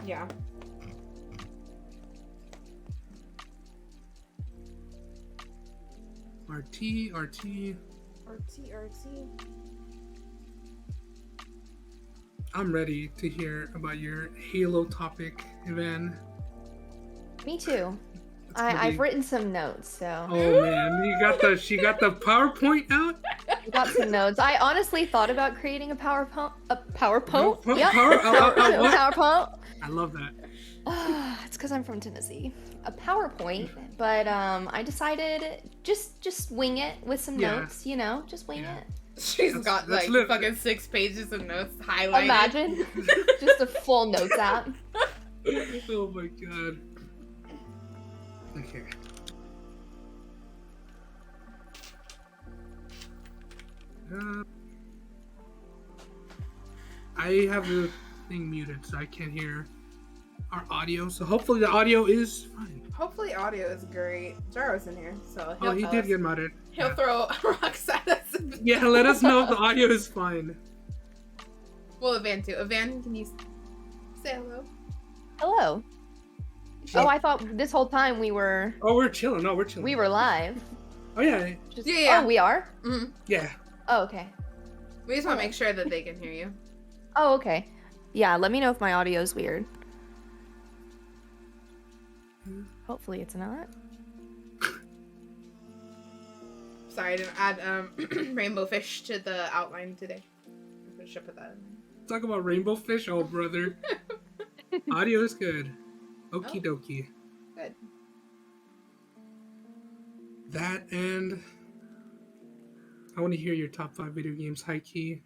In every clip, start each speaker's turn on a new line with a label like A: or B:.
A: Yeah.
B: RT. I'm ready to hear about your Halo topic, Evanne.
C: Me too. I've written some notes, so.
B: Oh man, she got the PowerPoint out.
C: I got some notes. I honestly thought about creating a PowerPoint. Yep.
B: What?
C: PowerPoint.
B: I love that.
C: It's because I'm from Tennessee. A PowerPoint, but I decided just wing it with some notes. You know, just wing it.
A: She's got fucking 6 pages of notes highlighted.
C: Imagine, just a full notes app.
B: Oh my god. Okay. I have the thing muted, so I can't hear our audio. So hopefully the audio is fine.
A: Hopefully audio is great. Jaro's in here, so
B: he did get muted.
A: He'll throw rocks at us.
B: Yeah, let us know if the audio is fine.
A: Well, Evanne too. Evanne, can you say hello?
C: Hello. Oh, I thought this whole time we were...
B: Oh, we're chilling. No, we're chilling.
C: We were live.
B: Oh, yeah.
A: Yeah.
C: Oh, we are?
A: Mm-hmm.
B: Yeah.
C: Oh, okay.
A: We just want to make sure that they can hear you.
C: Oh, okay. Yeah, let me know if my audio is weird. Hopefully it's not.
A: Sorry, I didn't add rainbow fish to the outline today. I should put that in.
B: Talk about rainbow fish? Oh, brother. Audio is good. Okie dokie.
A: Good.
B: That and I want to hear your top 5 video games, high key.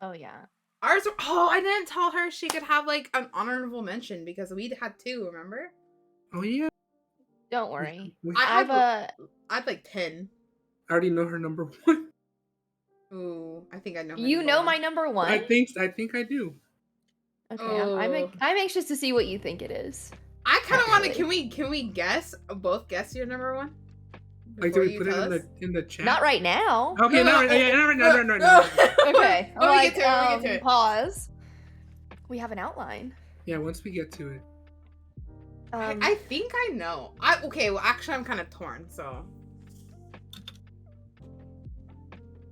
C: Oh, yeah.
A: Ours. Oh, I didn't tell her she could have like an honorable mention because we had 2. Remember?
B: Oh yeah.
C: Don't worry.
A: I'd like 10.
B: I already know her number 1.
A: Ooh, I think I know.
C: You know my number 1.
B: I think I do.
C: Okay,
A: Oh.
C: I'm anxious to see what you think it is.
A: I kind of want to. Can we guess? Both guess your number 1?
B: Like, do we put it in the chat?
C: Not right now.
B: Okay, not right now.
C: Okay.
A: When we get to it.
C: Pause. We have an outline.
B: Yeah, once we get to it.
A: I think I know. Okay, well, actually, I'm kind of torn, so.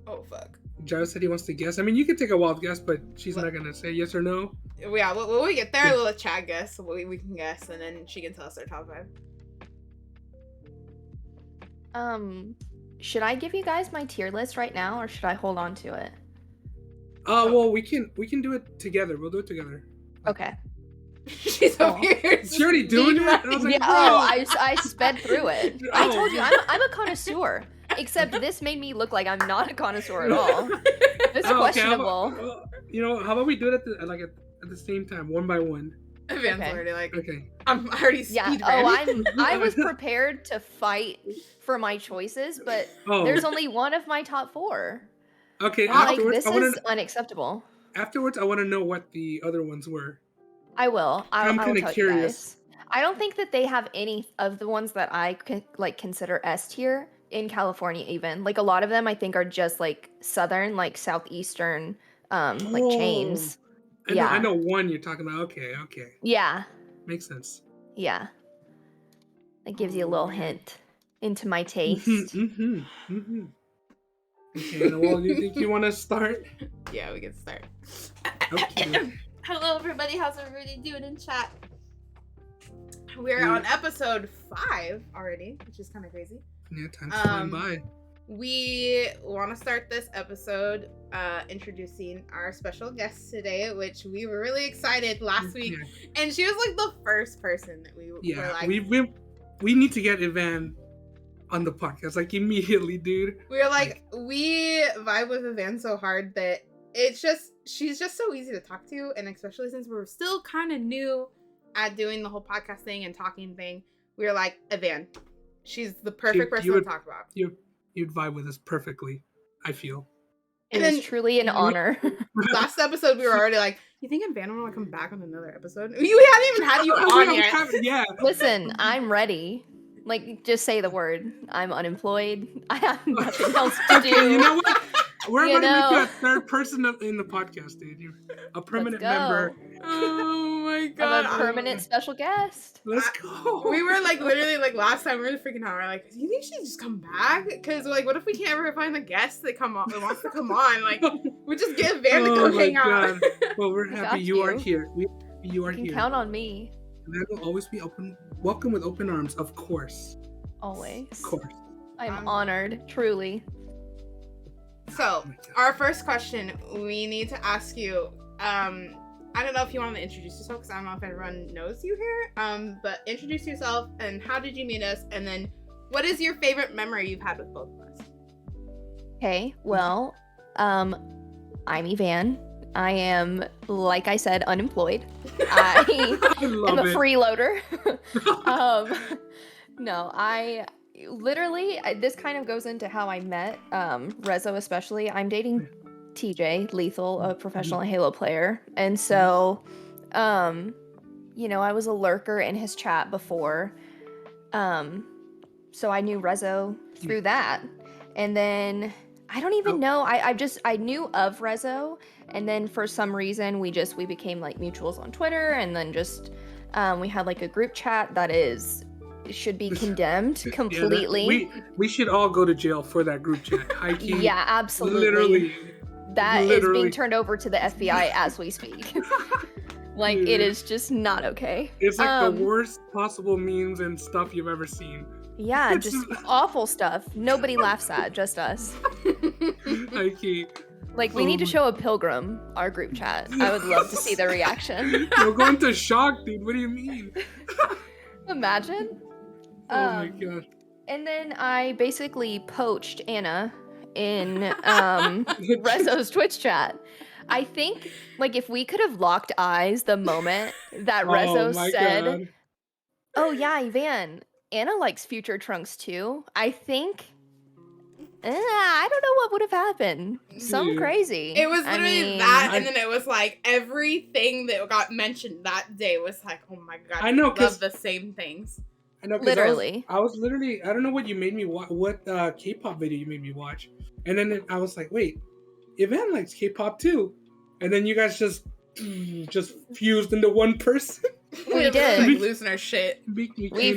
A: Oh, fuck.
B: Jaro said he wants to guess. I mean, you can take a wild guess, but she's not going to say yes or no.
A: Yeah, when we get there, we'll let Chad guess. So we can guess, and then she can tell us her top 5.
C: Should I give you guys my tier list right now, or should I hold on to it?
B: Well, we can do it together. We'll do it together.
C: Okay.
A: She's over here.
B: She's already doing it? I was like,
C: I sped through it. I told you, I'm a connoisseur. Except this made me look like I'm not a connoisseur at all. It's questionable.
B: Okay, how about we do it at the same time, one by one?
A: Evanne's already like,
B: okay.
A: I'm already speed ready.
C: I was prepared to fight for my choices, but there's only one of my top 4.
B: Okay,
C: this is unacceptable.
B: Afterwards, I want to know what the other ones were.
C: I will. I'm kind of
B: curious.
C: I don't think that they have any of the ones that I consider S tier in California even. Like, a lot of them I think are just like southern, like southeastern, like chains.
B: I know one you're talking about. Okay.
C: Yeah.
B: Makes sense.
C: Yeah. That gives you a little hint into my taste.
B: Okay, well, you think you want to start?
A: Yeah, we can start.
B: Okay.
A: Hello, everybody. How's everybody doing in chat? We're on episode 5 already, which is kind of crazy.
B: Yeah, time's flying by.
A: We want to start this episode introducing our special guest today, which we were really excited last week. And she was like the first person that we were like...
B: We need to get Evanne on the podcast, like immediately, dude.
A: We were like, we vibe with Evanne so hard that she's just so easy to talk to, and especially since we're still kind of new at doing the whole podcast thing and talking thing, we were like, Evanne, she's the perfect person to talk about.
B: You'd vibe with us perfectly, I feel.
C: It is truly an honor.
A: Last episode, we were already like, you think Evanne will want to come back on another episode? We hadn't even had you on yet.
B: Yeah.
C: Listen, I'm ready. Like, just say the word. I'm unemployed. I have nothing else to do.
B: You know what? We're
C: You
B: going to make you
C: know.
B: a third person in the podcast, dude. You're a permanent
C: Let's go.
B: member.
A: Oh my god.
C: I'm a permanent special guest.
B: Let's go.
A: We were like literally like last time we were freaking out. We're like, do you think she'd just come back? Because like, what if we can't ever find the guest that wants to come on? Like, we just get Evanne to come hang out.
B: Well, we're happy you are here. You are
C: You can
B: here.
C: count on me.
B: That will always be welcome with open arms, of course.
C: Always.
B: Of course.
C: I'm honored, truly.
A: So, our first question, we need to ask you, I don't know if you want to introduce yourself, because I don't know if everyone knows you here, but introduce yourself, and how did you meet us, and then what is your favorite memory you've had with both of us?
C: Okay, well, I'm Evanne. I am, like I said, unemployed. I am a freeloader. No, I literally, this kind of goes into how I met Rezo especially. I'm dating TJ, Lethal, a professional Halo player. And so, you know, I was a lurker in his chat before. So I knew Rezo through that. And then, I don't even know, I knew of Rezo. And then for some reason, we became like mutuals on Twitter. And then just, we had like a group chat that should be condemned completely.
B: We should all go to jail for that group chat.
C: Yeah, absolutely.
B: Literally.
C: That is being turned over to the FBI as we speak. Like, it is just not okay.
B: It's like the worst possible memes and stuff you've ever seen.
C: Yeah, just awful stuff. Nobody laughs at, just us. Like, we need to show a Pilgrim our group chat. I would love to see their reaction.
B: You're going to shock, dude. What do you mean?
C: Imagine.
B: Oh my god.
C: And then I basically poached Anna in Rezo's Twitch chat. I think, like, if we could have locked eyes the moment that Rezo said,
B: god.
C: "Oh yeah, Evanne, Anna likes Future Trunks too," I think, I don't know what would have happened. Some crazy.
A: It was literally and then it was like everything that got mentioned that day was like, oh my god,
B: I know,
A: love the same things.
B: I know,
C: literally.
B: I was literally, I don't know what you made me watch, what K-pop video you made me watch, and then I was like, wait, Evanne likes K-pop too, and then you guys just fused into one person.
C: We did.
A: Like losing our shit.
C: We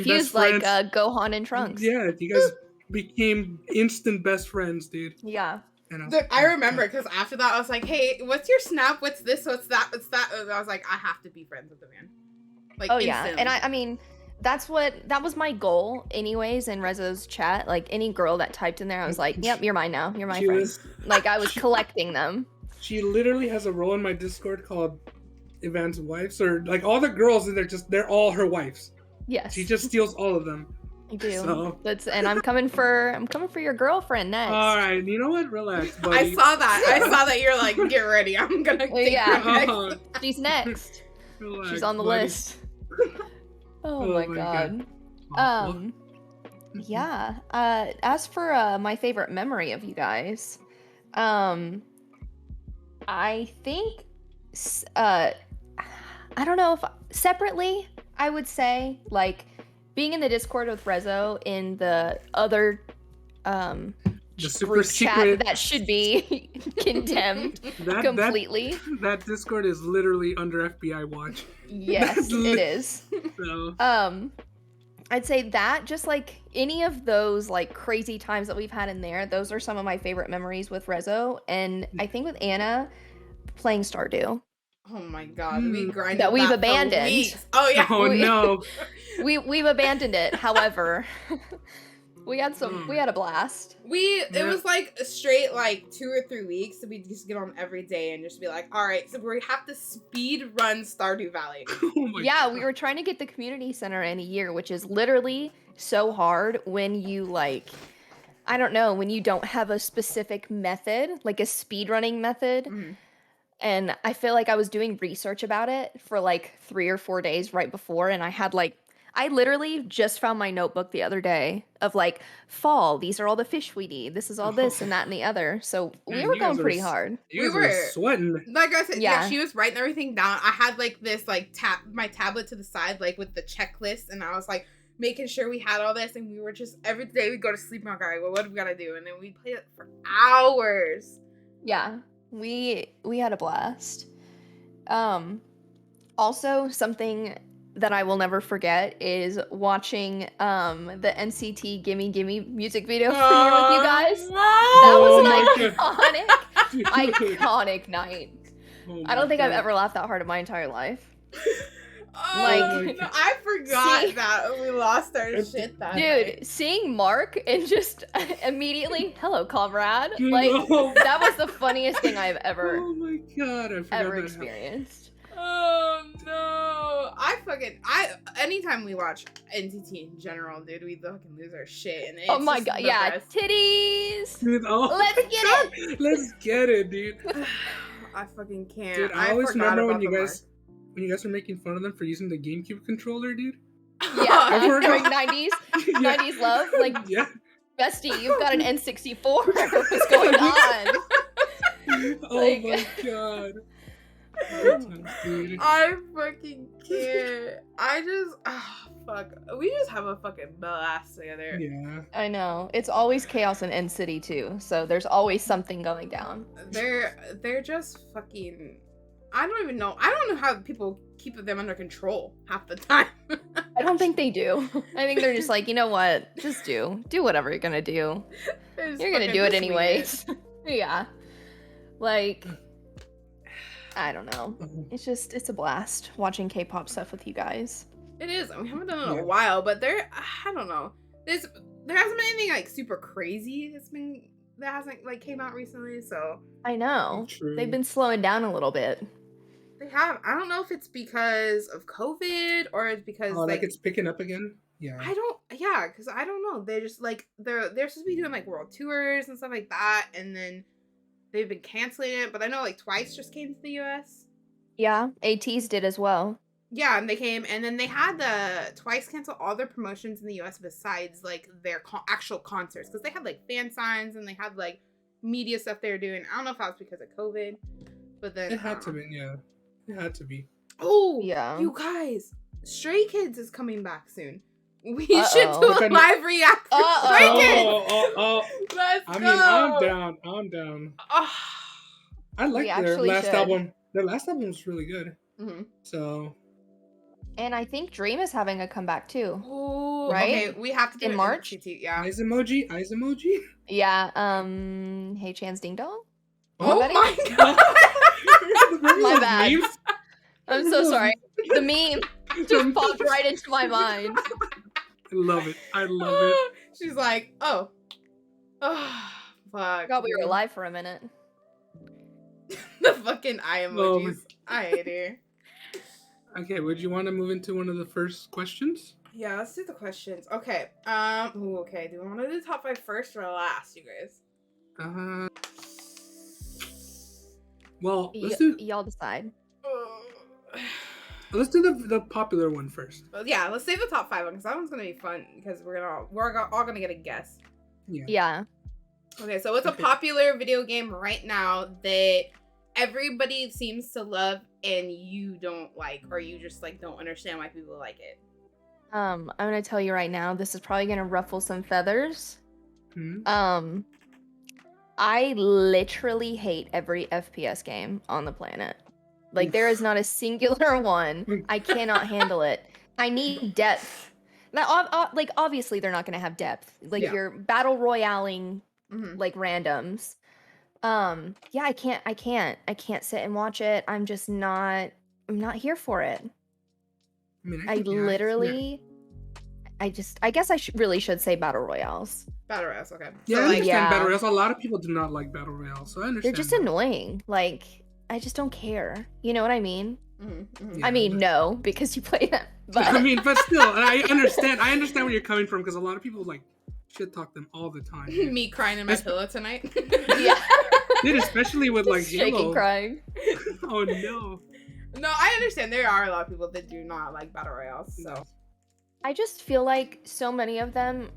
C: fused like Gohan and Trunks.
B: Yeah, you guys became instant best friends, dude.
C: Yeah.
A: Dude, I remember because after that I was like, hey, what's your snap? What's this? What's that? What's that? And I was like, I have to be friends with Evanne. Like, instantly.
C: Yeah, and I mean, that was my goal anyways in Rezo's chat. Like, any girl that typed in there, I was like, yep, you're mine now. You're my friend. Like, I was collecting them.
B: She literally has a role in my Discord called Evanne's Wives, or like all the girls in there, they're all her wives.
C: Yes.
B: She just steals all of them.
C: I do.
B: So.
C: And I'm coming for your girlfriend next.
B: All right, you know what? Relax, buddy.
A: I saw that. You're like, get ready. I'm gonna take her next.
C: She's next.
B: Relax,
C: she's on the
B: buddy.
C: list. Oh my god. Yeah. As for my favorite memory of you guys, I think I don't know if separately I would say, like, being in the Discord with Rezo in the other
B: the super
C: group
B: secret
C: chat that should be condemned completely.
B: That Discord is literally under FBI watch.
C: Yes, it is.
B: So.
C: I'd say that, just like any of those like crazy times that we've had in there, those are some of my favorite memories with Rezo. And I think with Anna, playing Stardew.
A: Oh my god, we grinded
C: that we've
A: that
C: abandoned.
A: For weeks. Oh yeah.
B: Oh no.
C: We've abandoned it. However, we had a blast.
A: It was like a straight like 2 or 3 weeks. So we just get on every day and just be like, all right, so we have to speed run Stardew Valley.
B: Oh my
C: God.
B: God.
C: We were trying to get the community center in a year, which is literally so hard when you like, I don't know, when you don't have a specific method, like a speed running method. Mm-hmm. And I feel like I was doing research about it for like 3 or 4 days right before. And I literally just found my notebook the other day of like, fall, these are all the fish we need. This is all this and that and the other. So we were going pretty hard.
B: We were sweating.
A: Like I said, yeah, she was writing everything down. I had like this like my tablet to the side, like with the checklist. And I was like making sure we had all this. And we were just, every day we go to sleep and I'm like, all right, well, what do we got to do? And then we played it for hours.
C: Yeah, we had a blast. Also, something that I will never forget is watching the NCT Gimme Gimme music video premiere with you guys. That was an iconic night. I don't think I've ever laughed that hard in my entire life.
A: No, I forgot that we lost our shit that night.
C: Seeing Mark and just immediately, hello, comrade. Like, that was the funniest thing I've ever experienced.
A: Oh no! Anytime we watch NCT in general, dude, we fucking lose our shit. And
C: oh my god, yeah, best. Titties!
B: Dude,
C: let's get it!
B: Let's get it, dude.
A: I fucking can't.
B: Dude, I always remember when you guys were making fun of them for using the GameCube controller, dude.
C: Yeah, during 90s, 90s love. Like, yeah. Bestie, you've got an N64. What's going on?
B: Oh my god.
A: I fucking can't. Fuck. We just have a fucking blast together.
B: Yeah.
C: I know. It's always chaos in End City too, so there's always something going down.
A: They're just fucking. I don't even know. I don't know how people keep them under control half the time.
C: I don't think they do. I think they're just like, you know what? Just do whatever you're gonna do. You're gonna do it anyways. Yeah. Like, I don't know. It's a blast watching K-pop stuff with you guys.
A: It is. We haven't done it in a while, but I don't know. There hasn't been anything like super crazy that hasn't like came out recently, so.
C: I know. They've been slowing down a little bit.
A: They have. I don't know if it's because of COVID or it's because
B: like it's picking up again. Yeah.
A: Because I don't know. They're just like they're supposed to be doing like world tours and stuff like that, and then they've been canceling it. But I know like Twice just came to the US.
C: Yeah, ATEEZ did as well.
A: Yeah, and they came, and then they had the Twice cancel all their promotions in the US besides like their actual concerts, because they had like fan signs and they had like media stuff they were doing. I don't know if that was because of COVID, but then
B: it had to be. Yeah, it had to be.
A: Oh yeah, you guys, Stray Kids is coming back soon. We should do a live react for Stray Kids. Let's go.
B: I mean, I'm down. I like their last album. Their last album was really good.
A: Mm-hmm.
B: So.
C: And I think Dream is having a comeback too.
A: Ooh,
C: right?
A: Okay, we have to do
C: in
A: it
C: March.
A: Yeah.
B: Eyes emoji.
C: Yeah. Hey Chan's Ding Dong.
A: Oh my god.
C: My bad. I'm so sorry. The meme just popped right into my mind.
B: I love it.
A: She's like, oh, fuck.
C: Forgot we were alive for a minute.
A: The fucking eye emojis. I hate her.
B: Okay, would you want to move into one of the first questions?
A: Yeah, let's do the questions. Okay. Okay. Do we want to do the top 5 first or last, you guys?
B: Well, let's do.
C: Y'all decide.
B: Let's do the popular one first.
A: Well, yeah, let's save the top 5 one because that one's gonna be fun because we're all gonna get a guess.
C: Yeah.
A: Okay, so what's a popular video game right now that everybody seems to love and you don't like, or you just like don't understand why people like it?
C: I'm gonna tell you right now, this is probably gonna ruffle some feathers. I literally hate every FPS game on the planet. Like, there is not a singular one. I cannot handle it. I need depth. Now, like, obviously they're not gonna have depth. Like, you're battle royaling like randoms. Yeah, I can't sit and watch it. I'm not here for it. I guess I really should say battle royales.
A: Battle royales, okay.
B: Yeah, so, I understand battle royales. A lot of people do not like battle royales, so I understand.
C: They're just annoying. Like, I just don't care. You know what I mean?
B: Yeah,
C: I mean, no, because you play them. But
B: I mean, but still, I understand where you're coming from, because a lot of people like shit talk them all the time.
A: Me crying in my pillow tonight.
C: Yeah.
B: Dude, especially with like
C: shaking,
B: Halo.
C: Crying.
B: Oh no.
A: No, I understand. There are a lot of people that do not like battle royales. So
C: I just feel like so many of them.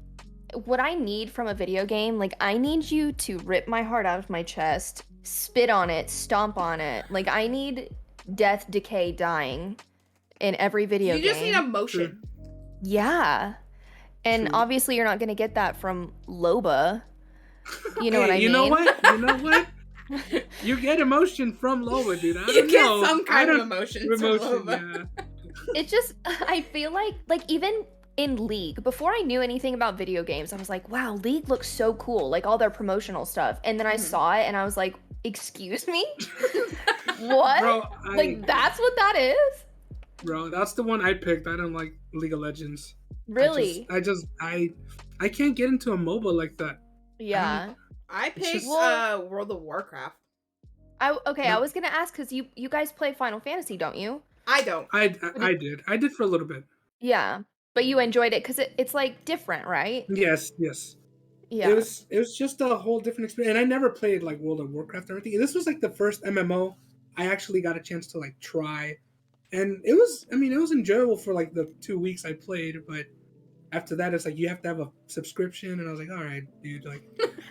C: What I need from a video game, like, I need you to rip my heart out of my chest, spit on it, stomp on it. Like, I need death, decay, dying in every video game.
A: You just need emotion.
C: Yeah. And obviously you're not going to get that from Loba. You know what I mean?
B: You know what? You get emotion from Lola, dude. I
A: You
B: don't
A: get
B: know.
A: some kind of emotion from Lola.
B: Yeah.
C: It's just, I feel like even in League, before I knew anything about video games, I was like, wow, League looks so cool, like all their promotional stuff. And then I saw it and I was like, excuse me? What?
B: Bro,
C: like, that's what that is?
B: Bro, that's the one I picked. I don't like League of Legends.
C: Really?
B: I can't get into a MOBA like that.
C: Yeah.
A: I picked
B: just-
A: World of Warcraft.
C: I
B: No.
C: was gonna ask, because you guys play Final Fantasy, don't you?
A: I don't.
B: I did. I did for a little bit.
C: Yeah. But you enjoyed it because it's like different, right?
B: Yes.
C: Yeah.
B: It was just a whole different experience. And I never played like World of Warcraft or anything. This was like the first MMO I actually got a chance to like try. And it was enjoyable for like the 2 weeks I played, but after that it's like you have to have a subscription, and I was like, all right, dude, like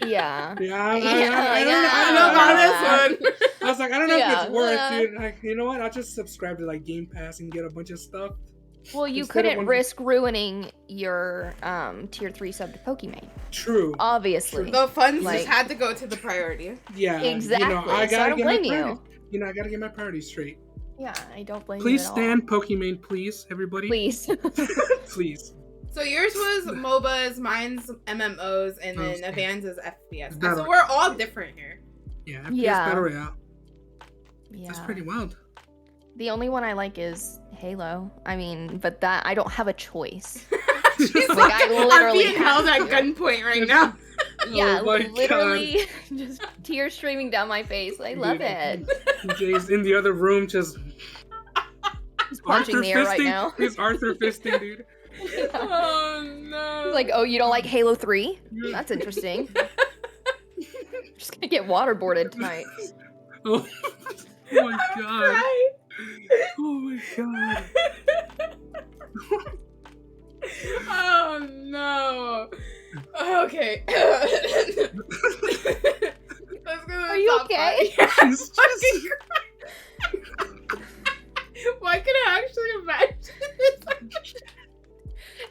C: Yeah.
B: I
A: I don't know about this one.
B: I was like, I don't know if it's worth,
C: Yeah.
B: dude. Like, you know what? I'll just subscribe to like Game Pass and get a bunch of stuff.
C: Well, you
B: Instead of
C: couldn't
B: one-
C: risk ruining your tier 3 sub to Pokemon.
B: True.
C: Obviously.
A: The funds
C: Like-
A: just had to go to the priority.
B: Yeah.
C: Exactly.
B: You know, I
C: So I
B: gotta
C: don't
B: get my
C: blame you.
B: priorities. You know, I gotta get my priorities straight.
C: Yeah, I don't blame
B: Please
C: you at
B: stand Pokemon, please, everybody.
C: all. Please.
B: Please.
A: So yours was MOBAs, mine's MMOs, and then
B: Okay.
A: Evanne's is FPS.
B: Battle-
A: So we're all different here.
B: Yeah. FPS
C: Yeah.
B: Battle Royale.
C: Yeah.
B: That's pretty wild.
C: The only one I like is Halo. I mean, but that I don't have a choice.
A: She's
C: Like, I
A: I'm
C: literally
A: being
C: have
A: held at
C: to.
A: gunpoint right now.
C: Yeah,
B: Oh my
C: literally just tears streaming down my face. I love it.
B: Jay's in the other room just
C: He's punching the air right now.
B: He's Arthur fisting, dude.
A: Oh no.
C: He's like, oh, you don't like Halo 3? That's interesting. Just gonna get waterboarded tonight.
B: Oh, oh my god.
A: Right.
B: Oh my god.
A: Oh no. Okay. Let's go to the
C: Are you
A: top
C: okay?
A: five. Yeah,
B: She's
A: fucking crying. Why can I actually imagine this?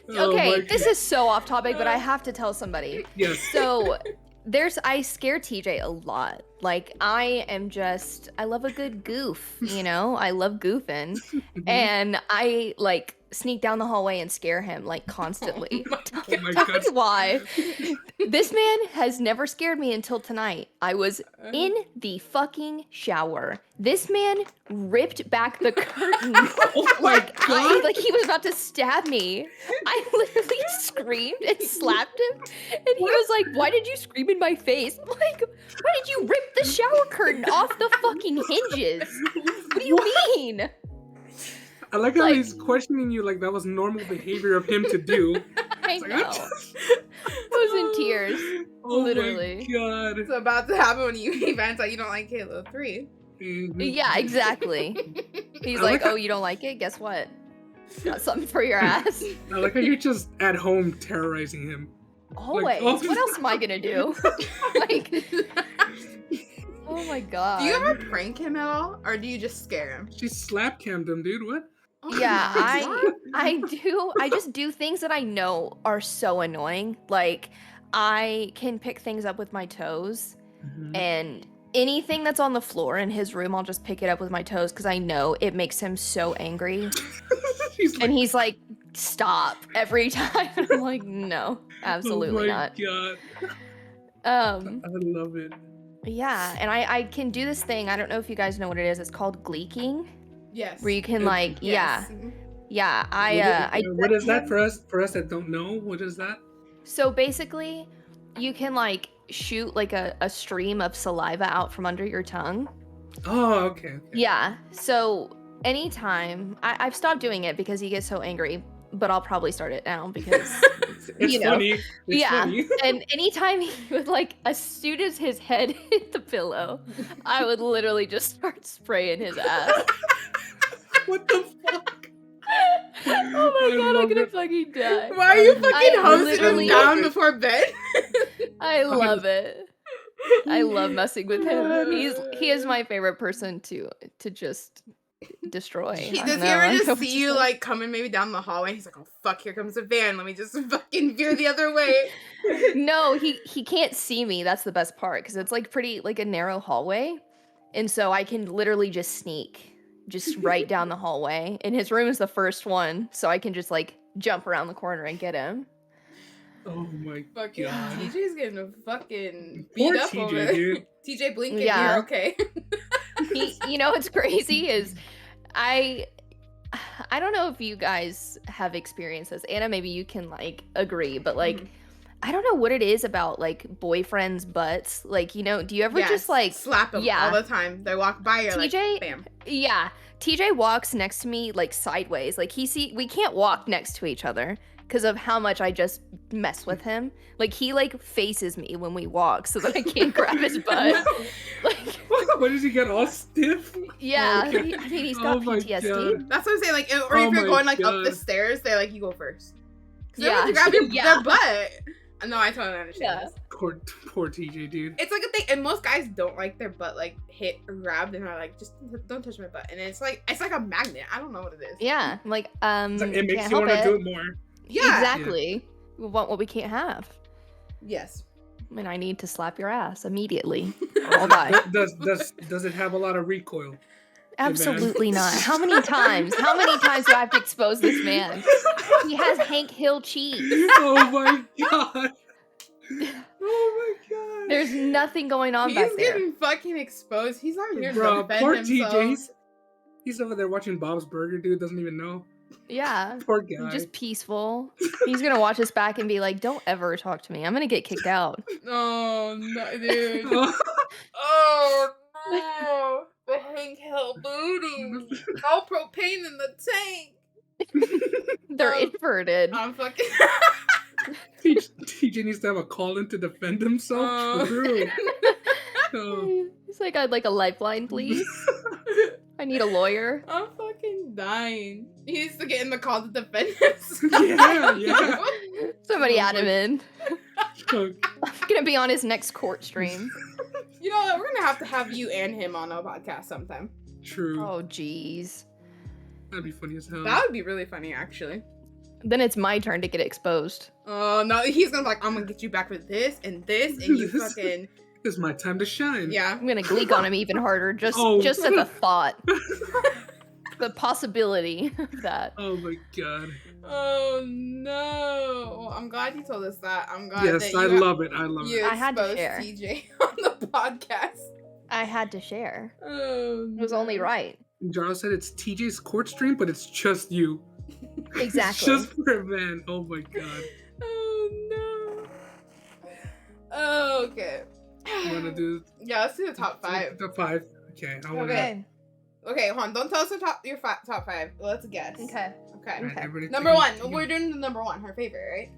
B: Oh my
C: Okay, this
B: God.
C: is so off topic, but I have to tell somebody.
B: Yes.
C: So I scare TJ a lot. Like I love a good goof, you know? I love goofing. And I like sneak down the hallway and scare him like constantly.
B: Oh my
C: Tell
B: god.
C: me why. This man has never scared me until tonight. I was in the fucking shower. This man ripped back the curtain.
B: Oh my god.
C: Like he was about to stab me. I literally screamed and slapped him. And he was like, why did you scream in my face? I'm like, why did you rip the shower curtain off the fucking hinges? What do you mean?
B: I like how
C: like-
B: he's questioning you like that was normal behavior of him to do.
C: I
B: It's like,
C: know. I was in tears.
B: Oh
C: Literally.
B: my god.
A: It's about to happen when you Evanne's like, you don't like Halo 3.
B: Mhm.
C: Yeah, exactly. He's
B: I
C: like,
B: like how-
C: oh, you don't like it? Guess what? Got something for your ass.
B: I like how you're just at home terrorizing him.
C: Always.
B: oh.
C: What else am I gonna do? Like, oh my god.
A: Do you ever prank him at all? Or do you just scare him?
B: She slap cammed him, dude. What?
A: Oh
C: Yeah,
A: my God.
C: I do. I just do things that I know are so annoying. Like, I can pick things up with my toes, and anything that's on the floor in his room, I'll just pick it up with my toes because I know it makes him so angry.
B: He's like,
C: And he's like, stop every time. I'm like, no, absolutely
B: oh my
C: not.
B: god. I love it.
C: Yeah, and I can do this thing. I don't know if you guys know what it is. It's called gleeking,
A: Yes.
C: where you can like,
A: Yes.
C: yeah. I
B: What is that for us? For us that don't know, what is that?
C: So basically, you can like shoot like a stream of saliva out from under your tongue.
B: Oh, okay.
C: Yeah. So anytime I've stopped doing it because he gets so angry, but I'll probably start it now because
B: It's
C: you know.
B: funny. It's
C: Yeah.
B: funny.
C: And anytime he would like, as soon as his head hit the pillow, I would literally just start spraying his ass.
B: What the fuck?
C: Oh my
B: I
C: god, I'm
B: love
C: gonna
B: it.
C: fucking die.
A: Why are you fucking
C: I
A: hosting him
C: literally-
A: down before bed?
C: I love it. I love messing with him. He is my favorite person to just destroy.
A: Does
C: I
A: he
C: don't know.
A: ever
C: I
A: just
C: hope
A: see
C: it's
A: you
C: like-
A: like coming maybe down the hallway? He's like, oh fuck, here comes a van. Let me just fucking veer the other way.
C: No, he can't see me. That's the best part because it's like pretty like a narrow hallway, and so I can literally just sneak just right down the hallway. And his room is the first one, so I can just like jump around the corner and get him.
B: Oh my
A: Fucking
B: god.
A: TJ's getting a fucking
B: Poor
A: beat up
B: TJ,
A: over there.
B: dude.
A: TJ Blinken,
C: Yeah.
A: you're okay.
C: You know what's crazy is I don't know if you guys have experienced this. Anna, maybe you can like agree, but like
A: Mhm.
C: I don't know what it is about like boyfriends' butts. Like, do you ever
A: Yes,
C: just like
A: slap them
C: yeah.
A: all the time. They walk by, you're
C: TJ
A: like, bam.
C: Yeah. TJ walks next to me like sideways. Like we can't walk next to each other because of how much I just mess with him. Like he like faces me when we walk so that I can't grab his butt. Like
B: What does he get all stiff?
C: yeah,
B: Okay.
C: I mean he's got
B: Oh my
C: PTSD.
B: God.
A: That's what I'm saying. Like, or
B: Oh
A: if you're
B: my
A: going like up the
B: God.
A: stairs, they're like, you go first. Cause
C: Yeah.
A: they want to grab
C: Yeah.
A: their butt. No, I totally understand
C: Yeah.
A: this.
B: Poor TJ, dude.
A: It's like a thing, and most guys don't like their butt like hit or grabbed, and are like, just don't touch my butt. And it's like a magnet. I don't know what it is.
C: Yeah, I'm like
B: It's like, it makes
C: can't
B: you
C: help
B: want to
C: it.
B: do it more.
A: Yeah.
C: Exactly. We want what we can't have.
A: Yes.
C: And I need to slap your ass immediately. Or I'll die.
B: Does it have a lot of recoil?
C: Absolutely not. How many times? How many times do I have to expose this man? He has Hank Hill cheeks.
B: Oh my god. Oh my god.
C: There's nothing going on
A: He's
C: back there.
A: getting fucking exposed. He's not here to
B: Bro,
A: defend
B: poor
A: himself.
B: TJ. He's over there watching Bob's Burger, dude. Doesn't even know.
C: Yeah.
B: Poor guy.
C: Just peaceful. He's gonna watch us back and be like, "Don't ever talk to me. I'm gonna get kicked out."
A: Oh no, dude. Oh no. The Hank Hill booty. All propane in the tank.
C: They're inverted.
A: I'm fucking.
B: TJ needs to have a call in to defend himself.
A: Oh.
B: True. Oh.
C: He's like, "I'd like a lifeline, please. I need a lawyer."
A: I'm fucking dying. He needs to get in the call to defend himself.
B: Yeah.
C: Somebody
B: Oh
C: add him
B: my-
C: in.
B: Oh,
C: I'm gonna be on his next court stream.
A: You know what? We're gonna have you and him on a podcast sometime.
B: true.
C: Oh, jeez.
B: That'd be funny as hell.
A: That would be really funny, actually.
C: Then it's my turn to get exposed.
A: Oh no, he's gonna be like, I'm gonna get you back for this, and you fucking
B: It's my time to shine.
A: yeah.
C: I'm gonna gleek on him even harder, just
B: Oh.
C: at the thought, the possibility of that.
B: Oh my god.
A: Oh no! I'm glad you told us that. I'm glad
B: Yes,
A: that you
B: I love it. I love
A: you
B: it.
C: I had to
A: exposed
C: share.
A: TJ on the podcast.
C: I had to share.
A: Oh,
C: It was only right.
B: Jarl said it's TJ's court stream, but it's just you.
C: Exactly.
B: It's just for Evanne. Oh my god.
A: Oh no. Okay.
B: You wanna do
A: Yeah, let's do the top 5.
B: Top 5. Okay. I wanna.
A: Okay. Okay, hold on. Don't tell us your top 5. Let's guess.
C: Okay.
A: Okay.
B: Alright,
C: Okay.
B: everybody
A: Number
B: take
A: 1.
B: a- take a-
A: We're doing the number 1. Her favorite, right?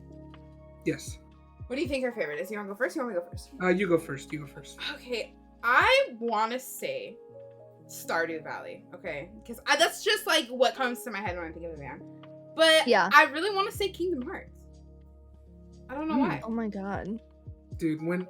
B: Yes.
A: What do you think her favorite is? You want to go first? You want me to go first?
B: You go first. You go first.
A: Okay, I want to say Stardew Valley. Okay, because that's just like what comes to my head when I think of Evanne. But
C: Yeah.
A: I really want to say Kingdom Hearts. I don't know why.
C: Oh my god.
B: Dude, when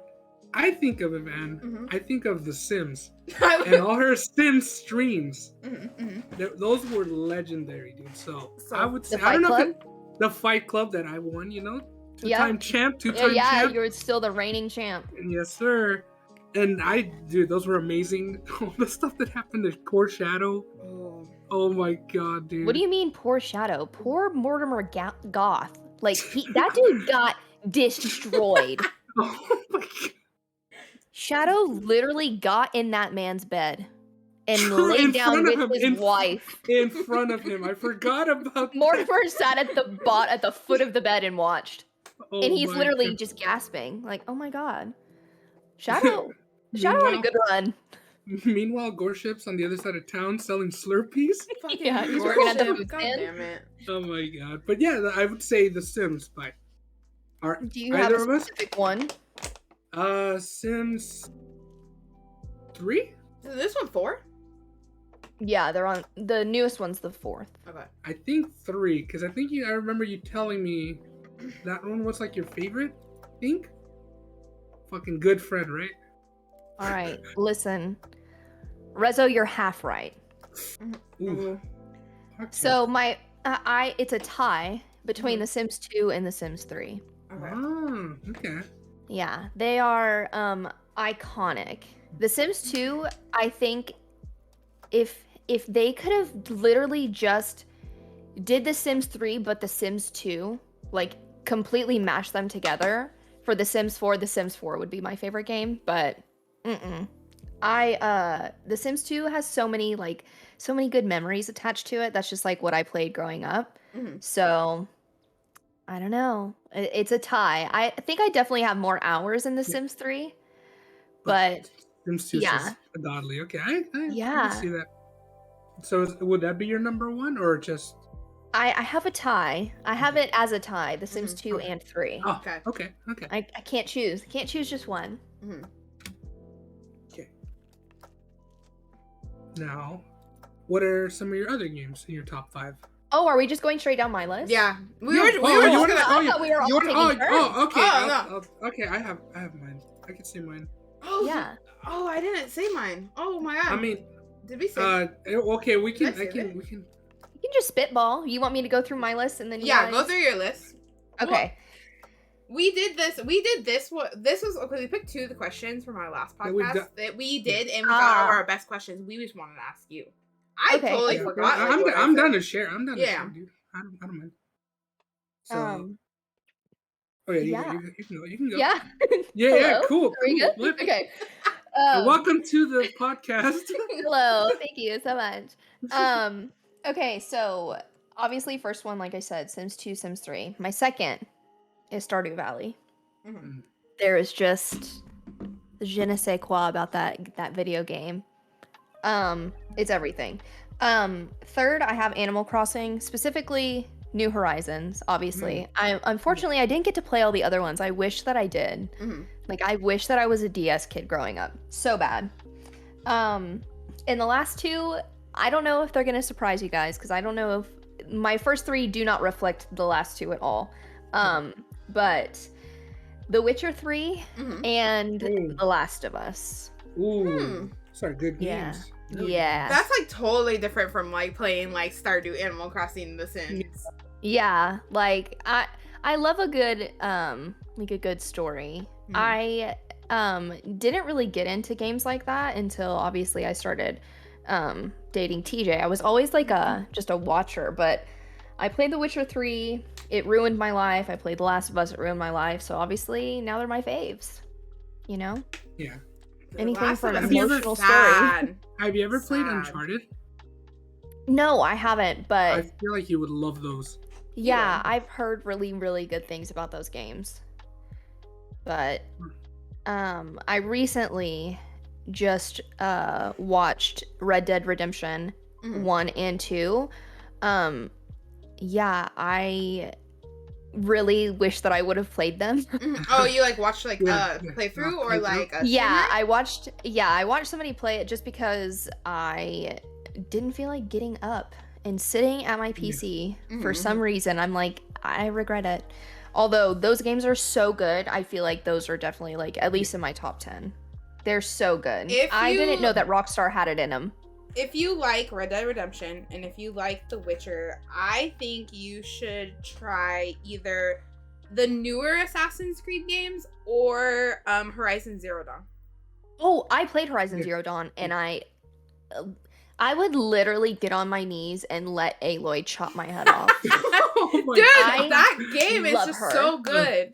B: I think of Evanne,
A: Mhm.
B: I think of The Sims
A: I
B: and all her Sims streams.
A: Mhm, mhm.
B: Those were legendary, dude. So I would say
C: The
B: I don't
C: Fight
B: know
C: Club?
B: if the Fight Club that I won. You know,
C: Yeah.
B: two-time champ. Two-time
C: Yeah,
B: champ.
C: you're still the reigning champ.
B: Yes, sir. And dude, those were amazing. All the stuff that happened to Poor Shadow.
A: Oh.
B: Oh my god, dude.
C: What do you mean, poor Shadow? Poor Mortimer Goth. Like, that dude got destroyed.
B: Oh my god.
C: Shadow literally got in that man's bed and
B: True,
C: laid
B: in
C: down
B: front of
C: with
B: him,
C: his wife.
B: In front of him. I forgot about that.
C: Mortimer sat at the foot of the bed and watched.
B: Oh
C: And he's
B: my
C: literally
B: god.
C: just gasping. Like, oh my god. Shadow had a
B: Meanwhile-
C: good run.
B: Meanwhile, Gorship's on the other side of town selling Slurpees.
A: Fucking
C: Yeah, he's
A: working
C: working at the
A: ship.
C: food
A: God
C: stand.
A: damn it.
B: Oh my god. But yeah, I would say The Sims. But are
C: Do you have
B: either
C: a
B: of us?
C: specific one?
B: Sims 3?
A: Is this one 4?
C: Yeah, they're on the newest one's the 4th.
A: Okay.
B: I think 3, because I think I remember you telling me that one was like your favorite. I think. Fucking good friend, right?
C: All right, listen. Rezo, you're half right.
B: Ooh.
C: So it's a tie between The Sims 2 and The Sims 3.
A: Okay.
B: Oh, okay.
C: Yeah, they are iconic. The Sims 2, I think if they could have literally just did The Sims 3 but The Sims 2, like completely mashed them together for The Sims 4, The Sims 4 would be my favorite game, but The Sims 2 has so many good memories attached to it. That's just like what I played growing up.
A: Mm-hmm.
C: So I don't know. It's a tie. I think I definitely have more hours in The Sims 3, but
B: Sims 2 is just godly. Okay, I can see that. So would that be your number one, or just?
C: I have a tie. I have it as a tie. The Sims 2 and 3.
B: Oh, okay.
C: I can't choose. I can't choose just one.
A: Mm-hmm.
B: Okay. Now, what are some of your other games in your top 5?
C: Oh, are we just going straight down my list?
A: Yeah, we were
C: I
A: just
C: thought we were all taking turns.
B: Okay. Okay, I have mine. I can say mine.
A: Oh
C: yeah.
A: Oh, I didn't say mine. Oh my god.
B: I mean,
A: did we say?
B: Okay, we can.
A: We can
C: You can just spitball. You want me to go through my list and then
A: go through your list.
C: Okay.
A: Well, we did this. This was okay. We picked 2 of the questions from our last podcast that we did, and we thought were our best questions. We just wanted to ask you. I totally forgot.
B: I'm done to share. I'm done to share, dude. I don't mind. So. Oh yeah, you can go.
C: Yeah.
B: Yeah, cool.
C: Are we good? Okay.
B: Welcome to the podcast.
C: Hello, thank you so much. Okay, so obviously first one, like I said, Sims 2, Sims 3. My second is Stardew Valley.
A: Mm-hmm.
C: There is just je ne sais quoi about that video game. It's everything. Third, I have Animal Crossing, specifically New Horizons, obviously. Unfortunately, I didn't get to play all the other ones. I wish that I did.
A: Mm-hmm.
C: Like, I wish that I was a DS kid growing up. So bad. And the last 2, I don't know if they're going to surprise you guys, because I don't know if... My first 3 do not reflect the last 2 at all. But The Witcher 3 and The Last of Us.
B: Ooh. Sorry, good games.
C: Yeah.
A: That's like totally different from like playing like Stardew, Animal Crossing, The Sims.
C: Yeah, like I love a good like a good story. I didn't really get into games like that until obviously I started dating TJ. I was always like just a watcher, but I played The Witcher 3, it ruined my life. I played The Last of Us, it ruined my life. So obviously now they're my faves. You know?
B: Yeah.
C: Anything for an
A: Us
C: emotional
A: is
C: story.
A: sad.
B: Have you ever played Uncharted?
C: No, I haven't, but
B: I feel like you would love those.
C: Yeah, I've heard really, really good things about those games. But I recently just watched Red Dead Redemption 1 and 2. Yeah, I really wish that I would have played them.
A: Oh, you like watched like playthrough or like a
C: I watched somebody play it just because I didn't feel like getting up and sitting at my PC for some reason. I'm like, I regret it. Although those games are so good, I feel like those are definitely like at least in my top 10. They're so good. I didn't know that Rockstar had it in them.
A: If you like Red Dead Redemption and if you like The Witcher, I think you should try either the newer Assassin's Creed games or Horizon Zero Dawn.
C: Oh, I played Horizon Zero Dawn, and I would literally get on my knees and let Aloy chop my head off.
A: Dude, that game is just so good.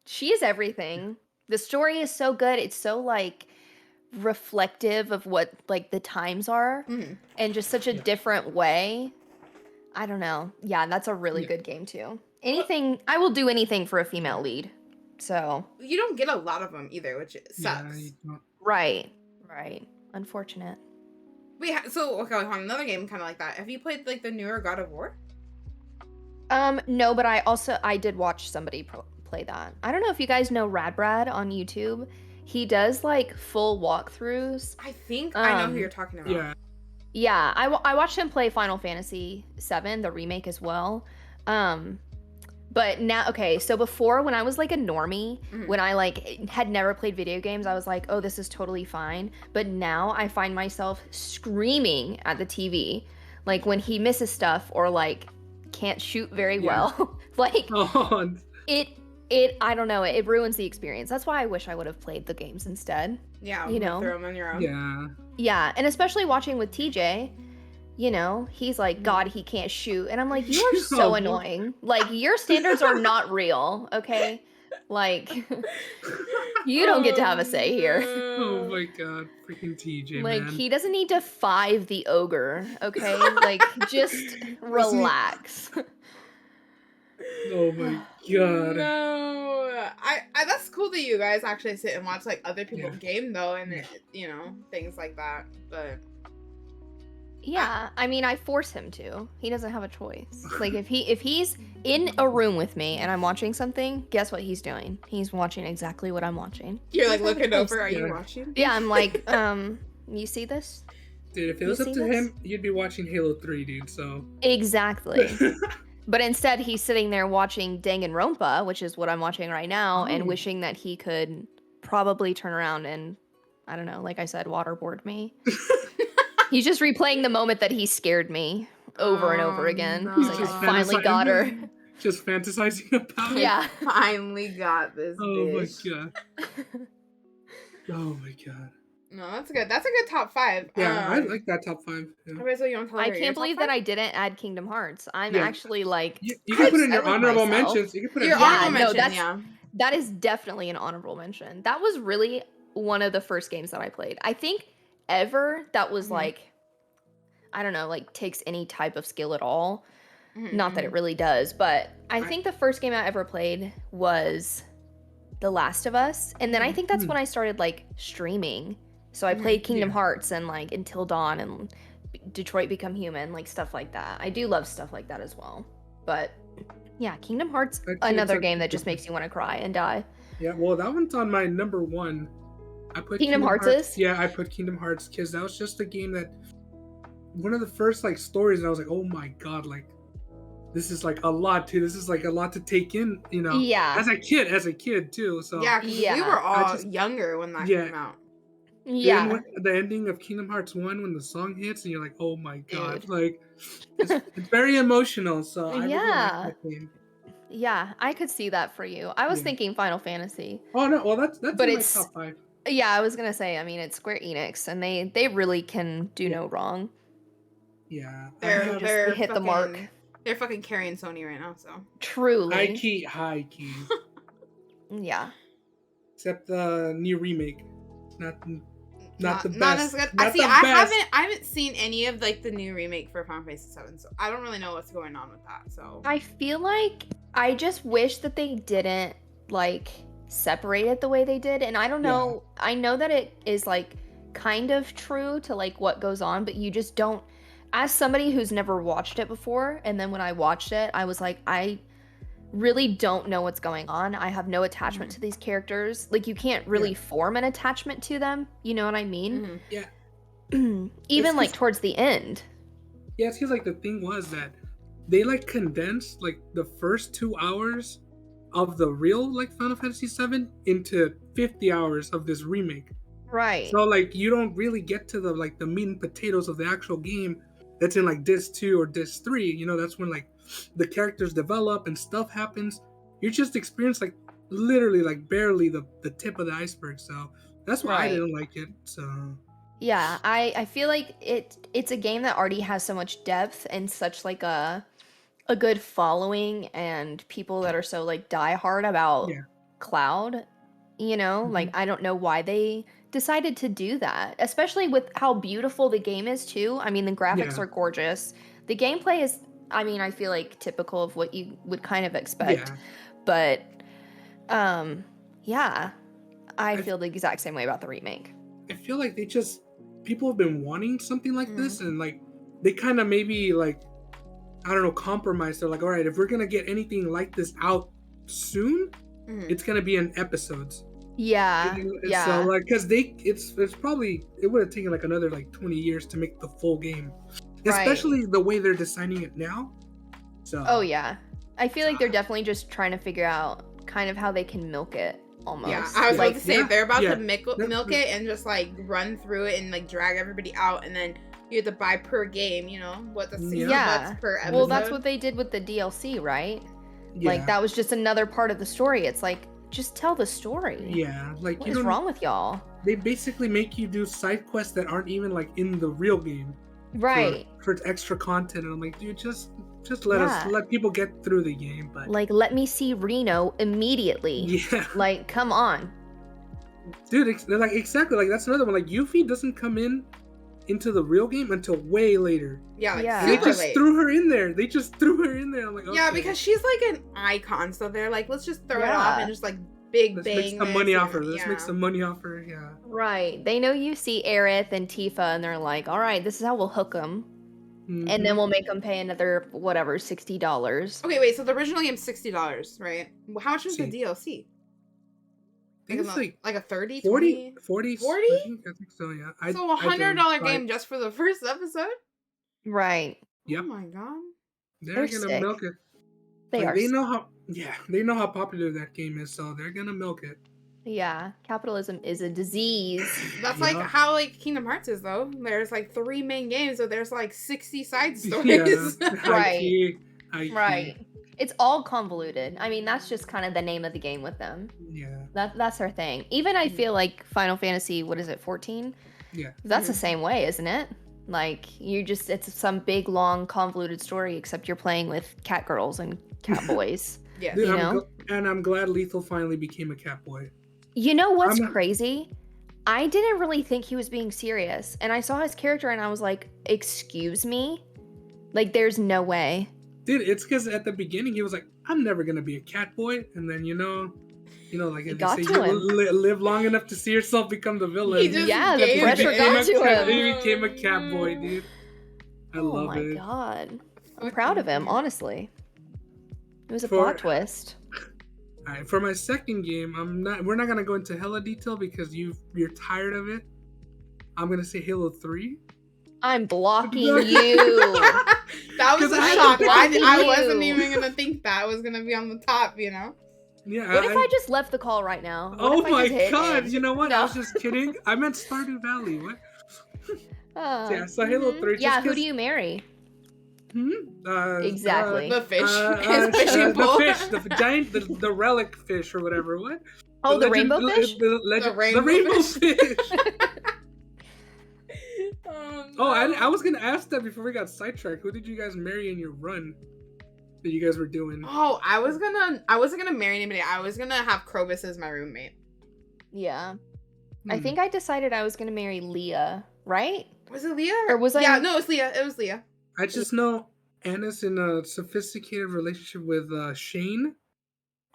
C: She is everything. The story is so good. It's so like reflective of what like the times are and just such a different way. I don't know. Yeah, that's a really good game too. I will do anything for a female lead. So
A: you don't get a lot of them either, which sucks.
B: Yeah,
C: right. Unfortunate.
A: Okay, another game kind of like that. Have you played like the newer God of War?
C: No, but I did watch somebody play that. I don't know if you guys know Radbrad on YouTube. He does like full walkthroughs.
A: I think I know who you're talking about.
C: Yeah. I watched him play Final Fantasy VII, the remake as well. But now, okay, so before, when I was like a normie, when I like had never played video games, I was like, oh, this is totally fine. But now I find myself screaming at the TV, like when he misses stuff or like can't shoot very well. Like I don't know, it ruins the experience. That's why I wish I would have played the games instead.
A: Yeah,
C: you know,
A: throw them on your own.
C: Yeah, and especially watching with TJ. You know, he's like, God, he can't shoot. And I'm like, you are so annoying. Like, your standards are not real, okay? Like, you don't get to have a say here.
B: Oh my God, freaking TJ,
C: like,
B: man.
C: he doesn't need to 5 the ogre, okay? Like, just relax.
B: Oh my God.
A: No, I that's cool that you guys actually sit and watch like other people's game though, and it, you know, things like that. But
C: yeah, I mean, I force him to. He doesn't have a choice. Like, if he's in a room with me and I'm watching something, guess what he's doing? He's watching exactly what I'm watching.
A: You're like looking over. Are you watching?
C: Yeah, I'm like, you see this?
B: Dude, if it was up to him, you'd be watching Halo 3, dude. So
C: exactly. But instead, he's sitting there watching Danganronpa, which is what I'm watching right now, and wishing that he could probably turn around and, I don't know, like I said, waterboard me. He's just replaying the moment that he scared me over and over again.
A: No.
C: He's like, I finally got her.
B: Just fantasizing about it.
C: Yeah.
A: Finally got this bitch.
B: My God. Oh my God.
A: No, that's good. That's a good top 5.
B: Yeah, I like that top 5. Yeah.
A: Okay, so you want to tell
C: I can't believe that I didn't add Kingdom Hearts. I'm actually like...
B: You can put in your honorable mentions. You can put in
A: your honorable mention,
C: that is definitely an honorable mention. That was really one of the first games that I played. I think ever that was like, I don't know, like takes any type of skill at all. Not that it really does, but I think the first game I ever played was The Last of Us. And then I think that's when I started like streaming. So I played Kingdom Hearts and like Until Dawn and Detroit Become Human, like stuff like that. I do love stuff like that as well. But yeah, Kingdom Hearts, another game that just makes you want to cry and die.
B: Yeah, well, that one's on my number 1. I put
C: Kingdom Hearts.
B: Yeah, I put Kingdom Hearts because that was just a game that one of the first like stories, and I was like, oh my God, like this is like a lot too. This is like a lot to take in, you know.
C: Yeah.
B: As a kid too. So
A: yeah, because we were all younger when that came out.
C: Yeah.
B: The ending of Kingdom Hearts 1 when the song hits and you're like, oh my God, dude. Like it's very emotional. So I really like that game.
C: Yeah, I could see that for you. I was thinking Final Fantasy.
B: Oh no, well that's but in my top 5.
C: Yeah, I was gonna say. I mean, it's Square Enix, and they really can do no wrong.
B: Yeah,
A: they
C: hit the mark.
A: They're fucking carrying Sony right now. So
C: truly,
B: high key.
C: Yeah.
B: Except the new remake, not the best.
A: Not as good. I haven't seen any of like the new remake for Final Fantasy 7, so I don't really know what's going on with that. So
C: I feel like I just wish that they didn't like separate it the way they did, and I don't know. Yeah. I know that it is like kind of true to like what goes on, but you just don't. As somebody who's never watched it before, and then when I watched it, I was like, I really don't know what's going on. I have no attachment to these characters. Like, you can't really form an attachment to them. You know what I mean?
B: Yeah.
C: Even like towards the end.
B: Yeah, it seems like the thing was that they like condensed like the first 2 hours of the real like Final Fantasy 7 into 50 hours of this remake.
C: Right.
B: So like you don't really get to the like the meat and potatoes of the actual game that's in like disc 2 or disc 3. You know, that's when like the characters develop and stuff happens. You just experience like literally like barely the tip of the iceberg. So that's why I didn't like it. So
C: yeah, I feel like it's a game that already has so much depth and such like a good following and people that are so like diehard about Cloud, you know, like I don't know why they decided to do that, especially with how beautiful the game is too. I mean, the graphics are gorgeous. The gameplay is, I mean, I feel like typical of what you would kind of expect, but I feel the exact same way about the remake.
B: I feel like people have been wanting something like this, and like they kind of maybe like, I don't know, compromise. They're like, all right, if we're gonna get anything like this out soon, it's gonna be in episodes.
C: Yeah.
B: So like, cause it's probably, it would have taken like another like 20 years to make the full game, especially the way they're designing it now. So.
C: Oh yeah. I feel like they're definitely just trying to figure out kind of how they can milk it almost.
A: Yeah, I was about to say they're about to milk it and just like run through it and like drag everybody out, and then you have to buy per game. You know what the $60 per episode.
C: Well, that's what they did with the DLC, right? Yeah. Like that was just another part of the story. It's like, just tell the story.
B: Yeah, like
C: what is wrong with y'all?
B: They basically make you do side quests that aren't even like in the real game,
C: right?
B: For extra content, and I'm like, dude, just let people get through the game. But
C: like, let me see Reno immediately. Yeah, like, come on,
B: dude. They're like, exactly, like that's another one. Like Yuffie doesn't come into the real game until way later.
A: Yeah, like
B: they just threw her in there. I'm like, okay.
A: Yeah, because she's like an icon, so they're like, let's just throw it off and just like bang.
B: Let's make some money off her. Let's make some money off her. Yeah.
C: Right. They know you see Aerith and Tifa, and they're like, all right, this is how we'll hook them. Mm-hmm. And then we'll make them pay another, whatever, $60.
A: Okay, wait, so the original game's $60, right? How much was the DLC?
B: I think it's like
A: a 30,
B: 40?
A: 40?
B: 40? I think so, yeah.
A: So $100 game just for the first episode?
C: Right.
B: Yep.
A: Oh my god.
B: They're gonna sick. Milk it. They know how popular that game is, so they're gonna milk it.
C: Yeah, capitalism is a disease.
A: That's like how like Kingdom Hearts is though. There's like 3 main games, so there's like 60 side stories.
C: Yeah. Right. It's all convoluted. I mean, that's just kind of the name of the game with them.
B: Yeah.
C: That's their thing. Even I feel like Final Fantasy, what is it, 14?
B: Yeah.
C: That's the same way, isn't it? Like, it's some big, long, convoluted story, except you're playing with cat girls and cat boys.
A: Yeah.
B: Dude, I'm glad Lethal finally became a cat boy.
C: You know what's crazy? I didn't really think he was being serious. And I saw his character and I was like, excuse me? Like, there's no way.
B: Dude, it's because at the beginning he was like, I'm never going to be a cat boy. And then, you know, like they say, you live long enough to see yourself become the villain.
C: The pressure got to him.
B: He became a cat boy, dude. I love it.
C: Oh my god. I'm proud of him, honestly. It was a plot twist.
B: All right, for my second game, we're not going to go into hella detail because you're tired of it. I'm going to say Halo 3.
C: I'm blocking you.
A: That was a shock. I wasn't even going to think that was going to be on the top, you know?
B: Yeah.
C: What if I just left the call right now?
B: Oh my god! You know what? No. I was just kidding. I meant Stardew Valley. What? So Halo 3.
C: Yeah, who do you marry? Exactly.
A: The fish. His fishing pole.
B: The fish. The giant, the relic fish or whatever. What?
C: Oh, the rainbow fish?
B: The rainbow fish. I was going to ask that before we got sidetracked. Who did you guys marry in your run that you guys were doing?
A: Oh, I wasn't gonna marry anybody. I was gonna have Krobus as my roommate.
C: Yeah. I think I decided I was gonna marry Leah, right?
A: Was it Leah?
C: Or was I?
A: Yeah, no, it was Leah. It was Leah.
B: I just know Anna's in a sophisticated relationship with Shane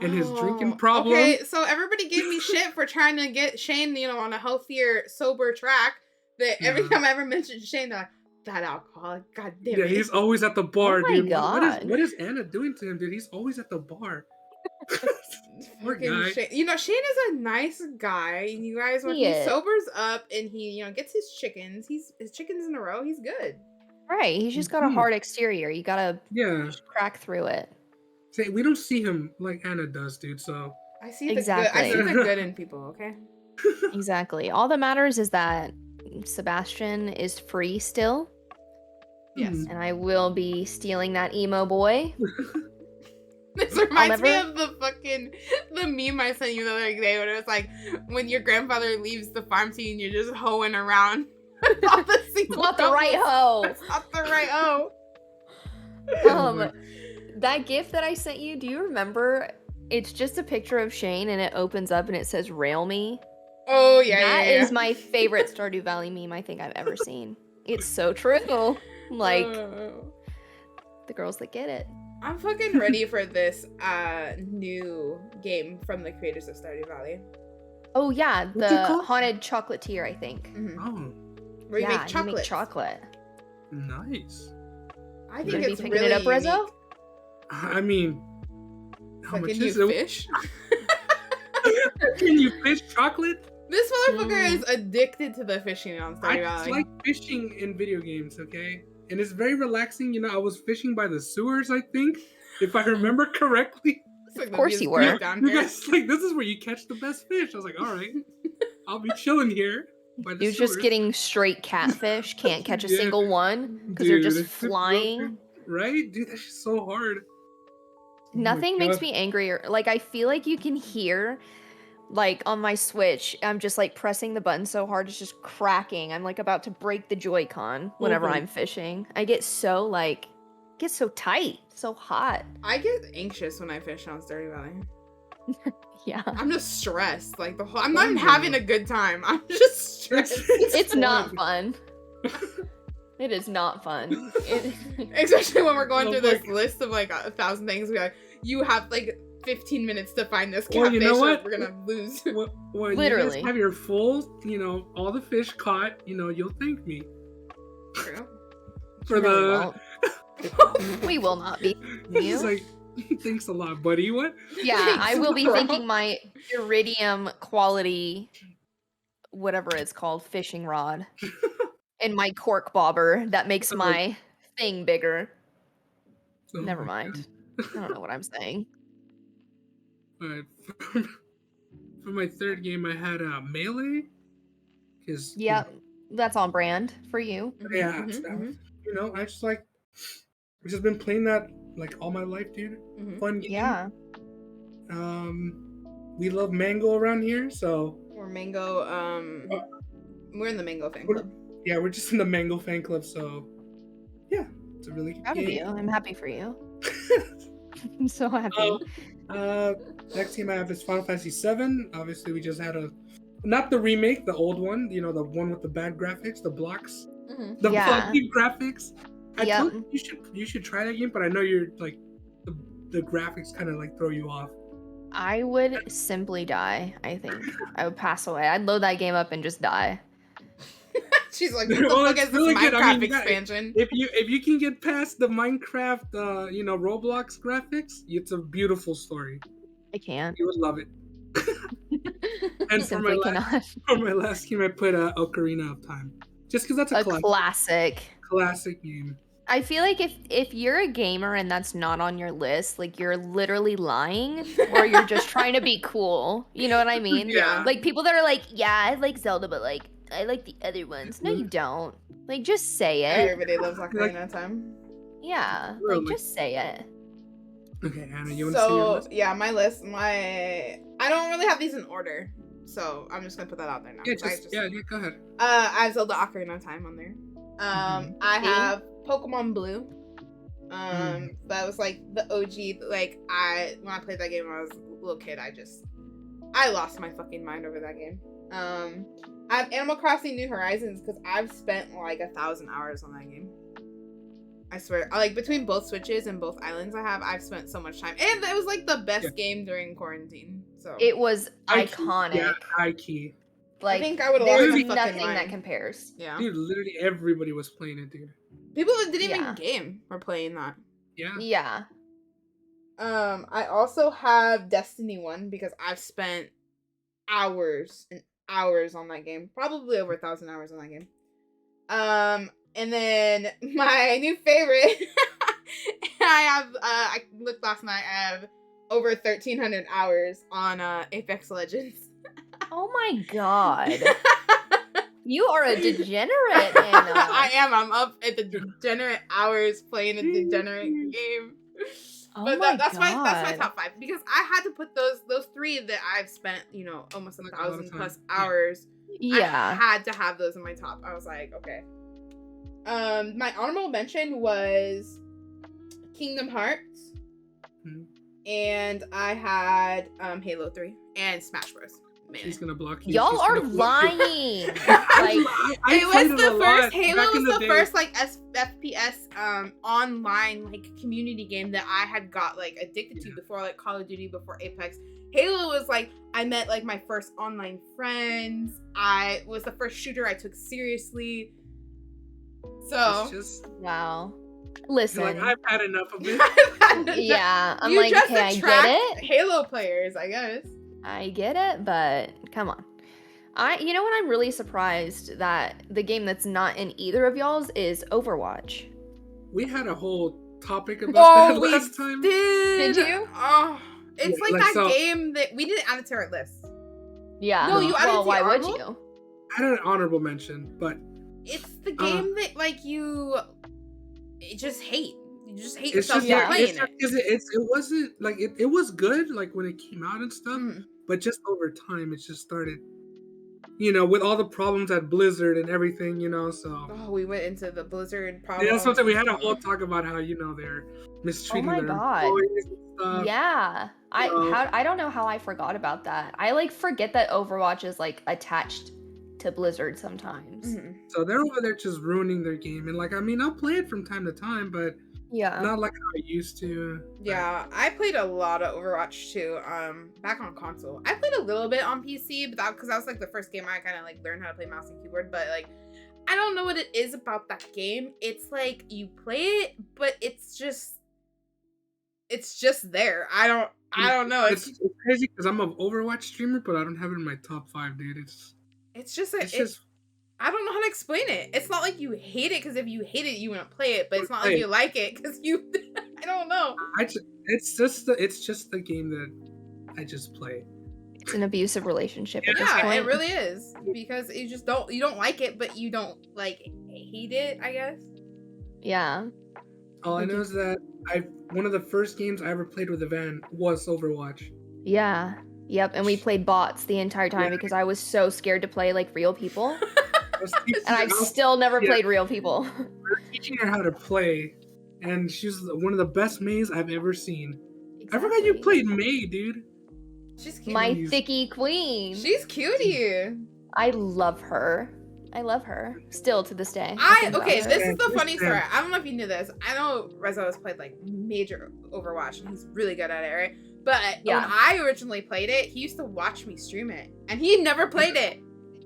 B: and his drinking problem.
A: Okay, so everybody gave me shit for trying to get Shane, on a healthier, sober track. That every time I ever mentioned Shane, they're like, that alcoholic, god damn it.
B: Yeah, he's always at the bar,
C: oh
B: dude.
C: God.
B: What is Anna doing to him, dude? He's always at the bar. Poor guy.
A: Shane. Shane is a nice guy. And you guys, when he sobers up and he, gets his chickens in a row, he's good.
C: Right. He's just got a hard exterior. You gotta crack through it.
B: See, we don't see him like Anna does, dude. So
A: I see the good. I see the good in people. Okay.
C: Exactly. All that matters is that Sebastian is free still.
A: Yes.
C: And I will be stealing that emo boy.
A: This reminds me of the meme I sent you the other day when it was like, when your grandfather leaves the farm to you and you're just hoeing around.
C: Not the right hoe.
A: That's not the right hoe.
C: That gift that I sent you, do you remember? It's just a picture of Shane and it opens up and it says "Rail Me."
A: Oh yeah,
C: That is my favorite Stardew Valley meme I think I've ever seen. It's so true. Like the girls that get it.
A: I'm fucking ready for this new game from the creators of Stardew Valley.
C: Oh yeah, the haunted chocolatier, I think.
A: Mm-hmm.
B: Oh.
A: Where you make chocolate.
C: You make chocolate.
B: Nice.
A: I think it's
C: picking
A: really
C: it up, Rizzo?
B: I mean, how much is
A: it? Fish?
B: Can you fish chocolate?
A: This motherfucker is addicted to the fishing on Stardew Valley.
B: It's like fishing in video games, okay? and it's very relaxing. You know, I was fishing by the sewers, I think, if I remember correctly.
A: Like
C: Of course you were.
A: down
B: You
A: here.
B: guys like, this is where you catch the best fish. I was like, all right, I'll be chilling here by the
C: You're
B: sewers.
C: just getting straight catfish. Can't catch a
B: Yeah.
C: single one because they're
B: Dude,
C: just
B: it's so
C: flying.
B: good. Right? Dude, that's just so hard.
C: Nothing
B: Oh my
C: makes
B: God.
C: me angrier. Like, I feel like you can hear, like, on my Switch, I'm just, like, pressing the button so hard, it's just cracking. I'm, like, about to break the Joy-Con whenever
B: my-
C: I'm fishing. I get so, like, so tight, so hot.
A: I get anxious when I fish on Stardew Valley.
C: Yeah.
A: I'm just stressed. Like I'm not even having a good time. I'm just stressed.
C: It's not fun. It is not fun.
A: Especially when we're going
B: Oh
A: through
B: my
A: this list of like 1,000 things. We're like, you have like 15 minutes to find this catfish,
B: Well, you know
A: or
B: what?
A: we're gonna lose.
B: When
C: Literally.
B: you guys have your full, you know, all the fish caught, you know, you'll thank me
A: True.
B: for
C: No, we
B: the.
C: won't. We will not be.
B: It's
C: You?
B: like, thanks a lot, buddy. What?
C: Yeah, I
A: Thanks,
C: will be
A: bro.
C: thinking my iridium quality, whatever it's called, fishing rod, and my cork bobber that makes my thing bigger.
B: Oh
C: Never
B: my
C: mind. I don't know what I'm saying.
B: God. Alright. For my third game, I had Melee. Cause
C: Yep, that's on brand for you.
B: Yeah,
A: Mhm,
B: so,
A: mhm,
B: you know, I've just been playing that like all my life, dude.
A: mhm.
B: Fun game.
C: Yeah.
B: We love mango around here, so
A: We're mango. We're in the mango fan club.
B: yeah, we're just in the mango fan club. So yeah, it's a really good
C: Proud of you.
B: game.
C: I'm happy for you. I'm so happy.
B: Next game I have is Final Fantasy VII. Obviously, we just had not the remake, the old one. You know, the one with the bad graphics, the blocks,
A: Mhm.
B: the
C: Yeah.
B: blocky graphics. I
C: Yep.
B: told you should try that game, but I know you're like the graphics kind of like throw you off.
C: I would simply die, I think. I would pass away. I'd load that game up and just die.
A: She's like, what the
B: Well,
A: fuck
B: it's
A: is this
B: really
A: Minecraft
B: good. I mean, you got-
A: expansion?
B: If you can get past the Minecraft, you know, Roblox graphics, it's a beautiful story.
C: I can't.
B: You would love it. And for my,
C: Simply cannot.
B: for my last game, I put Ocarina of Time, just because that's a
C: A classic.
B: classic game.
C: I feel like if you're a gamer and that's not on your list, like you're literally lying or you're just trying to be cool. You know what I mean?
A: Yeah.
C: Like people that are like, yeah, I like Zelda, but like I like the other ones. No, you don't. Like just say it.
A: Everybody loves Ocarina of Time.
C: Yeah.
B: Really?
C: Like just say it.
B: Okay, Anna, you want to see your
A: So
B: list?
A: yeah, my list. I don't really have these in order, so I'm just gonna put that out there now.
B: Yeah,
A: 'cause I
B: yeah, go ahead.
A: I have Zelda Ocarina of Time on there. I
C: See?
A: have Pokemon Blue. That was like the OG. Like when I played that game when I was a little kid, I lost my fucking mind over that game. I have Animal Crossing New Horizons because I've spent like 1,000 hours on that game. I swear, like between both Switches and both islands I've spent so much time, and it was like the best game during quarantine. So
C: It was
B: High key.
C: iconic.
B: Yeah, high key.
C: Like
A: I think I would have lost
C: there's
A: my fucking
C: nothing
A: mind.
C: that compares.
A: Yeah,
B: Dude, literally everybody was playing it, dude.
A: people that didn't
C: Yeah.
A: even game were playing that.
B: Yeah.
C: Yeah.
A: I also have Destiny 1 because I've spent hours and hours on that game. Probably over 1,000 hours on that game. And then my new favorite, I looked last night, I have over 1,300 hours on Apex Legends.
C: Oh my god. You are a degenerate, Anna.
A: I am. I'm up at the degenerate hours playing a degenerate game.
C: Oh
A: But
C: my
A: that's
C: god.
A: my top 5 because I had to put those 3 that I've spent, almost
B: Like a lot of
A: 1,000
B: time.
A: plus
B: Yeah.
A: hours. I
C: Yeah.
A: had to have those in my top. I was like, okay. My honorable mention was Kingdom Hearts,
B: Mhm.
A: and I had Halo 3 and Smash Bros. Man.
B: She's gonna block you.
C: Y'all
B: She's
C: are
B: gonna block you.
C: lying. Like,
B: I
A: It
B: played
A: was
B: a
A: the
B: lot
A: first Halo
B: back in
A: was the
B: day.
A: first like FPS online like community game that I had got like addicted to before like Call of Duty, before Apex. Halo was like I met like my first online friends. I was the first shooter I took seriously. So
B: It's just
C: wow.
B: you're
C: Listen.
B: like, I've had enough of it.
C: Yeah. I'm
A: you
C: like,
A: just
C: okay, I
A: attract
C: get it.
A: Halo players, I guess.
C: I get it, but come on. You know what, I'm really surprised that the game that's not in either of y'all's is Overwatch.
B: we had a whole topic about that last time.
A: Did
C: you?
A: Oh, it's
B: Yeah,
A: like
B: like,
A: that
B: so-
A: game that we didn't add it to our list.
C: Yeah.
A: No, you added
C: well,
A: it to
C: why would
A: honorable?
C: you?
B: I had an honorable mention, but
A: It's the game that like you just hate. You just hate
B: it's
A: yourself
B: just
A: for
C: yeah,
A: playing it.
B: it wasn't like it was good like when it came out and stuff,
A: Mhm.
B: but just over time it just started, with all the problems at Blizzard and everything, so.
A: Oh, we went into the Blizzard problem.
B: Yeah, that's something we had a whole talk about how they're mistreating
C: my
B: their
C: God.
B: employees and stuff.
C: Yeah.
B: So-
C: I don't know how I forgot about that. I like forget that Overwatch is like attached to Blizzard sometimes.
A: Mhm.
B: So they're over there just ruining their game, and like I'll play it from time to time, but
C: Yeah.
B: not like how I used to.
A: Yeah, I played a lot of Overwatch too. Back on console, I played a little bit on PC, but that was like the first game I kind of like learned how to play mouse and keyboard. But like, I don't know what it is about that game. It's like you play it, but it's just there. I don't know.
B: It's crazy because I'm an Overwatch streamer, but I don't have it in my top 5, dude.
A: It's just
B: It's just
A: I don't know how to explain it. It's not like you hate it because if you hate it, you wouldn't play it. But it's not
B: Play
A: like
B: it.
A: you like it because you. I don't know.
B: it's just the game that I just play.
C: It's an abusive relationship at this
A: Yeah,
C: point.
A: it really is because you don't like it, but you don't like hate it. I guess.
C: Yeah.
B: All I know is that one of the first games I ever played with Evanne was Overwatch.
C: Yeah. Yep. And we played bots the entire time because I was so scared to play like real people. And I've still never played real people.
B: teaching her how to play, and she's one of the best Mays I've ever seen. I forgot you played May, dude.
A: She's cute.
C: My
B: Jeez.
C: thicky queen.
A: She's cutie.
C: I love her. I love her. Still to this day.
A: Okay, this is the
B: Understand.
A: funny story. I don't know if you knew this. I know Rezo has played like major Overwatch and he's really good at it, right? But
C: Yeah.
A: when I originally played it, he used to watch me stream it. And he never played it.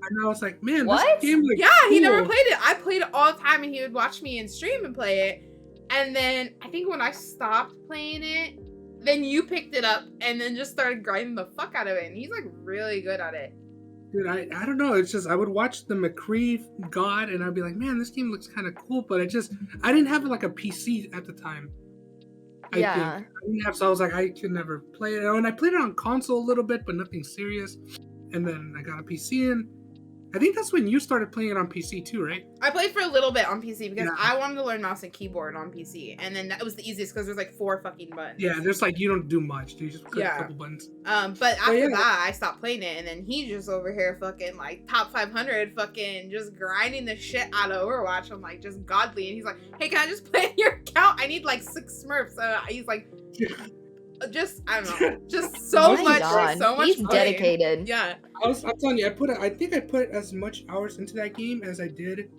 B: And I was like, man,
C: What?
B: this game looks
A: Yeah, he never
B: cool.
A: played it. I played it all the time and he would watch me and stream and play it. And then I think when I stopped playing it, then you picked it up and then just started grinding the fuck out of it. And he's like really good at it.
B: Dude, I don't know. It's just I would watch the McCree God, and I'd be like, man, this game looks kind of cool. But I didn't have like a PC at the time. I didn't have, so I was like, I could never play it. And I played it on console a little bit, but nothing serious. And then I got a PC, and I think that's when you started playing it on PC too, right?
A: I played for a little bit on PC because
B: Yeah.
A: I wanted to learn mouse and keyboard on PC. And then that was the easiest because there's like 4 fucking buttons.
B: Yeah, there's like you don't do much. You just click
A: Yeah.
B: a couple buttons.
A: But after
B: yeah.
A: that, I stopped playing it, and then he just over here fucking like top 500, fucking just grinding the shit out of Overwatch. I'm like just godly, and he's like, "Hey, can I just play in your account? I need like 6 Smurfs." So he's like, just I don't know, just so
C: Oh my
A: much,
C: God.
A: so much.
C: He's
A: playing.
C: dedicated.
A: Yeah,
B: I'm telling you, I think I put as much hours into that game as I did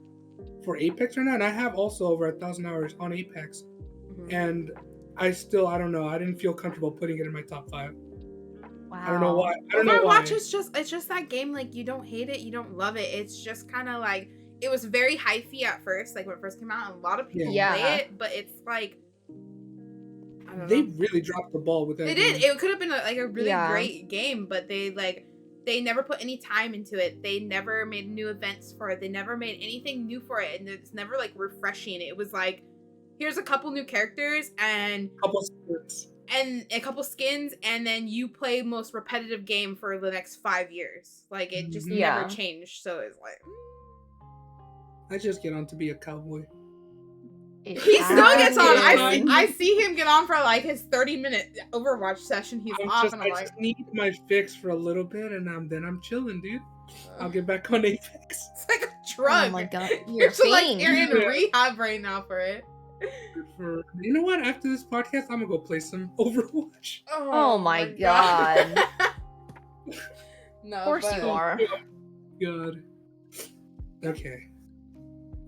B: for Apex right now, and I have also over 1,000 hours on Apex, and I don't know. I didn't feel comfortable putting it in my top 5.
C: Wow.
B: I don't know why. I don't know why.
A: Overwatch is just that game. Like you don't hate it, you don't love it. It's just kind of like it was very hyphy at first, like when it first came out, and a lot of people
C: Yeah.
A: play it, but it's like. I don't
B: They
A: know.
B: really dropped the ball with that.
A: They
B: game.
A: did. It could have been a really
C: Yeah.
A: great game, but they never put any time into it. They never made new events for it. They never made anything new for it, and it's never like refreshing. It was like, here's a couple new characters and
B: Couple skins.
A: a couple skins, and then you play most repetitive game for the next 5 years. Like it just
C: Yeah.
A: never changed. So it's like
B: I just get on to be a cowboy.
C: It
A: he still gets on.
C: happens.
A: I see him get on for like his 30-minute Overwatch session. He's off, and I'm
B: I
A: like,
B: just need my fix for a little bit, and then I'm chilling, dude. I'll get back on Apex.
A: it's like a drug.
C: Oh my God.
A: You're
C: You're a
A: just like
C: fiend.
A: you're in
B: Yeah.
A: rehab right now for it.
B: You know what? After this podcast, I'm gonna go play some Overwatch.
C: Oh my God.
A: No,
C: Of course
A: but-
C: you are.
B: God. Okay.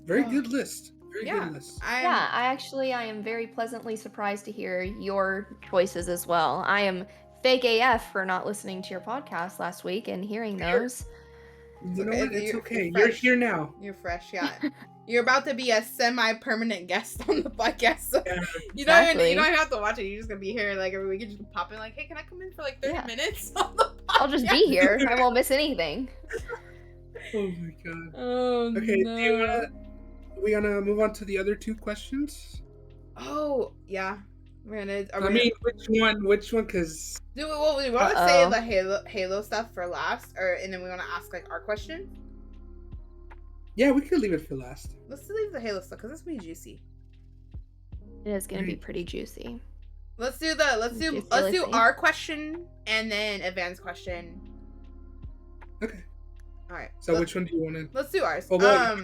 B: Very good list. Very
A: Yeah.
B: good list.
C: Yeah, I am very pleasantly surprised to hear your choices as well. I am fake AF for not listening to your podcast last week and hearing those.
B: You know
A: okay,
B: what? It's
A: you're
B: okay.
A: fresh.
B: You're here now.
A: You're fresh, yeah. You're about to be a semi-permanent guest on the podcast, so
B: Yeah.
A: you don't
C: Exactly.
A: even have to watch it. You're just gonna be here like every week and just pop in like, hey, can I come in for like 30
C: Yeah.
A: minutes on the podcast?
C: I'll just be here. I won't miss anything.
B: Oh my god.
A: Oh
B: Okay,
A: no.
B: we gonna move on to the other 2 questions?
A: Oh, yeah.
B: Which one? Because
A: Do we want to say the Halo stuff for last, and then we want to ask like our question?
B: yeah, we could leave it for last.
A: Let's leave the Halo stuff because it's gonna be juicy.
C: It is gonna be pretty juicy.
A: Let's do our question and then Evanne's question.
B: Okay.
A: All right.
B: So which one do you want to?
A: Let's do ours.
B: Well,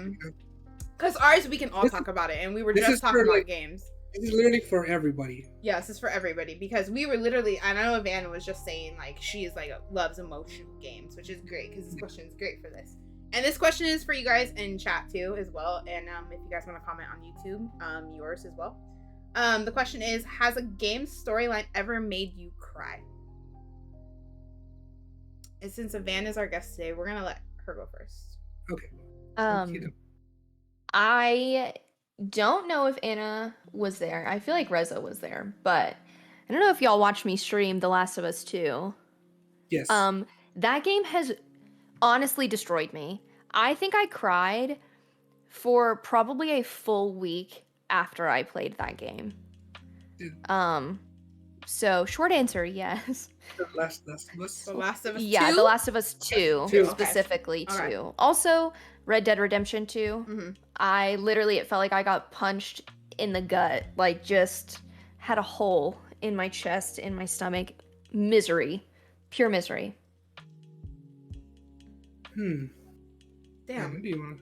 A: because ours we can all talk about it, and we were just talking about games.
B: This is literally for everybody.
A: Yes, it's for everybody because we were literally. I know Evanne was just saying like she is like loves emotional games, which is great because this question is great for this. And this question is for you guys in chat too as well. And if you guys want to comment on YouTube, yours as well. The question is: has a game storyline ever made you cry? And since Evanne is our guest today, we're gonna let her go first.
B: Okay.
C: I don't know if Anna was there. I feel like Reza was there, but I don't know if y'all watched me stream The Last of Us 2.
B: Yes.
C: That game has honestly destroyed me. I think I cried for probably a full week after I played that game. So short answer, yes.
B: The Last of Us.
A: The Last of Us 2?
C: Yeah, The Last of Us 2 specifically
A: Okay.
C: 2. Right. Also, Red Dead Redemption 2.
A: Mm-hmm.
C: It felt like I got punched in the gut, like just had a hole in my chest, in my stomach. Misery. Pure misery.
A: Damn.
B: What do you want?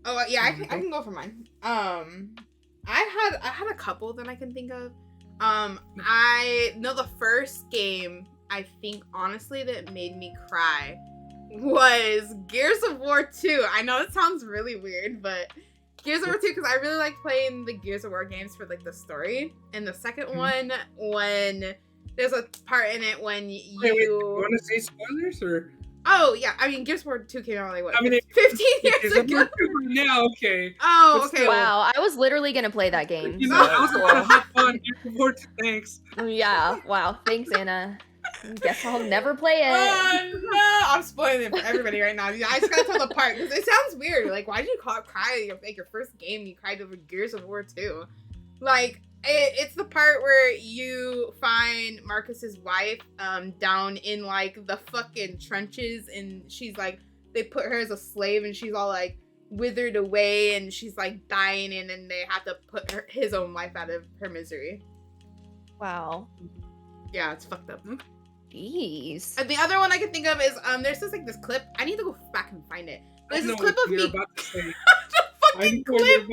A: Oh yeah, I can go for mine. I had a couple that I can think of. I know the first game I think honestly that made me cry was Gears of War 2. I know it sounds really weird, but Gears of War 2 because I really like playing the Gears of War games for like the story. And the second one, when there's a part in it when you
B: want to say spoilers or?
A: Oh yeah, I mean Gears of War 2 came out like what? 15 years ago.
B: Now, okay.
A: Oh, okay.
C: Wow, I was literally gonna play that game.
B: You know, I was gonna hop on Gears of War 2. Thanks.
C: Yeah. Wow. Thanks, Anna. Guess I'll never play it.
A: Oh no! I'm spoiling it for everybody right now. I just gotta tell the part because it sounds weird. Like, why did you cry? Like your first game, you cried over Gears of War 2. Like, it's the part where you find Marcus's wife down in like the fucking trenches, and she's like, they put her as a slave, and she's all like withered away, and she's like dying, and then they have to put his own life out of her misery.
C: Wow.
A: Yeah, it's fucked up.
C: Jeez.
A: And the other one I can think of is there's just like this clip. I need to go back and find it. There's this clip of me. The fucking clip.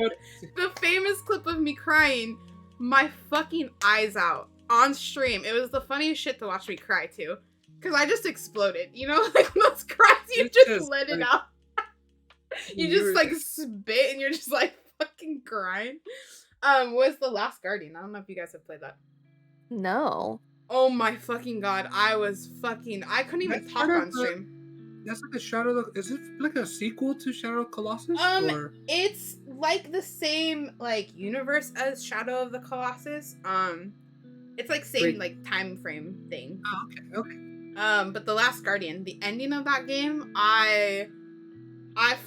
A: The famous clip of me crying my fucking eyes out on stream. It was the funniest shit to watch me cry too, because I just exploded. You know, like when those cries, you just let it out. You just like spit and you're just like fucking crying. Was The Last Guardian. I don't know if you guys have played that.
C: No.
A: Oh my fucking god, I couldn't even talk on stream.
B: That's like a Shadow of the... Is it like a sequel to Shadow of Colossus? Or?
A: It's like the same like universe as Shadow of the Colossus. It's like same like time frame thing.
B: Oh, okay.
A: But The Last Guardian, the ending of that game, I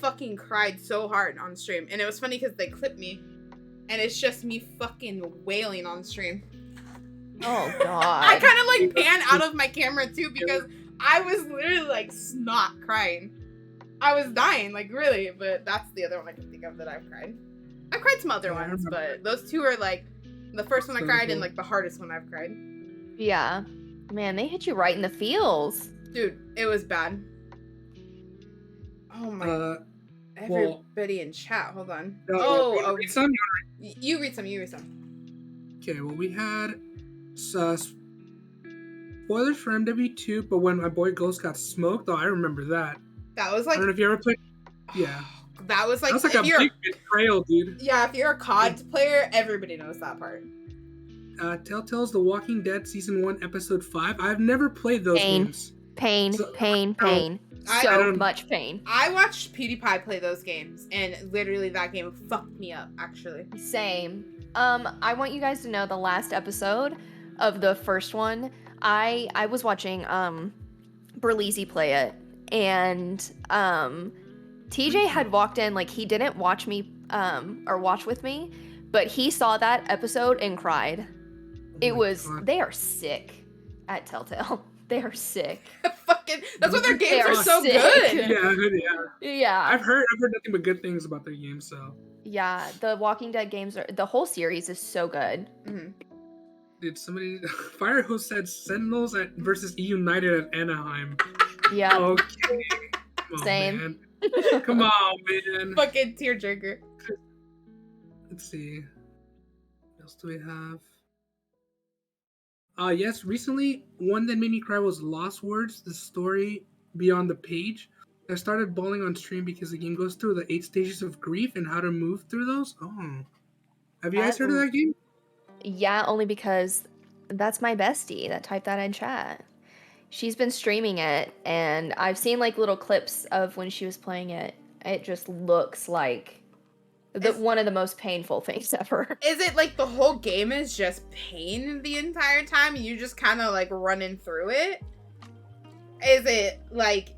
A: fucking cried so hard on stream. And it was funny because they clipped me. And it's just me fucking wailing on stream.
C: Oh god.
A: I kind of like pan out of my camera too because I was literally like snot crying. I was dying, like really, but that's the other one I can think of that I've cried. I cried some other ones, but those two are like the first one I cried and like the hardest one I've cried.
C: Yeah. Man, they hit you right in the feels.
A: Dude, it was bad. Oh my everybody in chat, hold on.
B: Read some?
A: You read some,
B: Okay, well we had spoilers for MW2, but when my boy Ghost got smoked, I remember that.
A: That was like,
B: I don't know if you ever played. Yeah.
A: That was like
B: a big betrayal, dude.
A: Yeah, if you're a COD player, everybody knows that part.
B: Telltale's The Walking Dead Season 1, Episode 5. I've never played those games.
C: Pain. So much pain.
A: I watched PewDiePie play those games, and literally that game fucked me up, actually.
C: Same. I want you guys to know the last episode of the first one, I was watching Berleezy play it, and TJ had walked in, like he didn't watch me or watch with me, but he saw that episode and cried.
B: Oh my God.
C: They are sick at Telltale. They are sick.
A: Fucking, that's why their
C: They
A: games
C: are
A: are so
C: sick.
A: good.
C: Yeah.
B: I've heard nothing but good things about their games. So
C: Yeah, the Walking Dead games the whole series is so good.
A: Mhm.
B: did somebody Firehose said Sentinels versus E United at Anaheim?
C: Yeah.
B: Okay. Come on,
C: Same.
B: man. Come on, man.
A: Fucking tearjerker.
B: Let's see. What else do we have? Yes, recently one that made me cry was Lost Words, the story beyond the page. I started bawling on stream because the game goes through the 8 stages of grief and how to move through those. Oh. Have you guys heard of that game?
C: Yeah, only because that's my bestie that typed that in chat. She's been streaming it, and I've seen like little clips of when she was playing it. It just looks like one of the most painful things ever.
A: Is it like the whole game is just pain the entire time and you just kind of like running through it? Is it like...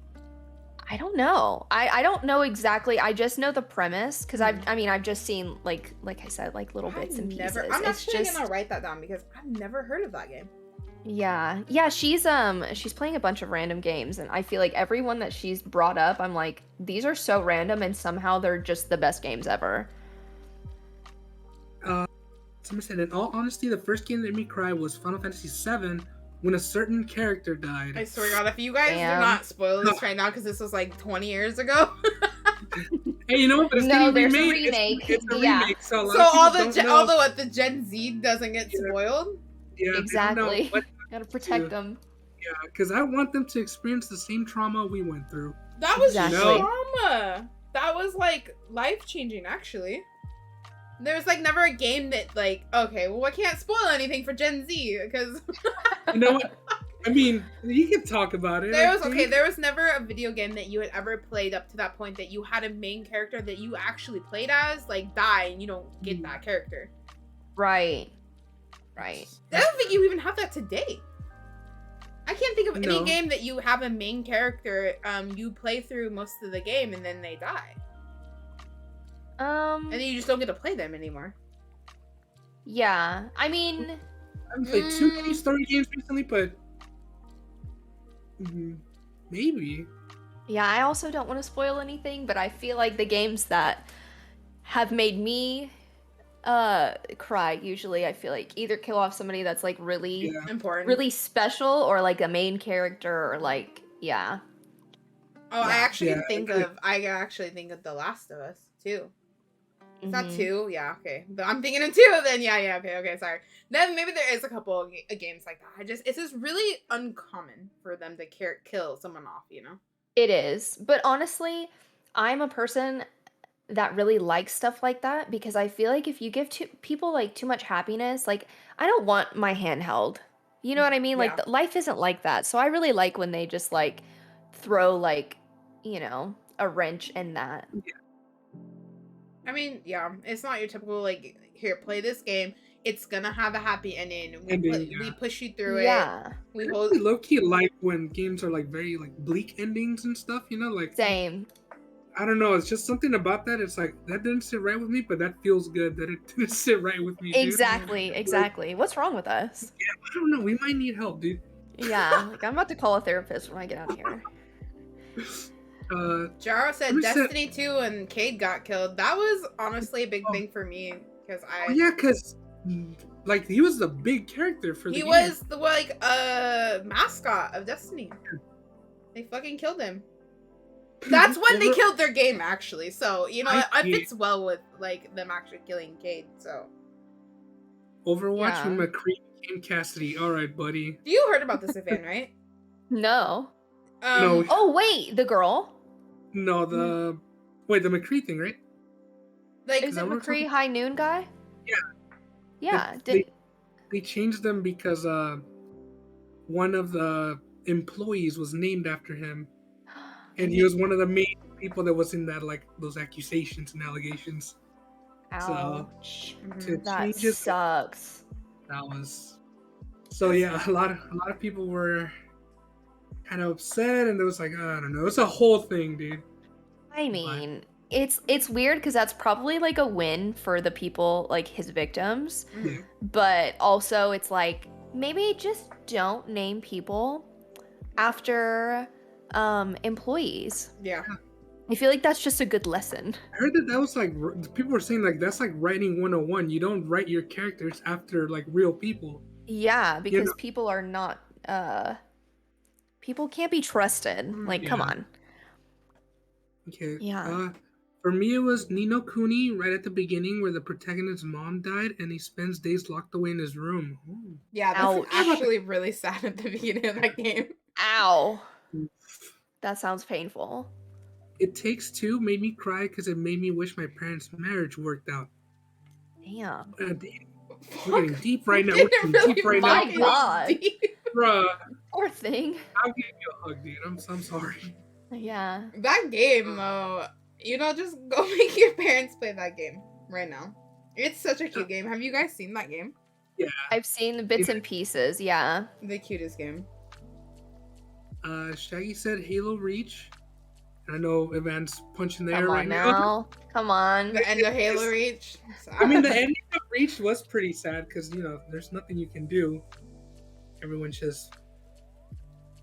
C: I don't know. I don't know exactly. I just know the premise because I've just seen like I said, like little bits and pieces.
A: I'm actually gonna write that down because I've never heard of that game.
C: Yeah. She's playing a bunch of random games, and I feel like everyone that she's brought up, I'm like, these are so random, and somehow they're just the best games ever.
B: Somebody said, in all honesty, the first game that made me cry was Final Fantasy VII when a certain character died.
A: I swear to God, if you guys do not spoil this right now, because this was like 20 years ago.
B: Hey, you know what? But it's
C: no, there's
B: remade.
C: a remake.
B: It's a remake, so
A: all the Gen Z doesn't get spoiled.
B: Yeah,
C: exactly. Gotta protect them.
B: Yeah, because I want them to experience the same trauma we went through.
A: That was trauma. That was like life changing, actually. There's like never a game that like, okay, well, I can't spoil anything for Gen Z because
B: you know what? I mean, you can talk about it.
A: There was never a video game that you had ever played up to that point that you had a main character that you actually played as like die and you don't get that character.
C: Right.
A: I don't think you even have that today. I can't think of any game that you have a main character, you play through most of the game and then they die. And then you just don't get to play them anymore.
C: Yeah. I mean,
B: I haven't played too many story games recently, but maybe.
C: Yeah, I also don't want to spoil anything, but I feel like the games that have made me cry usually, I feel like either kill off somebody that's like really
A: important,
C: really special, or like a main character, or like
A: I actually think of The Last of Us too. Is that 2? Yeah, okay. But I'm thinking of 2 then. Yeah, okay, sorry. Then maybe there is a couple of games like that. It's just really uncommon for them to kill someone off, you know?
C: It is. But honestly, I'm a person that really likes stuff like that because I feel like if you give people like too much happiness, like I don't want my hand held. You know what I mean? Like life isn't like that. So I really like when they just like throw like, you know, a wrench in that.
B: Yeah.
A: I mean, it's not your typical like, here, play this game. It's gonna have a happy ending. We push you through it.
C: Yeah.
A: We hold
B: low-key like when games are like very like bleak endings and stuff, you know, like
C: same.
B: I don't know, it's just something about that. It's like that didn't sit right with me, but that feels good that it didn't sit right with me.
C: Exactly.
B: Like,
C: what's wrong with us?
B: Yeah, I don't know. We might need help, dude.
C: Yeah, like I'm about to call a therapist when I get out of here.
A: Jaro said Destiny 2 and Cade got killed. That was honestly a big thing for me because
B: because like he was the big character for the game.
A: He was the like mascot of Destiny. They fucking killed him. That's when they killed their game, actually. So it fits well with like them actually killing Cade. So
B: Overwatch with McCree and Cassidy. All right, buddy.
A: You heard about this event, right?
C: No.
B: No.
C: Oh wait, the girl.
B: No, the McCree thing, right?
A: Like,
C: is it McCree High Noon guy?
B: Yeah.
C: Yeah.
B: They changed them because one of the employees was named after him, and he was one of the main people that was in that like those accusations and allegations.
C: Ouch.
B: So
C: that sucks.
B: That was a lot of people were kind of upset, and it was like, I don't know, it's a whole thing, dude.
C: I mean, it's weird because that's probably like a win for the people, like his victims.
A: Mhm.
C: But also it's like, maybe just don't name people after employees.
A: Yeah.
C: I feel like that's just a good lesson.
B: I heard that was like people were saying like that's like writing 101. You don't write your characters after like real people.
C: Yeah, because
B: know-
C: people are not people can't be trusted. Like, come
B: Yeah.
C: on.
B: Okay.
C: Yeah.
B: For me, it was Nino Kuni right at the beginning where the protagonist's mom died and he spends days locked away in his room. Ooh.
A: Yeah, that's
C: Ouch.
A: actually really sad at the beginning of that game.
C: Ow. That sounds painful.
B: It Takes Two made me cry because it made me wish my parents' marriage worked out.
C: Damn.
B: We're getting deep right now. We're
A: It
B: getting deep right now.
C: My God.
A: deep.
B: Bruh,
C: Poor thing.
B: I'll give you a hug, dude. I'm sorry.
C: Yeah.
A: That game, though, just go make your parents play that game right now. It's such a cute game. Have you guys seen that game?
B: Yeah.
C: I've seen the bits and pieces, yeah.
A: The cutest game.
B: Shaggy said Halo Reach. I know Evanne's punching the air
C: Come
B: right
C: on
B: now.
C: now. Come on.
A: The end of Halo Reach.
B: I mean, the ending of Reach was pretty sad because, there's nothing you can do. Everyone just...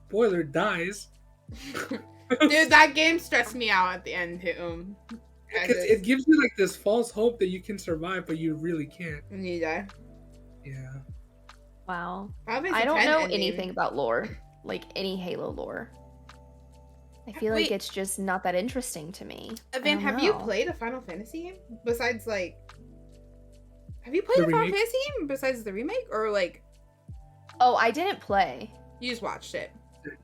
B: Spoiler, dies.
A: Dude, that game stressed me out at the end, too.
B: Because it gives you, like, this false hope that you can survive, but you really can't.
A: And you die.
B: Yeah.
C: Wow.
A: Probably
C: I don't
A: 10
C: know
A: ending.
C: anything about lore. Like, any Halo lore. I feel like
A: Wait.
C: it's just not that interesting to me.
A: Evan,
C: I
A: have
C: don't
A: you
C: know.
A: played a Final Fantasy game? Besides, like... Have you played
B: The
A: a Final
B: remake?
A: Fantasy game besides the remake? Or, like,
C: Oh, I didn't play.
A: you just watched it?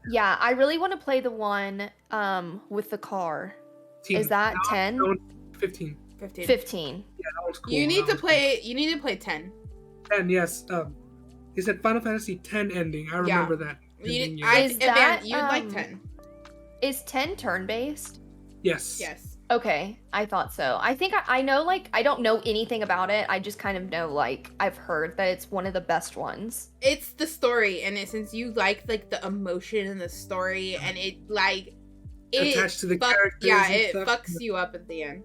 C: Yeah, I really want to play the one with the car. Is that 10?
B: 15.
A: 15.
C: 15.
B: Yeah, that one's cool.
A: You need
B: That
A: to
B: one's
A: play 10.
B: cool. 10, yes. He said Final Fantasy 10 ending. I remember that. ending, yeah.
C: Is that,
A: Evan, you'd like 10.
C: Is 10 turn-based?
B: Yes.
A: Yes.
C: Okay, I thought so. I think I know, like, I don't know anything about it. I just kind of know, like, I've heard that it's one of the best ones.
A: It's the story, and since you like the emotion in the story, and it, like...
B: Attached to the characters
A: Yeah,
B: and
A: it
B: stuff.
A: fucks you up at the end.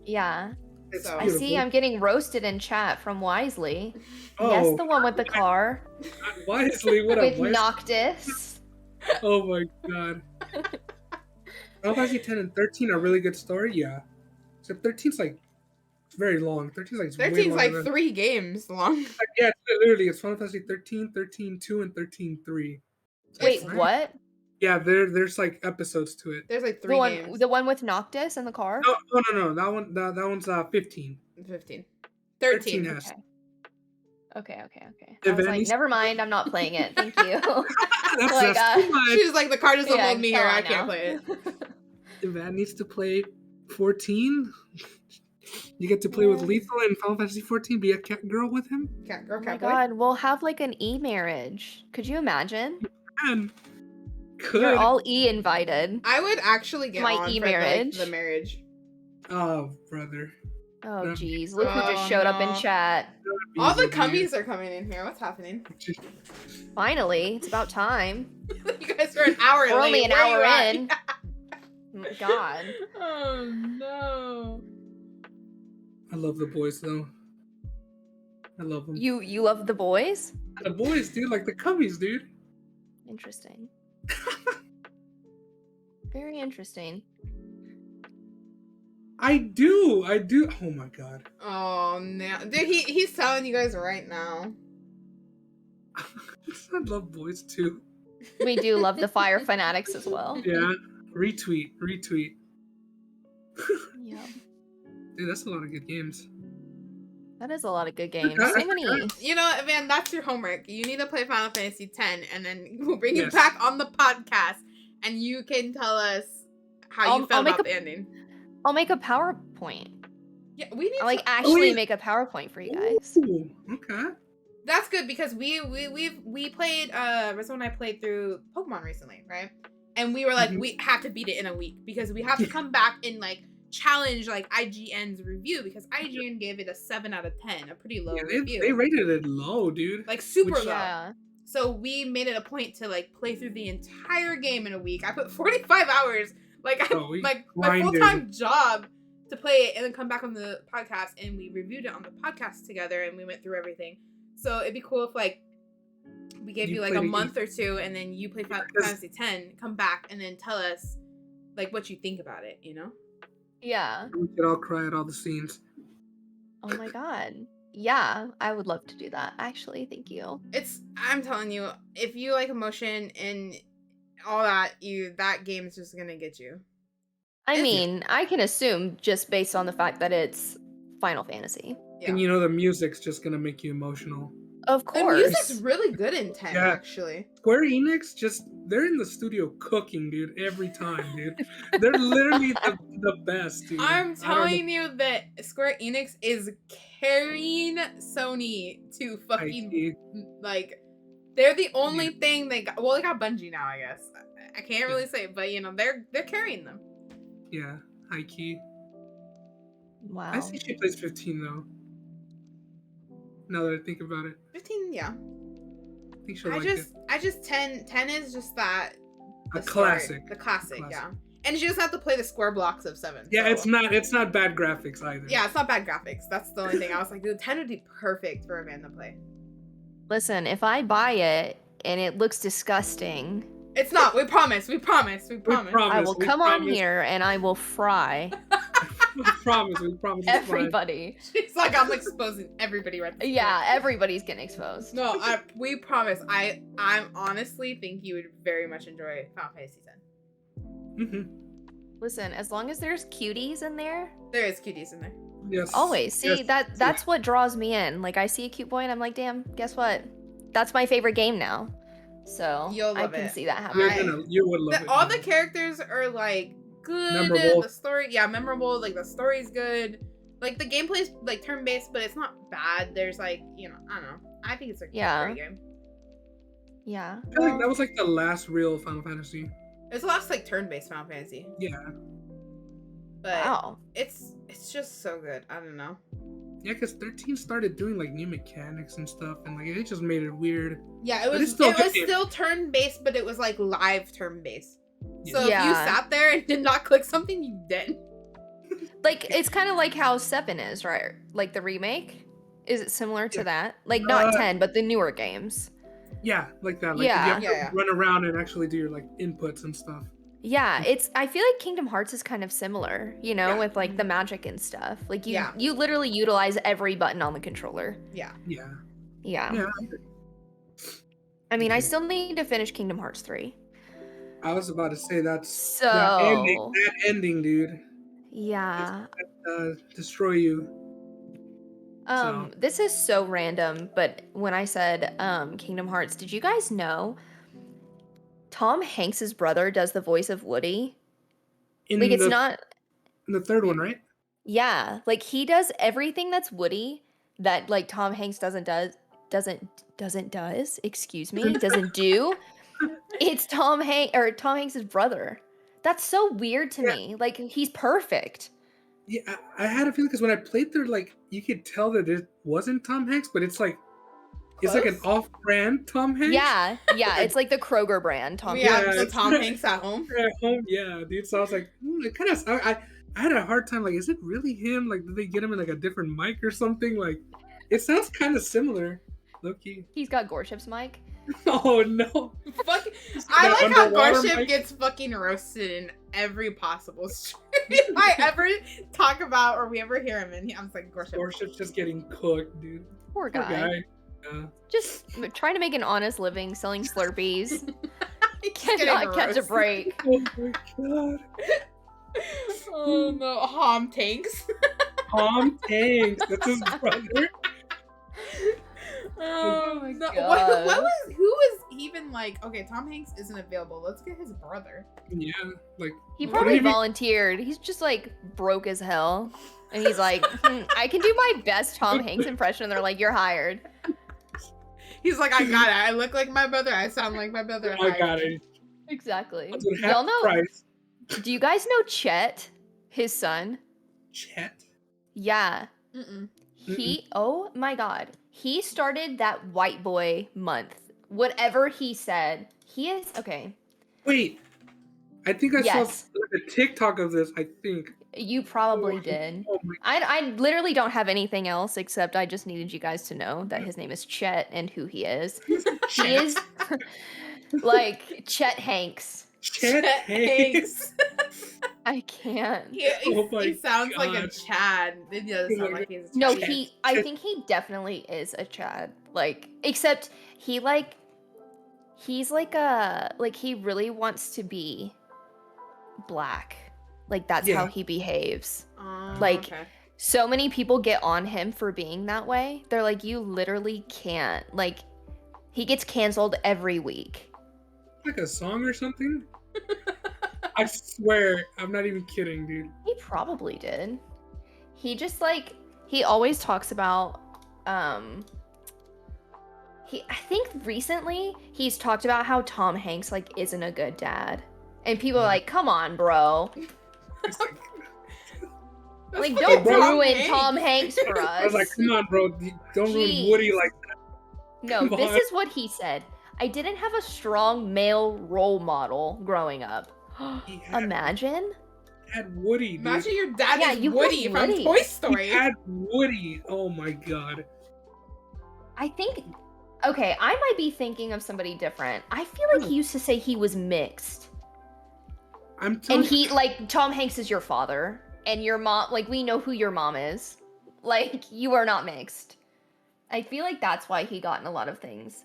C: Yeah.
B: It's
A: So-
C: I
B: beautiful.
C: see I'm getting roasted in chat from Wisely.
B: Oh,
C: Yes, the one with the car.
B: Wisely, what
C: With
B: a Wisely.
C: Noctis.
B: Oh my god. Final Fantasy 10 and 13 are really good story, yeah. Except 13's like it's very long. 13's like way
A: 13's
B: longer
A: like
B: than-
A: 3 games long.
B: Like, yeah, literally, it's Final Fantasy 13, 13-2, and 13-3.
C: Wait,
A: It's-
C: what?
B: Yeah, there's like episodes to it.
A: There's like 3 games.
C: The one with Noctis in the car?
B: No. That one's 15.
A: 15.
B: 13
A: 13.
B: has.
C: Okay. I was like,
B: Evanne-
C: never mind, I'm not playing it. Thank you.
B: That's,
C: Like,
B: that's too much.
A: She's like, the car doesn't
C: Yeah,
A: hold me
C: come
A: here.
C: on
A: I can't
C: now.
A: play it.
B: Evanne needs to play 14. You get to play with
C: Yeah.
B: Lethal in Final Fantasy 14. Be a cat girl with him.
A: Cat girl,
C: Oh my
A: cat boy.
C: god, we'll have like an e-marriage. Could you imagine?
B: And could.
C: You're all e-invited.
A: I would actually get
C: My
A: on
C: e-marriage.
A: for the marriage.
B: Oh, brother.
C: Oh
B: Yeah.
C: jeez, look who just
A: Oh,
C: showed up in
A: no.
C: chat.
A: All the
B: Easy, dude.
A: cummies are coming in here. What's happening?
C: Finally, it's about time.
A: You guys are an hour
C: We're
A: late.
C: only an
A: Where
C: hour
A: you at?
C: in. Oh my god.
A: Oh no.
B: I love the boys though. I love them.
C: You love the boys?
B: The boys, dude, like the cummies, dude.
C: Interesting. Very interesting.
B: I do. Oh my god.
A: Oh no. Dude, he's telling you guys right now.
B: I love boys too.
C: We do love the Fire Fanatics as well.
B: Yeah. Retweet.
C: Yeah.
B: Dude, that's a lot of good games.
C: That is a lot of good games.
B: That's
C: So many.
B: good.
A: You know, Evan, that's your homework. You need to play Final Fantasy X, and then we'll bring
B: Yes.
A: you back on the podcast, and you can tell us how you
C: I'll
A: felt
C: make
A: about
C: a-
A: the ending.
C: I'll make a PowerPoint.
A: Yeah, we need
C: I'll like
A: to-
C: actually
B: yeah.
C: make a PowerPoint for you guys.
B: Ooh, okay.
A: That's good because we played Rizzo and I played through Pokemon recently, right? And we were like,
B: Mhm.
A: we have to beat it in a week because we have to come back and like challenge like IGN's review because IGN gave it a 7 out of 10, a pretty low
B: Yeah,
A: review.
B: they rated it low, dude.
A: like super
B: Which-
A: low.
C: Yeah.
A: So we made it a point to like play through the entire game in a week. I put 45 hours. Like
B: Oh, we
A: my
B: grinded.
A: full-time job to play it and then come back on the podcast and we reviewed it on the podcast together and we went through everything. So it'd be cool if like we gave you like a month or two and then you play Final Fantasy X, come back and then tell us like what you think about it, you know?
C: Yeah.
B: We could all cry at all the scenes.
C: Oh my god. Yeah, I would love to do that. Actually, thank you.
A: I'm telling you, if you like emotion and all that, that game is just gonna get you.
C: I mean, I can assume just based on the fact that it's Final Fantasy.
A: Yeah.
B: And you know the music's just gonna make you emotional.
C: Of course.
A: The music's really good in 10, actually.
B: Square Enix, they're in the studio cooking, dude, every time, dude. They're literally the best, dude.
A: I'm telling you that Square Enix is carrying Sony to fucking, like, they're the only thing they got. Well, they got Bungie now, I guess. I can't really say it, but, you know, they're carrying them.
B: Yeah, high key.
C: Wow.
B: I see she plays 15, though. Now that I think about it.
A: 15, yeah.
B: I think she'll like it.
A: I just 10 is just that
B: A classic.
A: The classic, yeah. And she doesn't have to play the square blocks of 7.
B: Yeah,
A: so.
B: it's not bad graphics either.
A: Yeah, it's not bad graphics. That's the only thing. I was like, dude, 10 would be perfect for Evanne to play.
C: Listen, if I buy it and it looks disgusting,
A: it's not. We promise. We promise.
C: I will come on here and I will fry.
B: We promise.
C: Everybody.
A: She's like, I'm exposing everybody right now.
C: Yeah, everybody's getting exposed.
A: No, we promise. I honestly think you would very much enjoy Final Fantasy X.
B: Mm-hmm.
C: Listen, as long as there's cuties in there.
A: There is cuties in there.
B: Yes.
C: Always. See, that's what draws me in. Like, I see a cute boy and I'm like, damn, guess what? That's my favorite game now. So I can see that happening.
B: You would love it.
A: All the characters are like good.
B: Memorable.
A: The story, memorable. Like the story's good. Like the gameplay's like turn-based, but it's not bad. There's like, you know, I don't know. I think it's a great game.
C: Yeah.
B: I feel like that was like the last real Final Fantasy.
A: It's the last like turn-based Final Fantasy.
B: Yeah.
A: But
C: wow.
A: It's just so good. I don't know.
B: Yeah, because 13 started doing like new mechanics and stuff, and like it just made it weird.
A: Yeah, it was still turn-based, but it was like live turn-based. So if you sat there and did not click something, you dead.
C: Like, it's kind of like how 7 is, right? Like the remake? Is it similar to that? Like, not 10, but the newer games.
B: Yeah, like that. Like, you have to run around and actually do your like inputs and stuff.
C: Yeah, I feel like Kingdom Hearts is kind of similar, you know, with like the magic and stuff. Like you literally utilize every button on the controller.
A: Yeah.
C: I mean, I still need to finish Kingdom Hearts 3.
B: I was about to say that ending, dude.
C: Yeah.
B: Destroy you.
C: This is so random, but when I said Kingdom Hearts, did you guys know Tom Hanks's brother does the voice of Woody? In
B: the third one, right?
C: Yeah, like he does everything that's Woody that like Tom Hanks doesn't do. It's Tom Hanks's brother. That's so weird to me. Like he's perfect.
B: Yeah, I had a feeling because when I played there, like you could tell that it wasn't Tom Hanks, but it's like it's like an off-brand Tom Hanks.
C: Yeah, it's like the Kroger brand Tom Hanks.
A: Yeah, the Tom Hanks at home.
B: At home, yeah, dude. So I was like, it kind of. I had a hard time. Like, is it really him? Like, did they get him in like a different mic or something? Like, it sounds kind of similar. Low-key.
C: He's got Gorship's mic.
B: Oh no!
A: I like how Gorship gets fucking roasted in every possible stream I ever talk about or we ever hear him in. I'm like,
B: Gorship's just getting cooked, dude.
C: Poor guy. Just trying to make an honest living selling Slurpees. Cannot catch a break.
B: Oh my god.
A: Oh no, Hom Tanks.
B: Hom Tanks. That's his brother.
C: Oh my god.
A: Who was even like, okay, Tom Hanks isn't available. Let's get his brother.
B: Yeah, like
C: he probably volunteered. He's just like broke as hell. And he's like, I can do my best Tom Hanks impression. And they're like, you're hired.
A: He's like, I got it. I look like my brother. I sound like my brother.
B: I got it.
C: Exactly. Y'all know? Do you guys know Chet, his son?
B: Chet?
C: Yeah. Oh my god. He started that white boy month. Whatever he said. He is okay.
B: Wait. I think I saw like a TikTok of this, I think.
C: You probably did.
B: Oh my
C: I literally don't have anything else except I just needed you guys to know that his name is Chet and who he is. He is like Chet Hanks.
B: Chet Hanks.
C: I can't.
B: Oh my
A: He sounds like a
B: God.
A: Chad. It doesn't sound like he's a Chad.
C: No,
B: Chet.
C: I think he definitely is a Chad. Like, except he's like he really wants to be black. Like, that's how he behaves. Like,
A: okay.
C: so many people get on him for being that way. They're like, you literally can't. Like, he gets canceled every week.
B: Like a song or something? I swear, I'm not even kidding, dude.
C: He probably did. He just like he always talks about I think recently he's talked about how Tom Hanks like isn't a good dad. And people are like, "Come on, bro." Like, don't ruin Tom Hanks for us.
B: I was like, come on, bro. Don't ruin Woody like that.
C: No, this is what he said. I didn't have a strong male role model growing up. Imagine.
B: He had Woody, dude.
A: Imagine your dad is
C: you
A: Woody
C: had
A: from
C: Woody.
A: Toy Story.
B: He had Woody. Oh my God.
C: I think, okay, I might be thinking of somebody different. I feel like he used to say he was mixed. And he, like, Tom Hanks is your father. And your mom, like, we know who your mom is. Like, you are not mixed. I feel like that's why he got in a lot of things.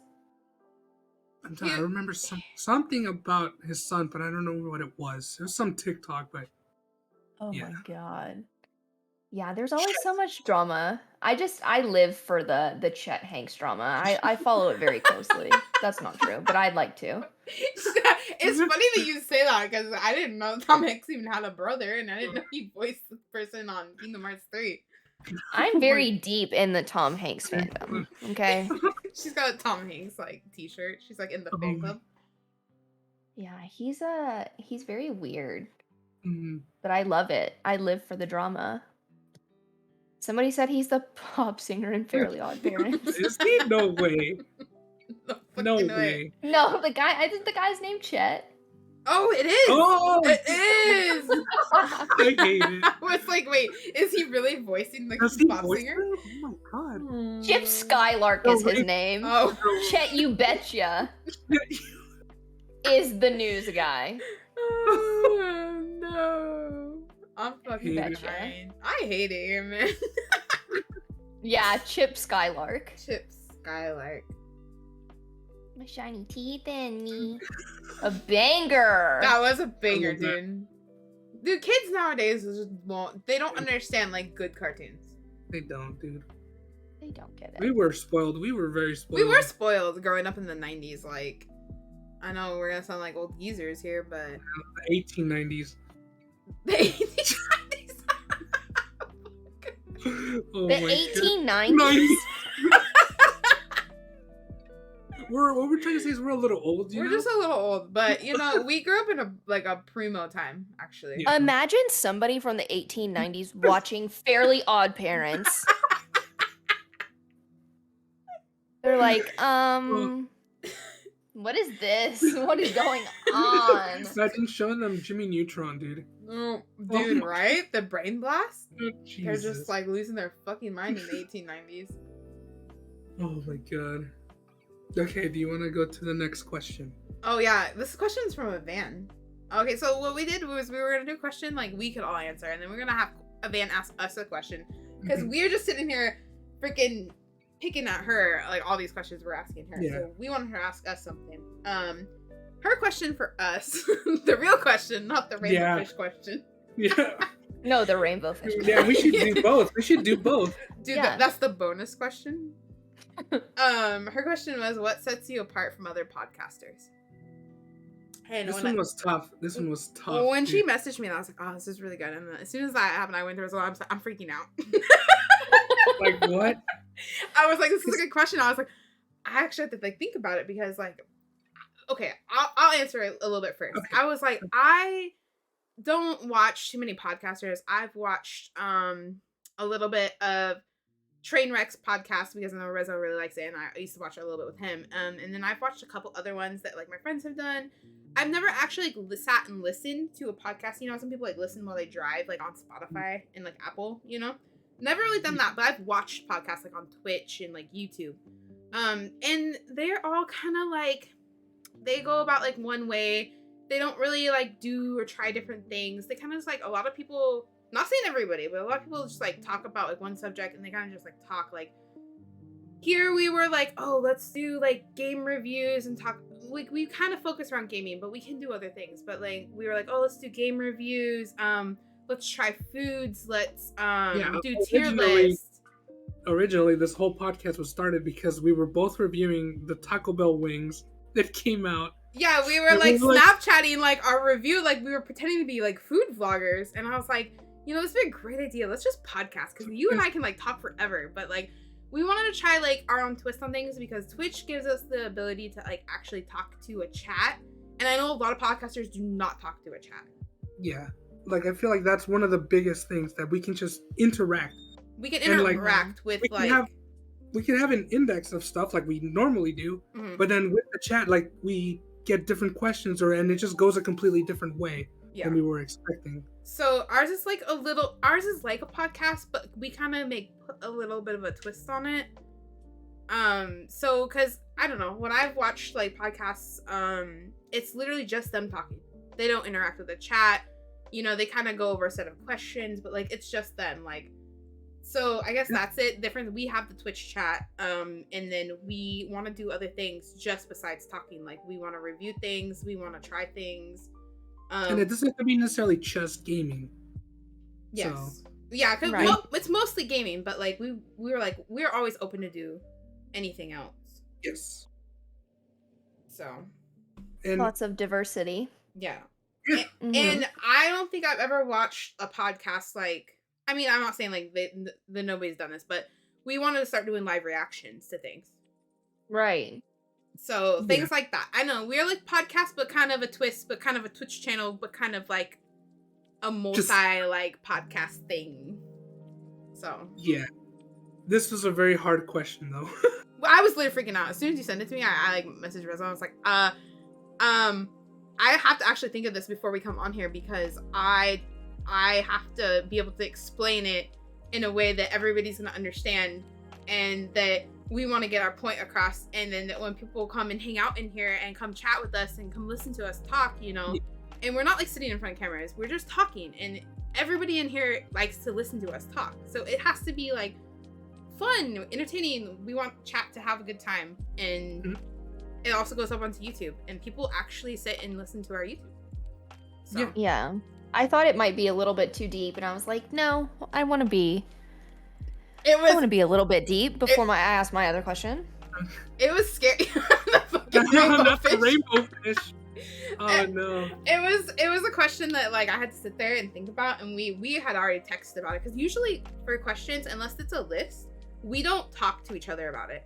B: I remember something about his son, but I don't know what it was. It was some TikTok, but
C: Oh
B: yeah.
C: my God. Yeah, there's always so much drama. I live for the Chet Hanks drama. I follow it very closely. That's not true, but I'd like to.
A: It's funny that you say that because I didn't know Tom Hanks even had a brother, and I didn't know he voiced this person on Kingdom Hearts 3.
C: I'm very deep in the Tom Hanks fandom. Okay.
A: She's got a Tom Hanks like t-shirt. She's like in the fan club.
C: Yeah, he's very weird.
B: Mhm.
C: But I love it. I live for the drama. Somebody said he's the pop singer in Fairly Odd Parents.
B: Is he? No way. No
A: fucking
B: way.
C: No, I think the guy's named Chet.
A: Oh, it is.
B: Oh,
A: It is.
B: I hate it.
A: I was like, wait, is he really voicing the
B: Does he
A: pop
B: voice
A: singer?
B: him? Oh my God.
C: Chip Skylark is his name.
A: Oh.
C: Chet You Betcha is the news guy.
A: Oh, no. I'm fucking
C: Betcha.
A: dying. I hate it here, man.
C: Yeah, Chip Skylark.
A: Chip Skylark.
C: My shiny teeth in me. A banger.
A: That was a banger,
B: I love that.
A: dude. Dude, kids nowadays just won't. They don't understand like good cartoons.
B: They don't, dude.
C: They don't get it.
B: We were spoiled. We were very spoiled.
A: We were spoiled growing up in the 90s. Like, I know we're gonna sound like old geezers here, but
B: The 1890s.
A: the 80s.
B: Oh
C: The
B: my
C: 1890s.
B: What we're trying to say is we're a little old.
A: We're just a little old, but you know, we grew up in a primo time, actually.
B: Yeah.
C: Imagine somebody from the 1890s watching Fairly Odd Parents. They're like, what is this? What is going on?
B: Imagine showing them Jimmy Neutron, dude.
A: Oh, dude,
B: my
A: right? The brain blast?
B: Oh,
A: They're
B: Jesus.
A: just like losing their fucking mind in the 1890s.
B: Oh my God. Okay, do you want to go to the next question?
A: Oh yeah, this question is from Evanne. Okay, so what we did was we were gonna do a question like we could all answer, and then we're gonna have Evanne ask us a question because
B: Mhm.
A: we're just sitting here freaking picking at her like all these questions we're asking her.
B: Yeah.
A: So we wanted her to ask us something. Her question for us, the real question, not the rainbow fish question.
B: Yeah.
C: No, the rainbow fish.
B: Yeah, we should do both. We should do both.
A: Dude,
C: Yeah.
A: that's the bonus question. Her question was, what sets you apart from other podcasters? And
B: This one was tough.
A: when she
B: dude.
A: messaged me, I was like, oh, this is really good. And as soon as that happened, I went to her, so I'm freaking out.
B: Like, what?
A: I was like, this is a good question. I was like, I actually have to like think about it because like, okay, I'll answer it a little bit first.
B: Okay.
A: I was like, I don't watch too many podcasters. I've watched a little bit of Trainwreck's podcast because I know Reza really likes it, and I used to watch it a little bit with him. And then I've watched a couple other ones that like my friends have done. I've never actually like sat and listened to a podcast. You know, some people like listen while they drive, like on Spotify and like Apple, you know? Never really done that, but I've watched podcasts like on Twitch and like YouTube. And they're all kind of like, they go about like one way. They don't really like do or try different things. They kind of just like, a lot of people, not saying everybody, but a lot of people just like talk about like one subject and they kind of just like talk like, here we were like, oh, let's do like game reviews and talk. We kind of focus around gaming, but we can do other things. But like, we were like, oh, let's do game reviews. Let's try foods. Let's do tier lists.
B: Originally, this whole podcast was started because we were both reviewing the Taco Bell wings that came out.
A: Yeah, we were like Snapchatting like our review, like we were pretending to be like food vloggers. And I was like, you know, this would be a great idea. Let's just podcast because you and I can like talk forever. But like, we wanted to try like our own twist on things because Twitch gives us the ability to like actually talk to a chat. And I know a lot of podcasters do not talk to a chat.
B: Yeah. Like, I feel like that's one of the biggest things, that we can just interact.
A: We can interact with like...
B: We can have an index of stuff like we normally do, but then with the chat, like, we get different questions and it just goes a completely different way than we were expecting.
A: So ours is like a podcast, but we kind of put a little bit of a twist on it. So, cause I don't know, when I've watched like podcasts, it's literally just them talking. They don't interact with the chat. You know, they kind of go over a set of questions, but like, it's just them. Like, so I guess that's it. Different. We have the Twitch chat, and then we want to do other things just besides talking. Like, we want to review things. We want to try things.
B: And it doesn't have to be necessarily just gaming.
A: Yes.
B: So.
A: Yeah, because it's mostly gaming, but like we were like, we're always open to do anything else.
B: Yes.
A: So.
B: And
C: lots of diversity.
A: Yeah. And I don't think I've ever watched a podcast like, I mean, I'm not saying like the nobody's done this, but we wanted to start doing live reactions to things.
C: Right.
A: So things like that. I know we're like podcast, but kind of a twist, but kind of a Twitch channel, but kind of like a like podcast thing. So
B: yeah, this was a very hard question though.
A: Well, I was literally freaking out as soon as you sent it to me. I like messaged Reza. I was like, I have to actually think of this before we come on here because I have to be able to explain it in a way that everybody's gonna understand, and that we want to get our point across, and then that when people come and hang out in here and come chat with us and come listen to us talk, you know, and we're not like sitting in front of cameras, we're just talking, and everybody in here likes to listen to us talk, so it has to be like fun, entertaining. We want chat to have a good time, and it also goes up onto YouTube, and people actually sit and listen to our YouTube. So.
C: Yeah. I thought it might be a little bit too deep, and I was like, no, I want to be a little bit deep before I ask my other question.
A: It was scary.
B: The rainbow fish. Oh no.
A: It was a question that like I had to sit there and think about, and we had already texted about it, because usually for questions, unless it's a list, we don't talk to each other about it.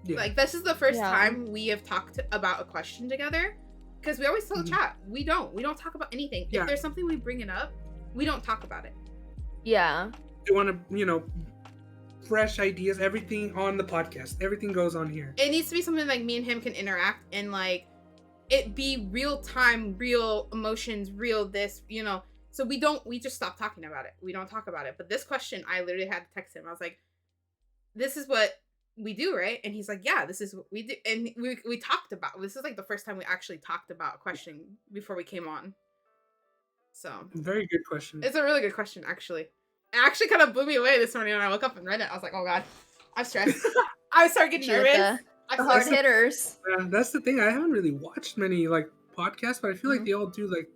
A: Yeah. Like, this is the first time we have talked about a question together. Because we always tell chat, we don't talk about anything. Yeah. If there's something we bring it up, we don't talk about it.
C: Yeah.
B: You want to, you know, fresh ideas, everything on the podcast. Everything goes on here.
A: It needs to be something like me and him can interact, and like it be real time, real emotions, real this, you know. So we just stop talking about it. We don't talk about it. But this question, I literally had to text him. I was like, this is what we do, right? And he's like, yeah, this is what we do. And we talked about, this is like the first time we actually talked about a question before we came on. So
B: very good question.
A: It's a really good question, actually. It actually kind of blew me away this morning when I woke up and read it. I was like, oh god, I'm stressed. I started getting nervous.
C: The hard hitters.
B: That's the thing. I haven't really watched many like podcasts, but I feel like they all do like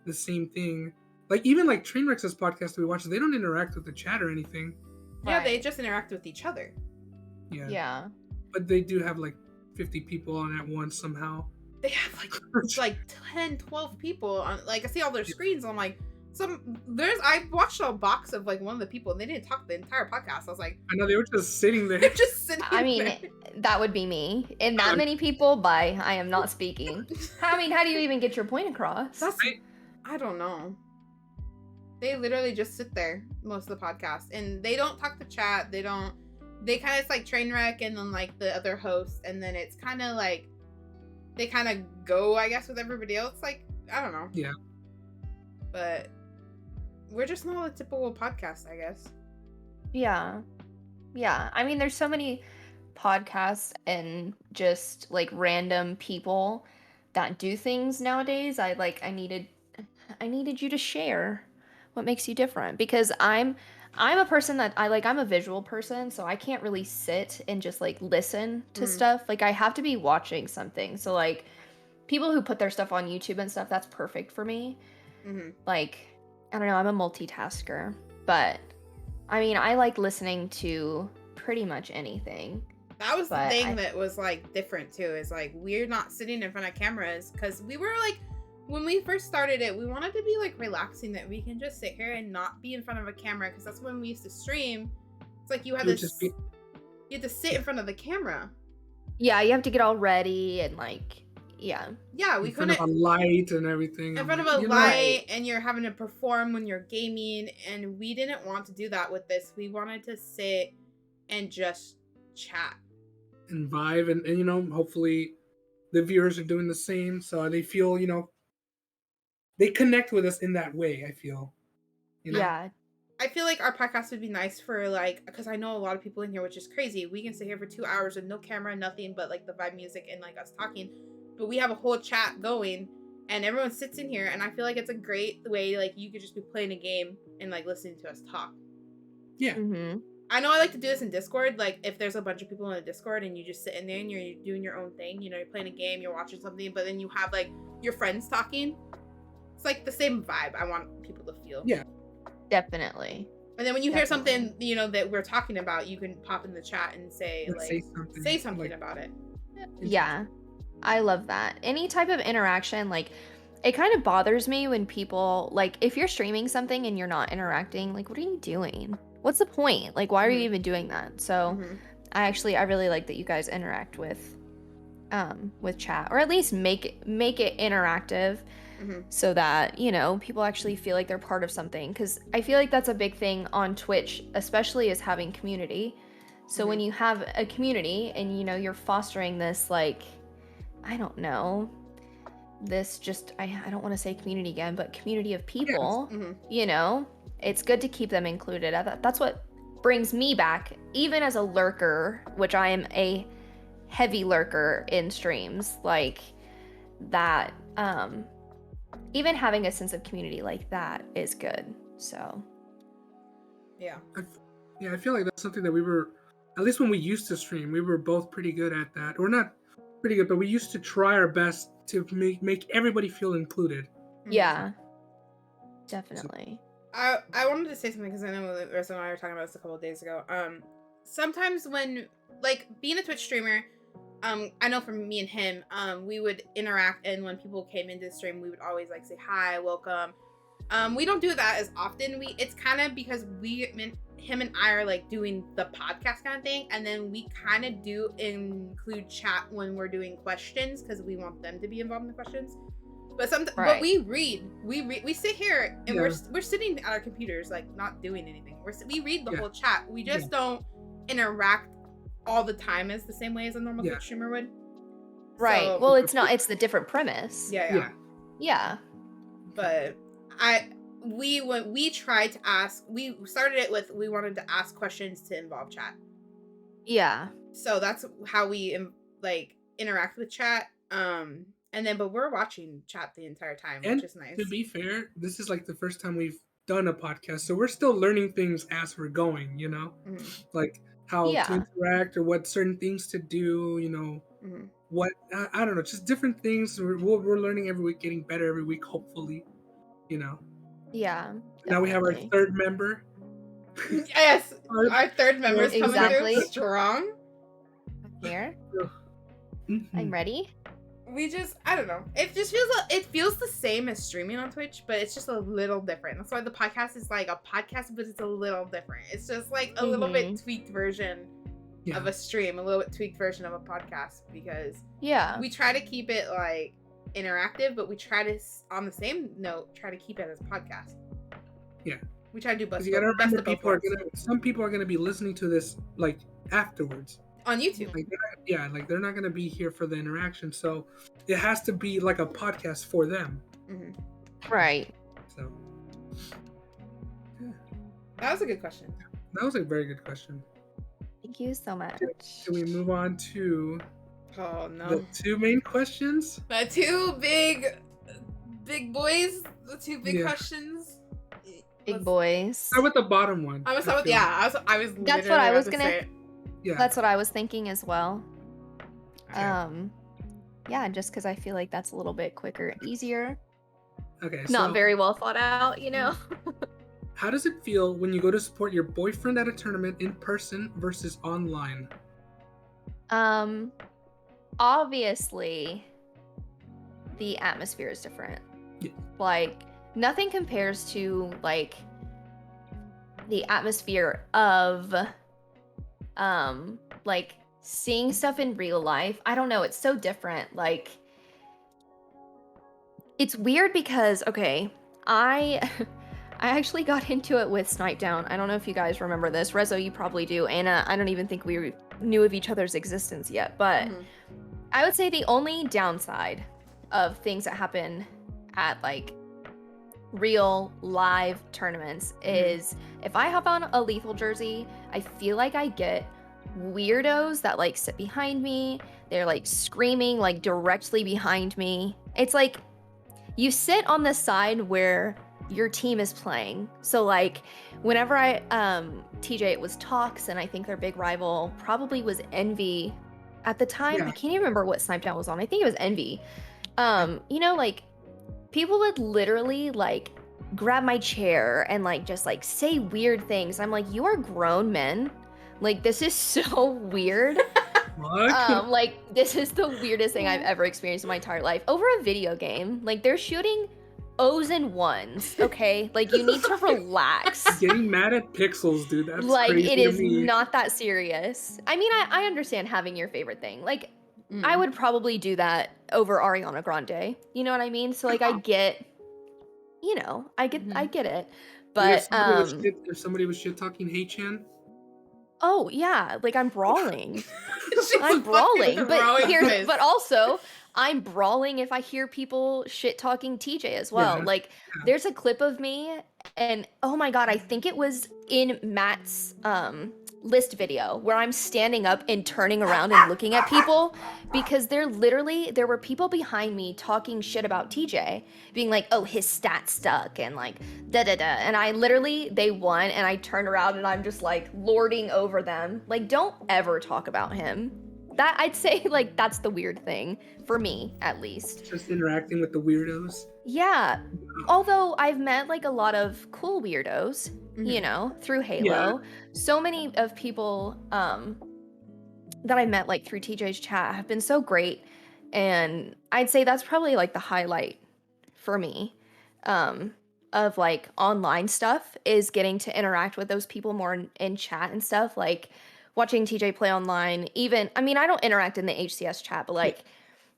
B: the same thing. Like even like Trainwreck's podcast we watch, they don't interact with the chat or anything.
A: Yeah, they just interact with each other.
C: Yeah.
B: But they do have like 50 people on at once somehow.
A: They have like 10, 12 people on, like, I see all their screens. I'm like, I watched a box of like one of the people, and they didn't talk the entire podcast. I was like,
B: I know, they were just sitting there.
A: They're just sitting
C: I mean,
A: there.
C: That would be me. And that many people, bye. I am not speaking. I mean, how do you even get your point across?
A: I don't know. They literally just sit there most of the podcast, and they don't talk to chat. They kind of, it's like Trainwreck and then like the other host, and then it's kind of like they kind of go, I guess, with everybody else. Like, I don't know.
B: Yeah.
A: But we're just not a typical podcast, I guess.
C: Yeah. Yeah. I mean, there's so many podcasts and just like random people that do things nowadays. I needed you to share what makes you different, because I'm a person that I'm a visual person, so I can't really sit and just like listen to stuff. Like, I have to be watching something. So like people who put their stuff on YouTube and stuff, that's perfect for me. Like, I don't know, I'm a multitasker, but I mean, I like listening to pretty much anything.
A: That was the thing that was like different too, is like we're not sitting in front of cameras, because we were like, when we first started it, we wanted to be like relaxing, that we can just sit here and not be in front of a camera, because that's when we used to stream. It's like you had you had to sit in front of the camera.
C: Yeah, you have to get all ready and like, yeah,
A: we
B: couldn't. In front of a light and everything.
A: In front of a light, and you're having to perform when you're gaming, and we didn't want to do that with this. We wanted to sit and just chat
B: and vibe, and you know, hopefully the viewers are doing the same, so they feel, you know, they connect with us in that way. I feel, you know?
C: Yeah.
A: I feel like our podcast would be nice for like, because I know a lot of people in here, which is crazy. We can sit here for 2 hours with no camera, nothing but like the vibe music and like us talking, but we have a whole chat going, and everyone sits in here, and I feel like it's a great way, like you could just be playing a game and like listening to us talk.
B: Yeah.
A: I know I like to do this in Discord. Like, if there's a bunch of people in a Discord and you just sit in there and you're doing your own thing, you know, you're playing a game, you're watching something, but then you have like your friends talking. It's like the same vibe I want people to feel.
B: Yeah.
C: Definitely.
A: And then when you hear something, you know, that we're talking about, you can pop in the chat and say something like, about it.
C: Yeah. I love that. Any type of interaction, like, it kind of bothers me when people, like, if you're streaming something and you're not interacting, like, what are you doing? What's the point? Like, why are you even doing that? So I really like that you guys interact with chat, or at least make it interactive, so that, you know, people actually feel like they're part of something. Because I feel like that's a big thing on Twitch, especially, is having community. So when you have a community and, you know, you're fostering this, like, I don't know, this just, I don't want to say community again, but community of people, you know, it's good to keep them included. That's what brings me back, even as a lurker, which I am a heavy lurker in streams, like that. Even having a sense of community like that is good. So
B: I feel like that's something that we were, at least when we used to stream, we were both pretty good at that. Or not pretty good, but we used to try our best to make everybody feel included.
C: Yeah, definitely.
A: I wanted to say something, because I know Rissa and I were talking about this a couple of days ago. Sometimes when, like, being a Twitch streamer, I know for me and him, we would interact, and when people came into the stream, we would always like say hi, welcome. We don't do that as often. It's kind of because him and I are like doing the podcast kind of thing, and then we kind of do include chat when we're doing questions, because we want them to be involved in the questions. But but we sit here and we're sitting at our computers, like, not doing anything. We read the whole chat. We just don't interact all the time as the same way as a normal Twitch streamer would.
C: Right.
A: So,
C: well, it's not. It's the different premise.
A: Yeah. But when we tried to ask, we started it with, we wanted to ask questions to involve chat.
C: Yeah.
A: So that's how we like interact with chat. And then, but we're watching chat the entire time, which is nice.
B: To be fair, this is like the first time we've done a podcast, so we're still learning things as we're going, you know? Like how to interact, or what certain things to do, you know? What, I don't know, just different things. We're learning every week, getting better every week, hopefully, you know?
C: Yeah. Definitely.
B: Now we have our third member.
A: Yes, our third member is coming through strong.
C: I'm here. I'm ready.
A: I don't know. It feels the same as streaming on Twitch, but it's just a little different. That's why the podcast is like a podcast, but it's a little different. It's just like a little bit tweaked version of a stream, a little bit tweaked version of a podcast, because we try to keep it like interactive, but we try to, on the same note, try to keep it as a podcast. Yeah. We try to do best.
B: You gotta remember, some people are gonna be listening to this like afterwards.
A: On YouTube.
B: Like, they're not gonna be here for the interaction, so it has to be like a podcast for them.
A: Mm-hmm.
C: Right.
B: So
A: That was a good question.
B: that was a very good question.
C: Thank you so much.
B: Can we move on to
A: Oh no.
B: the two main questions?
A: The two big boys. The two big
B: Yeah.
A: questions.
C: Big boys.
B: Start with the bottom one.
A: I was I was
C: That's what I was
A: literally about to
C: gonna-
A: say it.
B: Yeah.
C: That's what I was thinking as well.
B: Okay.
C: Yeah, just because I feel like that's a little bit quicker, easier.
B: Okay.
C: Not
B: so
C: very well thought out, you know?
B: how does it feel when you go to support your boyfriend at a tournament in person versus online?
C: Obviously, the atmosphere is different.
B: Yeah.
C: Like, nothing compares to, like, the atmosphere of, like, seeing stuff in real life. I don't know, it's so different. Like, it's weird because, okay, I actually got into it with Snipe Down. I don't know if you guys remember this. Rezo, you probably do. Anna, I don't even think we knew of each other's existence yet. But
A: Mhm.
C: I would say the only downside of things that happen at, like, real live tournaments is if I have on a lethal jersey, I feel like I get weirdos that, like, sit behind me. They're, like, screaming, like, directly behind me. It's like you sit on the side where your team is playing. So, like, whenever TJ, it was Tox, and I think their big rival probably was Envy at the time.
B: Yeah.
C: I can't even remember what Snipe Down was on. I think it was Envy. You know, like, people would literally, like, grab my chair and, like, just, like, say weird things. I'm like, you are grown men. Like, this is so weird.
B: What?
C: Like, this is the weirdest thing I've ever experienced in my entire life. Over a video game, like, they're shooting O's and ones, okay? Like, you need to relax.
B: Getting mad at pixels, dude. That's
C: Like,
B: crazy
C: it
B: to
C: is
B: me.
C: not that serious. I mean, I understand having your favorite thing. Like,
A: Mm.
C: I would probably do that over Ariana Grande. You know what I mean? So, like, I get, you know, I get it. But,
B: if somebody was shit talking Hey-chan,
C: oh yeah, like, I'm brawling.
A: She's
C: I'm brawling,
A: fucking
C: but
A: throwing
C: here's,
A: fists.
C: but also I'm brawling if I hear people shit talking TJ as well.
B: Yeah,
C: Like,
B: yeah.
C: there's a clip of me, and oh my god, I think it was in Matt's list video where I'm standing up and turning around and looking at people because there were people behind me talking shit about TJ, being like, oh, his stats stuck and, like, da da da, and they won, and I turned around and I'm just, like, lording over them. Like, don't ever talk about him. That, I'd say, like, that's the weird thing for me, at least.
B: just interacting with the weirdos.
C: Yeah, although I've met, like, a lot of cool weirdos, you know, through Halo. So many of people that I met, like, through TJ's chat have been so great, and I'd say that's probably, like, the highlight for me of, like, online stuff is getting to interact with those people more in chat and stuff, like watching TJ play online. Even, I mean, I don't interact in the HCS chat, but, like,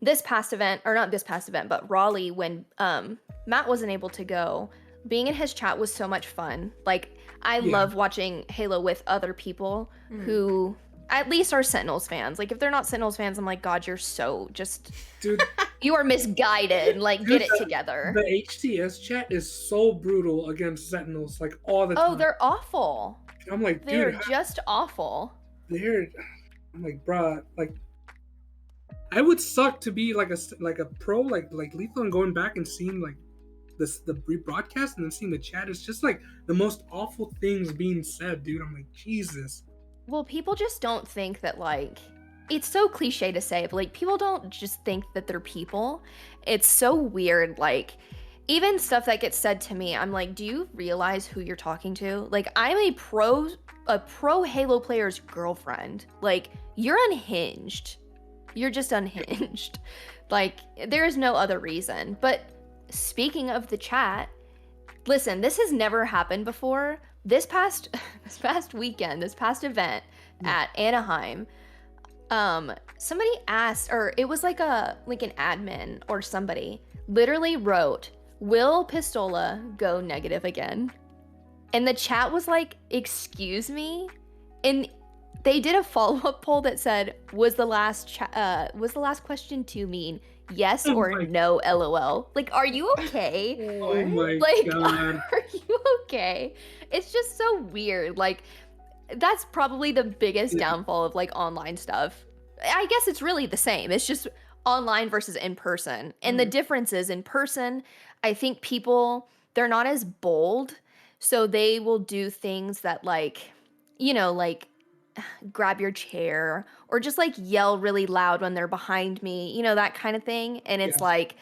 C: this past event, or not this past event, but Raleigh, when Matt wasn't able to go, being in his chat was so much fun. Like, I love watching Halo with other people who at least are Sentinels fans. Like, if they're not Sentinels fans, I'm like, God, you're so just,
B: Dude,
C: you are misguided. Like, get it together.
B: the HTS chat is so brutal against Sentinels, like, all the time.
C: Oh, they're awful.
B: I'm like,
C: They're
B: dude,
C: just awful.
B: I'm like, bruh, like, I would suck to be like a pro, like Lethal, and going back and seeing, like, the rebroadcast and then seeing the chat. It's just, like, the most awful things being said, dude. I'm like, Jesus.
C: Well, people just don't think that, like, it's so cliche to say, but, like, people don't just think that they're people. It's so weird. Like, even stuff that gets said to me, I'm like, do you realize who you're talking to? Like, I'm a pro Halo player's girlfriend. Like, you're unhinged. You're just unhinged. Like, there is no other reason. But speaking of the chat, listen, this has never happened before. This past weekend, this past event at Anaheim, somebody asked, or it was like an admin or somebody literally wrote, "Will Pistola go negative again?" And the chat was like, "Excuse me?" And they did a follow-up poll that said, was the last question too mean? Yes or no, LOL. Like, are you okay?
B: Oh my
C: Like,
B: god.
C: are you okay? It's just so weird. Like, that's probably the biggest downfall of like online stuff. I guess it's really the same. It's just online versus in person. And the difference is in person, I think people, they're not as bold. So they will do things that like, you know, like grab your chair or just like yell really loud when they're behind me, you know, that kind of thing. And it's like,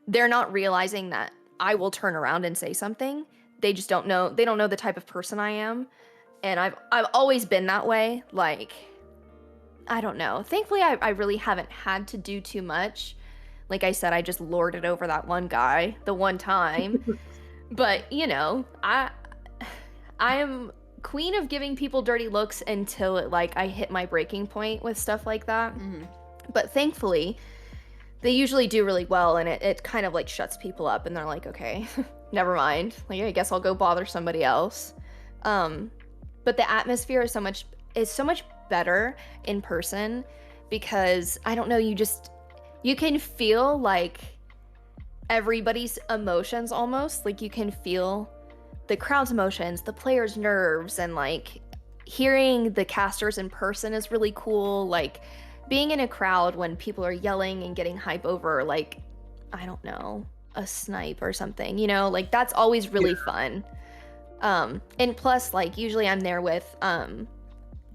C: they're not realizing that I will turn around and say something. They just don't know. They don't know the type of person I am. And I've always been that way. Like, I don't know. Thankfully, I really haven't had to do too much. Like I said, I just lorded over that one guy the one time. But, you know, I am queen of giving people dirty looks until like I hit my breaking point with stuff like that. But thankfully, they usually do really well, and it kind of like shuts people up, and they're like, okay, never mind. Like, I guess I'll go bother somebody else. But the atmosphere is so much better in person because I don't know, you can feel like everybody's emotions almost. Like you can feel the crowd's emotions, the players' nerves, and like hearing the casters in person is really cool. Like being in a crowd when people are yelling and getting hype over like, I don't know, a snipe or something, you know, like that's always really fun. And plus, like, usually I'm there with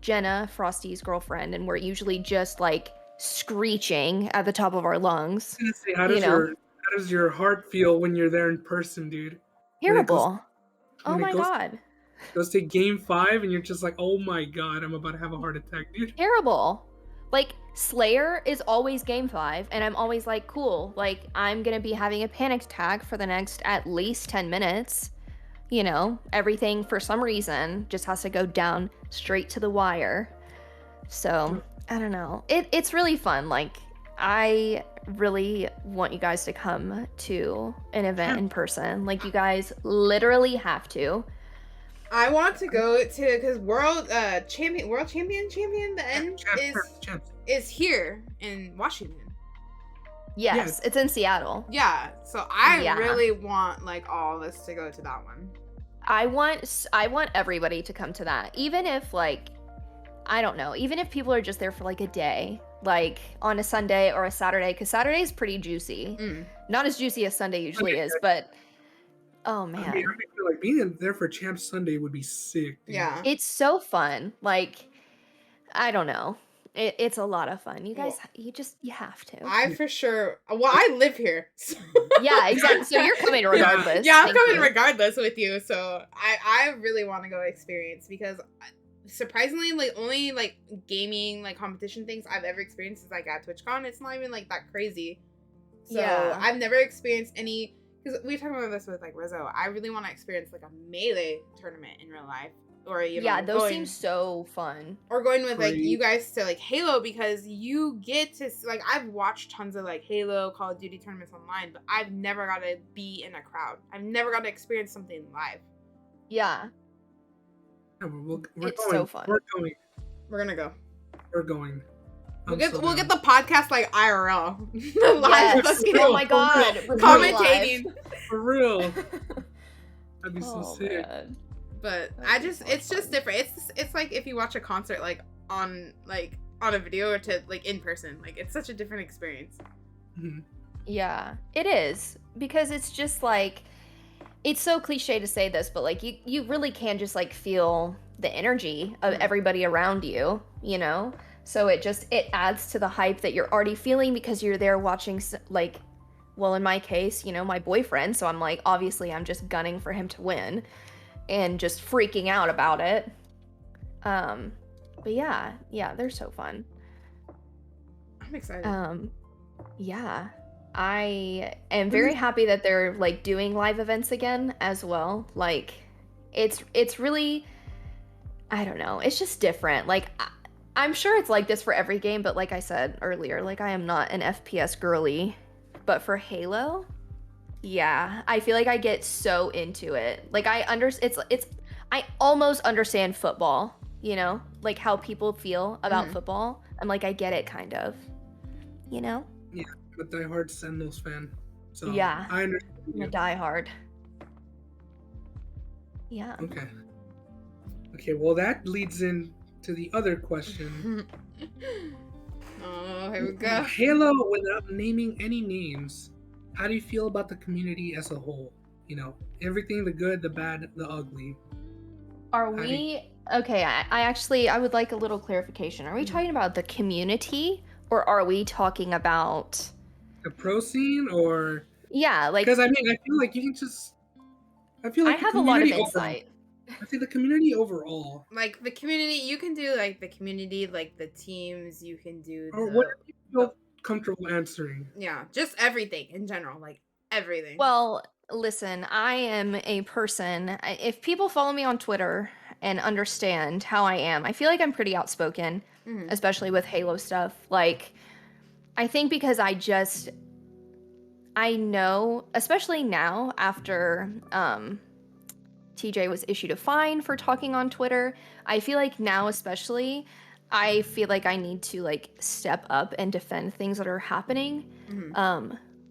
C: Jenna, Frosty's girlfriend, and we're usually just like screeching at the top of our lungs.
B: How does your heart feel when you're there in person, dude?
C: Terrible. Oh my god.
B: Goes to game 5 and you're just like, oh my god, I'm about to have a heart attack, dude.
C: Terrible. Like, Slayer is always game 5, and I'm always like, cool, like, I'm gonna be having a panic attack for the next at least 10 minutes. You know, everything for some reason just has to go down straight to the wire. So, I don't know. It's really fun. Like, I really want you guys to come to an event in person. Like, you guys literally have to.
A: I want to go to, because world champion, the end is here in Washington.
C: Yes, it's in Seattle.
A: Yeah, so I really want like all of us to go to that one.
C: I want everybody to come to that, even if like, I don't know, even if people are just there for like a day, like on a Sunday or a Saturday, because Saturday is pretty juicy. Not as juicy as Sunday usually is, but oh man,
B: I feel like being there for Champ Sunday would be sick, dude.
A: Yeah,
C: it's so fun. Like, I don't know. It's a lot of fun. You guys, you have to.
A: I for sure. Well, I live here. So.
C: Yeah, exactly. So you're coming regardless.
A: Yeah, I'm coming regardless with you. So I really want to go experience, because surprisingly, like only like gaming like competition things I've ever experienced is like at TwitchCon. It's not even like that crazy. So I've never experienced any, because we were talking about this with like Rizzo. I really want to experience like a Melee tournament in real life. Or, you know,
C: those seem so fun.
A: Or going with like you guys to like Halo, because you get to like, I've watched tons of like Halo, Call of Duty tournaments online, but I've never got to be in a crowd. I've never got to experience something live.
C: Yeah.
B: It's
C: so fun.
B: We're going.
A: We're gonna go.
B: We're going.
A: We'll get the podcast like IRL. Live.
C: Yes. Oh my god.
A: Commentating.
B: For real. That'd be so sick.
C: Man.
A: But it's just different. It's like if you watch a concert like on a video or to like in person. Like, it's such a different experience.
B: Mm-hmm.
C: Yeah, it is, because it's just like, it's so cliche to say this, but like you really can just like feel the energy of everybody around you, you know? So it adds to the hype that you're already feeling, because you're there watching, like, well, in my case, you know, my boyfriend. So I'm like, obviously I'm just gunning for him to win and just freaking out about it. But yeah, they're so fun.
A: I'm excited.
C: Yeah. I am very happy that they're like doing live events again as well. Like, it's really, I don't know, it's just different. Like, I'm sure it's like this for every game, but like I said earlier, like, I am not an FPS girly, but for Halo, yeah, I feel like I get so into it. Like, I almost understand football you know, like how people feel about football. I'm like, I get it, kind of, you know?
B: Yeah, I'm a diehard Sentinels fan. So
C: Yeah.
B: I understand.
C: I'm a diehard. Yeah.
B: Okay, well, that leads in to the other question.
A: Oh, here we go.
B: Halo, without naming any names, how do you feel about the community as a whole? You know, everything, the good, the bad, the ugly.
C: Are we okay? I would like a little clarification. Are we talking about the community, or are we talking about
B: the pro scene, or
C: like?
B: Because I mean, I feel like you can just. I feel like
C: I have a lot of insight.
B: I see the community overall.
A: Like the community, you can do like the community, like the teams. You can do
B: Or what do you feel comfortable answering?
A: Yeah, just everything in general, like everything.
C: Well, listen, I am a person. If people follow me on Twitter and understand how I am, I feel like I'm pretty outspoken, especially with Halo stuff. Like, I think because I know, especially now after TJ was issued a fine for talking on Twitter, I feel like now especially, I feel like I need to like step up and defend things that are happening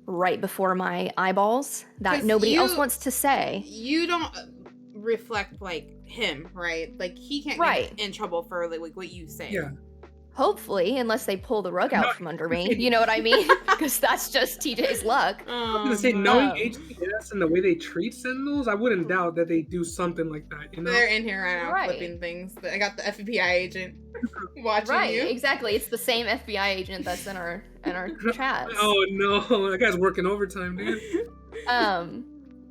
C: right before my eyeballs that nobody else wants to say.
A: You don't reflect like him, right? Like he can't get in trouble for like what you say.
B: Yeah.
C: Hopefully, unless they pull the rug out from under me. You know what I mean? Because that's just TJ's luck.
B: I was gonna say, knowing HTS and the way they treat Sentinels, I wouldn't doubt that they do something like that. You know,
A: they're in here right now flipping things. I got the FBI agent watching you.
C: Right, exactly. It's the same FBI agent that's in our chats.
B: Oh no, that guy's working overtime, dude.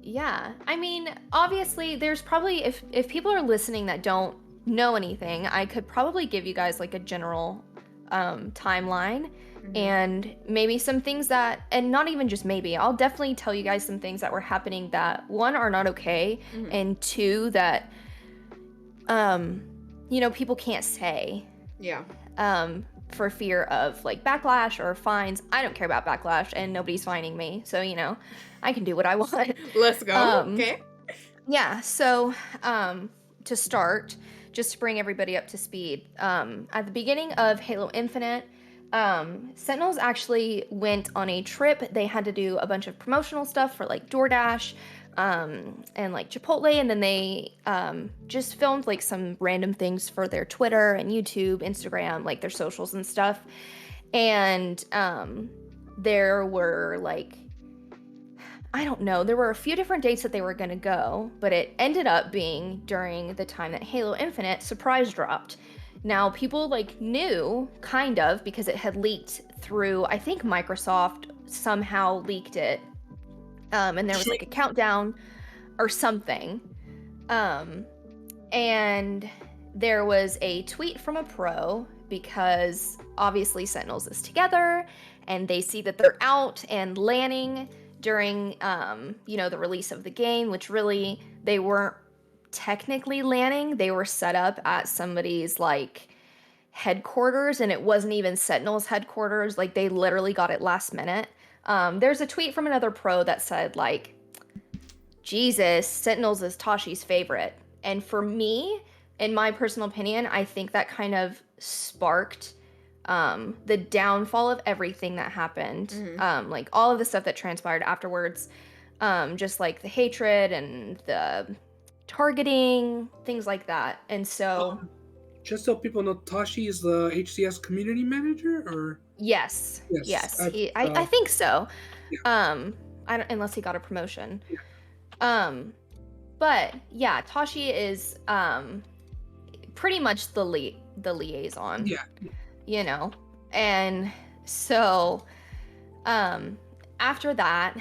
C: Yeah. I mean, obviously, there's probably if people are listening that don't know anything, I could probably give you guys like a general timeline and maybe some things that, and not even just maybe, I'll definitely tell you guys some things that were happening that one, are not okay, and two, that you know, people can't say for fear of like backlash or fines. I don't care about backlash and nobody's fining me, so you know, I can do what I want.
A: Let's go. Okay.
C: Yeah, so to start, just to bring everybody up to speed, at the beginning of Halo Infinite, Sentinels actually went on a trip. They had to do a bunch of promotional stuff for like DoorDash and like Chipotle, and then they just filmed like some random things for their Twitter and YouTube, Instagram, like their socials and stuff. And there were like, I don't know, there were a few different dates that they were going to go, but it ended up being during the time that Halo Infinite surprise dropped. Now, people like knew, kind of, because it had leaked through, I think Microsoft somehow leaked it, and there was like a countdown or something, and there was a tweet from a pro, because obviously Sentinels is together, and they see that they're out and landing during, you know, the release of the game, which really, they weren't technically landing. They were set up at somebody's, like, headquarters, and it wasn't even Sentinel's headquarters. Like, they literally got it last minute. There's a tweet from another pro that said, like, Jesus, Sentinels is Tashi's favorite. And for me, in my personal opinion, I think that kind of sparked the downfall of everything that happened, like all of the stuff that transpired afterwards, just like the hatred and the targeting, things like that. And so
B: just so people know, Tashi is the HCS community manager, or
C: yes. I think so. I don't, unless he got a promotion. But yeah, Tashi is pretty much the liaison. You know, and so after that,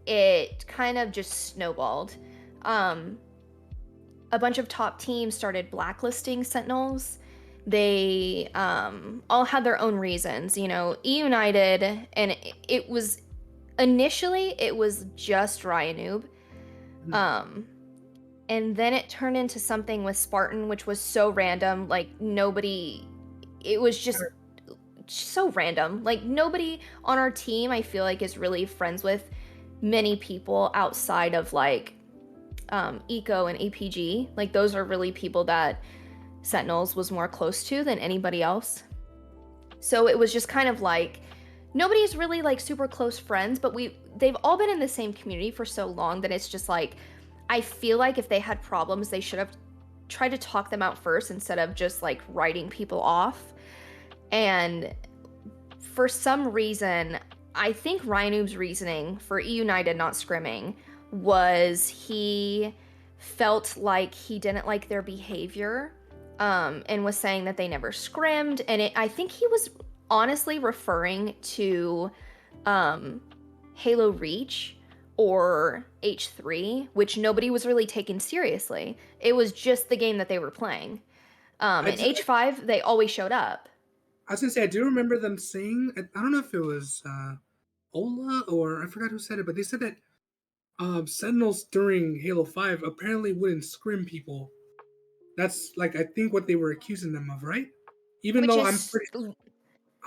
C: it kind of just snowballed. A bunch of top teams started blacklisting Sentinels. They all had their own reasons, you know. E-United, and it was initially it was just Ryanoob, and then it turned into something with Spartan, which was so random. Like nobody. It was just so random. Like nobody on our team, I feel like, is really friends with many people outside of like Eco and APG. Like those are really people that Sentinels was more close to than anybody else. So it was just kind of like, nobody's really like super close friends, but they've all been in the same community for so long that it's just like, I feel like if they had problems, they should have tried to talk them out first instead of just like writing people off. And for some reason, I think Ryanoob's reasoning for E United not scrimming was he felt like he didn't like their behavior, and was saying that they never scrimmed. And I think he was honestly referring to Halo Reach or H3, which nobody was really taking seriously. It was just the game that they were playing. And H5, they always showed up.
B: I was gonna say, I do remember them saying, I don't know if it was Ola or I forgot who said it, but they said that Sentinels during Halo 5 apparently wouldn't scrim people. That's like, I think what they were accusing them of, right? Even though I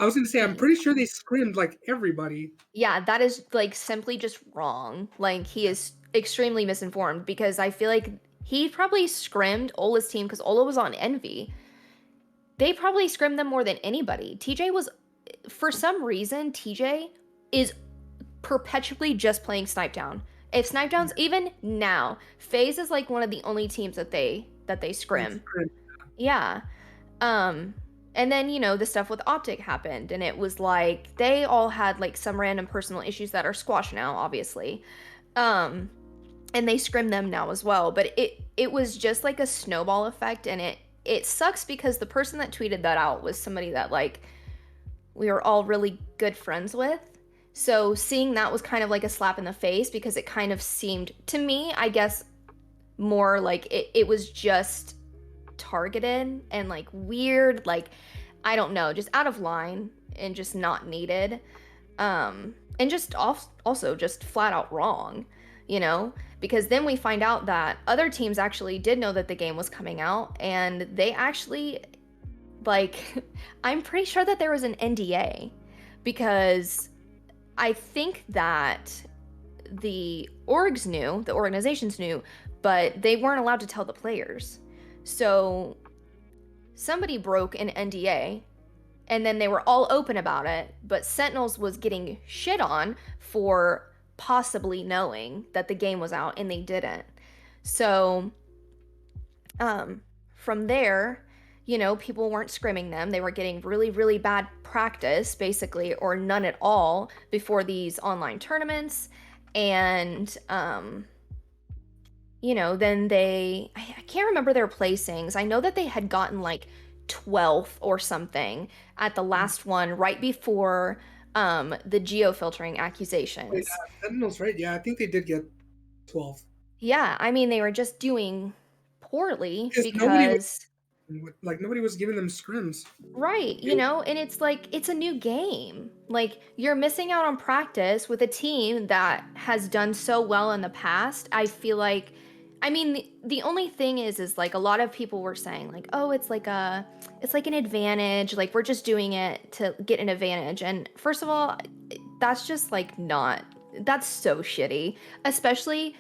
B: was gonna say, I'm pretty sure they scrimmed like everybody.
C: Yeah, that is like simply just wrong. Like, he is extremely misinformed, because I feel like he probably scrimmed Ola's team because Ola was on Envy. They probably scrimmed them more than anybody. TJ was, for some reason, TJ is perpetually just playing Snipe Down. If Snipe Down's even now, FaZe is like one of the only teams that they scrim. Yeah. And then, you know, the stuff with Optic happened, and it was like they all had like some random personal issues that are squashed now, obviously. And they scrim them now as well. But it was just like a snowball effect, and it sucks because the person that tweeted that out was somebody that like we were all really good friends with. So seeing that was kind of like a slap in the face, because it kind of seemed to me, I guess, more like it was just targeted and like weird, like, I don't know, just out of line and just not needed. And just also just flat out wrong, you know, because then we find out that other teams actually did know that the game was coming out, and they actually, like, I'm pretty sure that there was an NDA, because I think that the organizations knew, but they weren't allowed to tell the players. So somebody broke an NDA, and then they were all open about it, but Sentinels was getting shit on for possibly knowing that the game was out, and they didn't. So from there, you know, people weren't scrimming them. They were getting really, really bad practice, basically, or none at all before these online tournaments. And, you know, then I can't remember their placings. I know that they had gotten like 12th or something at the last one right before the geo-filtering accusations.
B: Wait, Sentinels, right? Yeah, I think they did get 12th.
C: Yeah, I mean, they were just doing poorly because
B: nobody was giving them scrims.
C: Right, you know, and it's like, it's a new game. Like, you're missing out on practice with a team that has done so well in the past. I feel like, I mean, the only thing is like, a lot of people were saying like, oh, it's like an advantage. Like, we're just doing it to get an advantage. And first of all, that's just like that's so shitty, especially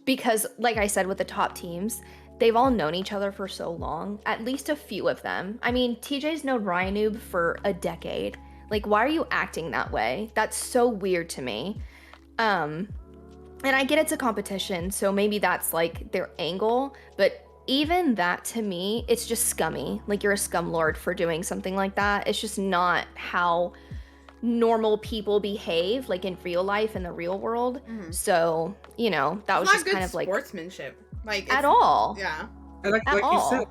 C: because, like I said, with the top teams, they've all known each other for so long, at least a few of them. I mean, TJ's known Ryanoub for a decade. Like, why are you acting that way? That's so weird to me. And I get it's a competition, so maybe that's like their angle, but even that, to me, it's just scummy. Like, you're a scumlord for doing something like that. It's just not how normal people behave, like in real life, in the real world. Mm-hmm. So, you know, that was just kind of like
A: sportsmanship. Like,
C: at all.
A: Yeah.
B: And like you said,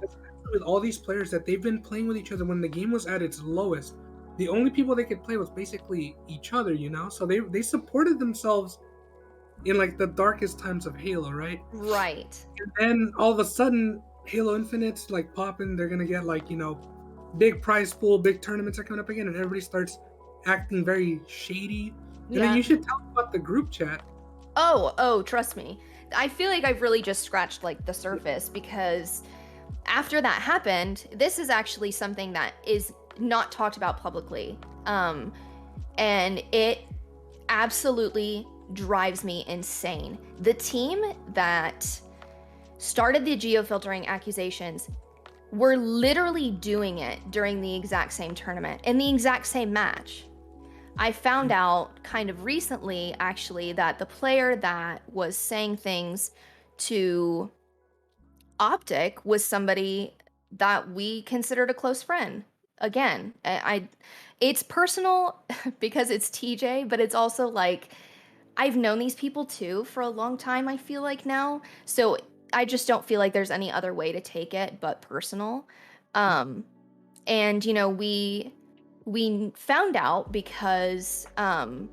B: with all these players that they've been playing with each other when the game was at its lowest, the only people they could play with basically each other, you know? So they supported themselves in like the darkest times of Halo, right?
C: Right.
B: And then all of a sudden, Halo Infinite's like popping, they're gonna get like, you know, big prize pool, big tournaments are coming up again, and everybody starts acting very shady. And then you should tell them about the group chat.
C: Oh, trust me. I feel like I've really just scratched like the surface, because after that happened, this is actually something that is not talked about publicly. And it absolutely drives me insane. The team that started the geo-filtering accusations were literally doing it during the exact same tournament, in the exact same match. I found out kind of recently, actually, that the player that was saying things to Optic was somebody that we considered a close friend. Again, it's personal because it's TJ, but it's also like I've known these people too for a long time, I feel like now. So I just don't feel like there's any other way to take it but personal. And we found out because I'm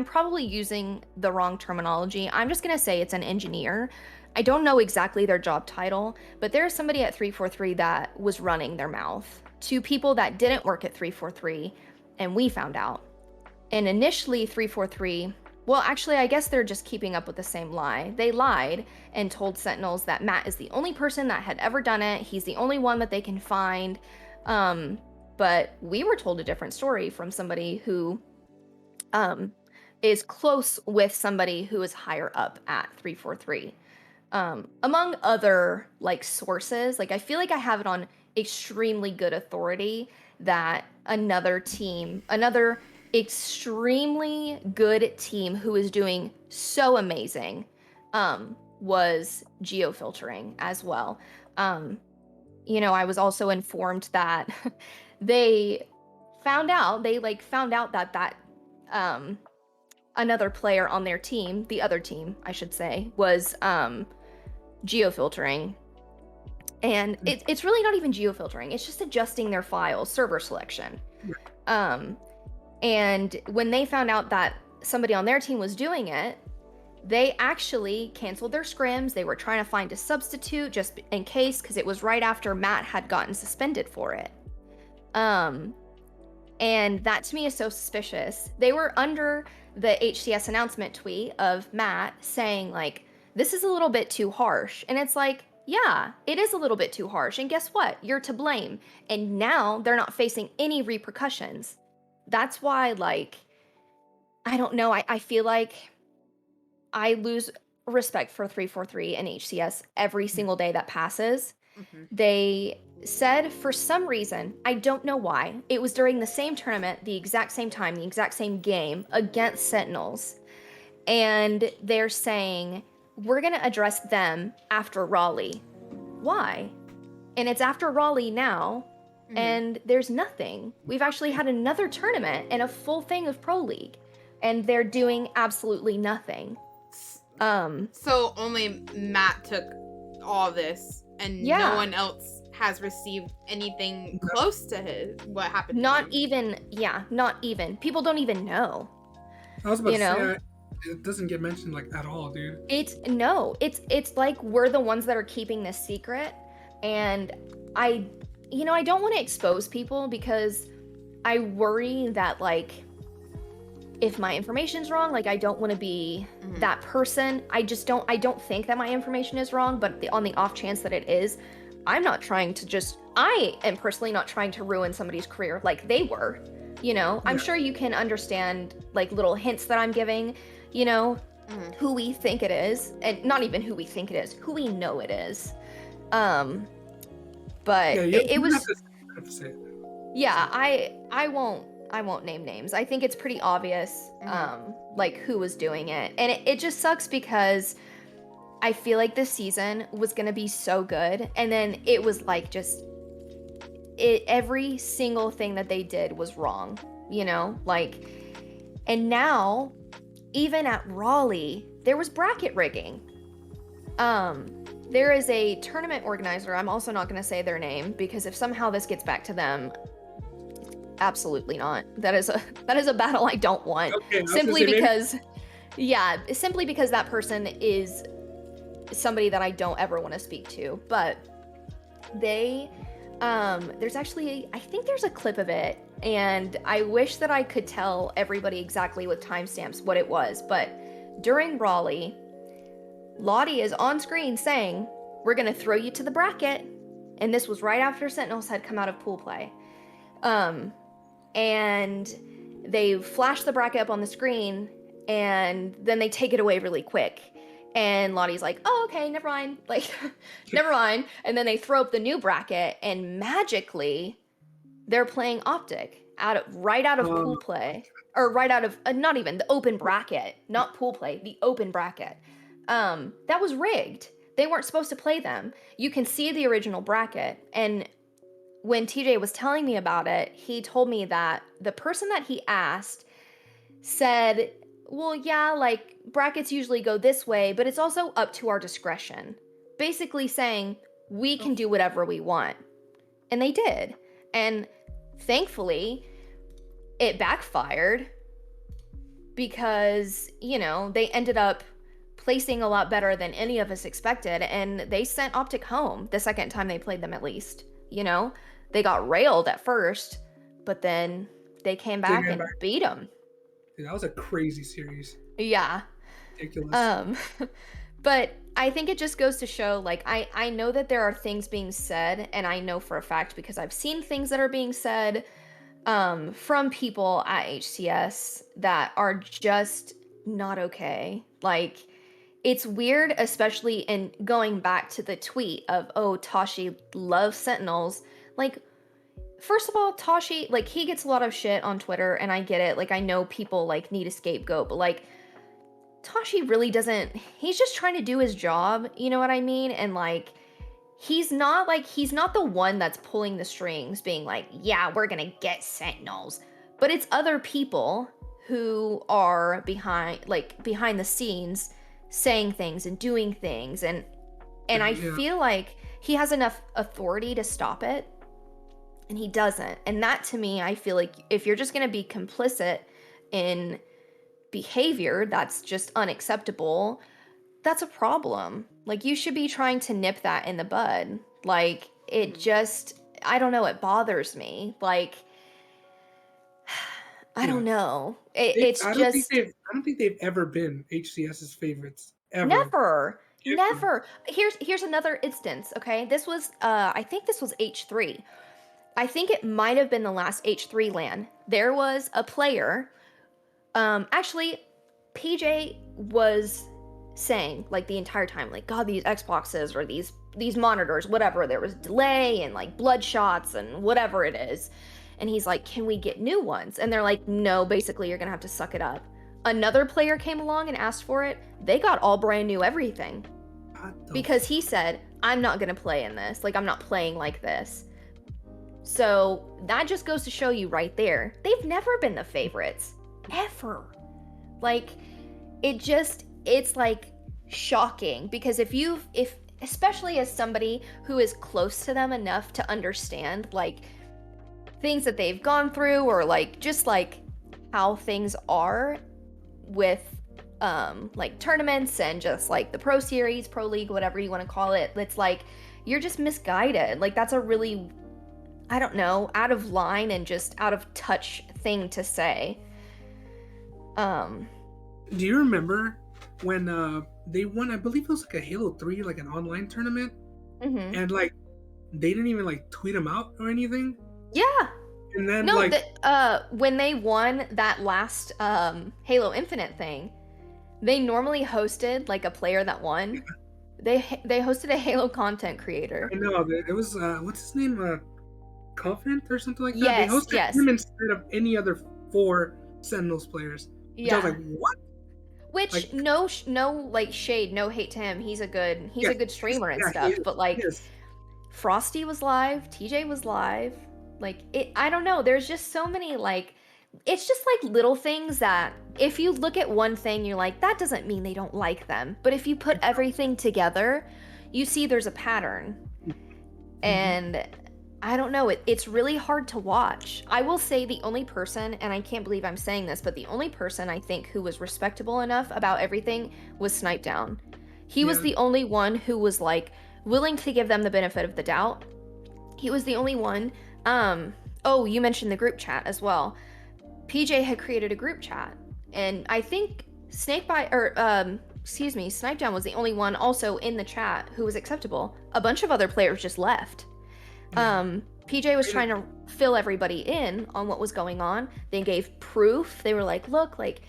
C: probably using the wrong terminology. I'm just going to say it's an engineer. I don't know exactly their job title, but there's somebody at 343 that was running their mouth to people that didn't work at 343, and we found out. And initially 343, well, actually, I guess they're just keeping up with the same lie. They lied and told Sentinels that Matt is the only person that had ever done it. He's the only one that they can find. But we were told a different story from somebody who is close with somebody who is higher up at 343. Among other like sources, like I feel like I have it on extremely good authority that another extremely good team who is doing so amazing was geofiltering as well. I was also informed that they found out that another player on their team, the other team I should say, was geofiltering. And it's really not even geofiltering, it's just adjusting their files, server selection. And when they found out that somebody on their team was doing it, they actually canceled their scrims. They were trying to find a substitute just in case, because it was right after Matt had gotten suspended for it. And that to me is so suspicious. They were under the HCS announcement tweet of Matt saying like, this is a little bit too harsh. And it's like, yeah, it is a little bit too harsh. And guess what? You're to blame. And now they're not facing any repercussions. That's why, like, I don't know. I feel like I lose respect for 343 and HCS every single day that passes. Mm-hmm. They said for some reason, I don't know why, it was during the same tournament, the exact same time, the exact same game against Sentinels. And they're saying, we're going to address them after Raleigh. Why? And it's after Raleigh now. Mm-hmm. And there's nothing. We've actually had another tournament and a full thing of Pro League, and they're doing absolutely nothing.
A: So only Matt took all this, and no one else has received anything close to what happened.
C: Not even. People don't even know.
B: I was about to say, it doesn't get mentioned like at all, dude.
C: It's like we're the ones that are keeping this secret, and I don't want to expose people because I worry that, like, if my information's wrong, like, I don't want to be that person. I don't think that my information is wrong, but on the off chance that it is, I am personally not trying to ruin somebody's career like they were, I'm sure you can understand, like, little hints that I'm giving, who we think it is, and not even who we think it is, who we know it is. But it was, I won't name names. I think it's pretty obvious, like, who was doing it. And it just sucks because I feel like this season was going to be so good. And then it was like every single thing that they did was wrong, and now even at Raleigh, there was bracket rigging. There is a tournament organizer. I'm also not going to say their name because if somehow this gets back to them, absolutely not. That is a battle I don't want. Okay, simply because that person is somebody that I don't ever want to speak to. But there's actually, I think there's a clip of it, and I wish that I could tell everybody exactly with timestamps what it was. But during Raleigh, Lottie is on screen saying, we're going to throw you to the bracket. And this was right after Sentinels had come out of pool play. And they flash the bracket up on the screen, and then they take it away really quick. And Lottie's like, oh, okay, never mind. Like, never mind. And then they throw up the new bracket, and magically, they're playing Optic right out of pool play. Or right out of, not even, the open bracket. Not pool play, the open bracket. That was rigged. They weren't supposed to play them. You can see the original bracket. And when TJ was telling me about it, he told me that the person that he asked said, well, yeah, like, brackets usually go this way, but it's also up to our discretion. Basically saying, we can do whatever we want. And they did. And thankfully, it backfired because, you know, they ended up placing a lot better than any of us expected, and they sent Optic home the second time they played them, at least. You know? They got railed at first, but then they came back and beat them.
B: Dude, that was a crazy series.
C: Yeah.
B: Ridiculous.
C: But I think it just goes to show, like, I know that there are things being said, and I know for a fact because I've seen things that are being said from people at HCS that are just not okay. Like, it's weird, especially in going back to the tweet of, oh, Tashi loves Sentinels. Like, first of all, Tashi, like, he gets a lot of shit on Twitter, and I get it. Like, I know people, like, need a scapegoat, but, like, Tashi really doesn't, he's just trying to do his job, you know what I mean? And, like, he's not the one that's pulling the strings, being like, yeah, we're gonna get Sentinels. But it's other people who are behind the scenes saying things and doing things, and I feel like he has enough authority to stop it, and he doesn't. And that, to me, I feel like if you're just going to be complicit in behavior that's just unacceptable, that's a problem. Like, you should be trying to nip that in the bud. Like, it just, I don't know, it bothers me. Like, I don't know. I
B: don't think they've ever been HCS's favorites. Ever.
C: Never. Here's another instance, okay? This was, I think this was H3. I think it might have been the last H3 LAN. There was a player, actually, PJ was saying, like, the entire time, like, God, these Xboxes or these monitors, whatever, there was delay and, like, bloodshots and whatever it is. And he's like, can we get new ones? And they're like, no, basically, you're gonna have to suck it up. Another player came along and asked for it. They got all brand new everything. Because he said, I'm not gonna play in this. Like, I'm not playing like this. So that just goes to show you right there, they've never been the favorites. Ever. Like, it's like shocking, because if especially as somebody who is close to them enough to understand, like, things that they've gone through, or like just like how things are with like tournaments and just like the Pro Series, Pro League, whatever you want to call it, it's like you're just misguided. Like, that's a really, I don't know, out of line and just out of touch thing to say.
B: Do you remember when they won, I believe it was like a Halo 3, like an online tournament?
C: Mm-hmm.
B: And like they didn't even like tweet them out or anything?
C: Yeah.
B: And then
C: no, like when they won that last Halo Infinite thing, they normally hosted like a player that won. They hosted a Halo content creator.
B: I know, it was what's his name? Covenant or something like that.
C: Yes,
B: they hosted him instead of any other 4 Sentinels players.
C: Yeah.
B: I was like, what?
C: Which, like, no like shade, no hate to him. He's a good streamer and stuff. But like, Frosty was live, TJ was live. Like, I don't know. There's just so many, like, it's just like little things that if you look at one thing, you're like, that doesn't mean they don't like them. But if you put everything together, you see there's a pattern. And I don't know, it's really hard to watch. I will say the only person, and I can't believe I'm saying this, but the only person I think who was respectable enough about everything was Snipedown. He was the only one who was like willing to give them the benefit of the doubt. He was the only one. Oh, you mentioned the group chat as well. PJ had created a group chat, and I think Snipedown was the only one also in the chat who was acceptable. A bunch of other players just left. PJ was trying to fill everybody in on what was going on. They gave proof. They were like, look, like,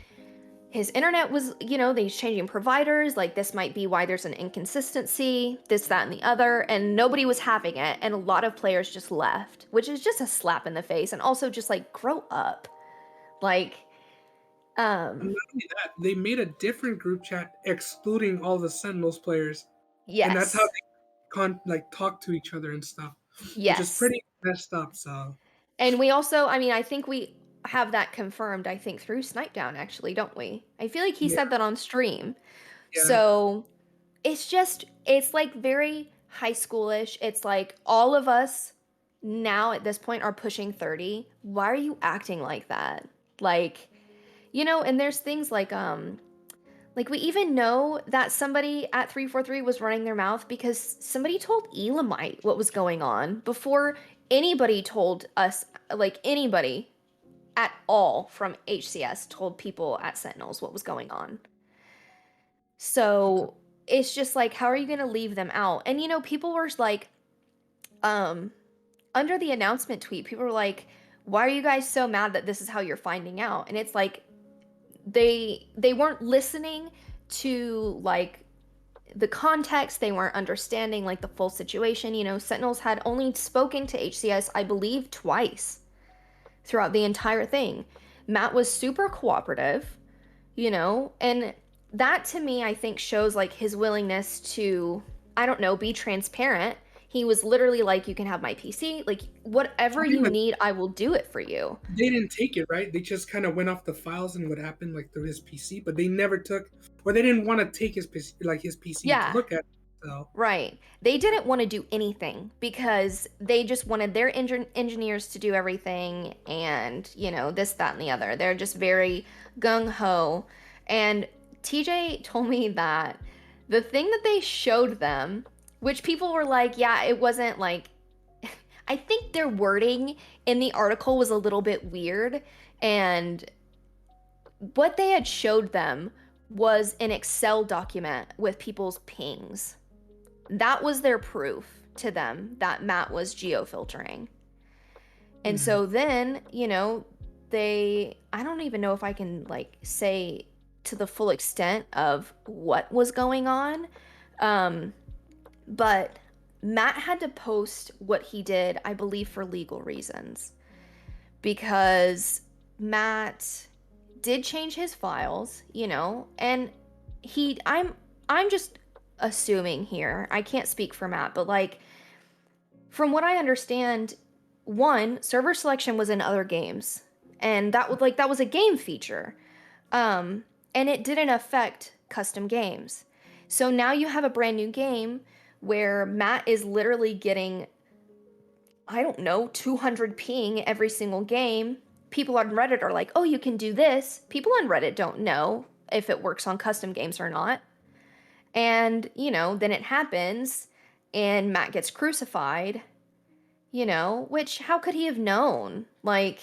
C: his internet was, he's changing providers. Like, this might be why there's an inconsistency, this, that, and the other. And nobody was having it. And a lot of players just left, which is just a slap in the face. And also just like, grow up. Like,
B: And not only that, they made a different group chat excluding all the Sentinels players.
C: yes.
B: And that's how they talk to each other and stuff.
C: Yes.
B: Which is pretty messed up, so.
C: And we also, I think we have that confirmed, I think, through Snipedown, actually, don't we? I feel like he said that on stream. Yeah. So it's like very high schoolish. It's like all of us now at this point are pushing 30. Why are you acting like that? Like, and there's things like we even know that somebody at 343 was running their mouth because somebody told Elamite what was going on before anybody told us, like anybody at all from HCS told people at Sentinels what was going on. So it's just like, how are you going to leave them out? And, people were like, under the announcement tweet, people were like, why are you guys so mad that this is how you're finding out? And it's like, they weren't listening to like the context. They weren't understanding like the full situation. Sentinels had only spoken to HCS, I believe, twice throughout the entire thing. Matt was super cooperative, and that to me, I think shows like his willingness to, I don't know, be transparent. He was literally like, you can have my PC, like whatever you need, I will do it for you.
B: They didn't take it, right? They just kind of went off the files and what happened like through his PC, but they never took, or they didn't want to take his PC to look at it. So. Right.
C: They didn't want to do anything because they just wanted their engineers to do everything and, this, that, and the other. They're just very gung-ho. And TJ told me that the thing that they showed them, which people were like, yeah, it wasn't like, I think their wording in the article was a little bit weird. And what they had showed them was an Excel document with people's pings. That was their proof to them that Matt was geofiltering. And so then, I don't even know if I can like say to the full extent of what was going on. But Matt had to post what he did, I believe, for legal reasons. Because Matt did change his files, and I'm just assuming here, I can't speak for Matt, but like from what I understand, one, server selection was in other games, and that was a game feature, and it didn't affect custom games. So now you have a brand new game where Matt is literally getting, I don't know, 200 ping every single game. People on Reddit are like, oh, you can do this. People on Reddit don't know if it works on custom games or not. And, then it happens and Matt gets crucified, which how could he have known? Like,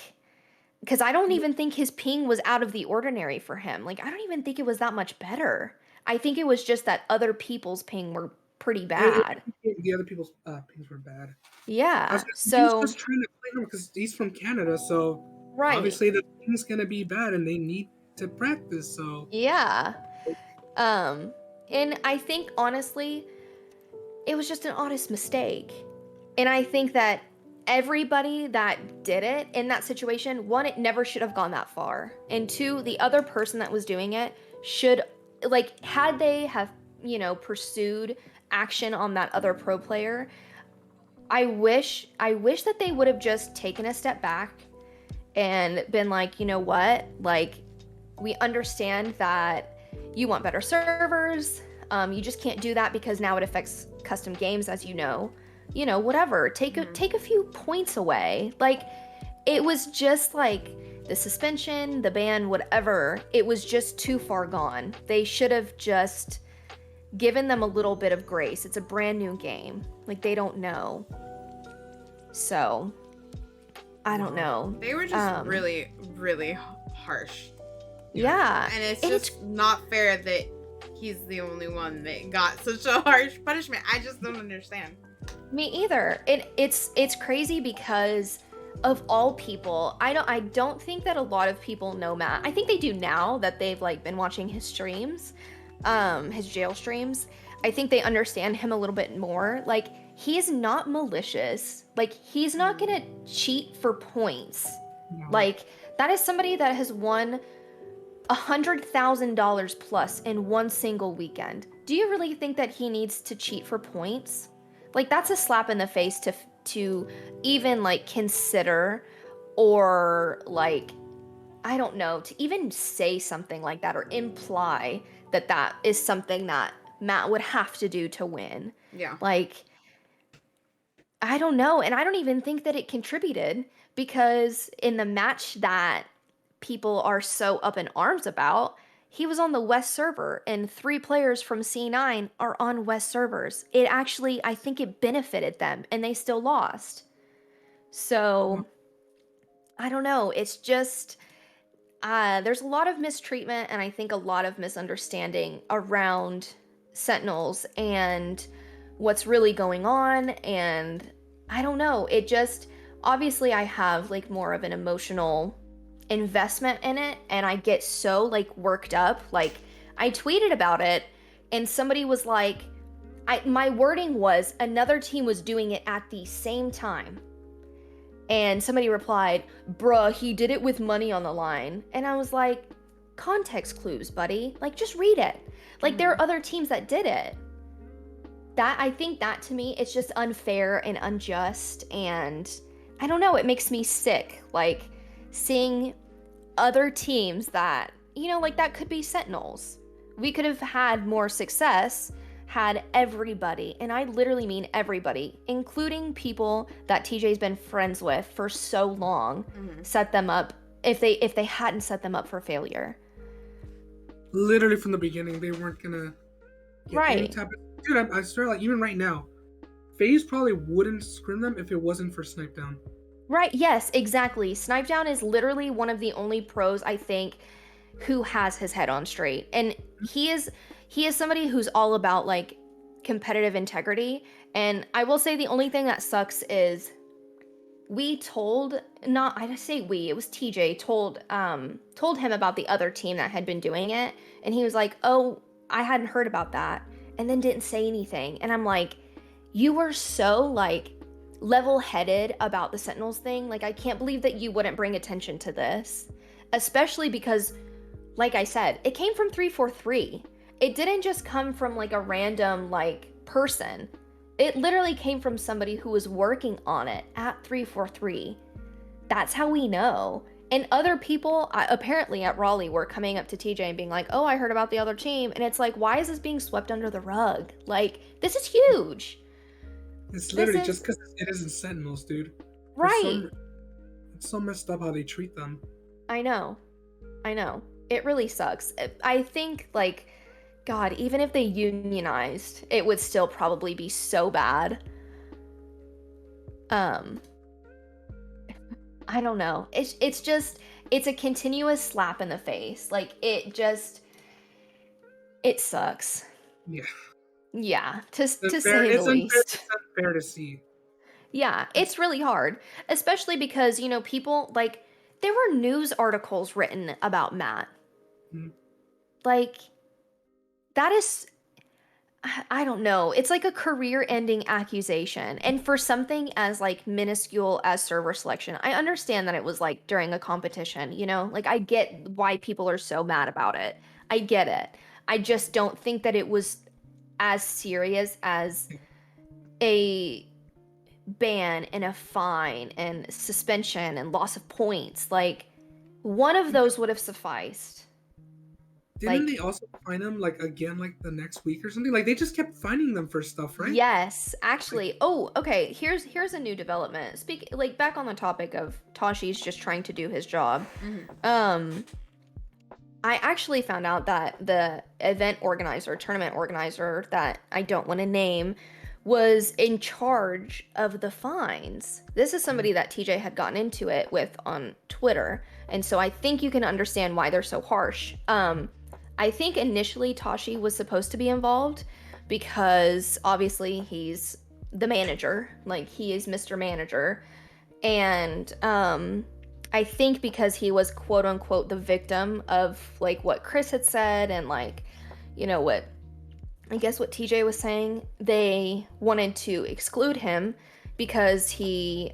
C: because I don't even think his ping was out of the ordinary for him. Like, I don't even think it was that much better. I think it was just that other people's ping were pretty bad.
B: The other people's pings were bad.
C: Yeah.
B: He's just trying to play him because he's from Canada, so
C: right.
B: Obviously the ping's gonna be bad and they need to practice, so.
C: Yeah. And I think, honestly, it was just an honest mistake. And I think that everybody that did it in that situation, one, it never should have gone that far. And two, the other person that was doing it should, like, had they have, pursued action on that other pro player, I wish that they would have just taken a step back and been like, you know what? Like, we understand that you want better servers. You just can't do that because now it affects custom games, as you know. Whatever. Take a few points away. Like, it was just like the suspension, the ban, whatever. It was just too far gone. They should have just given them a little bit of grace. It's a brand new game. Like, they don't know. So, I don't know.
A: They were just really, really harsh.
C: Yeah.
A: And it's just not fair that he's the only one that got such a harsh punishment. I just don't understand.
C: Me either. It's crazy because of all people, I don't think that a lot of people know Matt. I think they do now that they've like been watching his streams, his jail streams. I think they understand him a little bit more. Like, he's not malicious. Like, he's not gonna cheat for points.
B: No.
C: Like, that is somebody that has won $100,000 plus in one single weekend. Do you really think that he needs to cheat for points? Like, that's a slap in the face to even like consider, or like, I don't know, to even say something like that or imply that that is something that Matt would have to do to win.
A: Yeah.
C: Like, I don't know. And I don't even think that it contributed, because in the match that people are so up in arms about, he was on the West server, and 3 players from C9 are on West servers. It actually, I think it benefited them, and they still lost. So, I don't know. It's just, there's a lot of mistreatment, and I think a lot of misunderstanding around Sentinels and what's really going on. And I don't know. It just, obviously I have like more of an emotional investment in it, and I get so like worked up. Like, I tweeted about it, and somebody was like, my wording was, another team was doing it at the same time. And somebody replied, bruh, he did it with money on the line. And I was like, context clues, buddy. Like, just read it. Like, there are other teams that did it. I think that to me, it's just unfair and unjust. And I don't know, it makes me sick. Like, seeing other teams that, you know, like, that could be Sentinels. We could have had more success had everybody, and I literally mean everybody, including people that TJ's been friends with for so long, set them up, if they hadn't set them up for failure.
B: Literally from the beginning, they weren't gonna get any type of... Dude, I swear, like, even right now, FaZe probably wouldn't scrim them if it wasn't for Snipe Down.
C: Right, yes, exactly. Snipe Down is literally one of the only pros, I think, who has his head on straight. And he is somebody who's all about like competitive integrity. And I will say the only thing that sucks is it was TJ told him about the other team that had been doing it, and he was like, oh, I hadn't heard about that, and then didn't say anything. And I'm like, you were so like level-headed about the Sentinels thing. Like, I can't believe that you wouldn't bring attention to this, especially because, like I said, it came from 343. It didn't just come from like a random like person. It literally came from somebody who was working on it at 343. That's how we know. And other people apparently at Raleigh were coming up to TJ and being like, oh, I heard about the other team. And it's like, why is this being swept under the rug? Like, this is huge.
B: It's literally just because it isn't Sentinels, dude.
C: Right.
B: It's so messed up how they treat them.
C: I know. It really sucks. I think, like, God, even if they unionized, it would still probably be so bad. I don't know. It's a continuous slap in the face. Like, it sucks.
B: Yeah.
C: Yeah, to say the least.
B: It's unfair to see.
C: Yeah, it's really hard. Especially because, you know, people, like, there were news articles written about Matt. Like, that is, I don't know. It's like a career-ending accusation. And for something as, like, minuscule as server selection, I understand that it was, like, during a competition, you know? Like, I get why people are so mad about it. I get it. I just don't think that it was as serious as a ban and a fine and suspension and loss of points. Like, one of those would have sufficed.
A: Didn't
B: they also fine them like again like the next week or something? Like they just kept fining them for stuff, right?
C: Yes, actually. Oh, okay. Here's a new development. Back on the topic of Toshi's just trying to do his job. Mm-hmm. I actually found out that the tournament organizer that I don't want to name, was in charge of the fines. This is somebody that TJ had gotten into it with on Twitter, and so I think you can understand why they're so harsh. I think initially Toshi was supposed to be involved because obviously he's the manager, like he is Mr. Manager, And I think because he was quote unquote the victim of like what Chris had said and like, you know, what I guess what TJ was saying, they wanted to exclude him because he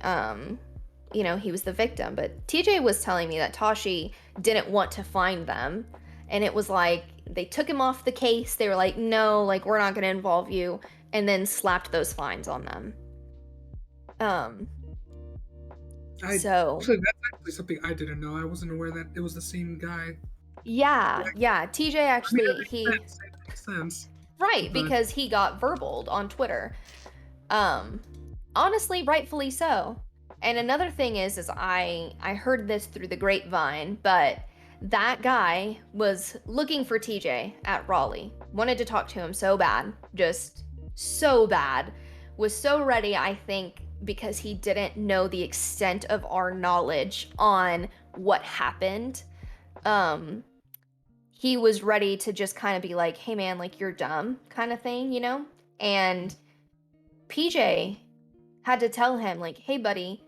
C: you know, he was the victim. But TJ was telling me that Tashi didn't want to find them, and it was like they took him off the case. They were like, no, like we're not going to involve you, and then slapped those fines on them. So
B: Actually, that's actually something I didn't know. I wasn't aware that it was the same guy.
C: yeah,
B: Like,
C: yeah. TJ
B: I mean,
C: actually
B: it makes sense.
C: right,
B: But
C: because he got verbaled on Twitter. Honestly, rightfully so. And another thing is I heard this through the grapevine, but that guy was looking for TJ at Raleigh. Wanted to talk to him so bad, just so bad. Was so ready, I think, because he didn't know the extent of our knowledge on what happened. He was ready to just kind of be like, hey man, like you're dumb kind of thing, you know? And PJ had to tell him like, hey buddy,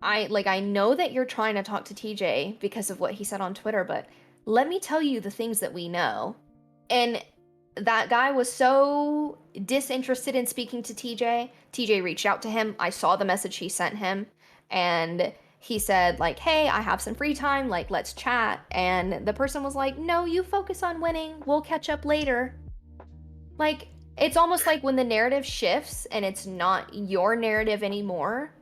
C: I know that you're trying to talk to TJ because of what he said on Twitter, but let me tell you the things that we know. And that guy was so disinterested in speaking to TJ. TJ reached out to him. I saw the message he sent him, and he said like, hey, I have some free time, like let's chat. And the person was like, no, you focus on winning, we'll catch up later. Like, it's almost like when the narrative shifts and it's not your narrative anymore,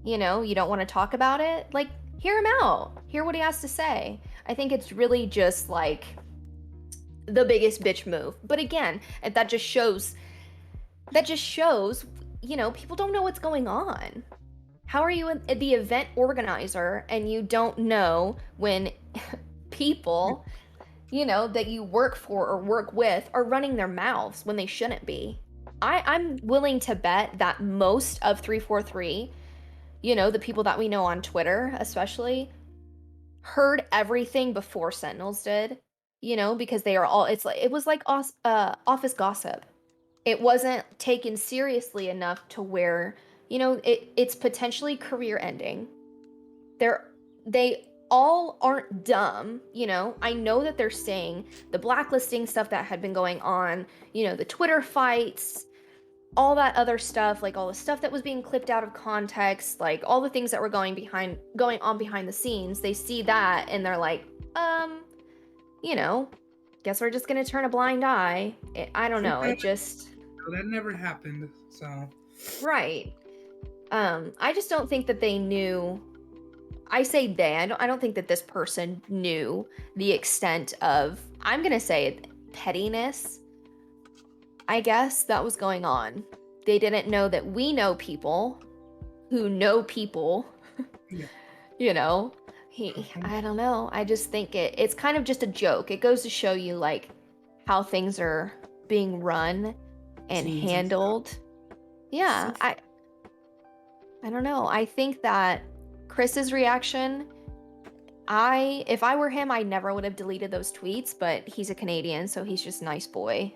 C: you know, you don't want to talk about it, like hear him out, hear what he has to say. I think it's really just like the biggest bitch move. But again, that just shows, you know, people don't know what's going on. How are you the event organizer and you don't know when people, you know, that you work for or work with are running their mouths when they shouldn't be? I'm willing to bet that most of 343, you know, the people that we know on Twitter especially, heard everything before Sentinels did, you know, because they are all, it was like office gossip. It wasn't taken seriously enough to where, you know, it's potentially career ending. They all aren't dumb, you know. I know that they're saying the blacklisting stuff that had been going on, you know, the Twitter fights, all that other stuff, like all the stuff that was being clipped out of context, like all the things that were going on behind the scenes. They see that and they're like, you know, guess we're just gonna turn a blind eye. I don't know. It just
B: that never happened. So
C: right. I just don't think that they knew. I say they. I don't think that this person knew the extent of, I'm gonna say, pettiness, I guess, that was going on. They didn't know that we know people who know people.
B: yeah.
C: You know, I don't know. I just think it's kind of just a joke. It goes to show you like how things are being run and handled. Yeah, I don't know. I think that Chris's reaction, if I were him, I never would have deleted those tweets, but he's a Canadian, so he's just a nice boy.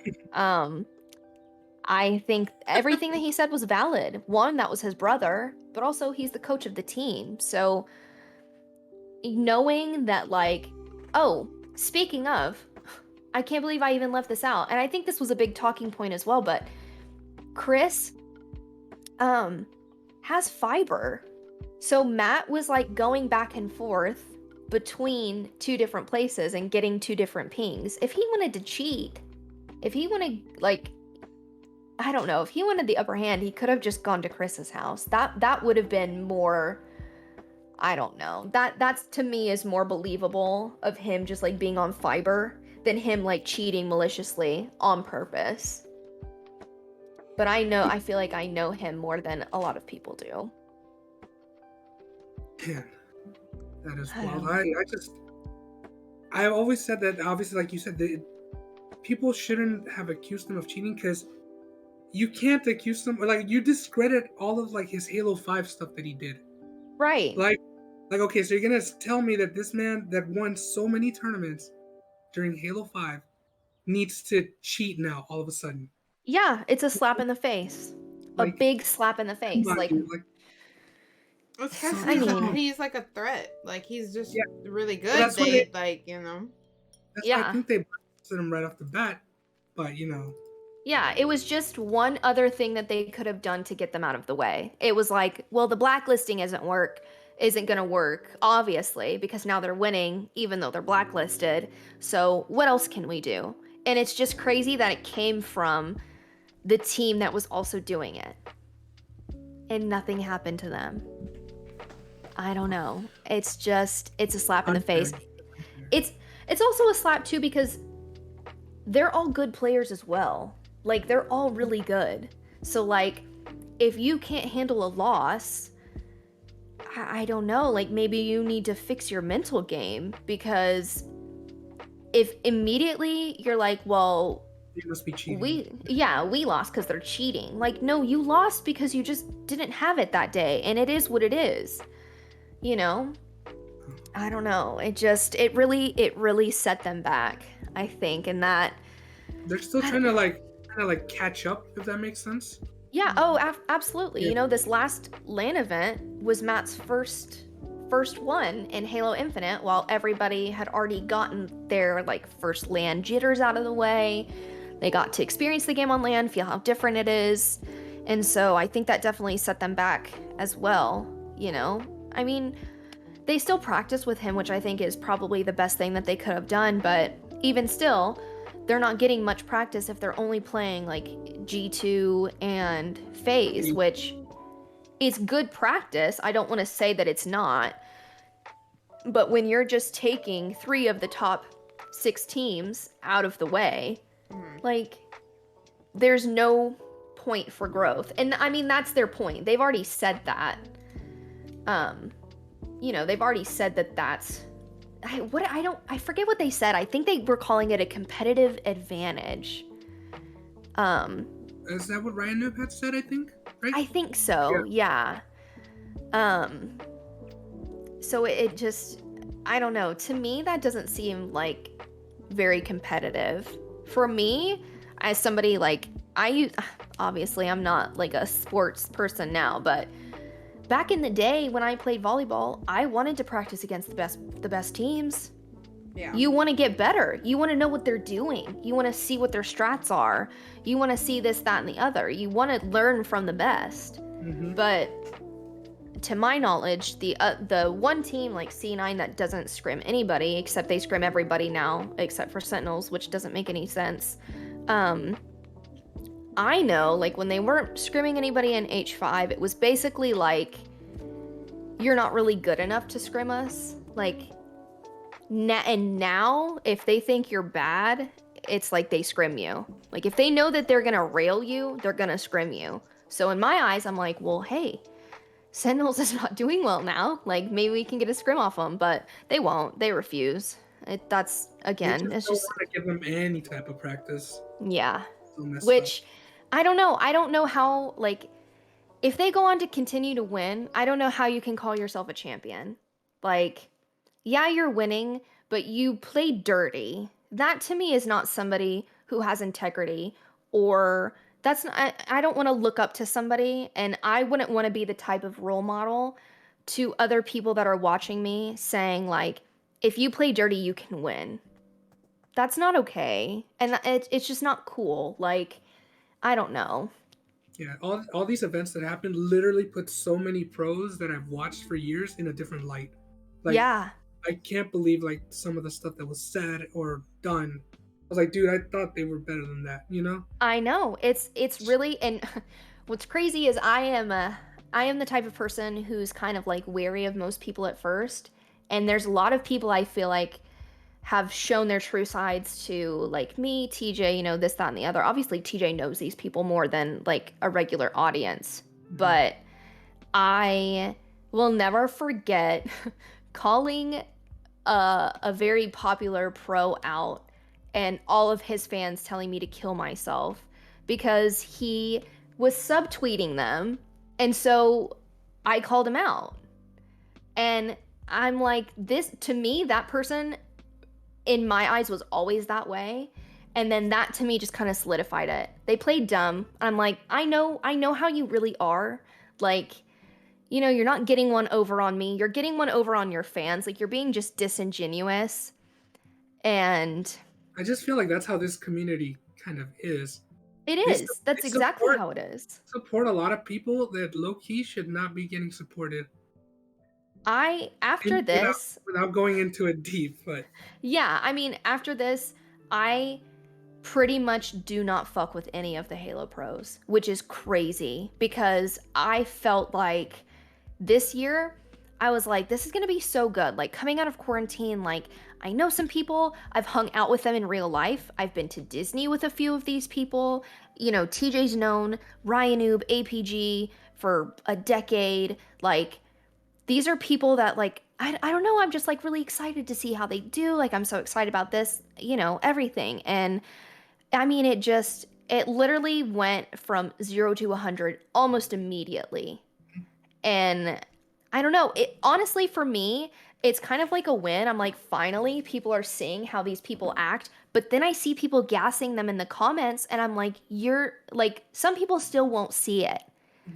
C: I think everything that he said was valid. One, that was his brother, but also he's the coach of the team. So knowing that, like, oh, speaking of, I can't believe I even left this out. And I think this was a big talking point as well, but Chris has fiber. So Matt was like going back and forth between two different places and getting two different pings. If he wanted to cheat, if he wanted, like, I don't know, if he wanted the upper hand, he could have just gone to Chris's house. That would have been more, I don't know. That's to me is more believable of him just like being on fiber than him like cheating maliciously on purpose. But I feel like I know him more than a lot of people do.
B: Yeah, that is wild. I always said that, obviously, like you said, people shouldn't have accused him of cheating because you can't accuse them, like, you discredit all of like his Halo 5 stuff that he did.
C: Right.
B: Like, okay, so you're gonna tell me that this man that won so many tournaments during Halo 5 needs to cheat now all of a sudden?
C: Yeah, it's a slap in the face.
B: Like,
C: a big slap in the face.
B: like
A: It's because
C: I mean-
A: he's like a threat. Like, he's just
B: Yeah.
A: really good.
B: That's why
A: They,
B: they-
A: like, you know.
B: That's why
C: Yeah.
B: I think they blacklisted him right off the bat. But you know,
C: Yeah, it was just one other thing that they could have done to get them out of the way. It was like, well, the blacklisting isn't going to work, obviously, because now they're winning, even though they're blacklisted. So what else can we do? And it's just crazy that it came from the team that was also doing it. And nothing happened to them. I don't know. It's a slap in the face. It's also a slap too because they're all good players as well. Like, they're all really good. So, like, if you can't handle a loss, I don't know, like, maybe you need to fix your mental game, because if immediately you're like, well,
B: they must be cheating.
C: we lost because they're cheating. Like, no, you lost because you just didn't have it that day, and it is what it is. You know? I don't know. It really set them back, I think, and that
B: They're still trying to catch up, if that makes sense.
C: Yeah, absolutely.
B: Yeah.
C: You know, this last LAN event was Matt's first one in Halo Infinite, while everybody had already gotten their, like, first LAN jitters out of the way. They got to experience the game on LAN, feel how different it is. And so I think that definitely set them back as well, you know? I mean, they still practice with him, which I think is probably the best thing that they could have done, but even still, they're not getting much practice if they're only playing like G2 and FaZe, which is good practice. I don't want to say that it's not. But when you're just taking 3 of the top 6 teams out of the way, like, there's no point for growth. And I mean, that's their point. They've already said that. You know, they've already said that that's... I forget what they said. I think they were calling it a competitive advantage.
B: Is that what Ryan Noob had said, I think? Right?
C: I think so, yeah. So it just, I don't know. To me, that doesn't seem like very competitive. For me, as somebody like, obviously I'm not like a sports person now, but back in the day when I played volleyball, I wanted to practice against the best teams.
A: Yeah.
C: You want to get better. You want to know what they're doing. You want to see what their strats are. You want to see this, that, and the other. You want to learn from the best.
B: Mm-hmm.
C: But to my knowledge, the one team like C9 that doesn't scrim anybody, except they scrim everybody now, except for Sentinels, which doesn't make any sense. I know, like, when they weren't scrimming anybody in H5, it was basically like, you're not really good enough to scrim us. Like, and now, if they think you're bad, it's like they scrim you. Like, if they know that they're gonna rail you, they're gonna scrim you. So in my eyes, I'm like, well, hey, Sentinels is not doing well now. Like, maybe we can get a scrim off them, but they won't. They refuse. That's, again,
B: They
C: it's
B: don't
C: just...
B: want to give them any type of practice.
C: Yeah.
B: So messed
C: Which, I don't know. I don't know how, like, if they go on to continue to win, I don't know how you can call yourself a champion. Like, yeah, you're winning, but you play dirty. That, to me, is not somebody who has integrity, or that's not, I don't want to look up to somebody, and I wouldn't want to be the type of role model to other people that are watching me saying, like, if you play dirty, you can win. That's not okay. And it's just not cool. Like, I don't know.
B: Yeah, all these events that happen literally put so many pros that I've watched for years in a different light. Like,
C: Yeah.
B: I can't believe, like, some of the stuff that was said or done. I was like, dude, I thought they were better than that, you know?
C: I know. It's really, and what's crazy is I am the type of person who's kind of like wary of most people at first. And there's a lot of people I feel like have shown their true sides to, like, me, TJ, you know, this, that, and the other. Obviously, TJ knows these people more than, like, a regular audience. But I will never forget calling a very popular pro out and all of his fans telling me to kill myself because he was subtweeting them. And so I called him out. And I'm like, this, to me, that person in my eyes was always that way. And then that to me just kind of solidified it. They played dumb. I'm like, I know how you really are. Like, you're not getting one over on me. You're getting one over on your fans. Like, you're being just disingenuous. And
B: I just feel like that's how this community kind of is.
C: it
B: They
C: is. That's
B: they
C: exactly how it is.
B: support a lot of people that low-key should not be getting supported.
C: After this,
B: without going into it deep, but
C: yeah, I mean, after this, I pretty much do not fuck with any of the Halo pros, which is crazy because I felt like this year, I was like, this is gonna be so good. Like, coming out of quarantine, like, I know some people, I've hung out with them in real life. I've been to Disney with a few of these people. TJ's known Ryanoob, APG for a decade. Like, these are people that, like, I don't know, I'm just like really excited to see how they do. Like, I'm so excited about this, everything. And I mean, it literally went from 0 to 100 almost immediately. And I don't know, honestly, for me, it's kind of like a win. I'm like, finally, people are seeing how these people act. But then I see people gassing them in the comments, and I'm like, some people still won't see it.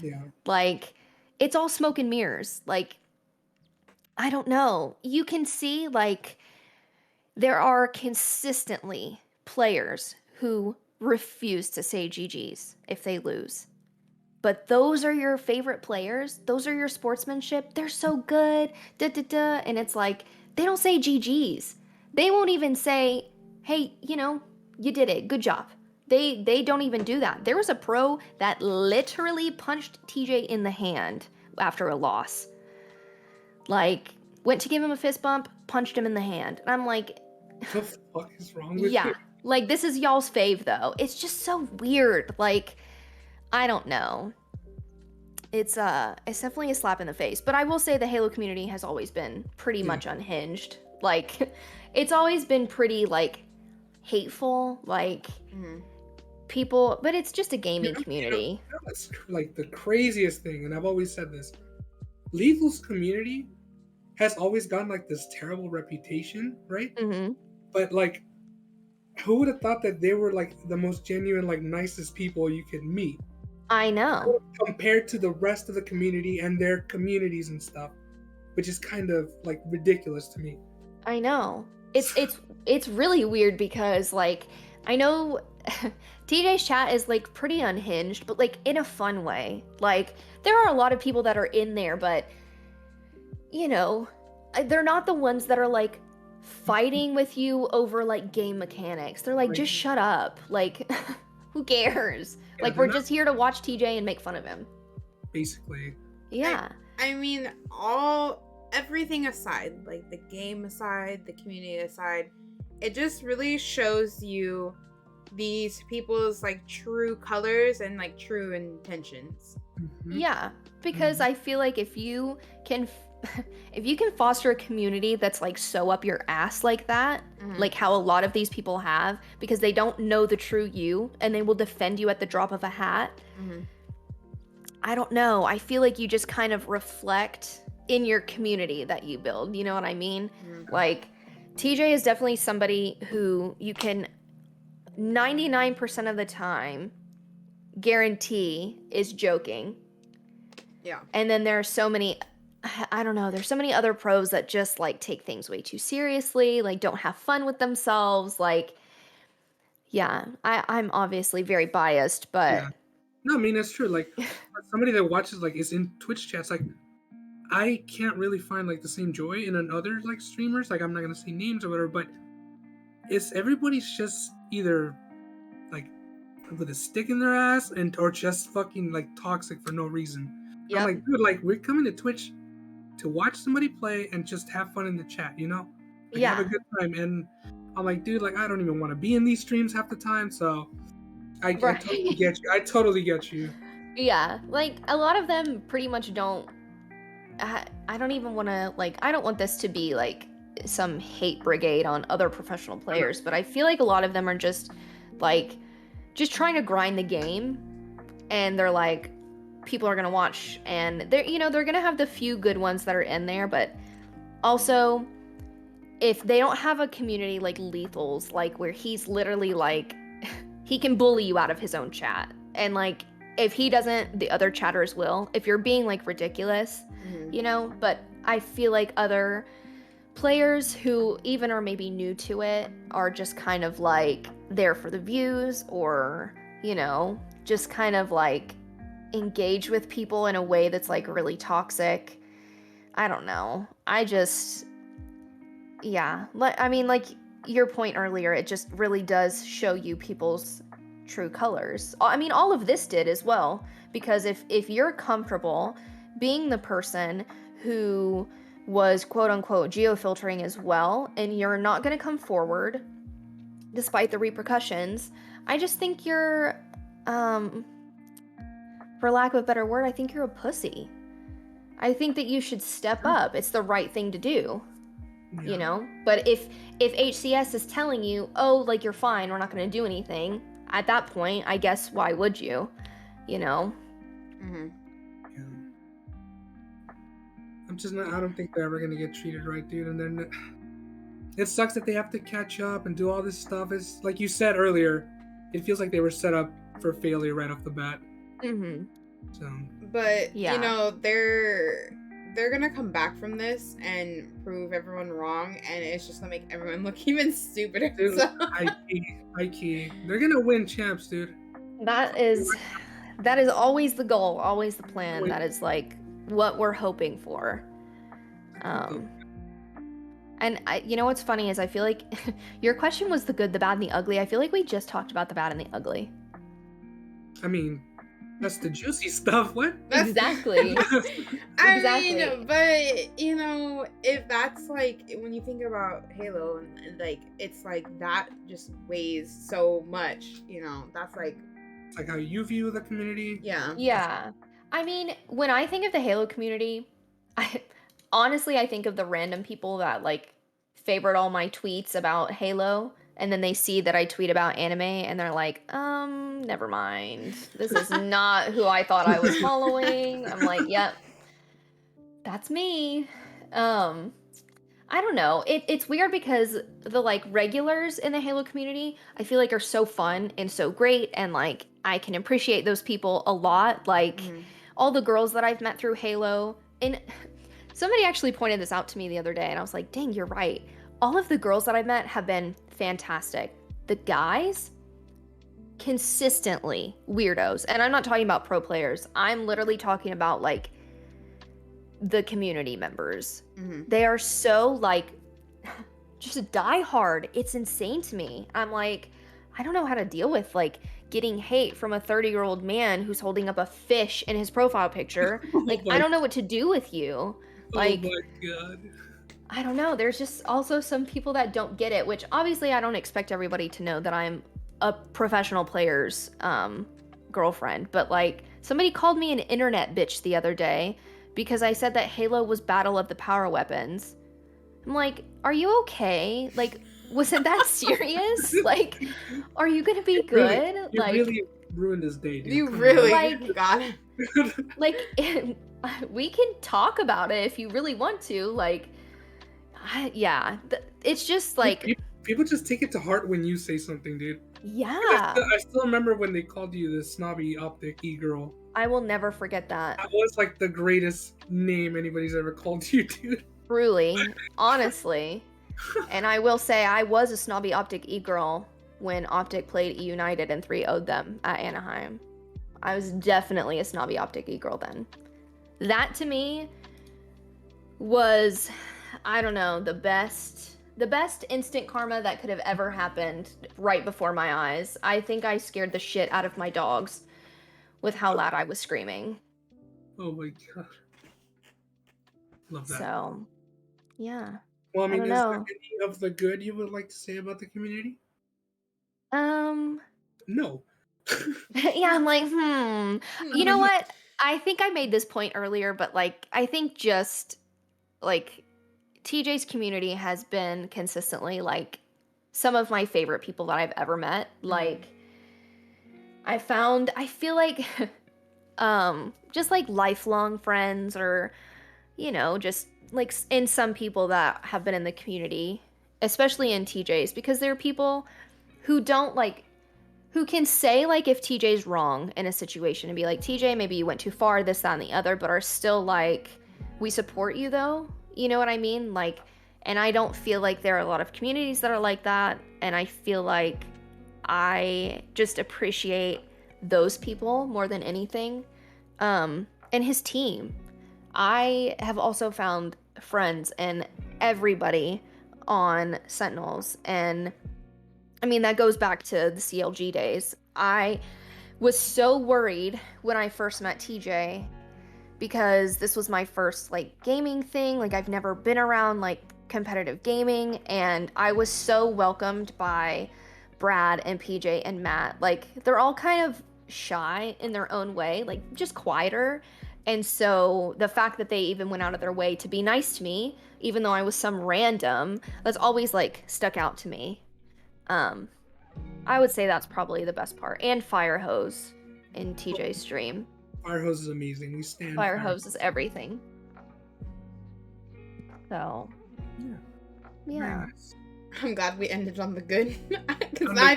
B: yeah.
C: Like, it's all smoke and mirrors. Like, I don't know. You can see, like, there are consistently players who refuse to say GGs if they lose. But those are your favorite players. Those are your sportsmanship. They're so good. And it's like, they don't say GGs. They won't even say, hey, you did it. Good job. They don't even do that. There was a pro that literally punched TJ in the hand after a loss. Like, went to give him a fist bump, punched him in the hand. And I'm like,
B: what the fuck is wrong with
C: yeah.
B: you?
C: Like, this is y'all's fave, though. It's just so weird. Like, I don't know. It's definitely a slap in the face. But I will say the Halo community has always been pretty much unhinged. Like, it's always been pretty, like, hateful. Like, people... But it's just a gaming community.
B: That's, like, the craziest thing, and I've always said this. Lethal's community has always gotten, like, this terrible reputation, right?
C: Mm-hmm.
B: But, like, who would have thought that they were, like, the most genuine, like, nicest people you could meet?
C: I know.
B: Compared to the rest of the community and their communities and stuff, which is kind of, like, ridiculous to me.
C: I know. It's really weird because, like, I know TJ's chat is, like, pretty unhinged, but, like, in a fun way. Like, there are a lot of people that are in there, but, they're not the ones that are, like, fighting with you over, like, game mechanics. They're like, just shut up. Like, who cares?
B: Yeah,
C: like, we're just here to watch TJ and make fun of him.
B: Basically.
C: Yeah.
A: I mean, everything aside, like the game aside, the community aside, it just really shows you these people's, like, true colors and, like, true intentions.
B: Mm-hmm.
C: Yeah, because I feel like if you can foster a community that's, like, so up your ass like that, like how a lot of these people have, because they don't know the true you and they will defend you at the drop of a hat. I don't know. I feel like you just kind of reflect in your community that you build. You know what I mean? Like, TJ is definitely somebody who you can 99% of the time guarantee is joking.
A: Yeah.
C: And then there are so many, I don't know, there's so many other pros that just, like, take things way too seriously, like, don't have fun with themselves. Like, yeah, I'm obviously very biased, but...
B: Yeah. No, I mean, it's true. Like, somebody that watches, like, is in Twitch chats, like, I can't really find, like, the same joy in other, like, streamers. Like, I'm not going to say names or whatever, but everybody's just either, like, with a stick in their ass or just fucking, like, toxic for no reason. Yep. I'm like, dude, like, we're coming to Twitch to watch somebody play and just have fun in the chat, Like, have a good time. And I'm like, dude, like, I don't even want to be in these streams half the time, so I totally get you. I totally get you.
C: Yeah, like, a lot of them pretty much don't... I don't even want to, like, I don't want this to be, like, some hate brigade on other professional players, but I feel like a lot of them are just, like, just trying to grind the game, and they're like, people are going to watch, and they're, they're going to have the few good ones that are in there, but also, if they don't have a community like Lethal's, like, where he's literally, like, he can bully you out of his own chat, and, like, if he doesn't, the other chatters will. If you're being, like, ridiculous, you know? But I feel like other players who even are maybe new to it are just kind of like there for the views, or, you know, just kind of like engage with people in a way that's like really toxic. I don't know. I mean, like your point earlier, it just really does show you people's true colors. I mean, all of this did as well, because if you're comfortable being the person who was quote unquote geofiltering as well, and you're not going to come forward despite the repercussions, I just think you're, for lack of a better word, I think you're a pussy. I think that you should step up. It's the right thing to do.
B: Yeah.
C: You know? But if HCS is telling you, oh, like, you're fine, we're not going to do anything, at that point, I guess, why would you? You know?
A: Mm-hmm.
B: Yeah. I don't think they're ever going to get treated right, dude. And then it sucks that they have to catch up and do all this stuff. It's like you said earlier, it feels like they were set up for failure right off the bat.
C: Mm-hmm.
B: So.
A: But,
C: yeah.
A: you know, they're gonna come back from this and prove everyone wrong, and it's just gonna make everyone look even stupider.
B: Dude,
A: So.
B: high key. They're gonna win champs, dude.
C: That is always the goal, always the plan. That is like what we're hoping for. And you know what's funny is I feel like your question was the good, the bad, and the ugly. I feel like we just talked about the bad and the ugly.
B: I mean, that's the juicy stuff. What?
C: Exactly.
A: I mean, but, you know, if that's like, when you think about Halo, and like, it's like that just weighs so much, you know, that's like.
B: It's like how you view the community.
A: Yeah.
C: Yeah. I mean, when I think of the Halo community, honestly, I think of the random people that like favorite all my tweets about Halo, and then they see that I tweet about anime and they're like, never mind. This is not who I thought I was following. I'm like, yep, that's me. I don't know. It's weird because the like regulars in the Halo community, I feel like are so fun and so great, and like I can appreciate those people a lot. Like all the girls that I've met through Halo, and somebody actually pointed this out to me the other day, and I was like, dang, you're right. All of the girls that I've met have been fantastic. The guys, consistently weirdos. And I'm not talking about pro players. I'm literally talking about like the community members. They are so like just die hard. It's insane to me. I'm like, I don't know how to deal with like getting hate from a 30-year-old man who's holding up a fish in his profile picture. Like, I don't know what to do with you. Like,
B: oh my god.
C: I don't know. There's just also some people that don't get it, which obviously I don't expect everybody to know that I'm a professional player's girlfriend. But like, somebody called me an internet bitch the other day because I said that Halo was Battle of the Power Weapons. I'm like, are you okay? Like, wasn't that serious? Like, are you gonna be good?
B: You really ruined his day, dude.
A: You really got it.
C: Like, we can talk about it if you really want to. Like, yeah, it's just like
B: people just take it to heart when you say something, dude.
C: Yeah.
B: I still remember when they called you the snobby optic e-girl.
C: I will never forget that.
B: That was like the greatest name anybody's ever called you, dude.
C: Truly, honestly. And I will say I was a snobby optic e-girl when Optic played E-United and 3-0'd them at Anaheim. I was definitely a snobby optic e-girl then. That to me was, I don't know, the best instant karma that could have ever happened right before my eyes. I think I scared the shit out of my dogs with how loud I was screaming.
B: Oh my god. Love that.
C: So, yeah.
B: Well, I mean, is
C: know.
B: there any of the good you would like to say about the community? No.
C: Yeah, I'm like, You know what? I think I made this point earlier, but like, I think just like TJ's community has been consistently like some of my favorite people that I've ever met. Like, I feel like, just like lifelong friends, or, you know, just like in some people that have been in the community, especially in TJ's, because there are people who don't like, who can say like if TJ's wrong in a situation and be like, TJ, maybe you went too far, this, that, and the other, but are still like, we support you though. You know what I mean? Like, and I don't feel like there are a lot of communities that are like that. And I feel like I just appreciate those people more than anything. And his team. I have also found friends and everybody on Sentinels. And I mean, that goes back to the CLG days. I was so worried when I first met TJ because this was my first like gaming thing. Like I've never been around like competitive gaming, and I was so welcomed by Brad and PJ and Matt. Like they're all kind of shy in their own way, like just quieter. And so the fact that they even went out of their way to be nice to me, even though I was some random, that's always like stuck out to me. I would say that's probably the best part. And Firehose in TJ's stream.
B: Firehose is amazing. We stand
C: Firehose is everything. So, yeah.
B: Nice.
A: I'm glad we ended on the good, because I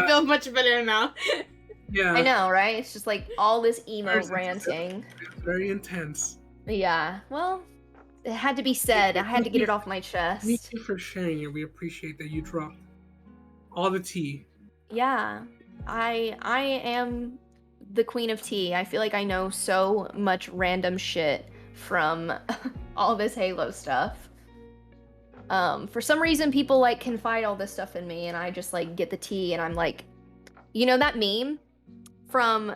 A: feel much better now.
B: Yeah.
C: I know, right? It's just like all this emo ranting.
B: It's very intense.
C: Yeah. Well, it had to be said. I had to get it off my chest.
B: Thank you for sharing it. We appreciate that you dropped all the tea.
C: Yeah. I am the queen of tea. I feel like I know so much random shit from all this Halo stuff. For some reason, people like confide all this stuff in me, and I just like get the tea, and I'm like, you know that meme from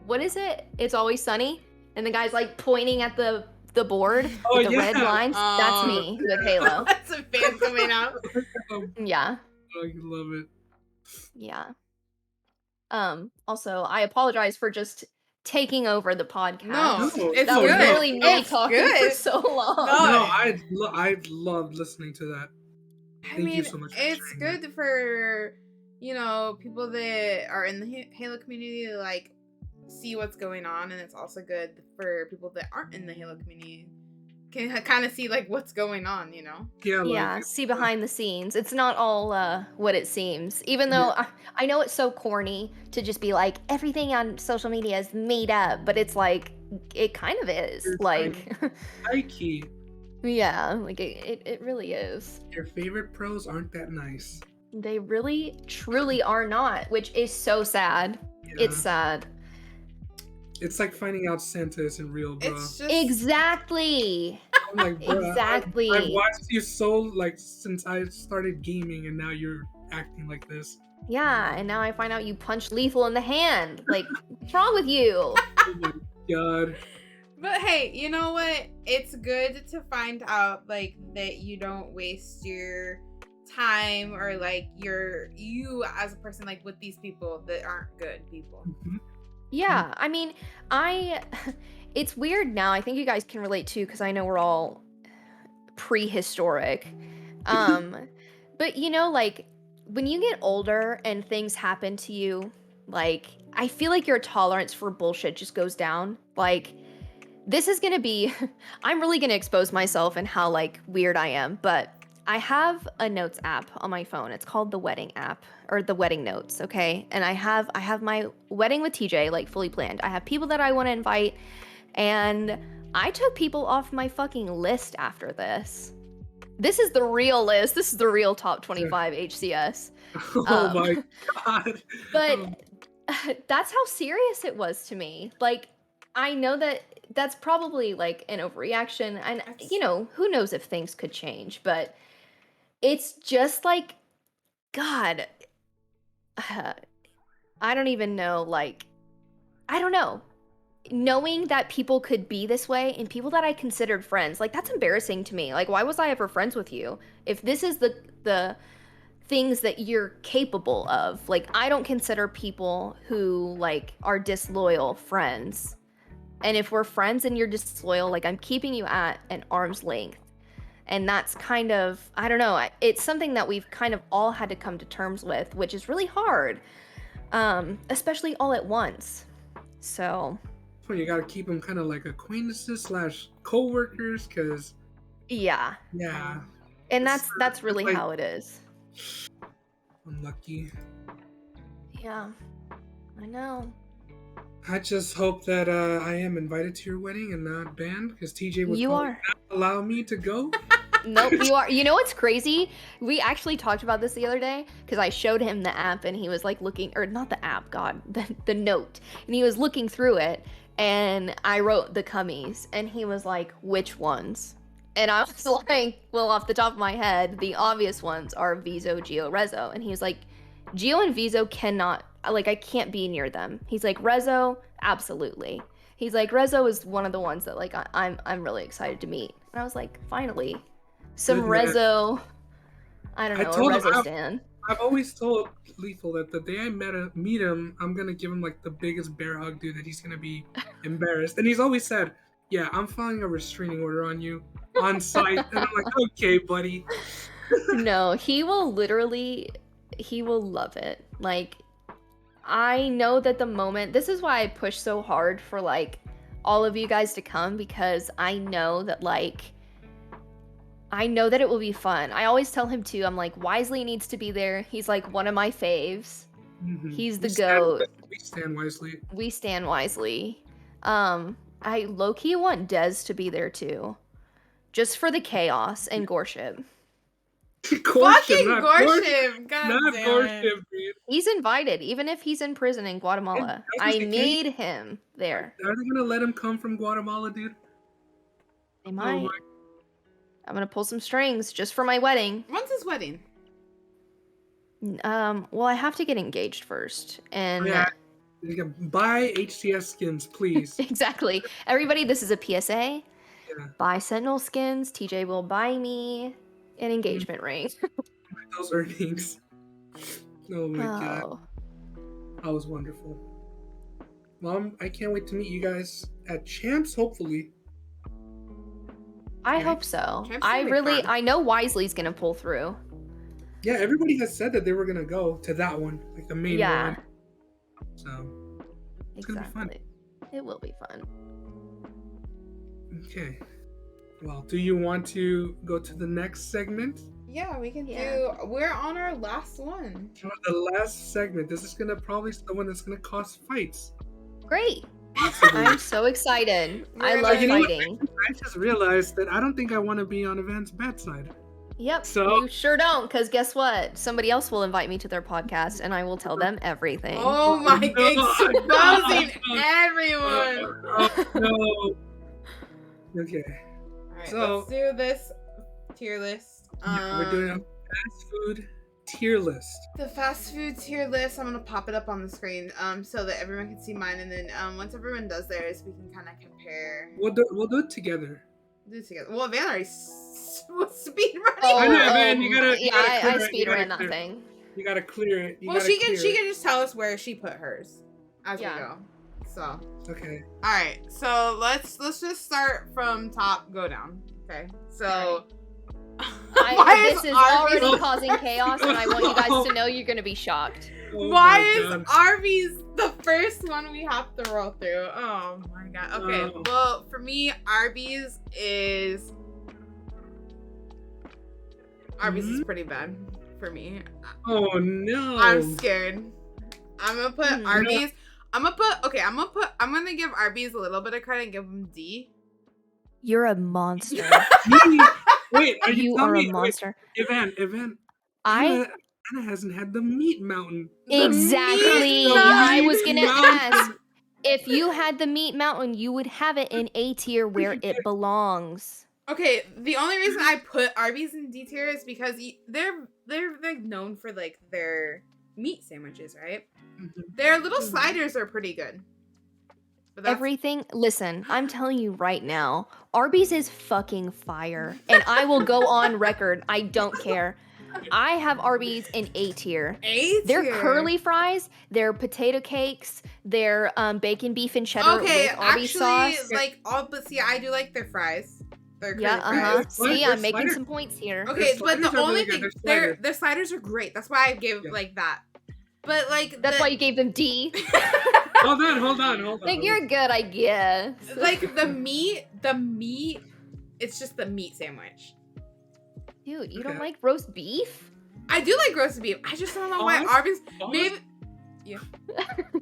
C: what is it? It's Always Sunny, and the guy's like pointing at the board with the red lines. That's me with Halo.
A: That's a fan coming out.
C: Yeah.
B: Oh, you love it.
C: Yeah. Also, I apologize for just taking over the podcast.
A: No, it's
C: that was
A: good.
C: really me
A: It's
C: talking
A: good.
C: for so long.
B: No, I loved listening to that. Thank you so much for
A: it's
B: sharing
A: good
B: that.
A: for, you know, people that are in the Halo community to like see what's going on, and it's also good for people that aren't in the Halo community can kind of see like what's going on, you know?
C: Yeah, see behind the scenes. It's not all what it seems. Even though I know it's so corny to just be like, everything on social media is made up, but it's like, it kind of is.
B: It's
C: like,
B: high key.
C: Yeah, like it really is.
B: Your favorite pros aren't that nice.
C: They really, truly are not, which is so sad.
B: Yeah.
C: It's sad.
B: It's like finding out Santa isn't real, bro.
A: It's just
C: Exactly.
B: I'm like, bro,
C: Exactly.
B: I've watched you so like since I started gaming, and now you're acting like this.
C: Yeah, and now I find out you punched Lethal in the hand. Like, what's wrong with you?
B: Oh my god.
A: But hey, you know what? It's good to find out like that you don't waste your time or like you as a person like with these people that aren't good people.
B: Mm-hmm.
C: Yeah, I mean, it's weird now. I think you guys can relate too, because I know we're all prehistoric. But you know, like when you get older and things happen to you, like I feel like your tolerance for bullshit just goes down. Like this is gonna be, I'm really gonna expose myself and how like weird I am, but I have a notes app on my phone. It's called the wedding app, or the wedding notes, okay? And I have my wedding with TJ like fully planned. I have people that I want to invite, and I took people off my fucking list after this. This is the real list. This is the real top 25 HCS.
B: Oh my god.
C: But that's how serious it was to me. Like, I know that that's probably like an overreaction, and you know, who knows if things could change, but it's just like, God, I don't even know, like, I don't know. Knowing that people could be this way and people that I considered friends, like, that's embarrassing to me. Like, why was I ever friends with you? If this is the things that you're capable of, like, I don't consider people who, like, are disloyal friends. And if we're friends and you're disloyal, like, I'm keeping you at an arm's length. And that's kind of, I don't know, it's something that we've kind of all had to come to terms with, which is really hard, especially all at once. So
B: you gotta keep them kind of like acquaintances / co-workers, because
C: yeah, and that's really
B: like,
C: how it is.
B: Unlucky.
C: Yeah, I know.
B: I just hope that I am invited to your wedding and not banned, because TJ would probably not allow me to go.
C: Nope, you are. You know what's crazy? We actually talked about this the other day because I showed him the app and he was like looking, or not the app, God, the note, and he was looking through it, and I wrote the cummies, and he was like, which ones? And I was like, well, off the top of my head, the obvious ones are Viso, Geo, Rezo, and he was like, Geo and Viso cannot, like, I can't be near them. He's like, Rezo, absolutely. He's like, Rezo is one of the ones that like I'm really excited to meet. And I was like, finally. Some Rezo, I don't know, a Rezo stan.
B: I've always told Lethal that the day I meet him, I'm going to give him like the biggest bear hug, dude, that he's going to be embarrassed. And he's always said, yeah, I'm filing a restraining order on you on site. And I'm like, okay, buddy.
C: No, he will love it. Like, I know that the moment, this is why I push so hard for like all of you guys to come, because I know that it will be fun. I always tell him too, I'm like, Wisely needs to be there. He's like one of my faves. Mm-hmm. He's the GOAT.
B: We stand Wisely.
C: We stand Wisely. I low-key want Dez to be there too. Just for the chaos and gorship.
A: Fucking gorship! God
B: not
A: damn
B: gorship,
A: it.
B: dude.
C: He's invited, even if he's in prison in Guatemala. I need him there.
B: Are they gonna let him come from Guatemala, dude?
C: They might. I'm gonna pull some strings just for my wedding.
A: When's his wedding?
C: Well, I have to get engaged first, and
B: buy HTS skins, please.
C: Exactly. Everybody, this is a PSA.
B: Yeah.
C: Buy Sentinel skins. TJ will buy me an engagement ring.
B: Those earnings. Oh my god. That was wonderful. Mom, I can't wait to meet you guys at Champs, hopefully.
C: I hope so. I know Wisely's gonna pull through.
B: Yeah, everybody has said that they were gonna go to that one, like the main one. So it's gonna be fun.
C: It will be fun.
B: Okay. Well, do you want to go to the next segment?
A: Yeah, we can do. We're on our last one.
B: The last segment. This is gonna probably be the one that's gonna cause fights.
C: Great. I'm so excited. I love fighting.
B: I just realized that I don't think I want to be on Evanne's bad side.
C: Yep. So you sure don't, because guess what? Somebody else will invite me to their podcast, and I will tell them everything.
A: Oh my god! Exposing everyone.
B: No. Okay.
A: All right, so let's do this tier list.
B: We're doing a fast food tier list.
A: The fast food tier list, I'm gonna pop it up on the screen so that everyone can see mine, and then once everyone does theirs, we can kind of compare.
B: We'll do it together.
A: Well, Evanne already speed running.
B: I know, man. You gotta
C: I speed ran that thing.
B: You gotta clear it.
A: She can just tell us where she put hers as we go. So
B: okay.
A: All right. So let's just start from top, go down. Okay. So.
C: This is already causing chaos, and I want you guys to know you're gonna be shocked.
A: Why is Arby's the first one we have to roll through? Oh my god. Okay. Well, for me, Arby's is pretty bad for me.
B: Oh no.
A: I'm scared. I'm gonna put Arby's. I'm gonna give Arby's a little bit of credit and give them D.
C: You're a monster.
B: Wait,
C: you are a monster.
B: Wait, Evanne. Anna hasn't had the meat mountain.
C: Exactly. I was gonna ask. If you had the meat mountain, you would have it in A tier where it belongs.
A: Okay, the only reason I put Arby's in D tier is because they're like known for like their meat sandwiches, right? Mm-hmm. Their little sliders are pretty good.
C: Everything, listen, I'm telling you right now, Arby's is fucking fire. And I will go on record, I don't care. I have Arby's in A tier. Their curly fries, their potato cakes, their bacon, beef, and cheddar with Arby's sauce.
A: I do like their fries. Their
C: fries. See, I'm making some points here.
A: Okay, but the only thing, their sliders are great. That's why I give like that. But like
C: that's why you gave them D.
B: Hold on.
C: Like you're good, I guess.
A: Like the meat, it's just the meat sandwich.
C: Dude, you don't like roast beef?
A: I do like roast beef. I just don't know why Arby's. Yeah.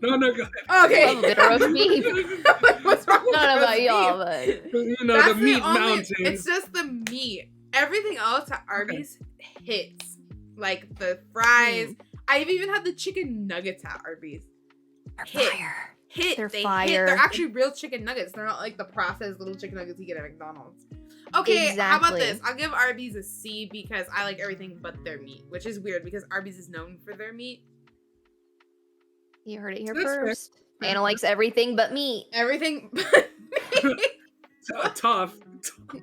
B: No, go ahead.
A: Okay.
C: Love a bit of roast beef.
A: What's wrong with
C: Not
A: roast
C: about y'all,
A: beef?
C: but
B: You know,
A: That's
B: the meat
A: only-
B: mountain.
A: It's just the meat. Everything else at Arby's hits. Like the fries. I've even had the chicken nuggets at Arby's.
C: they're fire.
A: They're
C: They're
A: fire. They're
C: fire.
A: actually real chicken nuggets. They're not like the processed little chicken nuggets you get at McDonald's. Okay, how about
C: Exactly.
A: this? I'll give Arby's a C because I like everything but their meat, which is weird because Arby's is known for their meat.
C: You heard it here
B: That's fair.
C: first. Anna likes everything but meat.
A: Everything but meat.
B: Tough.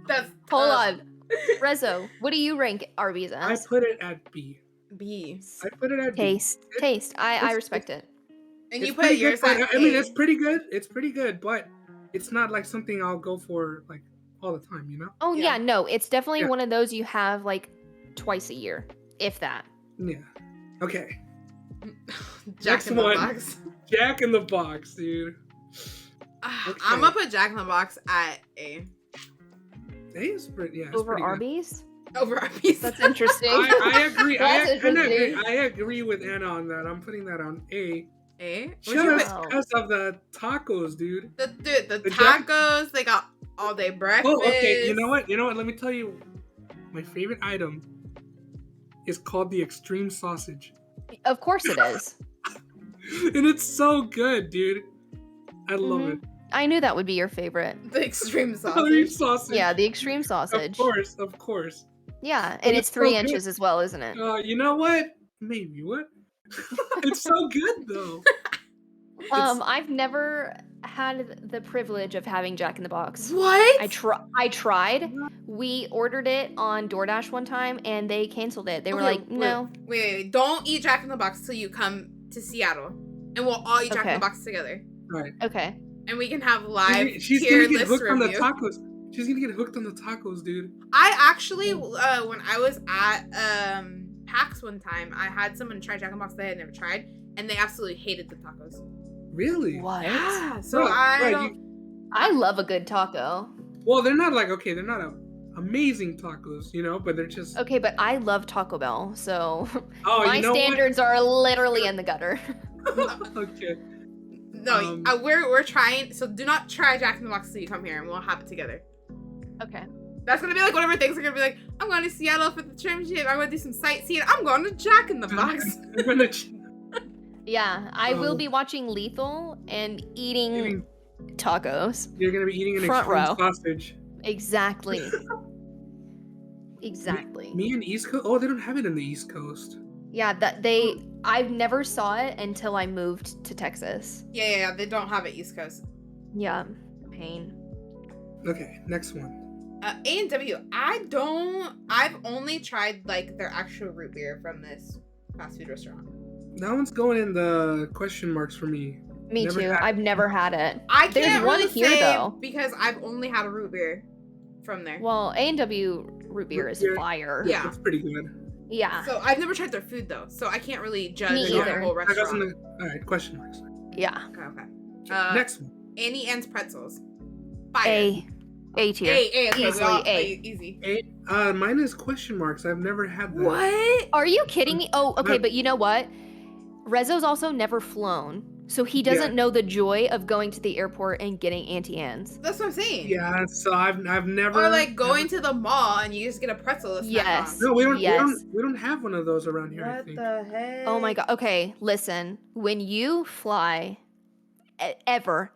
A: That's
C: Hold
A: tough.
C: on. Rezo, what do you rank Arby's
B: I
C: as?
B: put it at B.
A: B.
B: I put it at B.
C: Taste. I
B: it's-
C: respect it.
A: And you
B: It's
A: put
B: pretty
A: yours
B: good.
A: at
B: I mean,
A: A.
B: it's pretty good. It's pretty good, but it's not like something I'll go for like all the time, you know?
C: Oh
A: Yeah.
C: yeah, no, it's definitely
B: Yeah.
C: one of those you have like twice a year, if that.
B: Yeah. Okay.
A: Jack
B: Next
A: in the
B: one.
A: Box.
B: Jack in the Box, dude.
A: I'm
B: Okay.
A: gonna put Jack in the Box at A.
B: A is pretty, yeah. It's
C: Over
B: pretty good.
C: Arby's?
A: Over Arby's.
C: That's interesting.
B: I agree.
C: That's interesting.
B: I agree with Anna on that. I'm putting that on A.
A: A? What'd you
B: Just
A: put?
B: because of the tacos, dude.
A: The
B: The Jack-
A: tacos, they got all day breakfast.
B: Oh, okay. You know what? Let me tell you. My favorite item is called the extreme sausage.
C: Of course it is.
B: And it's so good, dude. I love
C: Mhm.
B: it.
C: I knew that would be your favorite.
A: The extreme
B: Extreme
A: sausage.
B: sausage.
C: Yeah, the extreme sausage.
B: Of course.
C: Yeah,
B: But
C: and
B: it's
C: it's 3
B: so good.
C: inches as well, isn't it?
B: You know what? Maybe what? It's so good though.
C: I've never had the privilege of having Jack in the Box.
A: What?
C: I tried. We ordered it on DoorDash one time and they canceled it. They were
A: Okay,
C: like, no.
A: Wait. Don't eat Jack in the Box till you come to Seattle. And we'll all eat Jack in
C: Okay.
A: the Box together.
B: Right.
C: Okay.
A: And we can have live
B: She's
A: tier
B: gonna get
A: list
B: hooked on the
A: review.
B: tacos. She's gonna get hooked on the tacos, dude.
A: I actually, when I was at PAX one time, I had someone try Jack in the Box that I had never tried, and they absolutely hated the tacos.
B: Really?
C: What?
A: Yeah. So
B: Right,
A: I
B: right,
A: don't.
C: I love a good taco.
B: Well, they're not like they're not amazing tacos, you know, but they're just.
C: Okay, but I love Taco Bell, so
B: Oh,
C: my
B: you know
C: standards are literally in the gutter.
B: what? Okay.
A: No, we're trying. So do not try Jack in the Box till you come here, and we'll have it together.
C: Okay.
A: That's gonna be like whatever things are gonna be like. I'm going to Seattle for the championship. I'm gonna do some sightseeing. I'm going to Jack in the Box.
B: I'm gonna
C: Yeah, I will
B: Oh.
C: be watching Lethal and eating
B: eating-
C: tacos.
B: You're gonna be eating an
C: Front
B: extreme
C: row.
B: sausage.
C: Exactly. Exactly.
B: Me and East Coast. Oh, they don't have it in the East Coast.
C: Yeah, I've never saw it until I moved to Texas.
A: Yeah. They don't have it East Coast.
C: Yeah, pain.
B: Okay, next one.
A: A&W. I've only tried like their actual root beer from this fast food restaurant.
B: That one's going in the question marks for me.
C: Me
B: Never
C: too.
B: had it.
C: I've never had it.
A: I
C: There's
A: can't
C: one
A: really
C: here,
A: say
C: though.
A: because I've only had a root beer from there.
C: Well, A&W root beer is
B: Root beer.
C: fire.
A: Yeah.
B: It's pretty good.
C: Yeah.
A: So I've never tried their food though, so I can't really judge
C: Me
A: the
C: either.
A: whole
B: That goes in
A: restaurant.
B: the. All right, question marks.
C: Yeah.
A: Okay.
B: Next one.
A: Annie Ann's pretzels. Fire.
C: A tier.
A: A. Okay,
C: Easily
A: we all-
C: A.
A: Easy.
B: Mine is question marks. I've never had that.
A: What?
C: Are you kidding me? Oh, okay,
B: But-
C: but you know what? Rezo's also never flown, so he doesn't
B: Yeah.
C: know the joy of going to the airport and getting Auntie Anne's.
A: That's what I'm saying.
B: Yeah, so I've never.
A: Or like going to the mall and you just get a pretzel. to snack
C: Yes.
A: on.
B: No, we don't.
C: Yes.
B: We don't have one of those around here. I
A: What
B: think.
A: the heck?
C: Oh my god. Okay, listen. When you fly, ever,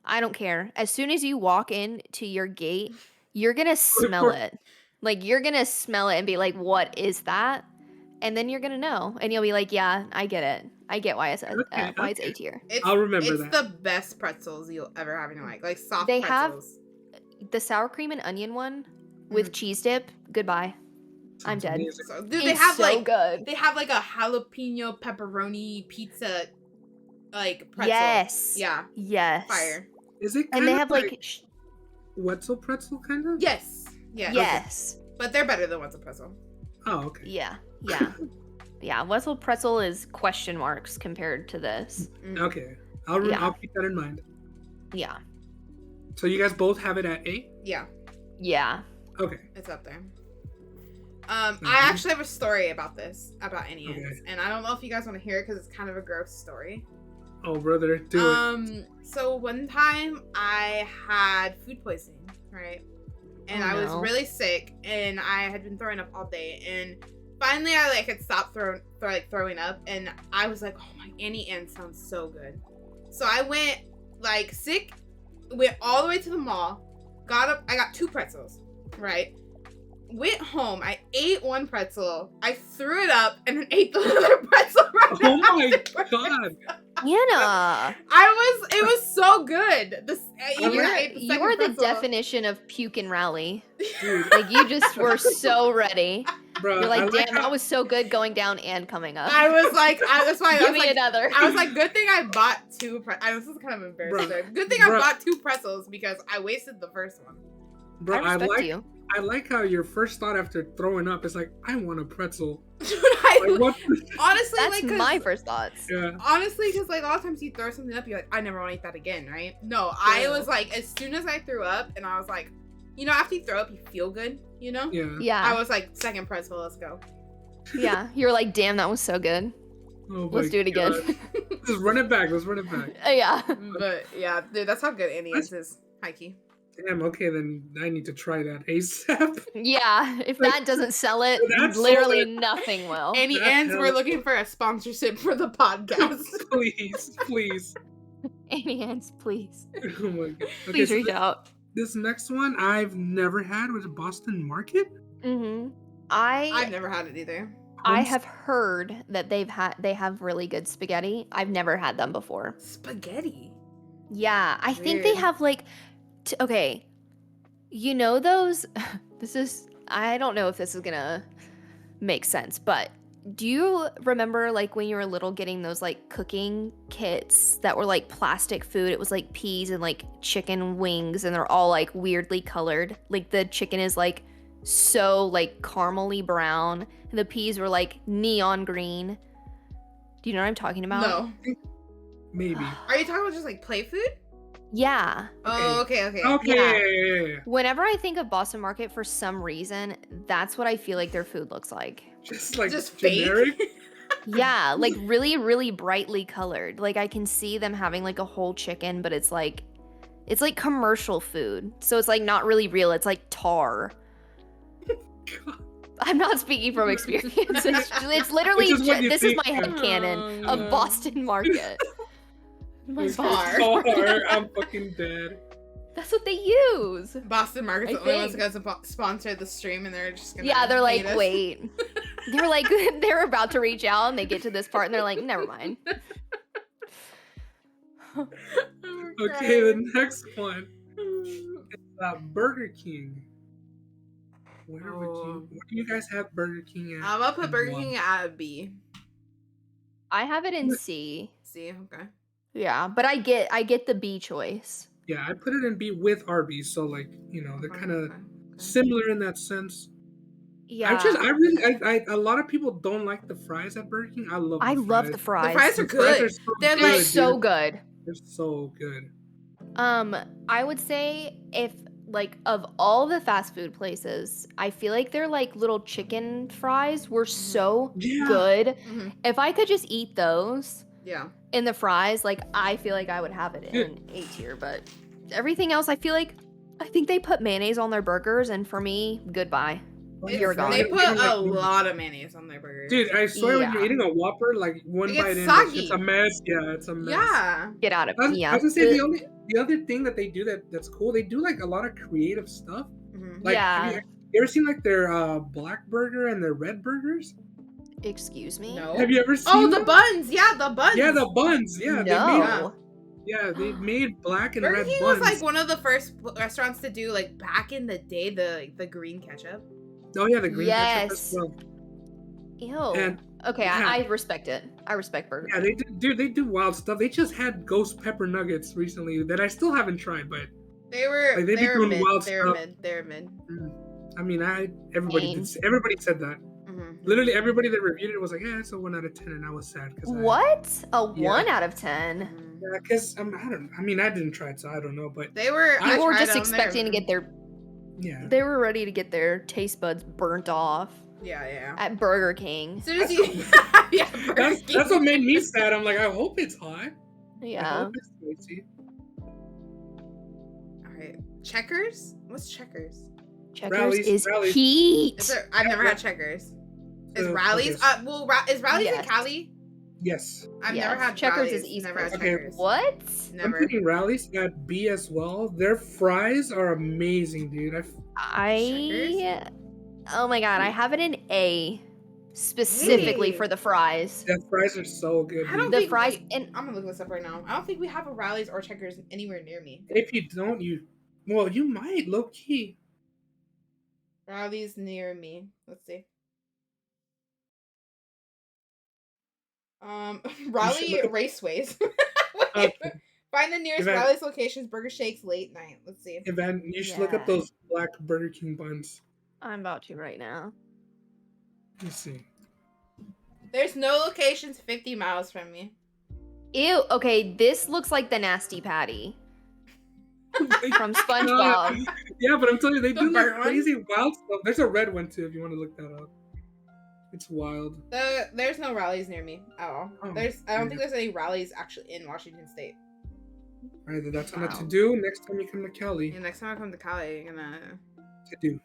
C: I don't care. As soon as you walk in to your gate, you're gonna smell it. Like you're gonna smell it and be like, "What is that?" And then you're gonna know, and you'll be like, "Yeah, I get it. I get why it's
B: Okay,
C: why it's
B: okay.
C: A tier."
B: I'll remember
A: it's
B: that.
A: the best pretzels you'll ever have in your life. Like soft
C: They have-
A: pretzels.
C: The sour cream and onion one with cheese dip. Goodbye. I'm
B: Sounds
C: dead.
B: amazing.
A: So, dude, they
C: It's
A: have
C: so
A: like
C: good.
A: they have like a jalapeno pepperoni pizza, like pretzel.
C: Yes.
A: Yeah.
C: Yes.
A: Fire.
B: Is it?
C: And they
B: kinda
C: have like
B: Wetzel pretzel kind of?
A: Yes. Yeah.
C: yes.
A: But they're better than Wetzel pretzel.
B: Oh, okay.
C: Yeah. Yeah. Yeah. Wetzel pretzel is question marks compared to this.
A: Mm.
B: Okay.
C: Yeah.
B: I'll keep that in mind.
C: Yeah.
B: So you guys both have it at A?
A: Yeah,
C: Yeah.
B: Okay.
A: it's up there. I actually have a story about this, about Annie Ann's, and I don't know if you guys want to hear it because it's kind of a gross story.
B: Oh, brother, do it.
A: So one time I had food poisoning, right? And I was really sick, and I had been throwing up all day, and finally I had stopped throwing up, and I was like, oh my, Annie Ann sounds so good. So I went sick, went all the way to the mall, got up, I got 2 pretzels, right? Went home, I ate 1 pretzel, I threw it up, and then ate the other pretzel right
B: Oh my god.
C: Anna!
A: It was so good.
C: You were the definition of puke and rally.
B: Dude.
C: You just were so ready.
B: Bro,
C: You're like, damn, that was so good going down and coming up.
A: I was like, that's why
C: Give me another.
A: I was like, good thing I bought 2 pretzels. This is kind of embarrassing. Good thing I bought 2 pretzels because I wasted the first one.
C: Bro, I respect you.
B: I like how your first thought after throwing up is like, I want a pretzel.
A: Honestly,
C: that's my first thoughts.
B: Yeah.
A: Honestly, because a lot of times you throw something up, you're like, I never want to eat that again, right? No, I was like, as soon as I threw up, and I was like, after you throw up, you feel good,
C: Yeah.
A: I was like, second pretzel, let's go.
C: Yeah, you were like, damn, that was so good.
B: Oh
C: let's do it again.
B: Let's run it back.
C: Yeah.
A: But yeah, dude, that's how good Annie is. Hikey.
B: Damn, okay, then I need to try that ASAP.
C: Yeah, if that doesn't sell it, literally nothing will.
A: Annie Ann's, we're looking for a sponsorship for the podcast.
B: Please.
C: Annie Ann's, please.
B: Oh my god. Okay,
C: please reach out.
B: This next one I've never had was Boston Market.
C: Mm-hmm.
A: I've never had it either.
C: I have heard that they have really good spaghetti. I've never had them before.
A: Spaghetti?
C: Yeah, I think they have okay, those, I don't know if this is gonna make sense, but do you remember when you were little getting those cooking kits that were plastic food? It was peas and chicken wings, and they're all weirdly colored. The chicken is so caramely brown, and the peas were neon green. Do you know what I'm talking about?
B: No. Maybe.
A: Are you talking about just play food?
C: Yeah.
A: Oh, okay.
B: Yeah.
C: Whenever I think of Boston Market, for some reason, that's what I feel like their food looks like.
B: Just generic?
C: Yeah, really, really brightly colored. I can see them having a whole chicken, but it's commercial food. So it's not really real. It's
B: God.
C: tar. I'm not speaking from experience. It's literally this is my headcanon of Boston Market. My bar.
B: I'm fucking dead.
C: That's what they use.
A: Boston Market's the only ones that sponsor the stream, and they're just gonna.
C: Yeah, they're wait. They're about to reach out, and they get to this part, and they're like, never mind.
B: Okay, the next one is Burger King. Where do you guys have Burger King at?
A: I'm gonna put Burger King at a B.
C: I have it in C.
A: C, okay.
C: Yeah, but I get the B choice.
B: Yeah, I put it in B with Arby's, so they're kind of similar in that sense.
C: Yeah.
B: A lot of people don't like the fries at Burger King. I love the fries.
A: The fries are good.
C: They're so good.
B: They're so good.
C: I would say if of all the fast food places, I feel like their little chicken fries were so good. Mm-hmm. If I could just eat those.
A: Yeah.
C: In the fries, I feel like I would have it in A tier, but everything else, I think they put mayonnaise on their burgers, and for me, goodbye. You're gone.
A: They put a lot of mayonnaise on their burgers.
B: Dude, I swear when you're eating a Whopper, one bite in, it's a mess. Yeah, it's a mess.
A: Yeah.
C: Get out of here.
B: I was gonna say the other thing that they do that's cool, they do a lot of creative stuff.
A: Mm-hmm.
B: Have you ever seen their black burger and their red burgers?
C: Excuse me?
A: No.
B: Have you ever seen
A: the buns? Yeah, the buns.
B: Yeah, the buns. Yeah,
C: no.
B: They made black and
A: Burger
B: red
A: King
B: buns.
A: was one of the first restaurants to do back in the day the green ketchup.
B: Oh yeah, the green ketchup as well.
C: Ew.
B: And,
C: okay, I respect it. I respect Burger King.
B: Yeah, they do wild stuff. They just had ghost pepper nuggets recently that I still haven't tried, but
A: they were
B: mid.
A: They're mid.
B: I mean, everybody said that.
A: Mm-hmm.
B: Literally everybody that reviewed it was like, yeah, it's a 1 out of 10, and I was sad because
C: a 1 out of 10.
B: Yeah, because I didn't try it, so I don't know, but
A: they were.
C: People were just expecting to get their.
B: Yeah.
C: They were ready to get their taste buds burnt off.
A: Yeah.
C: at Burger King.
A: As soon as you, yeah,
B: That's what made me sad. I'm like, I hope it's hot. I
C: Yeah.
B: hope it's spicy.
A: All right, Checkers. What's Checkers?
C: Checkers
B: Rallies,
C: is
B: Rallies.
C: heat.
A: Is there, I've never had Checkers. Is
B: So,
A: Rallies?
B: okay.
A: Is Rallies
C: Yes.
A: in Cali?
B: Yes.
A: I've
C: Yes.
A: never had
C: Checkers
A: Rallies.
C: is East
A: Never had
C: Coast.
B: Okay.
A: Checkers.
C: What?
B: I'm
A: Never.
B: thinking Rallies at B as well. Their fries are amazing, dude.
C: Oh my god, I have it in A specifically
A: Hey.
C: for the fries.
B: Their fries are so good.
A: I don't
B: dude.
C: The
A: think
C: fries
A: we-
C: and
A: I'm gonna look this up right now. I don't think we have a Rallies or Checkers anywhere near me.
B: If you don't, you might low key.
A: Rallies near me. Let's see. Raleigh
B: look up-
A: Raceways. Wait,
B: Okay.
A: find the nearest
B: Evanne-
A: Rallies locations, Burger Shakes, late night. Let's see.
B: Evan, you should look up
C: Yeah.
B: those black Burger King buns.
C: I'm about to right now.
B: Let's see.
A: There's no locations 50 miles from me.
C: Ew, okay, this looks like the Nasty Patty from SpongeBob.
B: Yeah, but I'm telling you, they
A: The
B: do
A: burnt
B: like
A: one?
B: crazy wild stuff. There's a red one too, if you want to look that up. It's wild.
A: There's no Rallies near me at all.
B: Oh,
A: I don't think there's any Rallies actually in Washington State.
B: All right, then that's on
C: Wow.
B: to do next time you come to Cali.
A: And next time I come to Cali, I'm gonna.
B: To do.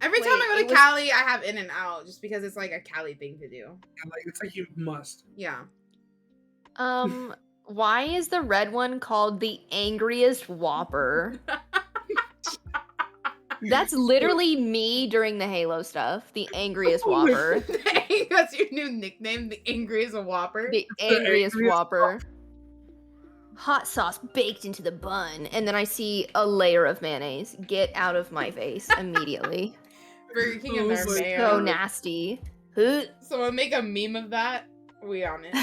A: Every time
C: Wait,
A: I
C: it
A: go to
C: was-
A: Cali, I have In and Out just because it's like a Cali thing to do.
B: Yeah, like it's like you must.
A: Yeah.
C: Why is the red one called the angriest Whopper? That's literally me during the Halo stuff. The angriest
B: Oh my
C: Whopper.
A: That's your new nickname, the angriest Whopper.
C: The angriest
B: angriest
C: Whopper. Hot sauce baked into the bun, and then I see a layer of mayonnaise. Get out of my face immediately.
A: Burger King and
B: Oh
A: their
B: my
A: mayo.
C: So nasty. Huh.
A: Someone make a meme of that. We on it.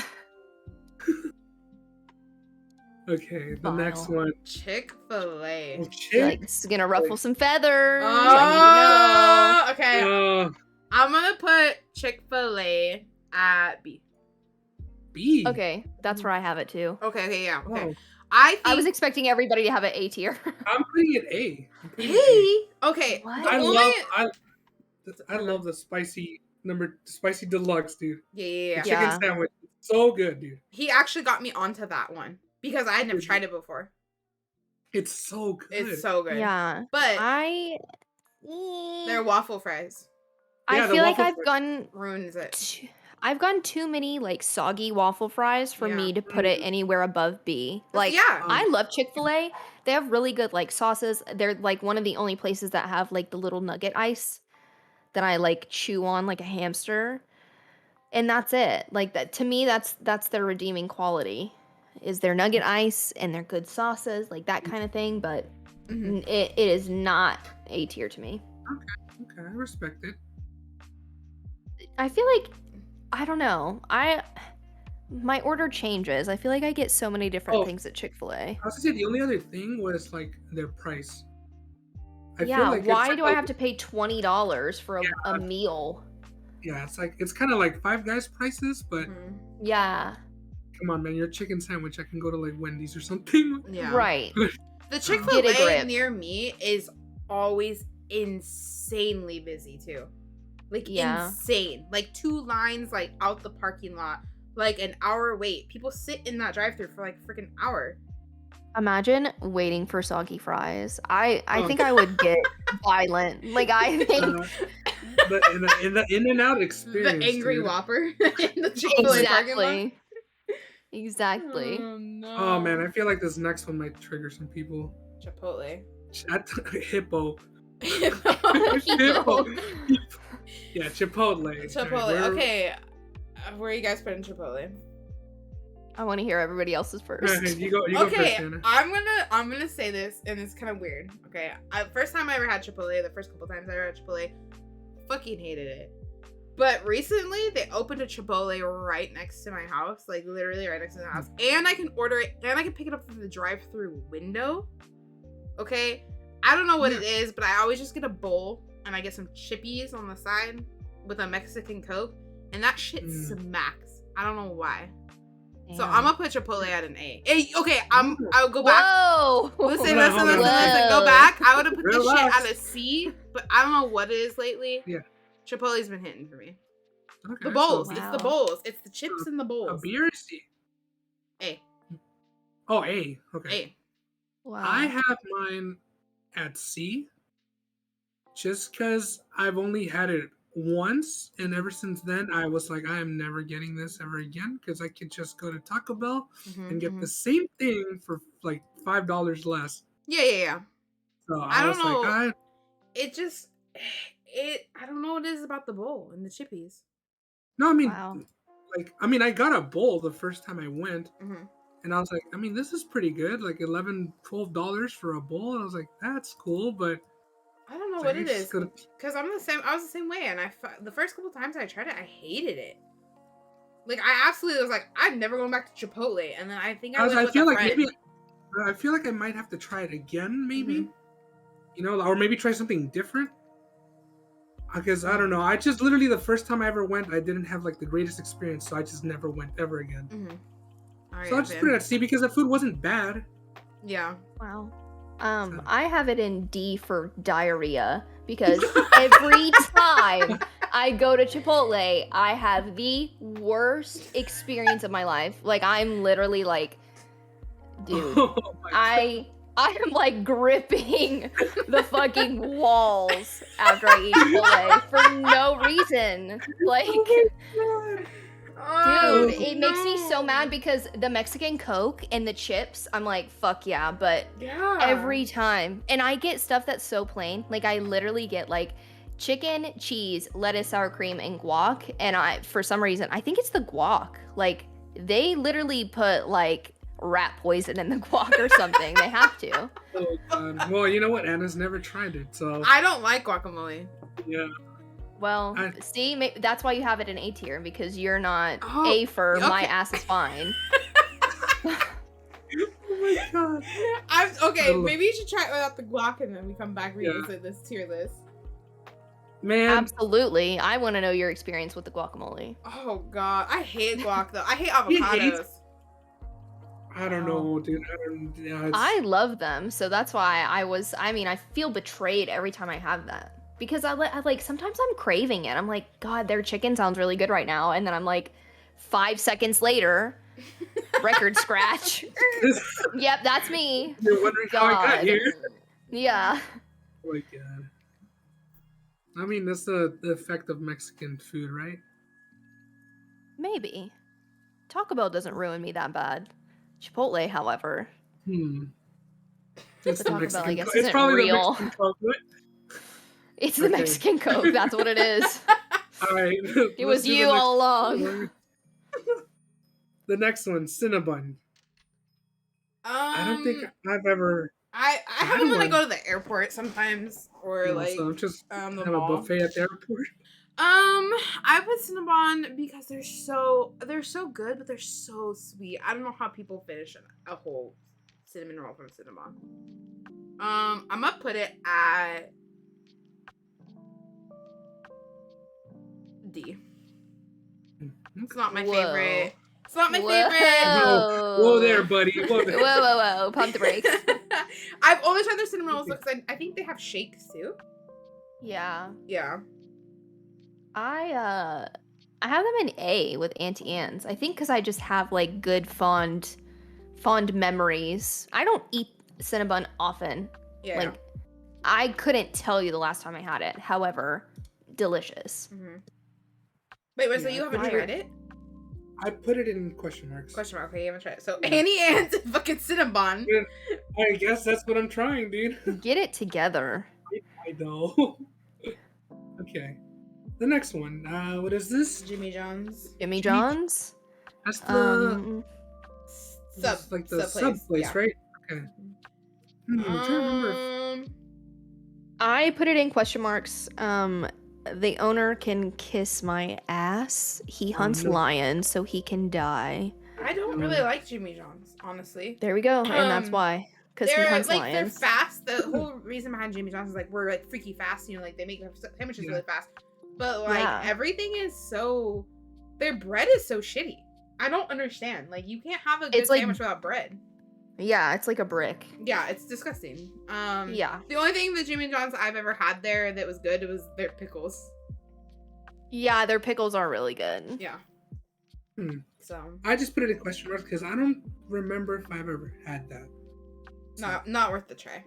B: Okay, the
C: Vile.
B: next one.
A: Chick-fil-A.
B: Oh,
C: Like,
B: chick.
C: this is gonna ruffle some feathers. I
A: Oh, okay. I'm gonna put Chick-fil-A at B.
B: B.
C: need to know. Okay, that's where I have it too.
A: Okay, yeah. Okay.
B: Oh,
A: I think
C: I was expecting everybody to have an A tier.
B: I'm putting it A. I'm putting it
A: hey. Okay.
C: What?
A: the
B: A.
A: only-
B: I love the spicy deluxe, dude.
A: Yeah.
B: The
C: Yeah.
B: chicken sandwich. So good, dude.
A: He actually got me onto that one because I had never tried it before.
B: It's so good.
A: It's so good.
C: Yeah,
A: But their waffle fries
B: Yeah,
C: I
B: the
C: feel like
B: waffle
C: I've
B: fries.
C: gone
A: ruins it.
C: I've gone too many like soggy waffle fries for
A: Yeah.
C: me to put it anywhere above B. Like
A: yeah.
C: I love Chick-fil-A. They have really good like sauces. They're like one of the only places that have like the little nugget ice that I like chew on like a hamster. And that's it. Like that to me that's their redeeming quality is their nugget ice and their good sauces, like that kind of thing, but
A: Mhm.
C: it is not A tier to me.
B: Okay, I respect it.
C: I feel like I don't know. My order changes. I feel like I get so many different
B: Oh.
C: things at Chick-fil-A.
B: I was gonna say the only other thing was like their price. I feel
C: Yeah,
B: like it's
C: why
B: like
C: do I have to pay $20 for a meal?
B: Yeah, it's kind of like Five Guys prices, but
A: Mhm.
C: Yeah,
B: come on, man, your chicken sandwich, I can go to like Wendy's or something.
A: Yeah.
C: right.
A: The Chick-fil-A
C: grip.
A: near me is always insanely busy too. Like
C: Yeah.
A: insane. Like 2 lines like out the parking lot. Like an hour wait. People sit in that drive-thru for like freaking hour.
C: Imagine waiting for soggy fries. I
B: Oh.
C: think I would get violent. Like I think
B: In the In-N-Out experience.
A: The angry
B: dude.
A: Whopper in the Chick-fil-A parking lot.
C: exactly. Exactly.
A: Oh, no.
B: Oh man, I feel like this next one might trigger some people.
A: Chipotle.
B: Hippo.
C: Hippo.
B: Yeah, Chipotle.
A: Chipotle.
B: Alright,
A: Okay. Where are you guys putting Chipotle?
C: I want to hear everybody else's first.
B: You go first,
A: Okay,
B: Anna.
A: I'm gonna say this, and it's kind of weird. Okay, first time I ever had Chipotle, the first couple times I ever had Chipotle, fucking hated it. But recently, they opened a Chipotle right next to my house, like literally right next to the house, and I can order it, and I can pick it up from the drive-through window. Okay, I don't know what it is, but I always just get a bowl, and I get some chippies on the side with a Mexican Coke, and that shit smacks. I don't know why. So I'm gonna put Chipotle at an A. Hey, okay, I'll go back.
C: Whoa!
A: Listen,
B: Hold on.
A: Go back. I would have put this shit
B: Relax.
A: at a C, but I don't know what it is lately.
B: Yeah.
A: Chipotle's been hitting for me.
B: Okay,
A: The bowls.
B: so
A: It's
C: Wow.
A: the bowls. It's the chips and the
B: a
A: bowls.
B: B or a C?
A: A.
B: Oh, A. Okay.
A: A.
C: Wow.
B: I have mine at C, just because I've only had it once, and ever since then, I was like, I am never getting this ever again, because I could just go to Taco Bell and get the same thing for like $5 less.
A: Yeah.
B: So
A: I
B: I
A: don't
B: was
A: know.
B: like,
A: I don't know what it is about the bowl and the chippies.
B: no, I mean,
C: Wow.
B: I got a bowl the first time I went,
A: Mm-hmm.
B: and I was like, I mean, this is pretty good, like $11-12 for a bowl. And I was like, that's cool, but
A: I don't know
B: it's
A: what
B: like,
A: it
B: I
A: is.
B: just gotta-
A: Because I was the same way, and the first couple times I tried it, I hated it. Like, I absolutely was like, I'm never going back to Chipotle. And then I think I went with
B: feel
A: a
B: like
A: friend.
B: maybe I feel like I might have to try it again, maybe.
A: Mhm.
B: You know, or maybe try something different. Because I don't know, I just literally the first time I ever went, I didn't have like the greatest experience, so I just never went ever again.
A: Mm-hmm.
B: So I just put it at C because the food wasn't bad.
A: Yeah.
C: Wow.
B: So-
C: I have it in D for diarrhea because every time I go to Chipotle, I have the worst experience of my life. Like, I'm literally like, dude,
B: Oh my
C: I am like gripping the fucking walls after I eat Chipotle for no reason. Like,
B: God.
A: Oh,
C: dude, it makes me so
A: no.
C: mad because the Mexican Coke and the chips, I'm like, fuck yeah, but
A: Yeah.
C: every time. And I get stuff that's so plain. Like, I literally get like chicken, cheese, lettuce, sour cream, and guac. And for some reason, I think it's the guac. Like, they literally put like rat poison in the guac or something. They have to.
B: Oh, God. Well, you know what? Anna's never tried it, so
A: I don't like guacamole.
B: yeah.
C: Well, see, that's why you have it in A tier, because you're not
A: Oh,
C: A for my
A: okay.
C: ass is fine.
B: Oh my God.
A: Okay,
B: Ugh.
A: maybe you should try it without the guac and then we come back
B: Yeah.
A: revisit this tier list.
B: Man,
C: Absolutely. I want to know your experience with the guacamole.
A: Oh god, I hate guac though. I hate
B: He
A: avocados.
B: hates- I don't know, dude.
C: I love them, so that's why I feel betrayed every time I have that. Because I like, sometimes I'm craving it. I'm like, God, their chicken sounds really good right now. And then I'm like, 5 seconds later, record scratch. Yep, that's me.
B: You're wondering how I got
C: God.
B: here.
C: Yeah.
B: Oh my God. I mean, that's the effect of Mexican food, right?
C: Maybe. Taco Bell doesn't ruin me that bad. Chipotle, however.
B: It's
C: The Taco Bell, I guess,
B: It's
C: isn't
B: probably
C: real.
B: the Mexican Coke. What?
C: It's the
B: Okay.
C: Mexican Coke. That's what it is.
B: All right.
C: It was you all along.
B: The next one, Cinnabon. I don't think I've ever.
A: I
B: I
A: have them when I
B: one.
A: go to the airport sometimes, or like
B: So I'm just
A: the
B: have a
A: mall.
B: buffet at the airport.
A: I put Cinnabon because they're so good, but they're so sweet. I don't know how people finish a whole cinnamon roll from Cinnabon. I'm gonna put it at D. It's not my
C: Whoa.
A: favorite. It's not my
C: Whoa.
A: favorite.
B: Whoa there, buddy. Whoa there.
C: Whoa. Pump the brakes.
A: I've only tried their cinnamon rolls because I think they have shakes too.
C: Yeah.
A: Yeah.
C: I have them in A with Auntie Anne's. I think because I just have like good fond memories. I don't eat Cinnabon often.
A: Yeah.
C: Like, I couldn't tell you the last time I had it. However, delicious.
A: Mm-hmm. Wait, so
B: Yeah,
A: you haven't
C: I-
A: tried it?
B: I put it in question marks.
A: Question mark. Okay, you haven't tried it. So
B: Yeah.
A: Annie Ann's fucking Cinnabon.
B: I guess that's what I'm trying, dude.
C: Get it together.
B: I know. Okay. The next one. What is this?
A: Jimmy John's.
C: Jimmy John's.
B: That's the
A: Sub.
B: it's like the
A: sub
B: sub place,
A: yeah.
B: right? Okay. I'm trying to remember.
C: I put it in question marks. The owner can kiss my ass. He hunts
B: no.
C: lions, so he can die.
A: I don't really like Jimmy John's, honestly.
C: There we go, and that's why. Because he
A: They're
C: hunts
A: they're
C: lions.
A: fast. The whole reason behind Jimmy John's is like we're like freaky fast. You know, like they make their sandwiches
B: Yeah.
A: really fast. But like
C: Yeah.
A: everything is so, their bread is so shitty. I don't understand. Like you can't have a good
C: It's like-
A: sandwich without bread.
C: Yeah, it's like a brick.
A: Yeah, it's disgusting.
C: Yeah.
A: The only thing that Jimmy John's I've ever had there that was good was their pickles.
C: Yeah, their pickles are really good.
A: Yeah. So
B: I just put it in question marks because I don't remember if I've ever had that. So,
A: not worth the try.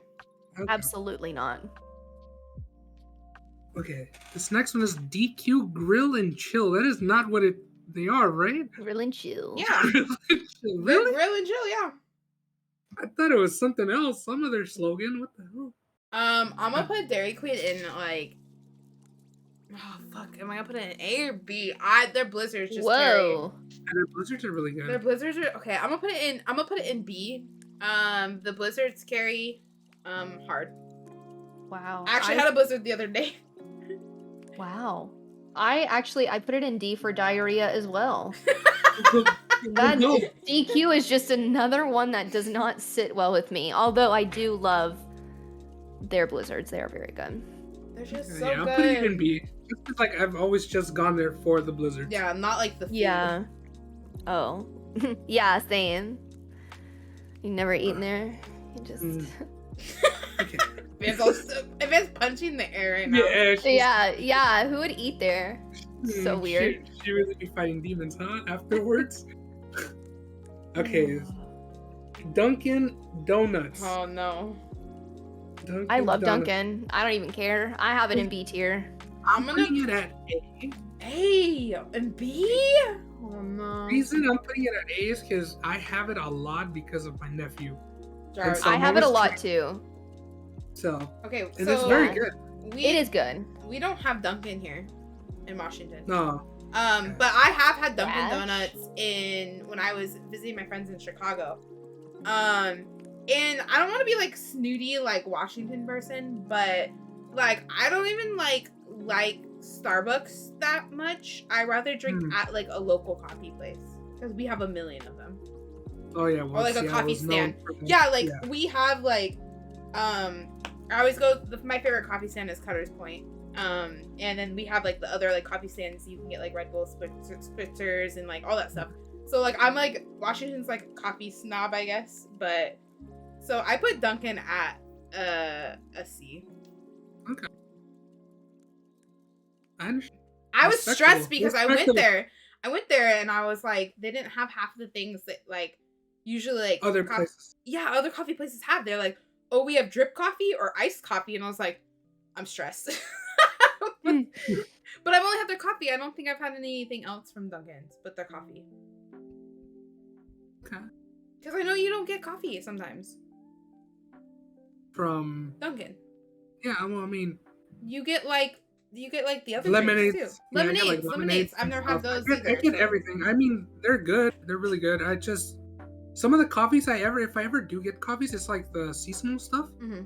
B: okay.
C: Absolutely not.
B: Okay, this next one is DQ Grill and Chill. That is not what they are, right?
C: Grill and chill.
A: Yeah.
B: Really?
A: Grill and chill, yeah.
B: I thought it was something else, some other slogan. What the hell?
A: I'm gonna put Dairy Queen in like. Oh fuck! Am I gonna put it in A or B? Their blizzards just carry.
C: Whoa.
B: And their blizzards are really good.
A: Their blizzards are okay. I'm gonna put it in B. The blizzards carry hard.
C: Wow.
A: I actually had a blizzard the other day.
C: Wow. I put it in D for diarrhea as well. That
B: No.
C: DQ is just another one that does not sit well with me. Although I do love their blizzards. They are very good.
A: They're just so
B: Yeah,
A: good.
B: I'll put it in B. Just 'cause, like I've always just gone there for the blizzards.
A: Yeah, not like the food.
C: Yeah. Oh. Yeah, same. You never eaten there? You just
B: Okay.
A: Evanne's punching the air right now.
B: Yeah.
C: Yeah, who would eat there? So weird.
B: She really be fighting demons, huh? Afterwards. Okay. Dunkin' Donuts.
A: Oh no.
C: I love
B: Donuts.
C: Dunkin'. I don't even care. I have it in B tier.
A: I'm gonna
B: putting it at A.
A: A and B. Oh no.
B: Reason I'm putting it at A is because I have it a lot because of my nephew.
A: Jar-
B: so-
C: I have it a
B: always
C: lot too.
B: So,
A: Okay,
B: and
A: so
B: it's very
C: Yeah.
B: good.
C: It is good.
A: We don't have Dunkin' here in Washington.
B: No.
A: But I have had Dunkin'
C: Trash.
A: Donuts when I was visiting my friends in Chicago. And I don't want to be like snooty like Washington person, but like I don't even like Starbucks that much. I rather drink at like a local coffee place because we have a million of them.
B: Oh yeah. Well,
A: Or like a coffee
B: Seattle's known
A: stand.
B: for them.
A: Yeah, like we have like I always go my favorite coffee stand is Cutter's Point. And then we have like the other like coffee stands you can get like Red Bull spritzers and like all that stuff. So like I'm like Washington's like a coffee snob, I guess, but so I put Dunkin' at a C.
B: Okay. I understand.
A: I was
B: Respectable.
A: stressed because I went
B: Respectable.
A: there and I was like they didn't have half of the things that like usually like
B: Other places.
A: Yeah, other coffee places have. They're like, oh, we have drip coffee or iced coffee, and I was like, I'm stressed. But I've only had their coffee. I don't think I've had anything else from Dunkin's but their coffee.
B: Okay.
A: Because I know you don't get coffee sometimes.
B: From
A: Dunkin'.
B: yeah, well, I mean,
A: You get like the other
B: lemonades.
A: drinks too.
B: Yeah, I get,
A: Lemonades,
B: like,
A: lemonades. I've
B: and
A: never had
B: stuff.
A: those
B: I get
A: either.
B: everything. I mean, they're good. They're really good. I just some of the coffees if I ever do get coffees, it's like the seasonal stuff.
A: Mm-hmm.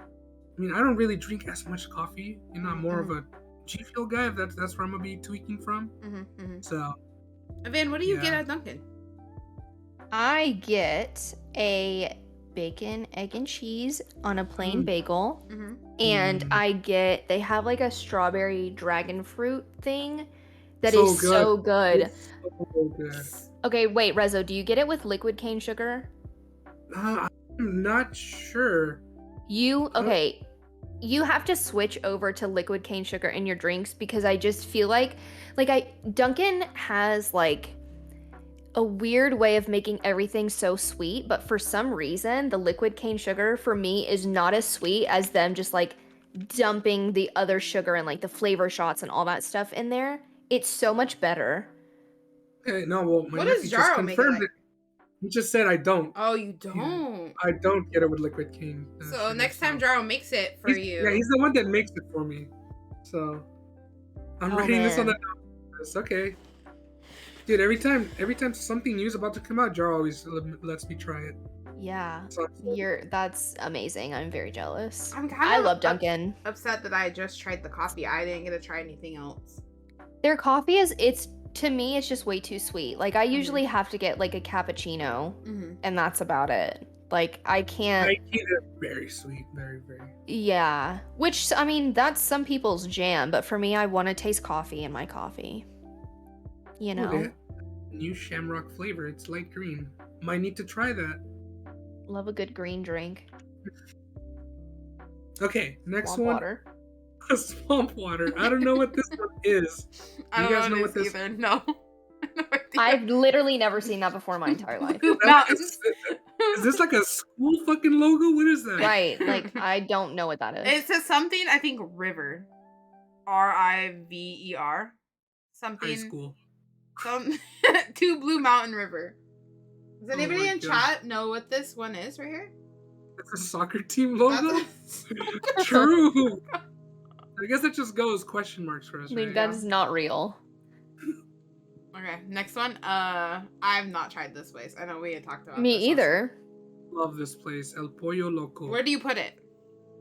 B: I mean, I don't really drink as much coffee. You know, I'm more of a G Fuel guy. If that's where I'm gonna be tweaking from.
A: Mm-hmm.
B: So,
A: Evan, what do you get
B: Yeah.
A: at Dunkin'?
C: I get a bacon, egg, and cheese on a plain bagel.
A: Mm-hmm.
C: And they have like a strawberry dragon fruit thing that
B: So
C: is
B: good.
C: so good.
B: It's so good.
C: Okay, wait, Rezo, do you get it with liquid cane sugar?
B: I'm not sure.
C: Okay, you have to switch over to liquid cane sugar in your drinks because I just feel like Dunkin' has like a weird way of making everything so sweet, but for some reason, the liquid cane sugar for me is not as sweet as them just like dumping the other sugar and like the flavor shots and all that stuff in there. It's so much better.
B: Okay, no, well, my
A: What
B: nephew
A: does
B: just
A: Jaro make it
B: confirmed
A: like?
B: it. He just said I don't.
A: Oh, you don't.
B: I don't get it with liquid cane.
A: So
B: sugar,
A: next time
B: so-
A: Jaro makes it for you.
B: Yeah, he's the one that makes it for me. So I'm
C: Oh,
B: writing this on
C: man.
B: the It's okay. Dude, every time something new is about to come out, Jar always lets me try it.
C: Yeah.
B: So
C: That's amazing. I'm very jealous.
A: I'm kind
C: I
A: of
C: love Dunkin'.
A: upset that I just tried the coffee. I didn't get to try anything else.
C: Their coffee to me, it's just way too sweet. Like I usually have to get like a cappuccino
A: Mm-hmm.
C: and that's about it. Like I can't.
B: I keep it very sweet, very, very.
C: Yeah. Which, I mean, that's some people's jam, but for me, I want to taste coffee in my coffee. You know?
B: Okay. New shamrock flavor. It's light green. Might need to try that.
C: Love a good green drink.
B: Okay, next
C: Want
B: one.
C: water.
B: Swamp water. I don't know what this one is.
A: I
B: You
A: don't
B: guys
A: know
B: know
A: what
B: what
A: this
B: this-
A: either. No. No idea.
C: I've literally never seen that before in my entire life.
A: Blue
B: Is
A: Mountains.
B: this like a school fucking logo? What is that?
C: Right. Like, I don't know what that is.
A: It says something, I think, river. River. Something.
B: High school.
A: To Blue Mountain River. Does
B: Oh
A: anybody
B: my
A: in
B: God.
A: chat know what this one is right here?
B: It's a soccer team logo.
A: That's
B: True. I guess that just goes question marks for us,
C: Like,
B: right?
C: that is not real.
A: Okay, next one. I've not tried this place. I know we had talked about
C: Me
A: this also.
C: either.
B: Love this place, El Pollo Loco.
A: Where do you put it?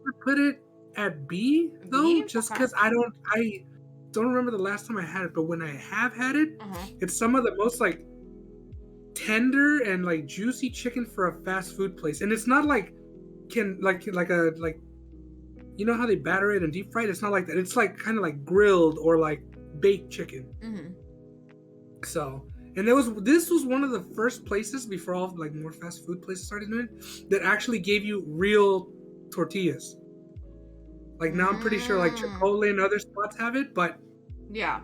B: I put it at B though,
A: B?
B: just
A: Okay.
B: because I don't remember the last time I had it, but when I have had it,
A: Uh-huh.
B: it's some of the most like tender and like juicy chicken for a fast food place, and it's not like you know how they batter it and deep fry it. It's not like that. It's like kind of like grilled or like baked chicken.
A: Mm-hmm.
B: So, and this was one of the first places before all like more fast food places started doing it that actually gave you real tortillas. Like now I'm pretty sure like Chipotle and other spots have it, but
A: Yeah.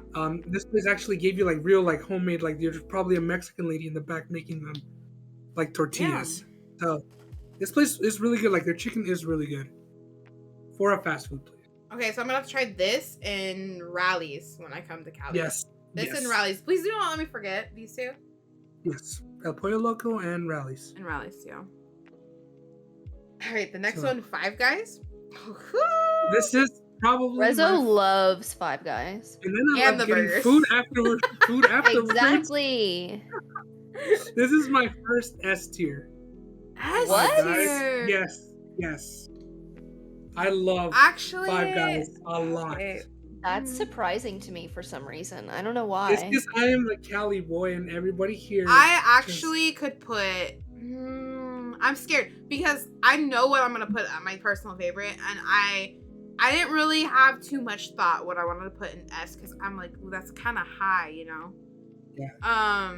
B: this place actually gave you like real like homemade, like there's probably a Mexican lady in the back making them like tortillas. So this place is really good. Like their chicken is really good for a fast food place.
A: Okay, so I'm gonna have to try this in Rallies when I come to Cali.
B: Yes.
A: This
B: yes.
A: in Rallies. Please do not let me forget these two.
B: Yes. El Pollo Loco and Rallies.
A: In Rallies, yeah. Alright, the next
B: So-
A: one, Five Guys.
B: This is probably
C: Rezo
B: my-
C: loves Five Guys.
B: and then I
A: And
B: love
A: the
B: getting
A: burgers.
B: food afterwards. Food afterwards.
C: Exactly.
B: This is my first S tier.
A: S
C: What?
A: tier.
B: Yes. I love
A: Actually,
B: Five Guys a lot.
A: wait.
C: That's surprising to me for some reason. I don't know why.
B: It's because I am a Cali boy and everybody here.
A: I actually could put. I'm scared because I know what I'm gonna put at my personal favorite, and I didn't really have too much thought what I wanted to put in S because I'm like, ooh, that's kind of high, you know.
B: Yeah.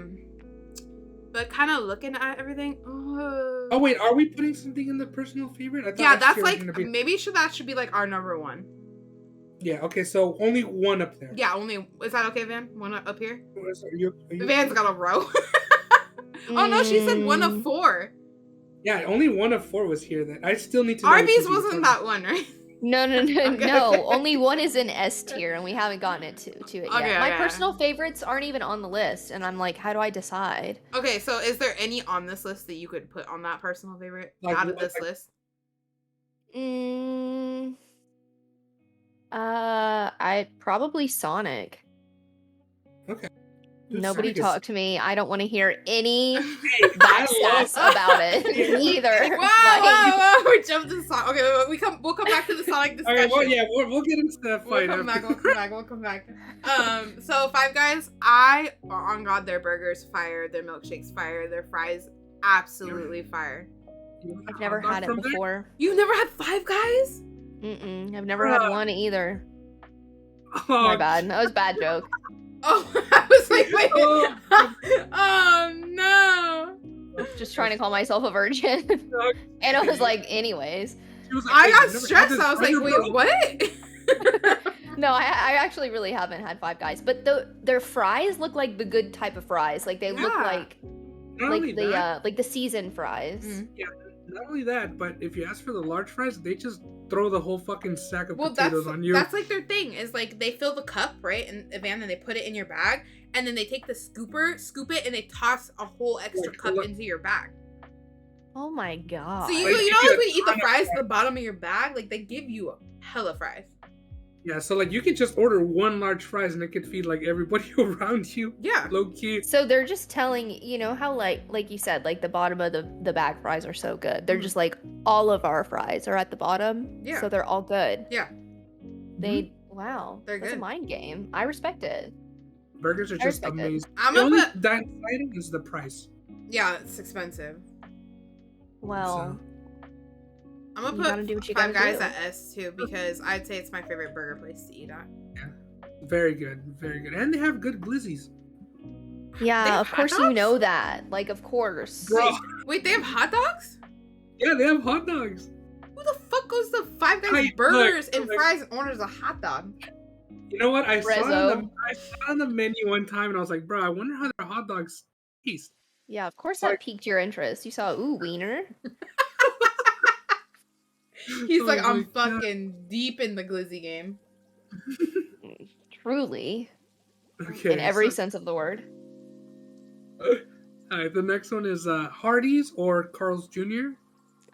A: But kind of looking at everything.
B: Oh wait, are we putting something in the personal favorite? I thought
A: Yeah,
B: S
A: that's
B: tier was
A: like
B: gonna be-
A: maybe that should be like our number one.
B: Yeah. Okay. So only one up there.
A: Yeah, only is that okay, Van? One up here.
B: Are you...
A: Van's got a row. Oh no, she said one of four.
B: Yeah, only one of four was here. That I still need to. know
A: Arby's
B: something
A: wasn't
B: from-
A: that one, right?
C: No,
A: Okay,
C: no.
A: okay.
C: Only one is in S tier, and we haven't gotten it to it
A: Okay,
C: yet. My
A: okay.
C: personal favorites aren't even on the list, and I'm like, how do I decide?
A: Okay, so is there any on this list that you could put on that personal favorite
B: Like
A: out of
B: what,
A: this
B: like-
A: list?
C: I probably Sonic.
B: Okay.
C: Nobody
B: Sonic is-
C: talk to me. I don't want to hear any
B: Hey, I love-
C: backsass about it
B: Yeah.
C: either.
A: Wow,
C: Like,
A: wow, we jumped to Sonic. Okay, we'll come back to the Sonic discussion.
B: Okay, well, yeah, we'll get into that
A: We'll
B: fight.
A: come back,
B: after.
A: we'll come back. So Five Guys, on God, their burgers fire, their milkshakes fire, their fries absolutely fire.
C: I've never had it before.
A: You've never had Five Guys?
C: I've never had
B: Bruh.
C: one either.
B: Oh,
C: My bad. That was a bad joke.
A: Oh, I was like, wait.
B: Oh.
A: Oh no.
C: Just trying to call myself a virgin. And I was like, anyways.
B: She was like,
A: I
B: "Hey,
A: got
B: you've never had
A: stressed.
B: this
A: I was like,
B: burger,
A: wait,
B: bro?"
A: what?
C: No, I actually really haven't had Five Guys. But their fries look like the good type of fries. Like they look
A: Yeah.
C: like
B: Not only that,
C: the seasoned fries.
A: Mm.
B: not only that, but if you ask for the large fries, they just throw the whole fucking sack of
A: Well,
B: potatoes on you.
A: that's like their thing is like they fill the cup, right, and Evanne, and they put it in your bag, and then they take the scooper, scoop it, and they toss a whole extra
B: Like,
A: cup
B: look-
A: into your bag.
C: Oh my god.
A: So you
B: Like,
A: know
B: you
A: like
B: get
A: when you eat the
B: ton of
A: fries at the bottom of your bag, like they give you hella fries.
B: Yeah, so like you could just order one large fries and it could feed like everybody around you.
A: Yeah.
B: Low key.
C: So they're just telling, you know how like you said, like the bottom of the bag fries are so good. They're
A: Mhm.
C: just like all of our fries are at the bottom.
A: Yeah.
C: So they're all good.
A: Yeah.
C: They wow.
A: They're
C: That's
A: good.
C: a mind game. I respect it.
B: Burgers are
C: I
B: just
C: respect it.
B: amazing.
A: I'm
B: The
A: gonna
B: only
A: put
B: downside is the price.
A: yeah, it's expensive.
C: Well,
A: I'm gonna
C: You
A: put
C: gotta do what you
A: Five
C: gotta
A: Guys
C: do.
A: at S too because I'd say it's my favorite burger place to eat at.
B: Very good, very good. And they have good glizzies.
A: They
C: yeah,
A: have
C: of
A: hot
C: course you
A: dogs?
C: know that. Like of course.
B: Bro.
A: Wait, they have hot dogs?
B: Yeah, they have hot dogs.
A: Who the fuck goes to Five Guys
B: Hey,
A: burgers
B: look,
A: and fries and orders a hot dog?
B: You know what? I saw
C: Rezzo.
B: it on the menu one time, and I was like, bro, I wonder how their hot dogs taste.
C: Yeah, of course
B: Sorry.
C: that piqued your interest. You saw, ooh, wiener.
A: He's
B: Oh
A: like,
B: my
A: I'm
B: God.
A: fucking deep in the glizzy game.
C: Truly.
B: Okay.
C: In every
B: so-
C: sense of the word.
B: all right, the next one is Hardee's or Carl's Jr.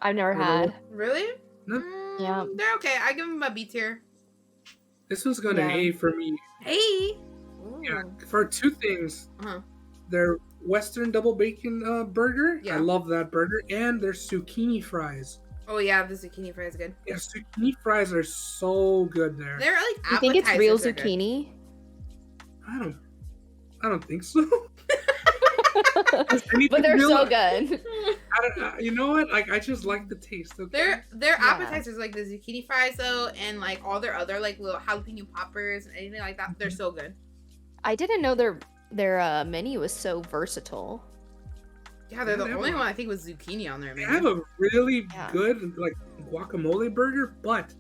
C: I've never
B: Or
C: had.
A: Really?
B: No.
C: Yeah.
A: They're okay. I give them a B tier.
B: This one's going to
C: Yeah.
B: A for me.
A: Hey.
B: Yeah, for two things.
A: Uh-huh.
B: Their Western double bacon burger.
A: Yeah.
B: I love that burger. And their zucchini fries.
A: Oh yeah, the zucchini fries good.
B: Yeah, zucchini fries are so good there.
A: They're like
C: You think it's real
A: appetizers are good.
C: zucchini?
B: I don't think so.
C: But they're so good.
B: You know what? Like, I just like the taste. Okay?
A: Their
C: Yeah.
A: appetizers like the zucchini fries though, and like all their other like little jalapeno poppers and anything like that. They're so good.
C: I didn't know their menu was so versatile.
A: Yeah, they're
B: Yeah,
A: the
B: they
A: only
B: have
A: one I think with zucchini on there.
B: They
A: Man.
B: have a really
C: Yeah.
B: good like guacamole burger, but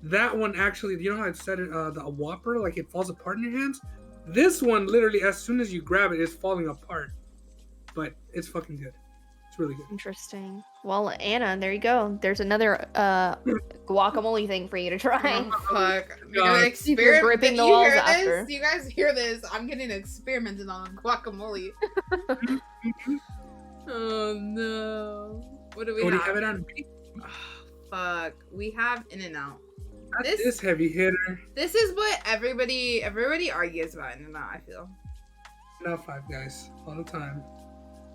B: that one actually, you know how I said it, the Whopper, like it falls apart in your hands. This one, literally, as soon as you grab it, it's falling apart. But it's fucking good. It's really good.
C: Interesting. Well, Anna, there you go. There's another guacamole thing for you to try.
A: Oh, fuck. We're
B: God.
A: gonna experiment.
C: gripping
A: Did
C: the
A: you
C: walls
A: hear
C: after.
A: this? Do you guys hear this? I'm getting experimented on guacamole. Oh no. What do we
B: What do
A: have?
B: you have it on?
A: Fuck. We have In-N-Out.
B: That's this heavy hitter.
A: This is what everybody argues about In-N-Out, I feel.
B: Not Five Guys all the time.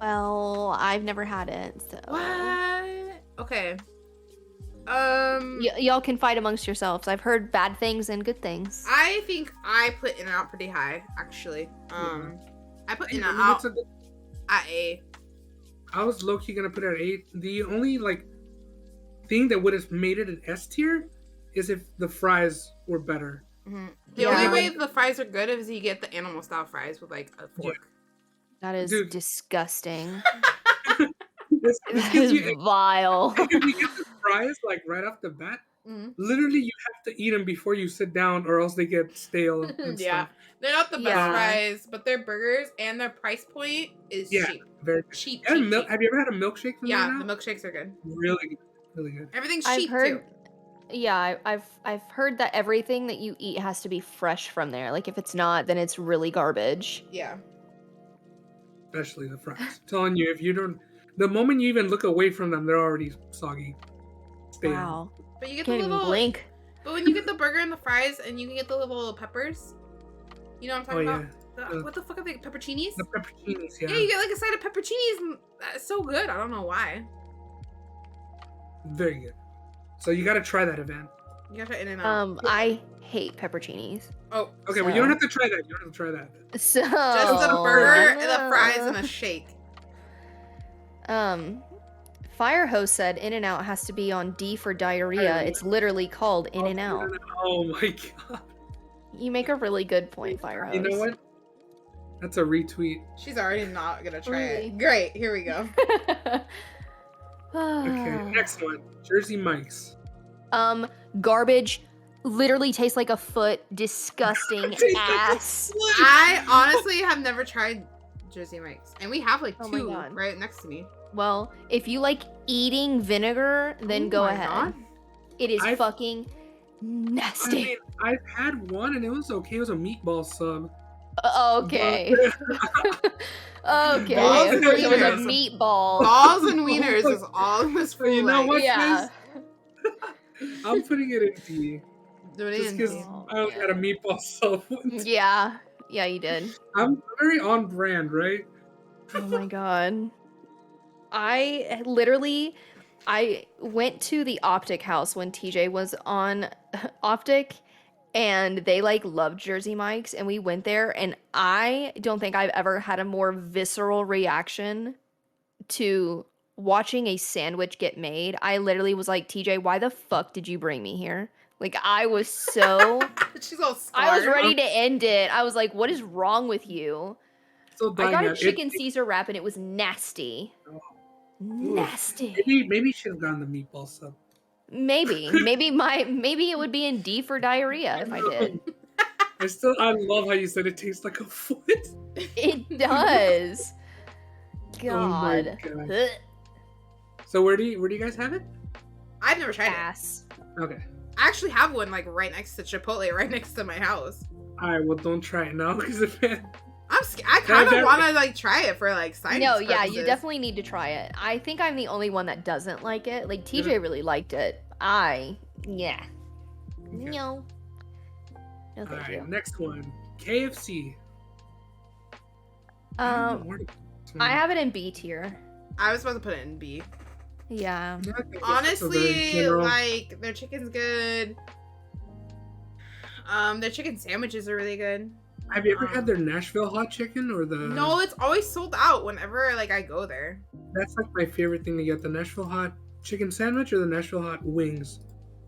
C: Well, I've never had it, so
A: What? Okay.
C: y'all can fight amongst yourselves. I've heard bad things and good things.
A: I think I put In-N-Out pretty high, actually. I put
B: I mean,
A: In-N-Out
B: it's a good-
A: at A.
B: I was low key gonna put it at 8. The only like thing that would have made it an S tier is if the fries were better.
A: Mm-hmm. The
C: Yeah.
A: only way the fries are good is you get the animal style fries with like a fork.
C: That is
B: Dude.
C: disgusting.
B: This
C: That
B: gives
C: is
B: you,
C: vile.
B: if you get the fries like right off the bat,
A: Mhm.
B: literally you have to eat them before you sit down, or else they get stale and
A: Yeah.
B: stuff.
A: They're not the best
C: Yeah.
A: fries, but their burgers and their price point is
B: Yeah.
A: cheap.
B: Very good.
A: Cheap,
B: And
A: cheap,
B: milk,
A: cheap.
B: have you ever had a milkshake from
A: Yeah,
B: there
A: the milkshakes are good.
B: Really good. Really good.
A: Everything's
C: I've
A: cheap
C: heard,
A: too.
C: yeah, I've heard that everything that you eat has to be fresh from there. Like if it's not, then it's really garbage.
A: Yeah.
B: Especially the fries. I'm telling you, if you don't, the moment you even look away from them, they're already soggy. Stale.
C: Wow,
A: But you get
C: can't
A: the
C: even
A: little
C: blink.
A: But when you get the burger and the fries and you can get the little peppers, you know what I'm
B: Oh
A: talking
B: yeah.
A: about? What the fuck are they? Pepperoncinis?
B: The pepperoncinis, yeah.
A: Yeah, you get like a side of pepperoncinis and that's so good. I don't know why.
B: Very good. So you gotta try that, Evanne.
A: You gotta try In-N-Out.
C: I hate pepperoncinis.
A: Oh,
B: Okay, well you don't have to try that. You don't have to try that.
C: So
A: just a burger and the fries and a shake.
C: Fire Hose said In-N-Out has to be on D for diarrhea.
B: Diarrhea.
C: It's literally called In-N-Out.
B: Oh my god.
C: You make a really good point, Fire Hose.
B: You know what? That's a retweet.
A: She's already not gonna try
C: Really?
A: it. Great, here we go.
B: Okay, next one. Jersey Mike's.
C: Garbage. Literally tastes like a foot. Disgusting
B: Tastes like a
C: ass.
A: I honestly have never tried Jersey Mike's, and we have like
C: Oh my
A: two
C: God.
A: right next to me.
C: Well, if you like eating vinegar, then
A: Oh
C: go
A: my
C: ahead.
A: God.
C: It is
B: I've-
C: fucking
B: I
C: nasty.
B: mean, I've had one and it was okay. It was a meatball sub.
C: Okay. Okay.
A: Balls
C: So
A: and
C: it was a
A: wieners.
C: meatball.
A: Balls and wieners is all in this
B: You know what?
C: Yeah.
B: I'm putting it in D.
A: Do it
B: Just
A: in.
B: because
C: Oh,
B: I only had a meatball sub once.
C: Yeah. Yeah, you did.
B: I'm very on brand, right?
C: Oh my god. I went to the Optic house when TJ was on Optic and they like loved Jersey Mike's and we went there and I don't think I've ever had a more visceral reaction to watching a sandwich get made. I literally was like, TJ, why the fuck did you bring me here? Like I was so
A: She's all scarred.
C: I was ready to end it. I was like, what is wrong with you?
B: Still
C: I
B: dying
C: got a
B: at it.
C: chicken Caesar wrap and it was nasty.
B: Oh.
C: Nasty.
B: Maybe you should have gotten the meatball sub.
C: Maybe it would be in D for diarrhea if I did.
B: I love how you said it tastes like a foot.
C: It does.
B: Oh my
C: God.
B: God.
C: Ugh.
B: So where do you guys have it?
A: I've never tried it.
C: Ass.
B: Okay.
A: I actually have one like right next to Chipotle, right next to my house.
B: All right. Well, don't try it now because if
A: I kind of want to like try it for like science
C: No, yeah, you
A: purposes.
C: definitely need to try it. I think I'm the only one that doesn't like it. Like TJ really liked it. Yeah.
B: Okay.
C: No. No,
B: All
C: thank
B: right.
C: you.
B: Next one, KFC.
C: I have it in B tier.
A: I was supposed to put it in B.
C: Yeah.
A: Honestly, like their chicken's good. Their chicken sandwiches are really good.
B: Have you ever had their Nashville hot chicken or the?
A: No, it's always sold out whenever like I go there.
B: That's like my favorite thing to get: the Nashville hot chicken sandwich or the Nashville hot wings.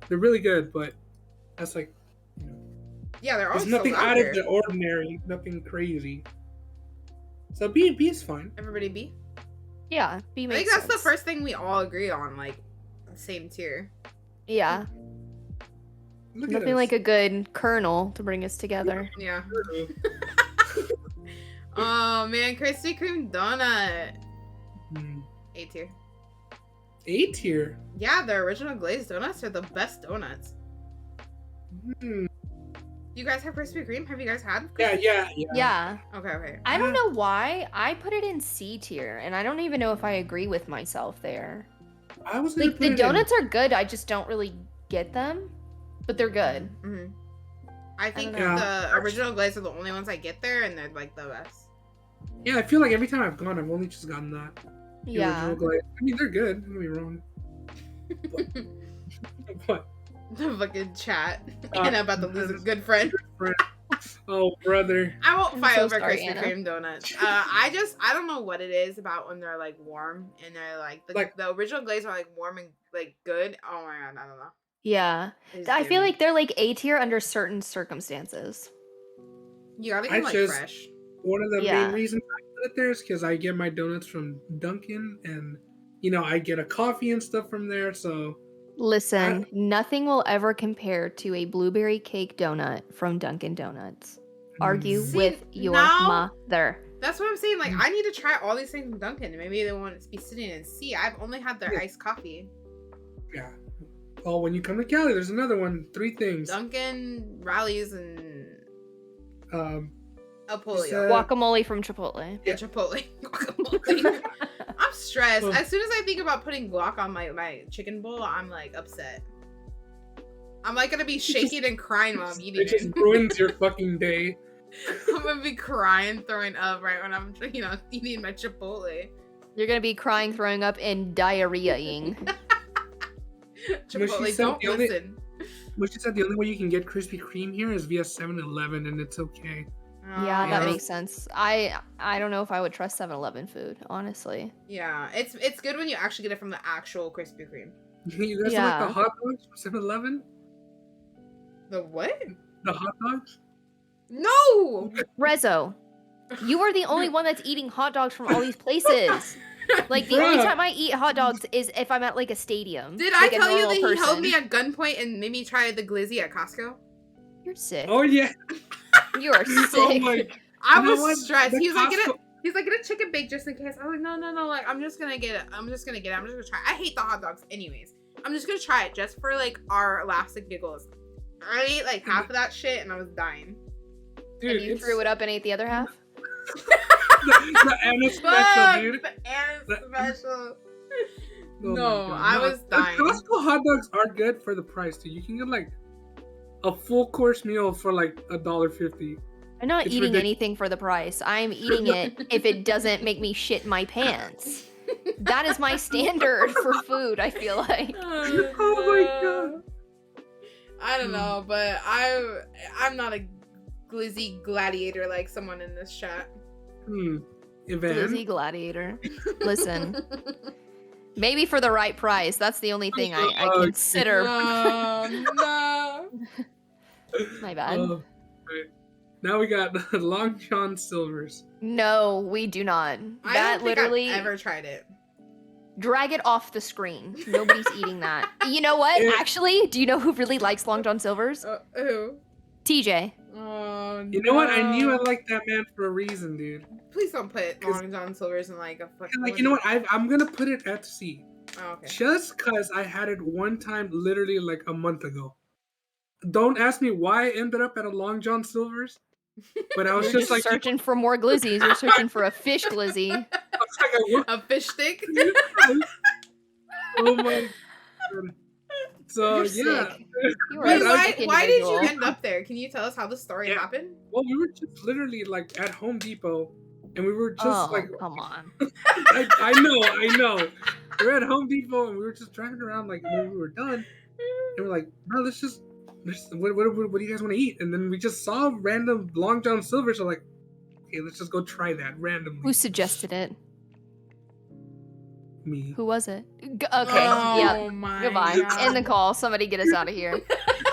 B: They're really good, but that's like,
A: Yeah, they're always
B: there's nothing
A: sold out
B: out
A: here.
B: of the ordinary, nothing crazy. So B is fine.
A: Everybody B.
C: Yeah, B
A: I
C: makes
A: think that's
C: sense.
A: the first thing we all agree on, like same tier.
C: Yeah.
B: Look at
C: Nothing
B: us.
C: like a good kernel to bring us together.
A: Yeah. Oh man, Krispy Kreme donut. A tier.
B: A tier.
A: Yeah, the original glazed donuts are the best donuts.
B: Hmm.
A: You guys have Krispy Kreme? Have you guys had?
B: Yeah.
C: Yeah.
A: Okay.
C: I don't know why. I put it in C tier, and I don't even know if I agree with myself there.
B: I was gonna
C: Like,
B: put
C: the
B: it
C: donuts are good, I just don't really get them. But they're good.
A: Mm-hmm. I think
C: don't
B: know.
A: the original glazed are the only ones I get there, and they're like the best.
B: Yeah, I feel like every time I've gone, I've only just gotten that. The
C: Yeah.
B: original glaze. I mean, they're good. Don't get me wrong. But
A: The fucking chat. Anna about to lose a good friend.
B: oh, brother.
A: I won't
C: I'm
A: fight
C: so
A: over
C: sorry,
A: Krispy
C: Anna.
A: Kreme donuts. I don't know what it is about when they're like warm and they're like the original glaze are like warm and like good. Oh my god, I don't know.
C: Yeah.
A: They just
C: I
A: give
C: feel
A: me-
C: like they're like A tier under certain circumstances.
A: you gotta get
B: I
A: them like
B: just-
A: fresh.
B: One of the
C: Yeah.
B: main reasons I put it there is because I get my donuts from Dunkin', and I get a coffee and stuff from there. So
C: Listen, nothing will ever compare to a blueberry cake donut from Dunkin' Donuts. Argue
A: See,
C: with your
A: now-
C: mother.
A: That's what I'm saying. Like I need to try all these things from Dunkin'. Maybe they won't be sitting and see. I've only had their
B: Yeah.
A: iced coffee.
B: yeah. Oh, when you come to Cali, there's another one. 3 things.
A: Dunkin', Rallies, and El Pollo.
B: said-
C: Guacamole from Chipotle.
A: Yeah, Chipotle. Guacamole. I'm stressed.
B: Oh.
A: As soon as I think about putting guac on my chicken bowl, I'm like upset. I'm like gonna be shaking and crying while I'm eating
B: it just
A: it.
B: ruins your fucking day.
A: I'm gonna be crying, throwing up right when I'm, eating my Chipotle.
C: You're gonna be crying, throwing up, and diarrheaing.
A: Chipotle,
B: said
A: don't
B: the only-
A: listen.
B: But she said the only way you can get Krispy Kreme here is via 7-Eleven, and it's okay.
C: Yeah, that
B: Yeah.
C: makes sense. I don't know if I would trust 7-Eleven food, honestly.
A: Yeah, it's good when you actually get it from the actual Krispy Kreme.
B: You guys
C: Yeah.
B: like the hot dogs from 7-Eleven?
A: The what?
B: The hot dogs?
A: No.
C: Rezo, you are the only one that's eating hot dogs from all these places. Like, the only
B: Bruh.
C: time I eat hot dogs is if I'm at, like, a stadium.
A: Did
C: like
A: I
C: a
A: tell you
C: normal
A: that he held
C: person.
A: me at gunpoint and made me try the glizzy at Costco?
C: You're sick.
B: Oh yeah.
C: You are sick.
B: Oh my.
A: I
B: You know
A: was
B: what?
A: stressed.
B: The
A: He was like,
B: Costco-
A: get a chicken bake just in case. I was like, no, like I'm just gonna get it. I'm just gonna try. I hate the hot dogs anyways. I'm just gonna try it just for like our laughs and giggles. I ate like half of that shit and I was dying.
B: Dude,
C: And you threw it up and ate the other half?
B: the Anna special,
A: Fuck,
B: dude.
A: the Anna's
B: The-
A: special.
B: Oh
A: No,
B: my God.
A: I was
B: the
A: dying.
B: Costco hot dogs are good for the price, dude. You can get like a full course meal for like $1.50.
C: I'm not
B: It's
C: eating
B: ridiculous.
C: anything for the price. I'm eating it if it doesn't make me shit my pants. That is my standard for food, I feel like.
B: Oh my God.
A: I don't know, but I'm not a glizzy gladiator like someone in this chat.
B: Evanne.
C: Glizzy gladiator. Listen, maybe for the right price. That's the only thing I consider.
A: No.
C: My bad.
B: Right. Now we got Long John Silver's.
C: No, we do not.
A: I
C: That
A: don't think
C: literally
A: I've ever tried it.
C: Drag it off the screen. Nobody's eating that. You know what? Actually, do you know who really likes Long John Silver's?
A: Who?
C: TJ.
A: Oh,
B: You know what? I knew I liked that man for a reason, dude.
A: Please don't put Long John Silver's in like a fucking.
B: Like, you know what? I'm gonna put it at C.
A: Oh, okay.
B: Just cause I had it one time, literally like a month ago. Don't ask me why I ended up at a Long John Silver's, but I was
C: You're
B: just like
C: searching for more glizzies. You're searching for a fish glizzy.
A: A fish stick.
B: Oh my god. So
C: You're
B: yeah.
C: sick. You are
A: Wait,
C: a sick
A: why did you
C: individual.
A: end up there? Can you tell us how the story happened?
B: Well, we were just literally like at Home Depot, and we were just like,
C: come on.
B: I know. We were at Home Depot, and we were just driving around like when we were done, and we're like, bro, what do you guys want to eat? And then we just saw random Long John Silver, so like, okay, let's just go try that randomly.
C: Who suggested it?
B: Me.
C: Who was it? Okay,
A: Oh
C: yeah.
A: my
C: Goodbye.
A: God.
C: End the call. Somebody get us out of here.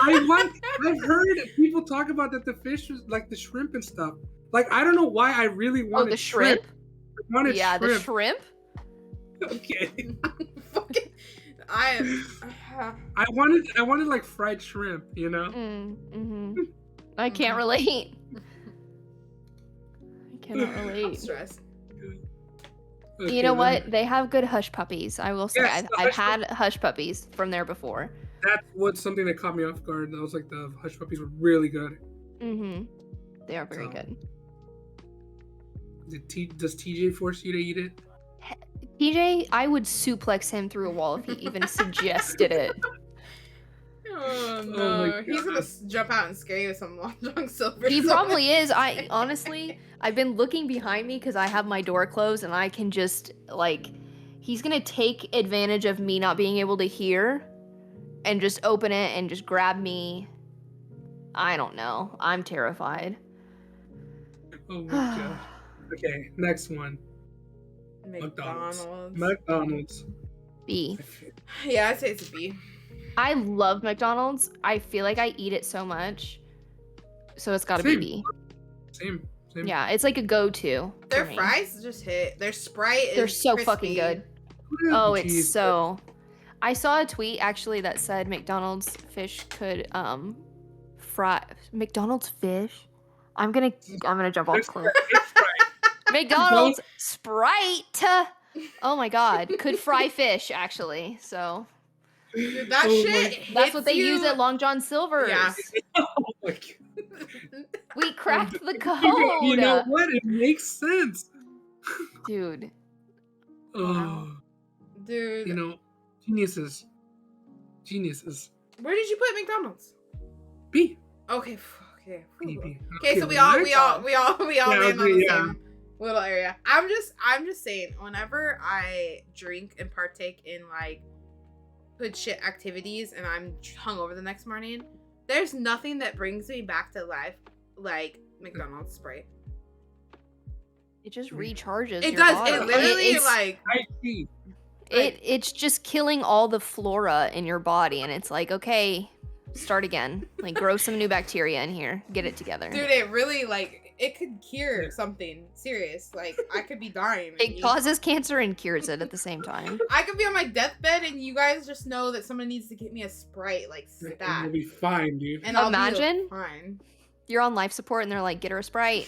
B: I've heard people talk about that the fish was like the shrimp and stuff. Like, I don't know why I really wanted
C: the shrimp?
B: I wanted
C: Yeah,
B: shrimp.
C: the shrimp?
B: Okay.
A: Fucking, I am.
B: I wanted like fried shrimp, you know?
C: Mm-hmm. I can't relate. I cannot
A: I'm
C: relate.
A: stressed.
B: Okay,
C: You know
B: then
C: what? They have good hush puppies. I will say.
B: Yes, the
C: I've
B: hush
C: had hush puppies from there before.
B: That's what's something that caught me off guard. That was like the hush puppies were really good.
C: Mm-hmm. They are very
B: So-
C: good.
B: Does TJ force you to eat it?
C: TJ, I would suplex him through a wall if he even suggested it.
A: Oh
B: my
A: no, he's
B: God.
A: gonna jump out and scare you with some Long John Silver.
C: He probably is. I honestly, I've been looking behind me because I have my door closed and I can just like, he's gonna take advantage of me not being able to hear and just open it and just grab me. I don't know. I'm terrified.
B: Oh my god. Okay, next one. McDonald's.
C: B.
A: Yeah, I'd say it's a B.
C: I love McDonald's. I feel like I eat it so much. So it's gotta be
B: Same.
C: B.
B: Same.
C: Yeah, it's like a go-to.
A: Their
C: for me.
A: fries just hit. Their Sprite is
C: They're so
A: crispy.
C: fucking good. Oh, it's so. I saw a tweet actually that said McDonald's fish could fry McDonald's fish. I'm gonna jump off the cliff. McDonald's Sprite. Oh my god, could fry fish actually. So
A: Dude, that
B: Oh
A: shit.
C: that's what they
A: hits
C: use
A: you.
C: at Long John Silver's.
A: Yeah.
B: Oh my god.
C: We cracked the code.
B: You know what? It makes sense.
C: Dude.
B: Oh,
A: Dude,
B: you know, geniuses.
A: where did you put McDonald's?
B: B.
A: Okay, okay.
B: B, B.
A: Okay, so we
B: next.
A: all
B: Yeah,
A: land on
B: okay,
A: the
B: yeah.
A: same little area. I'm just saying, whenever I drink and partake in like good shit activities and I'm hungover the next morning, there's nothing that brings me back to life like McDonald's Sprite.
C: It just recharges.
A: It
C: your
A: does.
C: body.
A: It literally
C: It's-
A: like
B: I see.
C: it's just killing all the flora in your body, and it's like, okay, start again. Like, grow some new bacteria in here. Get it together.
A: dude, it really like it could cure something serious. Like I could be dying. and
C: It
A: you-
C: causes cancer and cures it at the same time.
A: I could be on my deathbed and you guys just know that someone needs to get me a Sprite, like
B: You'll
A: stat.
B: be fine, dude.
A: And I'll
C: Imagine.
A: be fine.
C: You're on life support, and they're like, get her a Sprite.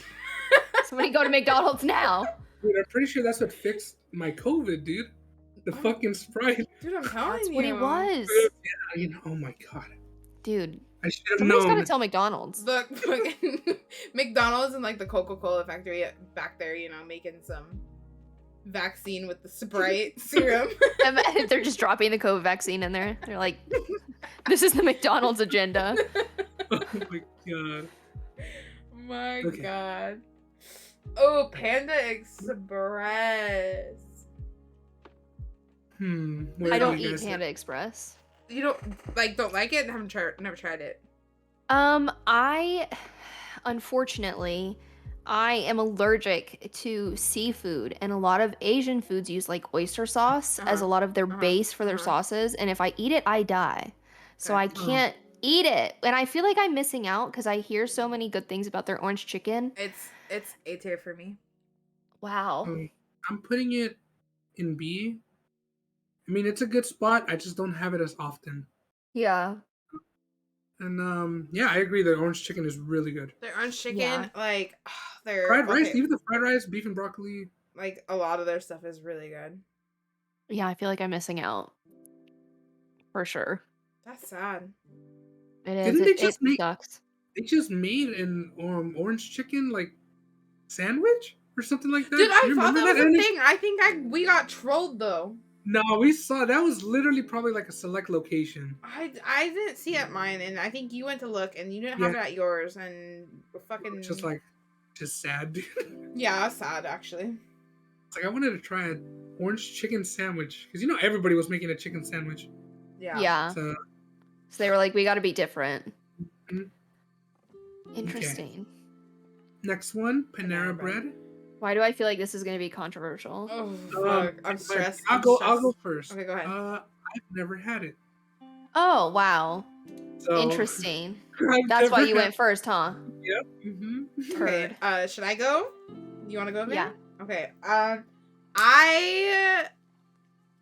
C: Somebody go to McDonald's now.
B: Dude, I'm pretty sure that's what fixed my COVID, dude. The fucking Sprite.
A: Dude, I'm telling
C: That's
A: you.
C: what it was.
B: You know, oh my god.
C: Dude,
B: I should have
C: somebody's
B: known.
C: gotta tell McDonald's.
A: The fucking McDonald's and like the Coca-Cola factory back there, you know, making some vaccine with the Sprite serum.
C: They're just dropping the COVID vaccine in there. They're like, this is the McDonald's agenda.
B: Oh my god.
A: My
B: Okay.
A: god. Oh, Panda Express.
B: Where
C: I
B: do
C: don't
B: you
C: eat
B: guys
C: Panda Express.
A: You don't like it? Never tried it.
C: Unfortunately, I am allergic to seafood, and a lot of Asian foods use like oyster sauce as a lot of their base for their sauces, and if I eat it, I die. So I
A: Okay.
C: can't eat it, and I feel like I'm missing out because I hear so many good things about their orange chicken.
A: It's A tier for me.
C: Wow.
B: I'm putting it in B I mean, it's a good spot. I just don't have it as often.
C: Yeah.
B: And yeah, I agree. The orange chicken is really good.
A: Their orange chicken,
C: Yeah.
A: like their
B: Fried rice,
A: okay,
B: even the fried rice, beef and broccoli.
A: like a lot of their stuff is really good.
C: Yeah, I feel like I'm missing out. For sure.
A: That's sad.
C: It is.
B: Didn't they
C: It
B: just make?
C: sucks.
B: They just made an orange chicken like sandwich or something like that.
A: Dude, I
B: You
A: thought
B: remember
A: that was
B: And
A: a
B: it-
A: thing. I think we got trolled though.
B: No, we saw that was literally probably like a select location.
A: I didn't see it at mine, and I think you went to look, and you didn't have it at yours, and fucking
B: Just sad, dude.
A: yeah, that's sad actually.
B: It's like I wanted to try an orange chicken sandwich because everybody was making a chicken sandwich.
C: Yeah.
B: So
C: So they were like, we got to be different.
B: Mhm.
C: Interesting.
B: Next one, Panera
A: Panera
B: Bread.
C: Why do I feel like this is going to be controversial?
A: Oh fuck, I'm
B: but
A: stressed.
B: I'll go first.
A: Okay, go ahead.
B: I've never had it.
C: Oh, wow.
B: So
C: Interesting.
B: I've
C: That's why
B: never
C: you
B: had-
C: went first, huh?
B: Yep. Mm-hmm.
A: Okay, should I go? You want to go? Vin?
C: Yeah.
A: Okay. I'm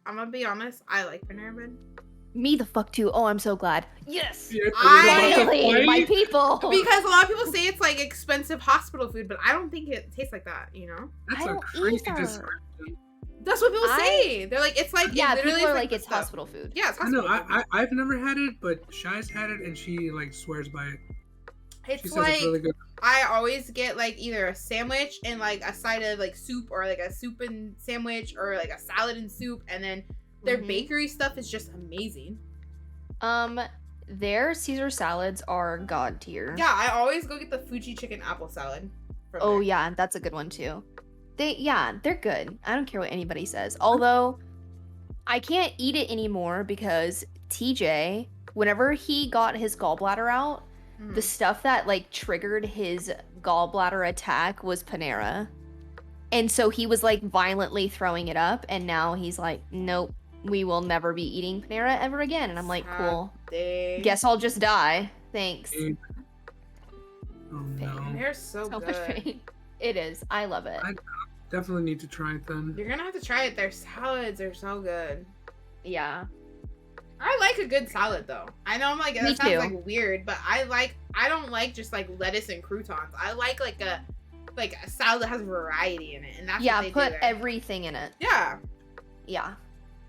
A: gonna be honest. I like Panera Bread.
C: Me the fuck too. Oh, I'm so glad. Yes.
A: Finally,
C: my people.
A: Because a lot of people say it's like expensive hospital food, but I don't think it tastes like that.
B: That's
C: I
B: a
C: don't
B: crazy
C: either.
B: description.
A: That's what people say. They're like, it's like
C: Yeah,
A: it literally
C: people are
A: is
C: like,
A: the
C: it's
A: stuff.
C: hospital food.
A: Yeah, it's
B: I know.
A: hospital food.
B: I've never had it, but Shai's had it, and she like swears by it. She
A: It's
B: says
A: like
B: it's really good.
A: I always get like either a sandwich and like a side of like soup, or like a soup and sandwich, or like a salad and soup, and then their
C: Mhm.
A: bakery stuff is just amazing.
C: Their Caesar salads are god tier.
A: Yeah, I always go get the Fuji chicken apple salad. From
C: Oh
A: there.
C: yeah, that's a good one too. They're good. I don't care what anybody says. Although I can't eat it anymore because TJ, whenever he got his gallbladder out,
A: Mhm.
C: the stuff that like triggered his gallbladder attack was Panera. And so he was like violently throwing it up, and now he's like, nope, we will never be eating Panera ever again. And I'm like, cool.
A: Day.
C: Guess I'll just die. Thanks.
B: Oh no.
A: They're so
C: So much
A: good.
C: pain. It is. I love it.
B: Definitely need to try it then.
A: You're gonna have to try it. Their salads are so good.
C: Yeah.
A: I like a good salad though. I know I'm like
C: Me
A: that sounds
C: too.
A: like weird, but I don't like just like lettuce and croutons. I like a salad that has variety in it, and that's
C: Yeah,
A: what they
C: put
A: do there.
C: everything in it.
A: Yeah.
C: Yeah.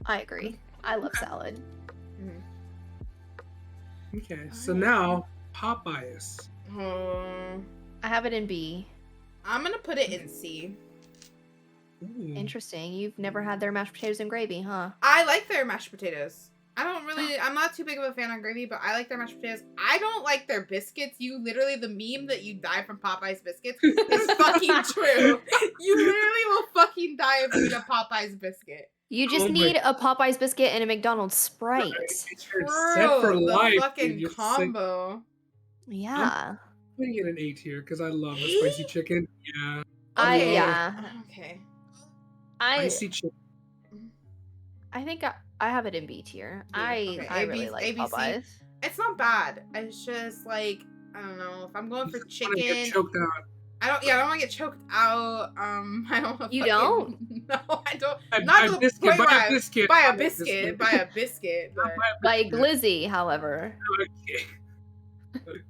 C: I agree. I love salad.
B: Okay, so now Popeyes.
C: I have it in B.
A: I'm gonna put it in C.
B: Ooh.
C: Interesting. You've never had their mashed potatoes and gravy, huh?
A: I like their mashed potatoes. I'm not too big of a fan of gravy, but I like their mashed potatoes. I don't like their biscuits. Literally, the meme that you die from Popeye's biscuits is fucking true. You literally will fucking die if you eat a Popeye's biscuit.
C: You just
B: Oh my-
C: need a Popeye's biscuit and a McDonald's Sprite.
B: You're set for
A: the
B: life.
A: fucking
B: dude. You're set-
A: combo.
C: Yeah.
B: I'm gonna get an A tier because I love the spicy chicken. Yeah,
A: Okay.
C: Yeah.
A: Okay.
B: spicy chicken.
C: I think I have it in B tier.
A: Okay,
C: I really like
A: ABC.
C: Popeyes.
A: It's not bad. It's just like, I don't know, if I'm going for
B: You wanna get
A: chicken,
B: choked out.
A: I don't want to get choked out. I don't.
C: You
A: fucking-
C: don't?
A: No, I don't.
B: Buy
A: Not
B: a
A: to the
B: biscuit.
A: point
B: Buy
A: where
B: a
A: I
B: biscuit.
A: buy a biscuit. Buy a biscuit. But
C: Like Glizzy, however.
B: Okay.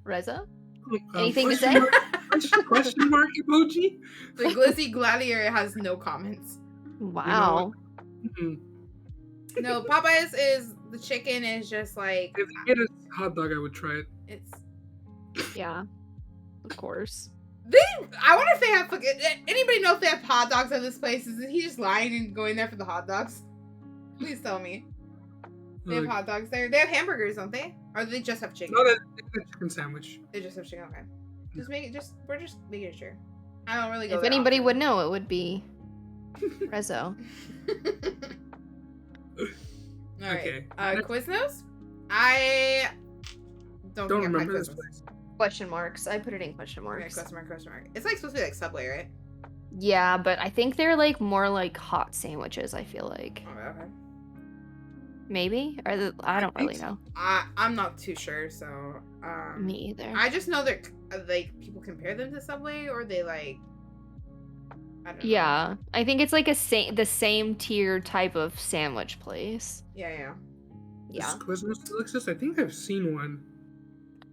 C: Reza? Anything to say?
B: Question mark emoji?
A: the Glizzy Gladiator has no comments.
C: Wow.
B: Mm-mm.
A: No, Popeyes is the chicken is just like
B: If I get a hot dog, I would try it.
A: it's.
C: Yeah. Of course.
A: I wonder if they have fucking. Anybody know if they have hot dogs at this place? Is he just lying and going there for the hot dogs? Please tell me. They have
B: Like,
A: hot dogs there. They have hamburgers, don't they? Or do they just have chicken?
B: no, that's a chicken sandwich.
A: They just have chicken. Okay. We're just making sure. I don't really go.
C: If
A: there
C: anybody
A: often.
C: would know, it would be Rezo.
A: All right.
B: Okay.
A: Quiznos? I
B: Don't
A: think I've had
B: remember this
A: Quiznos.
B: place.
C: Question marks. I put it in question
A: Okay,
C: marks.
A: question mark. It's like supposed to be like Subway, right?
C: Yeah, but I think they're like more like hot sandwiches, I feel like.
A: Okay.
C: Maybe? I don't really
B: think so.
C: know.
A: I'm not too sure, so
C: Me either.
A: I just know that like people compare them to Subway, or they like I don't know.
C: Yeah, I think it's like the same tier type of sandwich place.
A: Yeah.
C: Yeah.
B: Quiznos Delicious? I think I've seen one.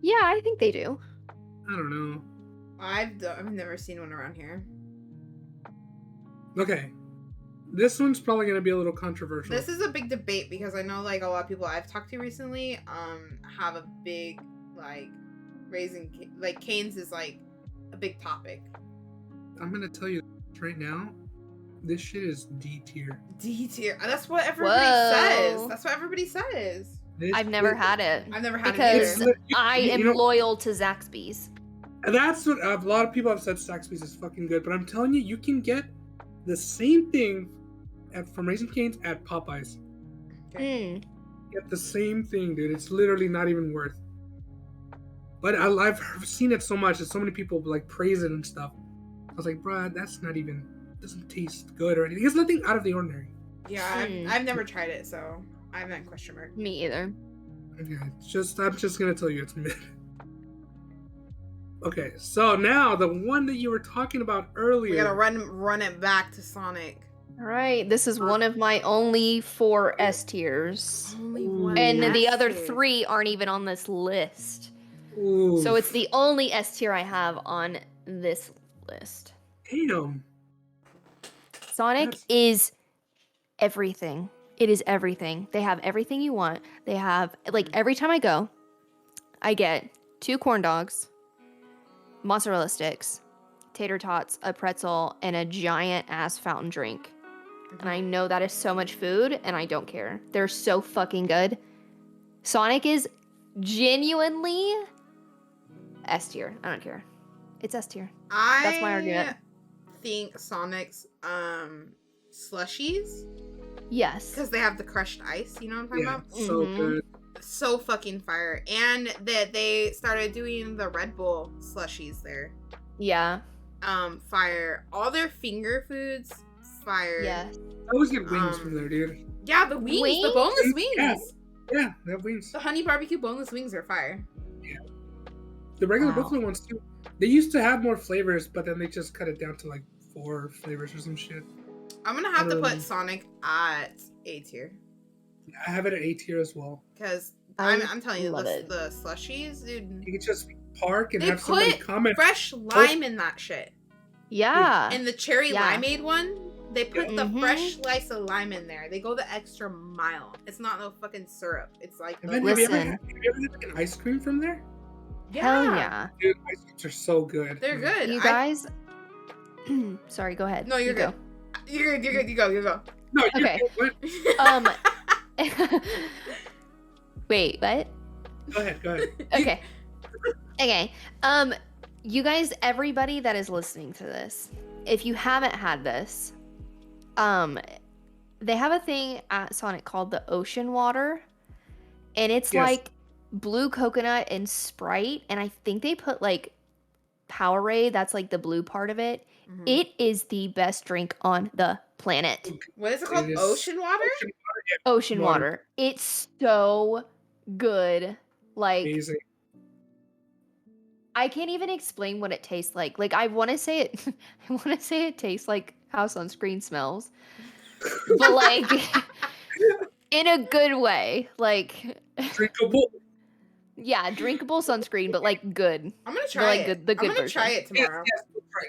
C: Yeah, I think they do.
B: I don't know.
A: I've never seen one around here.
B: Okay. This one's probably going to be a little controversial.
A: This is a big debate because I know like a lot of people I've talked to recently have a big like raising like Cane's is like a big topic.
B: I'm going to tell you right now, this shit is D tier.
A: D tier. That's what everybody says. That's what everybody says.
C: I've never had it.
A: I've never had
C: because
A: it either.
C: I am loyal to Zaxby's.
B: That's what a lot of people have said. Zaxby's is fucking good, but I'm telling you, you can get the same thing from Raising Cane's at Popeyes.
A: Okay.
B: Get the same thing, dude. It's literally not even worth. But I've seen it so much, and so many people like praise it and stuff. I was like, bruh, that's not even, doesn't taste good or anything. It's nothing out of the ordinary.
A: Yeah, I've never tried it, so I'm that question mark.
C: Me either.
B: Okay, I'm just gonna tell you it's mid. Okay, so now the one that you were talking about earlier.
A: We gotta run it back to Sonic.
C: All right, this is one of my only 4 S tiers.
A: Only one.
C: And
A: S
C: the other
A: tier.
C: 3 aren't even on this list.
B: Ooh.
C: So it's the only S tier I have on this list.
B: Damn.
C: Sonic is everything. It is everything. They have everything you want. They have, like, every time I go, I get 2 corn dogs, mozzarella sticks, tater tots, a pretzel, and a giant ass fountain drink. And I know that is so much food, and I don't care. They're so fucking good. Sonic is genuinely S tier. I don't care. It's S tier. That's my argument.
A: I think Sonic's slushies,
C: Yes.
A: because they have the crushed ice. You know what I'm talking
B: Yeah,
A: about?
B: so good.
A: So fucking fire. And that they started doing the Red Bull slushies there.
C: Yeah.
A: Fire. All their finger foods, fire.
C: Yes.
B: I always get wings from there, dude.
A: Yeah, the wings, the
C: Wings?
A: boneless wings.
B: Yeah, they have wings.
A: The honey barbecue boneless wings are fire.
B: The regular
C: Wow.
B: Buffalo ones too. They used to have more flavors, but then they just cut it down to like 4 flavors or some shit.
A: I'm gonna have to put Sonic at A tier.
B: I have it at A tier as well.
A: Because
C: I
A: I'm telling you,
C: love it.
A: the slushies, dude.
B: You could just park and
A: They
B: have somebody
A: put
B: comment.
A: fresh lime in that shit.
C: Yeah.
A: And the cherry
C: Yeah.
A: limeade one, they put the
C: Mhm.
A: fresh slice of lime in there. They go the extra mile. It's not no fucking syrup. It's like
B: And then have you ever
C: Listen.
B: had like, an ice cream from there?
C: Hell yeah.
B: Dude, ice creams are so good.
A: They're good.
C: You guys. Sorry, go ahead.
A: No, you're
C: You
A: good. You're good. You go.
B: No, you
C: Okay.
B: what?
C: go. Wait, what?
B: Go ahead.
C: Okay. Okay. You guys, everybody that is listening to this, if you haven't had this, they have a thing at Sonic called the Ocean Water, and it's
B: Yes.
C: like blue coconut and Sprite, and I think they put like Powerade, that's like the blue part of it.
A: Mhm.
C: It is the best drink on the planet.
A: What is it called?
B: It is-
A: Ocean water?
C: Ocean
B: Water.
C: water. It's so good. Like,
B: Amazing.
C: I can't even explain what it tastes like. Like, I want to say it. I want to say it tastes like how sunscreen smells, but like in a good way. Like,
B: Drinkable.
C: yeah, drinkable sunscreen, but like good.
A: I'm gonna
C: The,
A: try
C: like,
A: it.
C: good- the good
A: I'm gonna
C: version.
A: try it
B: Yes,
A: tomorrow.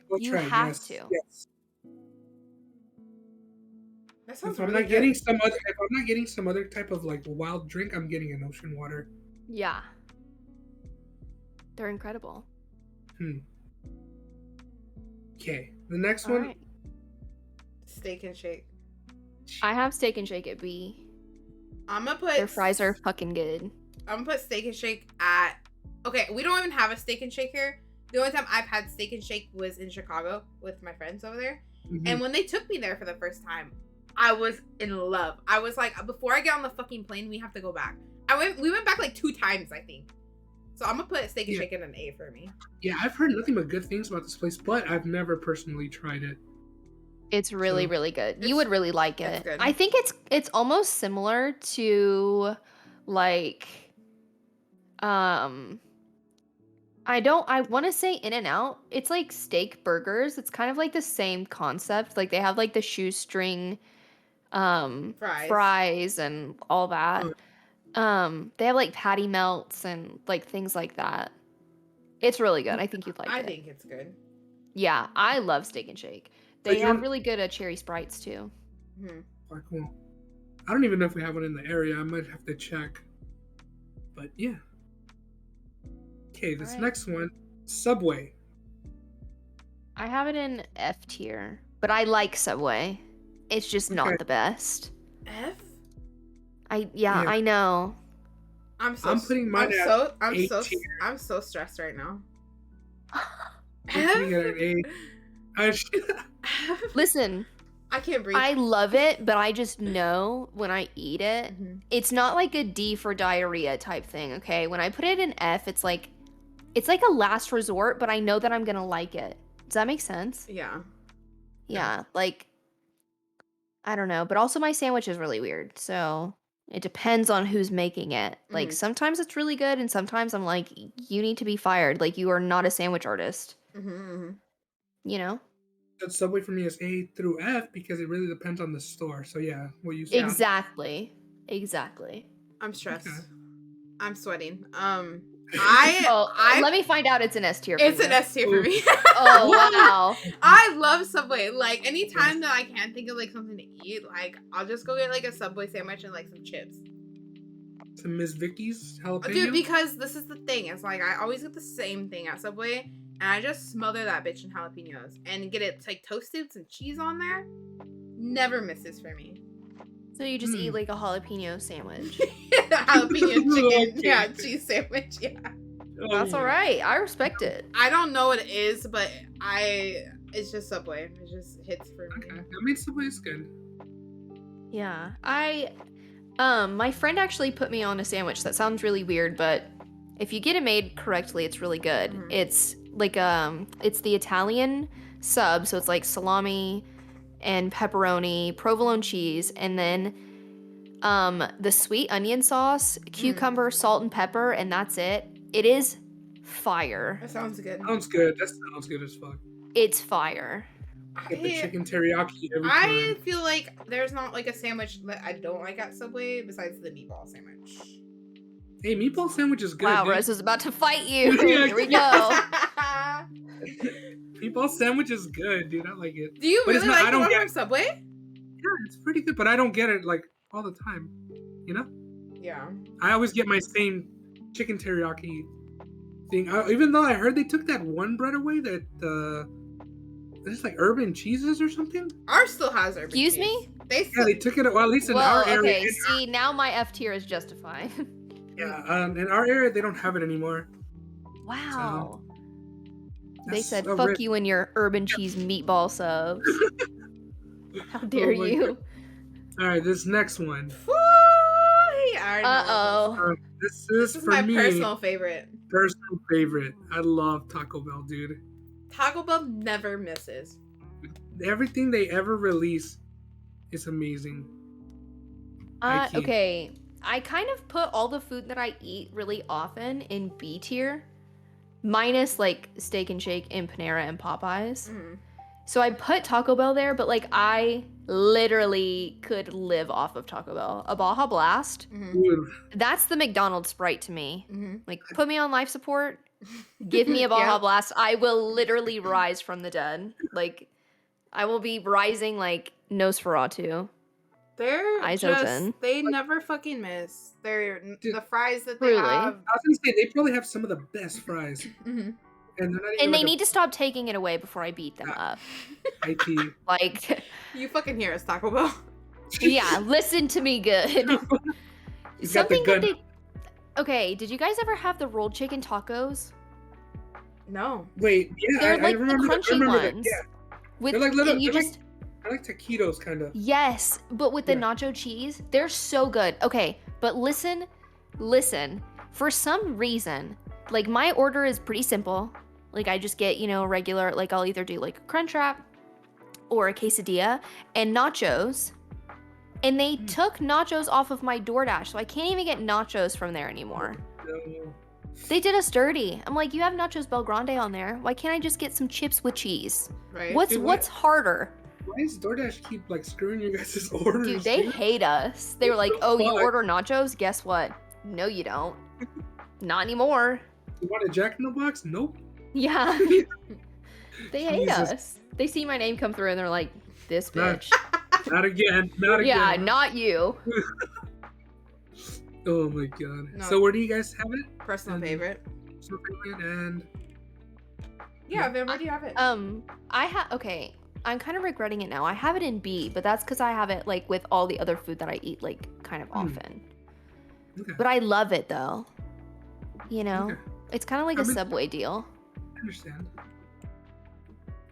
B: we'll
C: You
B: try.
C: have
B: Yes,
C: to.
B: Yes.
A: That sounds
B: If I'm
A: really
B: not getting
A: good.
B: some other type of like wild drink, I'm getting an ocean water.
C: Yeah, they're incredible.
B: Okay, the next
C: All
B: one.
C: right.
A: Steak and Shake.
C: I have Steak and Shake at B.
A: I'm gonna put
C: Their fries are fucking good.
A: I'm gonna put Steak and Shake at. Okay, we don't even have a Steak and Shake here. The only time I've had Steak and Shake was in Chicago with my friends over there.
B: Mhm.
A: And when they took me there for the first time, I was in love. I was like, before I get on the fucking plane, we have to go back. We went back like 2 times, I think. So I'm gonna put Steak and
B: Yeah.
A: Shake in an A for me.
B: Yeah, I've heard nothing but good things about this place, but I've never personally tried it.
C: It's really,
B: So-
C: really good.
A: It's-
C: You would really like
A: it's
C: it.
A: good.
C: I think it's almost similar to like I I want to say In-N-Out. It's like steak burgers. It's kind of like the same concept. Like they have like the shoestring fries and all that. They have like patty melts and like things like that. It's really good. I think you'd like it.
A: I think it's good.
C: Yeah, I love Steak and Shake. They have really good cherry Sprites too.
B: Quite cool. I don't even know if we have one in the area. I might have to check. But yeah. Okay, this next one, Subway.
C: I have it in F tier, but I like Subway. It's just not the best.
A: F?
C: I know.
A: I'm putting mine I'm so stressed right now.
C: Listen,
A: I can't breathe.
C: I love it, but I just know when I eat it, it's not like a D for diarrhea type thing, okay? When I put it in F, it's like a last resort, but I know that I'm gonna like it. Does that make sense?
A: Yeah.
C: Yeah, like, I don't know. But also my sandwich is really weird, so it depends on who's making it. Like, sometimes it's really good, and sometimes I'm like, you need to be fired. Like, you are not a sandwich artist. You know?
B: That Subway for me is A through F because it really depends on the store. So yeah, what you said.
C: Exactly.
A: I'm stressed.
B: Okay.
A: I'm sweating.
C: Let me find out it's an S tier for
A: It's an S tier for me.
C: Oh, wow.
A: I love Subway. Like, anytime that I can't think of, like, something to eat, like, I'll just go get, like, a Subway sandwich and, like, some chips.
B: Some Miss Vicky's jalapeno?
A: Dude, because this is the thing. It's like, I always get the same thing at Subway, and I just smother that bitch in jalapenos and get it, like, toasted with some cheese on there. Never misses for me.
C: So you just eat, like, a jalapeno sandwich.
A: Jalapeno chicken, cheese sandwich,
C: That's all right. I respect it.
A: I don't know what it is, but it's just Subway. It just hits for me.
B: Okay. I mean, Subway is good.
C: Yeah. My friend actually put me on a sandwich that sounds really weird, but if you get it made correctly, it's really good. It's like, it's the Italian sub, so it's like salami and pepperoni, provolone cheese, and then the sweet onion sauce, cucumber, salt, and pepper, and that's it. It is fire.
A: That sounds good.
B: Sounds good. That sounds good as fuck.
C: It's fire.
B: Get the chicken teriyaki every
A: I
B: time.
A: feel like there's not like a sandwich that I don't like at Subway besides the meatball sandwich.
B: Hey, meatball sandwich is good.
C: Wow,
B: dude.
C: Rose is about to fight you. Here we go.
B: Meatball sandwich is good, dude. I like it.
A: Do you
B: but
A: really like the one from Subway?
B: Yeah, it's pretty good, but I don't get it like all the time. You know?
A: Yeah.
B: I always get my same chicken teriyaki thing. Even though I heard they took that one bread away that it's like urban cheeses or something.
A: Ours still has urban
C: Excuse
A: cheese.
C: me?
B: They took it. Well, at least in our area.
C: Okay, see, now my F tier is justified.
B: Yeah, in our area they don't have it anymore.
C: Wow.
B: So,
C: they said, "Fuck you and your urban cheese meatball subs." How dare you?
B: God. All right, this next one. This is for
A: my
B: me,
A: personal favorite.
B: Personal favorite. I love Taco Bell, dude.
A: Taco Bell never misses.
B: Everything they ever release is amazing.
C: Okay. I kind of put all the food that I eat really often in B tier, minus like Steak and Shake and Panera and Popeyes. So I put Taco Bell there, but like I literally could live off of Taco Bell. A Baja Blast. That's the McDonald's Sprite to me. Like, put me on life support, give me a Baja Blast. I will literally rise from the dead. Like, I will be rising like Nosferatu.
A: They're
C: eyes
A: just,
C: open.
A: They never fucking miss. The fries that they
C: Truly.
A: have.
B: I was gonna say they probably have some of the best fries.
A: Mm-hmm.
C: And they need to stop taking it away before I beat them up.
B: IT.
C: Like,
A: you fucking hear us, Taco Bell.
C: Yeah, listen to me good. Something that they... Okay, did you guys ever have the rolled chicken tacos?
A: No.
B: Wait, yeah,
C: they're like
B: I remember
C: the crunchy ones.
B: Yeah.
C: With,
B: they're like little,
C: and you
B: they're
C: just...
B: I like taquitos, kind of.
C: Yes, but with the nacho cheese, they're so good. Okay, but listen. For some reason, like, my order is pretty simple. Like, I just get, regular, like, I'll either do, like, a Crunchwrap or a quesadilla and nachos. And they took nachos off of my DoorDash, so I can't even get nachos from there anymore.
B: No.
C: They did us dirty. I'm like, you have nachos Bel Grande on there. Why can't I just get some chips with cheese?
A: Right.
C: What's harder?
B: Why does DoorDash keep like screwing you guys' orders?
C: Dude, they hate us. They were like,
B: the
C: oh, you
B: fuck?
C: order nachos? Guess what? No, you don't. Not anymore.
B: You want a Jack in the Box? Nope.
C: Yeah. They hate
B: Jesus.
C: us. They see my name come through and they're like, this
B: Not-
C: bitch.
B: Not again. Not
C: Yeah,
B: again.
C: not you.
B: Oh my god.
A: No.
B: So where do you guys have it?
A: Personal
B: And-
A: favorite.
B: So favorite and
A: Yeah, Evan, where do you have it?
C: Okay. I'm kind of regretting it now. I have it in B, but that's because I have it like with all the other food that I eat like kind of often.
B: okay.
C: But I love it though. You know,
B: Okay.
C: it's kind of like
B: I
C: a
B: mean-
C: Subway deal.
B: I understand.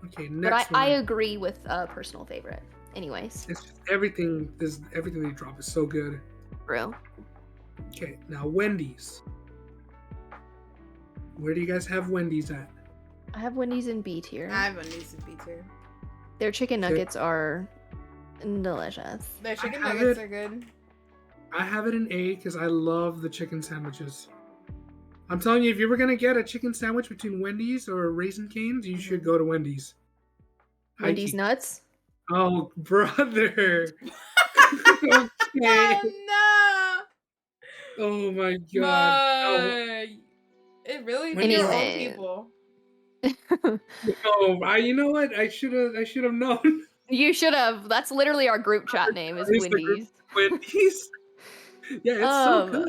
B: Okay,
C: But
B: next
C: I
B: one.
C: agree with personal favorite. Anyways,
B: It's just everything they drop is so good.
C: true.
B: Okay, now Wendy's. Where do you guys have Wendy's at?
C: I have Wendy's in B tier.
A: I have Wendy's in B tier.
C: Their chicken
B: Okay.
C: nuggets are delicious.
A: Their chicken
B: have
A: nuggets
B: it.
A: are good.
B: I have it in A because I love the chicken sandwiches. I'm telling you, if you were gonna get a chicken sandwich between Wendy's or Raisin Cane's, you should go to Wendy's.
C: Wendy's
B: High-key.
C: nuts.
B: Oh, brother.
A: Oh
B: Okay.
A: no!
B: Oh my god.
A: My... It really
B: When
A: your own
C: Anyway.
A: people.
B: Oh, you know what? I should have known.
C: You should have. That's literally our group chat name is
B: It's the group-
C: Wendy's.
B: Wendy's. Yeah, it's so
C: Um,
B: good.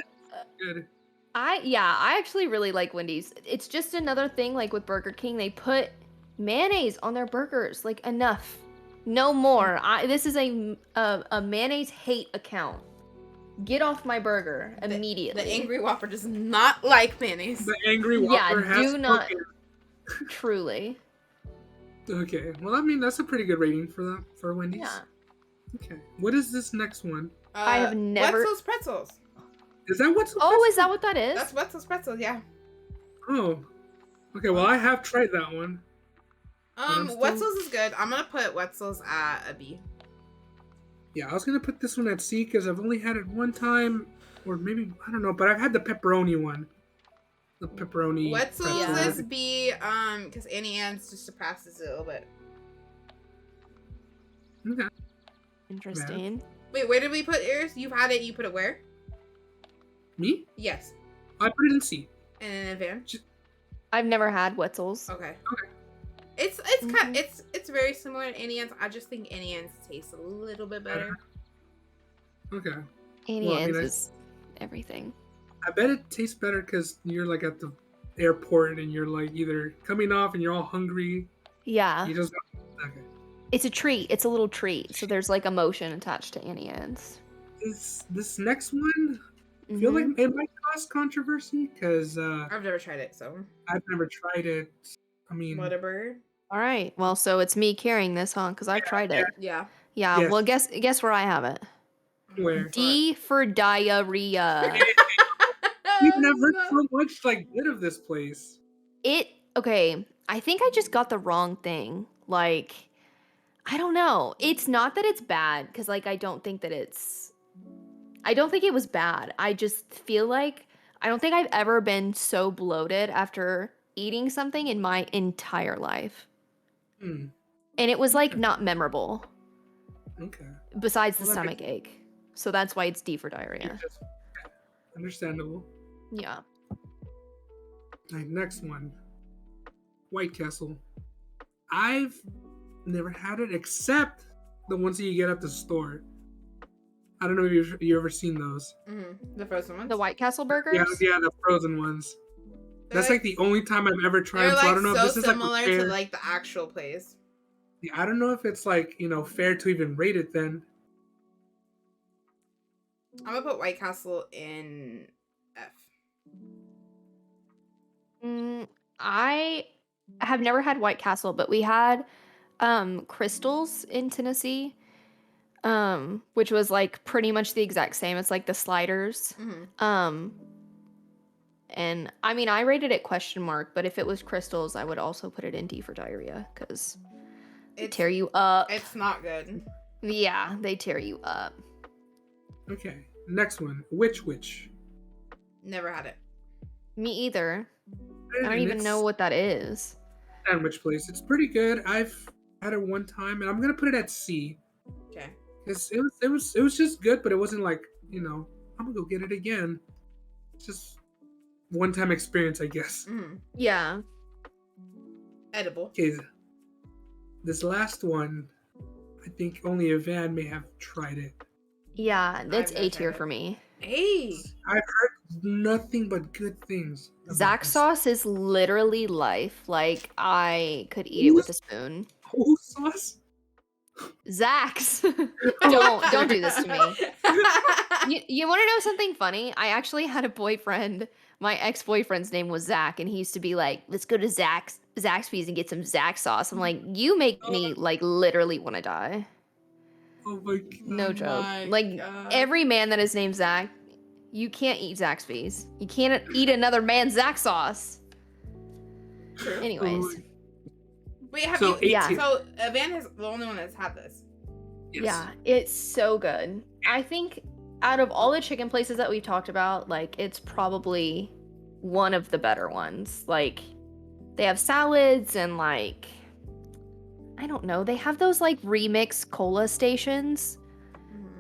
B: Good.
C: I actually really like Wendy's. It's just another thing like with Burger King, they put mayonnaise on their burgers. Like enough. No more. This is a mayonnaise hate account. Get off my burger immediately.
A: The Angry Whopper does not like mayonnaise.
B: The Angry
C: Yeah,
B: Whopper has
C: do not-
B: spoken.
C: Truly.
B: Okay. Well, I mean, that's a pretty good rating for Wendy's.
C: Yeah.
B: Okay. What is this next one?
C: I have never-
A: Wetzel's Pretzels.
B: Is that what's
C: Oh, is that what that is?
A: That's Wetzel's Pretzels, yeah.
B: Oh. Okay, well, I have tried that one. I'm still-
A: Wetzel's is good. I'm gonna put Wetzel's at a B.
B: Yeah, I was gonna put this one at C because I've only had it one time, or maybe I don't know, but I've had the pepperoni one. The pepperoni.
A: Wetzel's
B: pretzel.
A: is B, because Annie Ann's just surpasses it a little bit.
B: Okay.
C: Interesting.
A: Wait, where did we put yours? You've had it. You put it where?
B: Me?
A: Yes.
B: I put it in C.
A: And an advantage.
C: I've never had Wetzel's.
A: Okay.
B: Okay.
A: It's kind it's very similar to Annie Ann's. I just think Annie Ann's tastes a little bit better.
B: Okay.
C: Annie
B: Well, I mean,
C: Ann's
B: I-
C: is everything.
B: I bet it tastes better because you're like at the airport and you're like either coming off and you're all hungry.
C: Yeah.
B: You just okay.
C: It's a treat. It's a little treat. So there's like emotion attached to Annie Ann's.
B: This next one, I feel like
C: Mhm.
B: it might cause controversy because
A: I've never tried it, so
B: I've never tried it. I mean,
A: Whataburger.
C: All right. Well, so it's me carrying this, huh? Because I've tried it.
A: Yeah.
C: Yeah.
B: Yes.
C: Well, guess where I have it.
B: where
C: D for diarrhea.
B: we've never so much like good of this place.
C: Okay. I think I just got the wrong thing. Like, I don't know. It's not that it's bad because like I don't think it was bad. I just feel like I don't think I've ever been so bloated after eating something in my entire life.
B: Hmm.
C: And it was like not memorable
B: Okay.
C: besides the
B: Well, that
C: stomach ache. So that's why it's D for diarrhea.
B: Just- Understandable.
C: Yeah.
B: Alright, next one. White Castle. I've never had it except the ones that you get at the store. I don't know if you ever seen those.
A: The first one.
C: The White Castle burgers?
B: Yeah, the frozen ones. That's like the only time I've ever tried.
A: They're
B: So I
A: like
B: don't know
A: so
B: if this is like
A: similar
B: a fair.
A: to like the actual place.
B: Yeah, I don't know if it's like fair to even rate it then.
A: I'm gonna put White Castle in F.
C: I have never had White Castle, but we had Crystals in Tennessee, which was like pretty much the exact same. It's like the sliders. And I mean, I rated it question mark, but if it was Crystals, I would also put it in D for diarrhea because they
A: It's
C: tear you up.
A: it's not good.
C: Yeah, they tear you up.
B: Okay, next one. Witch.
A: Never had it.
C: Me either. I don't
B: And
C: even
B: it's
C: know what that is.
B: a sandwich place. It's pretty good. I've had it one time, and I'm gonna put it at C.
A: Okay.
B: Because it was just good, but it wasn't like, I'm gonna go get it again. It's just one time experience, I guess.
C: Yeah.
A: Edible.
B: Okay, this last one, I think only Evanne may have tried it.
C: Yeah, that's
A: I've never
C: A tier
A: tried it.
C: for me.
A: Hey.
B: I've heard nothing but good things. about
C: Zach
B: this.
C: sauce is literally life. Like, I could eat it with a spoon.
B: Whose sauce?
C: Zach's. Don't do this to me. You want to know something funny? I actually had a boyfriend. My ex-boyfriend's name was Zach, and he used to be like, "Let's go to Zaxby's and get some Zach sauce." I'm like, you make me like literally want to die.
B: Oh my god.
C: No joke.
A: my
C: Like
A: God.
C: every man that is named Zach, you can't eat Zaxby's. You can't eat another man's Zach sauce.
A: True.
C: Anyways,
A: Wait, have
B: So,
A: you?
C: yeah.
A: So Evanne is the only one that's had this.
B: Yes.
C: yeah, it's so good. I think out of all the chicken places that we've talked about, like it's probably one of the better ones. Like they have salads and like I don't know, they have those like remix cola stations.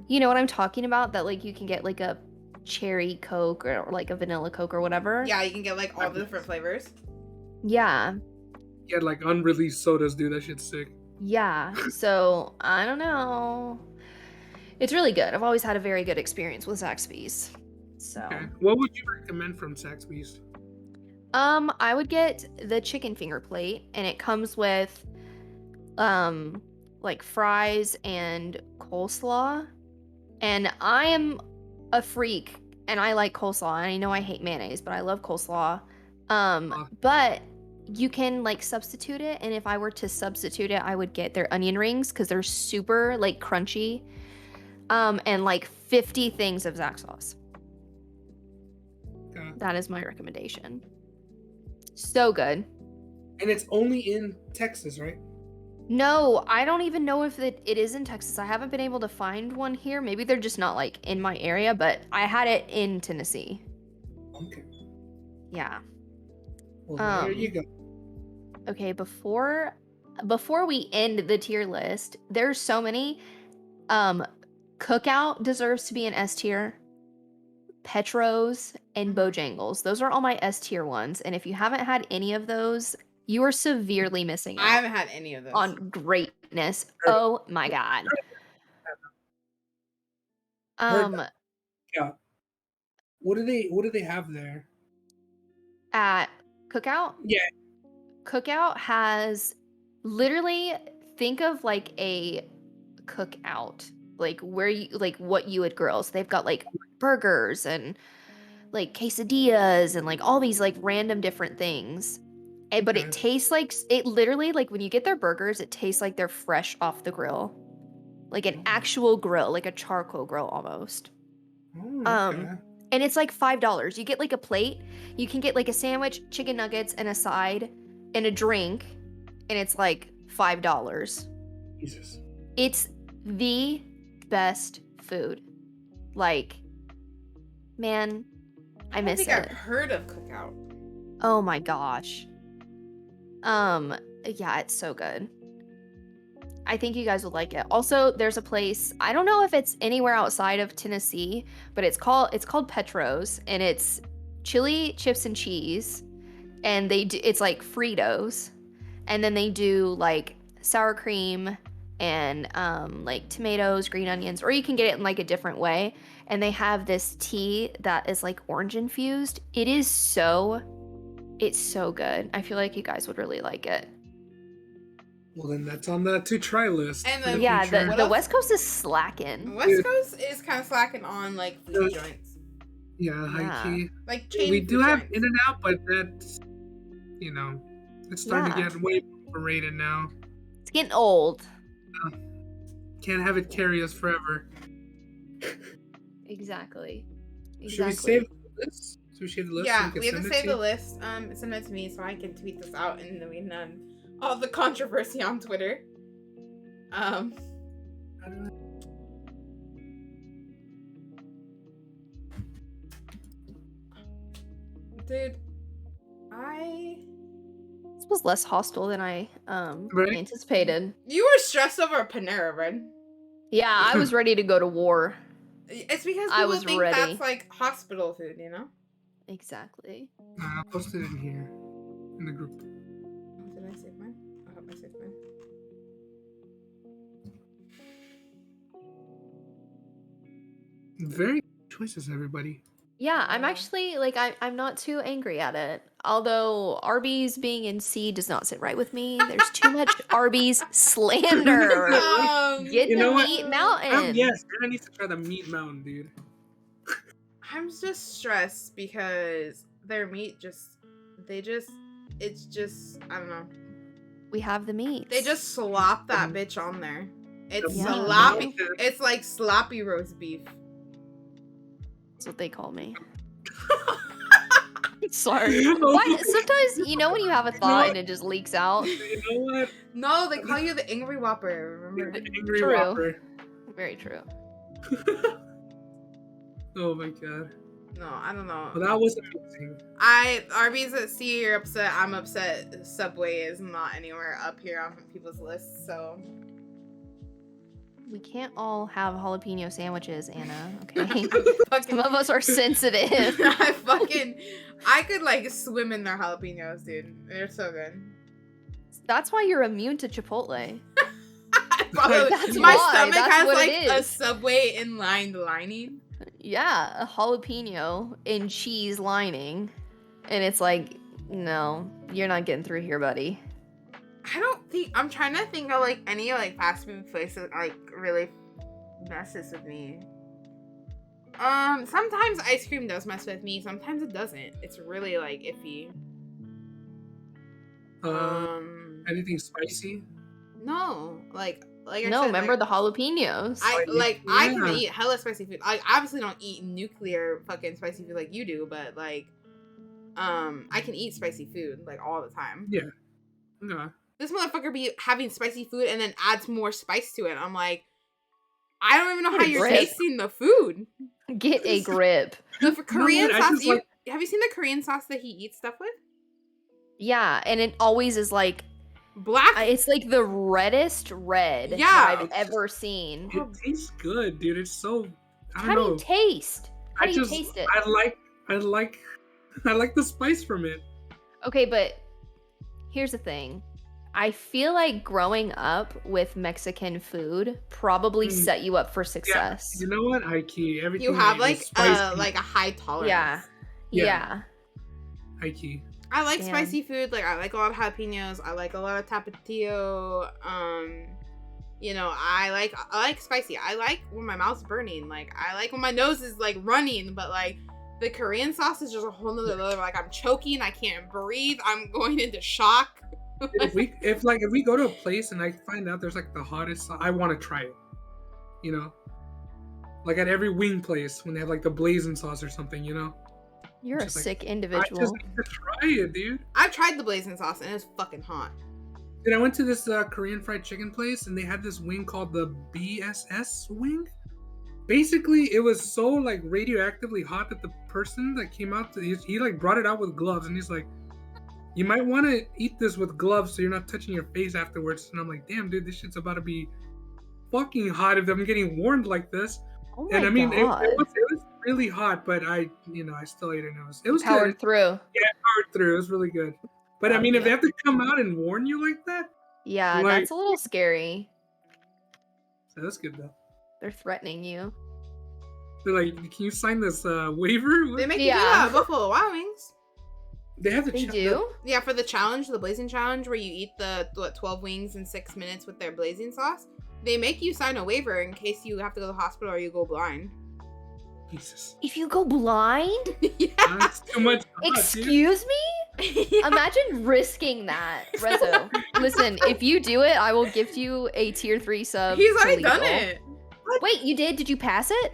C: You know what I'm talking about? That like you can get like a cherry Coke or like a vanilla Coke or whatever.
A: Yeah, you can get like all the different flavors.
C: Yeah.
B: Yeah, like unreleased sodas, dude. That shit's sick.
C: Yeah. So I don't know. It's really good. I've always had a very good experience with Zaxby's. So
B: Okay. What would you recommend from Zaxby's?
C: I would get the chicken finger plate, and it comes with like fries and coleslaw. And I am a freak and I like coleslaw. And I know I hate mayonnaise, but I love coleslaw. But you can like substitute it, and if I were to substitute it, I would get their onion rings because they're super like crunchy. And like 50 things of Zach sauce.
B: Okay.
C: That is my recommendation. So good.
B: And it's only in Texas, right?
C: No, I don't even know if it is in Texas. I haven't been able to find one here. Maybe they're just not like in my area, but I had it in Tennessee.
B: Okay.
C: Yeah.
B: Well, there you go.
C: Okay, before we end the tier list, there's so many. Cookout deserves to be an S tier. Petros and Bojangles. Those are all my S tier ones. And if you haven't had any of those, you are severely missing out.
A: I haven't had any of those.
C: On greatness. Oh my god.
B: Yeah. What do they have there?
C: At Cookout?
B: Yeah.
C: Cookout has literally think of like a cookout. Like where you like what you would grill. So they've got like burgers and like quesadillas and like all these like random different things. But it tastes like it literally like when you get their burgers, it tastes like they're fresh off the grill. Like an actual grill, like a charcoal grill almost.
B: Oh, okay.
C: And it's like $5. You get like a plate. You can get like a sandwich, chicken nuggets, and a side, and a drink, and it's like $5.
B: Jesus.
C: It's the best food. Like, man, I miss
A: think
C: it.
A: I've heard of Cookout.
C: Oh my gosh. Yeah, it's so good. I think you guys would like it. Also, there's a place, I don't know if it's anywhere outside of Tennessee, but it's called Petros, and it's chili, chips, and cheese. And it's like Fritos. And then they do like sour cream and like tomatoes, green onions, or you can get it in like a different way. And they have this tea that is like orange infused. It's so good. I feel like you guys would really like it.
B: Well, then that's on the to try list.
A: And
B: for
A: then-
C: Yeah,
B: future.
C: the West Coast is slacking.
A: West Coast is kind of slacking on like food joints.
B: Yeah, high key.
A: Like chain
B: We
A: food
B: do have
A: joints.
B: In-N-Out, but that's it's starting to
C: Yeah.
B: get way overrated now.
C: It's getting old.
B: Can't have it carry us forever.
C: Exactly.
B: Should we save the list? Should we save the list? so
A: Yeah,
B: can
A: we have to
B: send it
A: save
B: to
A: the
B: you?
A: list. Send it to me so I can tweet this out, and then we can all the controversy on Twitter. Dude,
C: This was less hostile than I
B: Right?
C: anticipated.
A: You were stressed over Panera Bread.
C: Yeah, I was ready to go to war.
A: It's because
C: I
A: people
C: was
A: think
C: ready.
A: that's like hospital food, you know?
C: Exactly.
B: I posted it in here in the group.
A: Oh, did I save mine? I hope I saved mine.
B: Very good choices, everybody.
C: Yeah, I'm
A: Yeah.
C: actually like I'm not too angry at it. Although Arby's being in C does not sit right with me. There's too much Arby's slander. Get
B: You
C: the
B: know what?
C: meat mountain.
B: Yes, Anna needs to try the meat mountain, dude.
A: I'm just stressed because their meat it's just, I don't know.
C: We have the meat.
A: They just slop that bitch on there. It's
C: Yeah.
A: sloppy. It's like sloppy roast beef.
C: That's what they call me. Sorry. What? Sometimes you know when you have a thought and it just leaks out.
B: You know what?
A: No, they call you the Angry Whopper, remember?
B: The angry
C: True.
B: Whopper.
C: Very true.
B: Oh my god.
A: No, I don't know.
B: Well, that was amazing.
A: Arby's at C, you're upset. I'm upset. Subway is not anywhere up here on people's lists, so.
C: We can't all have jalapeno sandwiches, Anna. Okay.
A: Fucking,
C: Some of us are sensitive.
A: I could like swim in their jalapenos, dude. They're so good.
C: That's why you're immune to Chipotle.
A: Probably,
C: That's
A: my
C: why,
A: stomach
C: that's
A: has
C: what
A: like
C: it
A: a
C: is.
A: Subway inlined lining.
C: Yeah, a jalapeno in cheese lining. And it's like, no, you're not getting through here, buddy.
A: I'm trying to think of like any like fast food place that like really messes with me. Sometimes ice cream does mess with me, sometimes it doesn't. It's really like iffy.
B: Anything spicy?
A: No, like I
C: No,
A: said,
C: remember
A: like,
C: the jalapenos.
A: I can
B: Yeah.
A: eat hella spicy food. I obviously don't eat nuclear fucking spicy food like you do, but like I can eat spicy food like all the time.
B: Yeah. No.
A: This motherfucker be having spicy food and then adds more spice to it. I'm like, I don't even know how you're
C: Grip.
A: tasting the food.
C: Get a grip.
A: The Korean
B: I
A: sauce.
B: just like-
A: Have you seen the Korean sauce that he eats stuff with?
C: Yeah, and it always is like,
A: Black.
C: it's like the reddest red
A: Yeah.
C: that I've ever seen.
B: It tastes good, dude. It's so. I
C: How
B: don't
C: do
B: know.
C: you taste? How do you taste it?
B: I like the spice from it.
C: Okay, but here's the thing. I feel like growing up with Mexican food probably set you up for success.
B: You know what? High key. Everything
A: You have
B: is
A: like
B: spicy.
A: a high tolerance.
C: Yeah.
B: Yeah.
C: Yeah.
B: High key.
A: I like
C: Damn.
A: spicy food. Like I like a lot of jalapenos. I like a lot of tapatio. You know, I like spicy. I like when my mouth's burning. Like I like when my nose is like running. But like the Korean sauce is just a whole nother level. Like I'm choking. I can't breathe. I'm going into shock.
B: If we go to a place and I find out there's like the hottest sauce, I want to try it. You know, like at every wing place when they have like the blazing sauce or something. You know,
C: You're a
B: Just like,
C: sick
B: I
C: individual.
B: just need to try it, dude.
A: I've tried the blazing sauce and it's fucking hot.
B: Dude, I went to this Korean fried chicken place and they had this wing called the BSS wing. Basically, it was so like radioactively hot that the person that came out, he like brought it out with gloves and he's like, you might want to eat this with gloves so you're not touching your face afterwards. And I'm like, damn, dude, this shit's about to be fucking hot if I'm getting warmed like this.
C: Oh my
B: And I mean, it
C: God.
B: was really hot, but I still ate it. It was
C: Powered
B: good.
C: through.
B: Powered through. It was really good. But I mean, if they have to come out and warn you like that,
C: Yeah,
B: Like-
C: that's a little scary.
B: that's good though.
C: They're threatening you.
B: They're like, can you sign this waiver?
A: They make you do
C: Yeah.
A: that at Buffalo Wild Wings.
B: They have the
C: They do?
A: Yeah, for the challenge, the blazing challenge, where you eat the 12 wings in 6 minutes with their blazing sauce, they make you sign a waiver in case you have to go to the hospital or you go blind.
B: Jesus.
C: If you go blind?
A: Yeah.
B: That's too much. hot, dude.
C: Excuse me? Imagine risking that. Rezo, listen, if you do it, I will gift you a tier 3 sub.
A: He's
C: to
A: already done
C: lethal.
A: it.
C: Wait, you did? Did you pass it?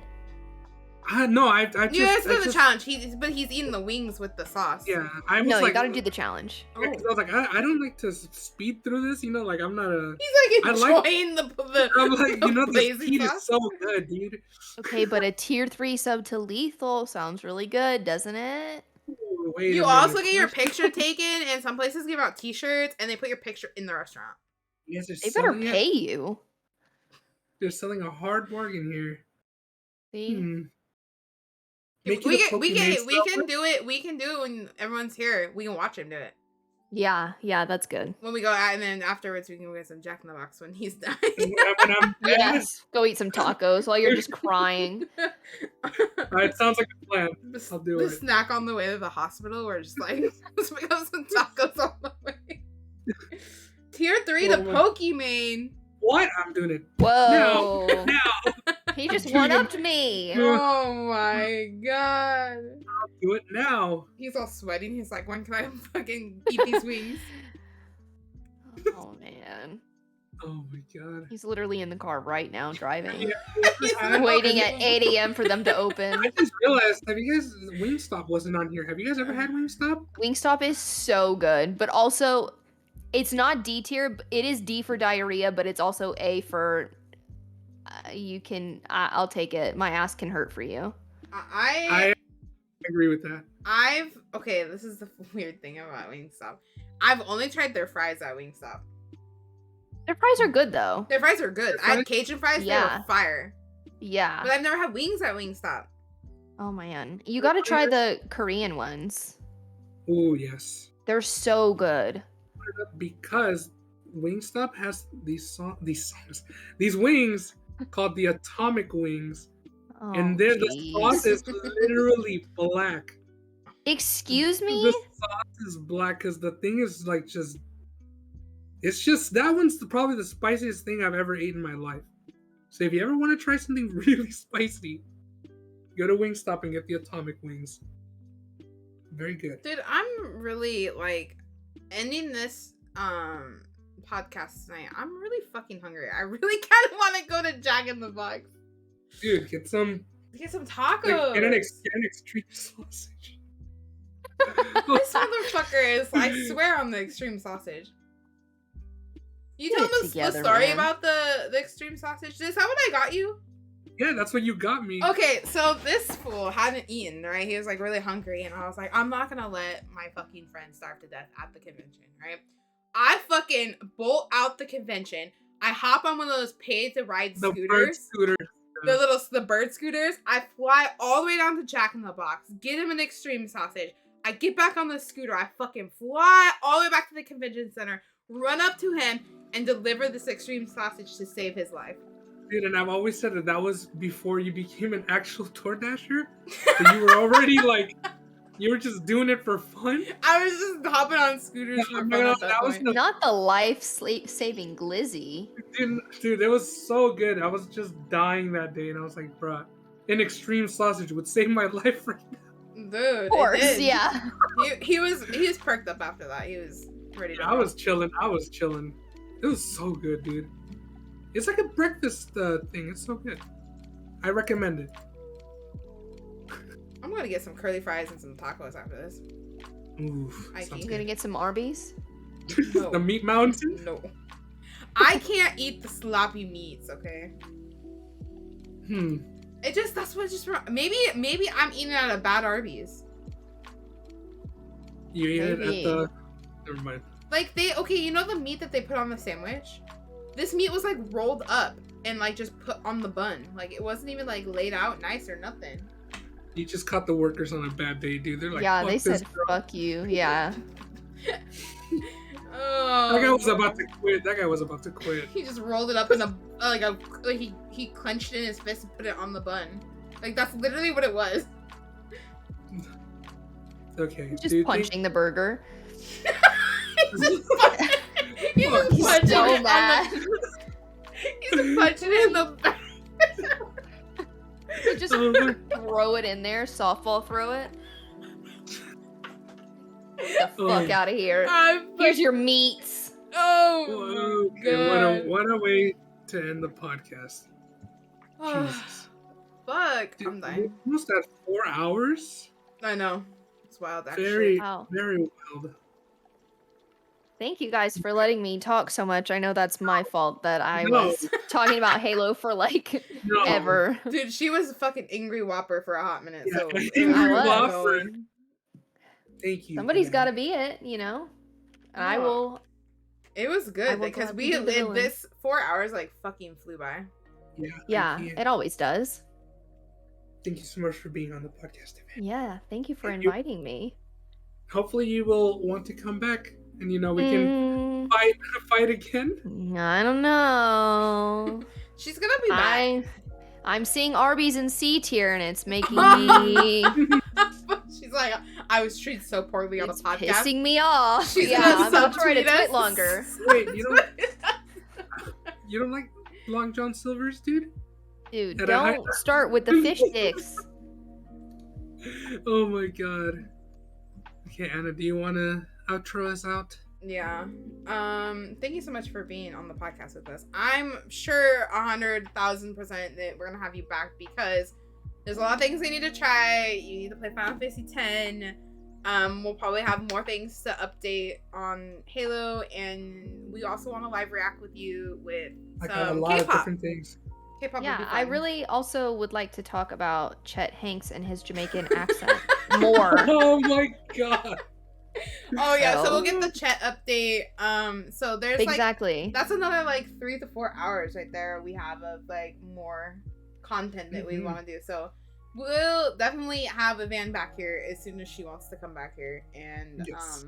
B: No, I just.
A: You guys
B: I
A: did the
B: just-
A: challenge. But he's eating the wings with the sauce.
B: Yeah, I was
C: No,
B: like,
C: you gotta do the challenge.
A: Oh.
B: I was like, I don't like to speed through this. Like I'm not a.
A: He's like
B: I like-
A: enjoying the
B: I'm like, the
A: blazing
B: speed
A: sauce.
B: is so good, dude.
C: Okay, but a tier 3 sub to lethal sounds really good, doesn't it?
B: Ooh, away.
A: You
B: and they're
A: also
B: like,
A: get your
B: "Oh,
A: picture taken, and some places give out T-shirts, and they put your picture in the restaurant.
B: you guys are
C: They better
B: selling it?
C: pay you.
B: They're selling a hard bargain here.
C: See?
B: Make
A: We
B: it a Pokemon style
A: can do it. We can do it when everyone's here. We can watch him do it.
C: Yeah, that's good.
A: When we go out, and then afterwards we can go get some Jack in the Box when he's done.
B: when I'm dead.
C: Yes. Go eat some tacos while you're just crying.
B: It sounds like a plan. I'll do
A: the
B: it.
A: snack on the way to the hospital. We're just like, let's pick up some tacos on the way. Tier 3 to Pokemon.
B: What? I'm doing it.
C: Whoa.
B: Now.
C: He just one-upped me.
A: Oh my god.
B: I'll do it now.
A: He's all sweating. He's like, when can I fucking eat these wings?
C: Oh, man.
B: Oh my god.
C: He's literally in the car right now driving.
B: Yeah.
C: Waiting at 8 a.m. for them to open.
B: I just realized, have you guys, Wingstop wasn't on here. Have you guys ever had Wingstop?
C: Wingstop is so good, but also it's not D tier. It is D for diarrhea, but it's also A for I'll take it. My ass can hurt for you.
B: I agree with that.
A: Okay, this is the weird thing about Wingstop. I've only tried their fries at Wingstop.
C: Their fries are good though.
A: Their fries are good. I had Cajun fries.
C: Yeah.
A: They were fire.
C: Yeah.
A: But I've never had wings at Wingstop.
C: Oh man, you got to try the Korean ones.
B: Oh yes.
C: They're so good.
B: Because Wingstop has these wings called the atomic wings,
C: Oh,
B: and the sauce is literally black.
C: Excuse me?
B: The sauce is black because the thing is like just. It's just that one's probably the spiciest thing I've ever eaten in my life. So if you ever want to try something really spicy, go to Wingstop and get the atomic wings. Very good.
A: Dude, I'm really like ending this podcast tonight. I'm really fucking hungry. I really kind of want to go to Jack in the Box.
B: Dude, get some
A: tacos.
B: Get an extreme sausage.
A: This motherfucker is, I swear, on the extreme sausage. You
C: Get
A: tell
C: it
A: them the
C: together,
A: story
C: man.
A: about the extreme sausage. Is that what I got you?
B: Yeah, that's what you got me.
A: Okay, so this fool hadn't eaten, right? He was like really hungry, and I was like, I'm not gonna let my fucking friend starve to death at the convention, right? I fucking bolt out the convention. I hop on one of those pay-to-ride
B: The
A: scooters.
B: bird scooter.
A: The bird scooters. I fly all the way down to Jack in the Box, get him an extreme sausage. I get back on the scooter. I fucking fly all the way back to the convention center, run up to him, and deliver this extreme sausage to save his life.
B: Dude, and I've always said that was before you became an actual DoorDasher. So you were already like, you were just doing it for fun.
A: I was just hopping on scooters for fun at that point.
C: Not the life-saving glizzy.
B: Dude, it was so good. I was just dying that day, and I was like, bruh, an extreme sausage would save my life right now.
A: Dude,
C: Of course, yeah.
A: He was perked up after that. He was ready to go.
B: I was chilling. It was so good, dude. It's like a breakfast thing. It's so good. I recommend it.
A: I'm gonna get some curly fries and some tacos after this.
B: Oof.
C: You gonna get some Arby's?
A: No.
B: The meat mountain?
A: No. I can't eat the sloppy meats, okay? Maybe I'm eating at a bad Arby's.
B: You eat it at the... Never mind.
A: Like you know the meat that they put on the sandwich? This meat was like rolled up and like just put on the bun. Like it wasn't even like laid out nice or nothing.
B: You just caught the workers on a bad day, dude. They're like,
C: yeah,
B: fuck
C: they
B: this
C: said
B: girl.
C: fuck you. Yeah.
A: Oh,
B: That guy was about to quit.
A: He just rolled it up in he clenched it in his fist and put it on the bun. Like that's literally what it was.
B: Okay.
C: He's just punching the burger.
A: He's just punching
C: so
A: it
C: mad.
A: He's just punching it in the back.
C: Just throw it in there, softball throw it. Get the fuck out of here. Here's your meats.
A: Oh,
B: okay, what a way to end the podcast. Jesus.
A: Fuck,
B: Dude,
A: I'm dying.
B: Almost at 4 hours.
A: I know. It's wild, actually.
B: Very,
C: Wow.
B: very wild.
C: Thank you guys for letting me talk so much. I know that's my fault that I was talking about Halo for like ever.
A: Dude, she was a fucking angry whopper for a hot minute.
B: Yeah,
A: So
B: Angry
C: Whopper.
B: Thank you.
C: Somebody's
B: Evanne.
C: got to be it, you know. And I
A: No.
C: will.
A: It was
C: I
A: good
C: will
A: because
C: gladly be the villain.
A: this 4 hours like fucking flew by.
B: Yeah.
C: Yeah, it always does.
B: Thank you so much for being on the podcast, Evanne.
C: Yeah, thank you for
B: Thank you.
C: inviting me.
B: Hopefully, you will want to come back, and we can fight again.
C: I don't know.
A: She's gonna be back.
C: I'm seeing Arby's in C tier, and it's making me.
A: She's like, I was treated so poorly on the
C: It's
A: podcast.
C: pissing me off.
A: She's
C: Yeah,
A: gonna
C: I'm gonna try to
A: subtweet us.
C: tweet longer.
B: Wait, you don't like Long John Silver's, dude?
C: Dude,
B: At a high-
C: don't start with the fish sticks.
B: Oh my god. Okay, Anna, do you want to outro us out?
A: Yeah. Thank you so much for being on the podcast with us. I'm sure 100,000% that we're gonna have you back because there's a lot of things we need to try. You need to play Final Fantasy X. We'll probably have more things to update on Halo, and we also want to live react with you with
B: I got a
A: some
B: lot of
A: K-pop.
B: different things.
A: K-pop would
C: Yeah,
A: be
C: I
A: fun.
C: really also would like to talk about Chet Hanks and his Jamaican accent more.
B: Oh my god.
A: Oh yeah, so
C: So-
A: we'll get the chat update. So there's
C: Exactly.
A: that's another like 3 to 4 hours right there we have of like more content that we
B: Mhm.
A: want to do. So we'll definitely have Evanne back here as soon as she wants to come back here. And
B: Yes.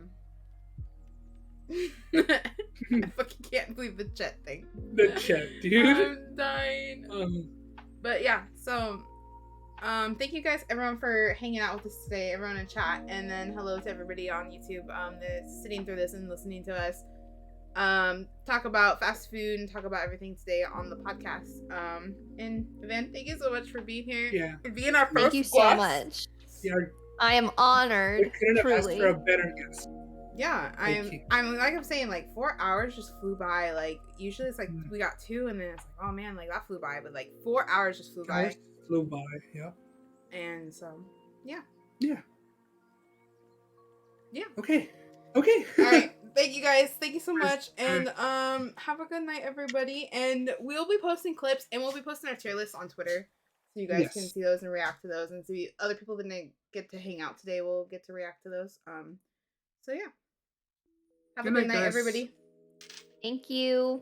A: I fucking can't believe the chat thing.
B: The chat, dude.
A: I'm dying. But yeah, so thank you guys everyone for hanging out with us today, everyone in chat, and then hello to everybody on YouTube that's sitting through this and listening to us talk about fast food and talk about everything today on the podcast. And Evanne, thank you so much for being here.
B: Yeah.
A: For being our first
C: Thank you so
A: guest.
C: much.
B: Yeah,
C: I am
B: we
C: honored.
B: couldn't have asked
C: Truly.
B: for a better guest.
A: Yeah,
B: Thank you.
A: I'm like I'm saying, like 4 hours just flew by. Like usually it's like
B: Mm.
A: we got 2 and then it's like, oh man, like that flew by, but like 4 hours just flew by.
B: Hours flew by, yeah.
A: And so
B: Yeah.
A: Yeah.
B: Okay.
A: All right, thank you guys, thank you so much, and have a good night everybody, and we'll be posting clips and we'll be posting our tier lists on Twitter so you guys can
B: Yes.
A: see those and react to those, and see other people that didn't get to hang out today will get to react to those. So yeah, have
B: Good
A: a good
B: night,
A: night
B: guys.
A: everybody.
C: Thank you.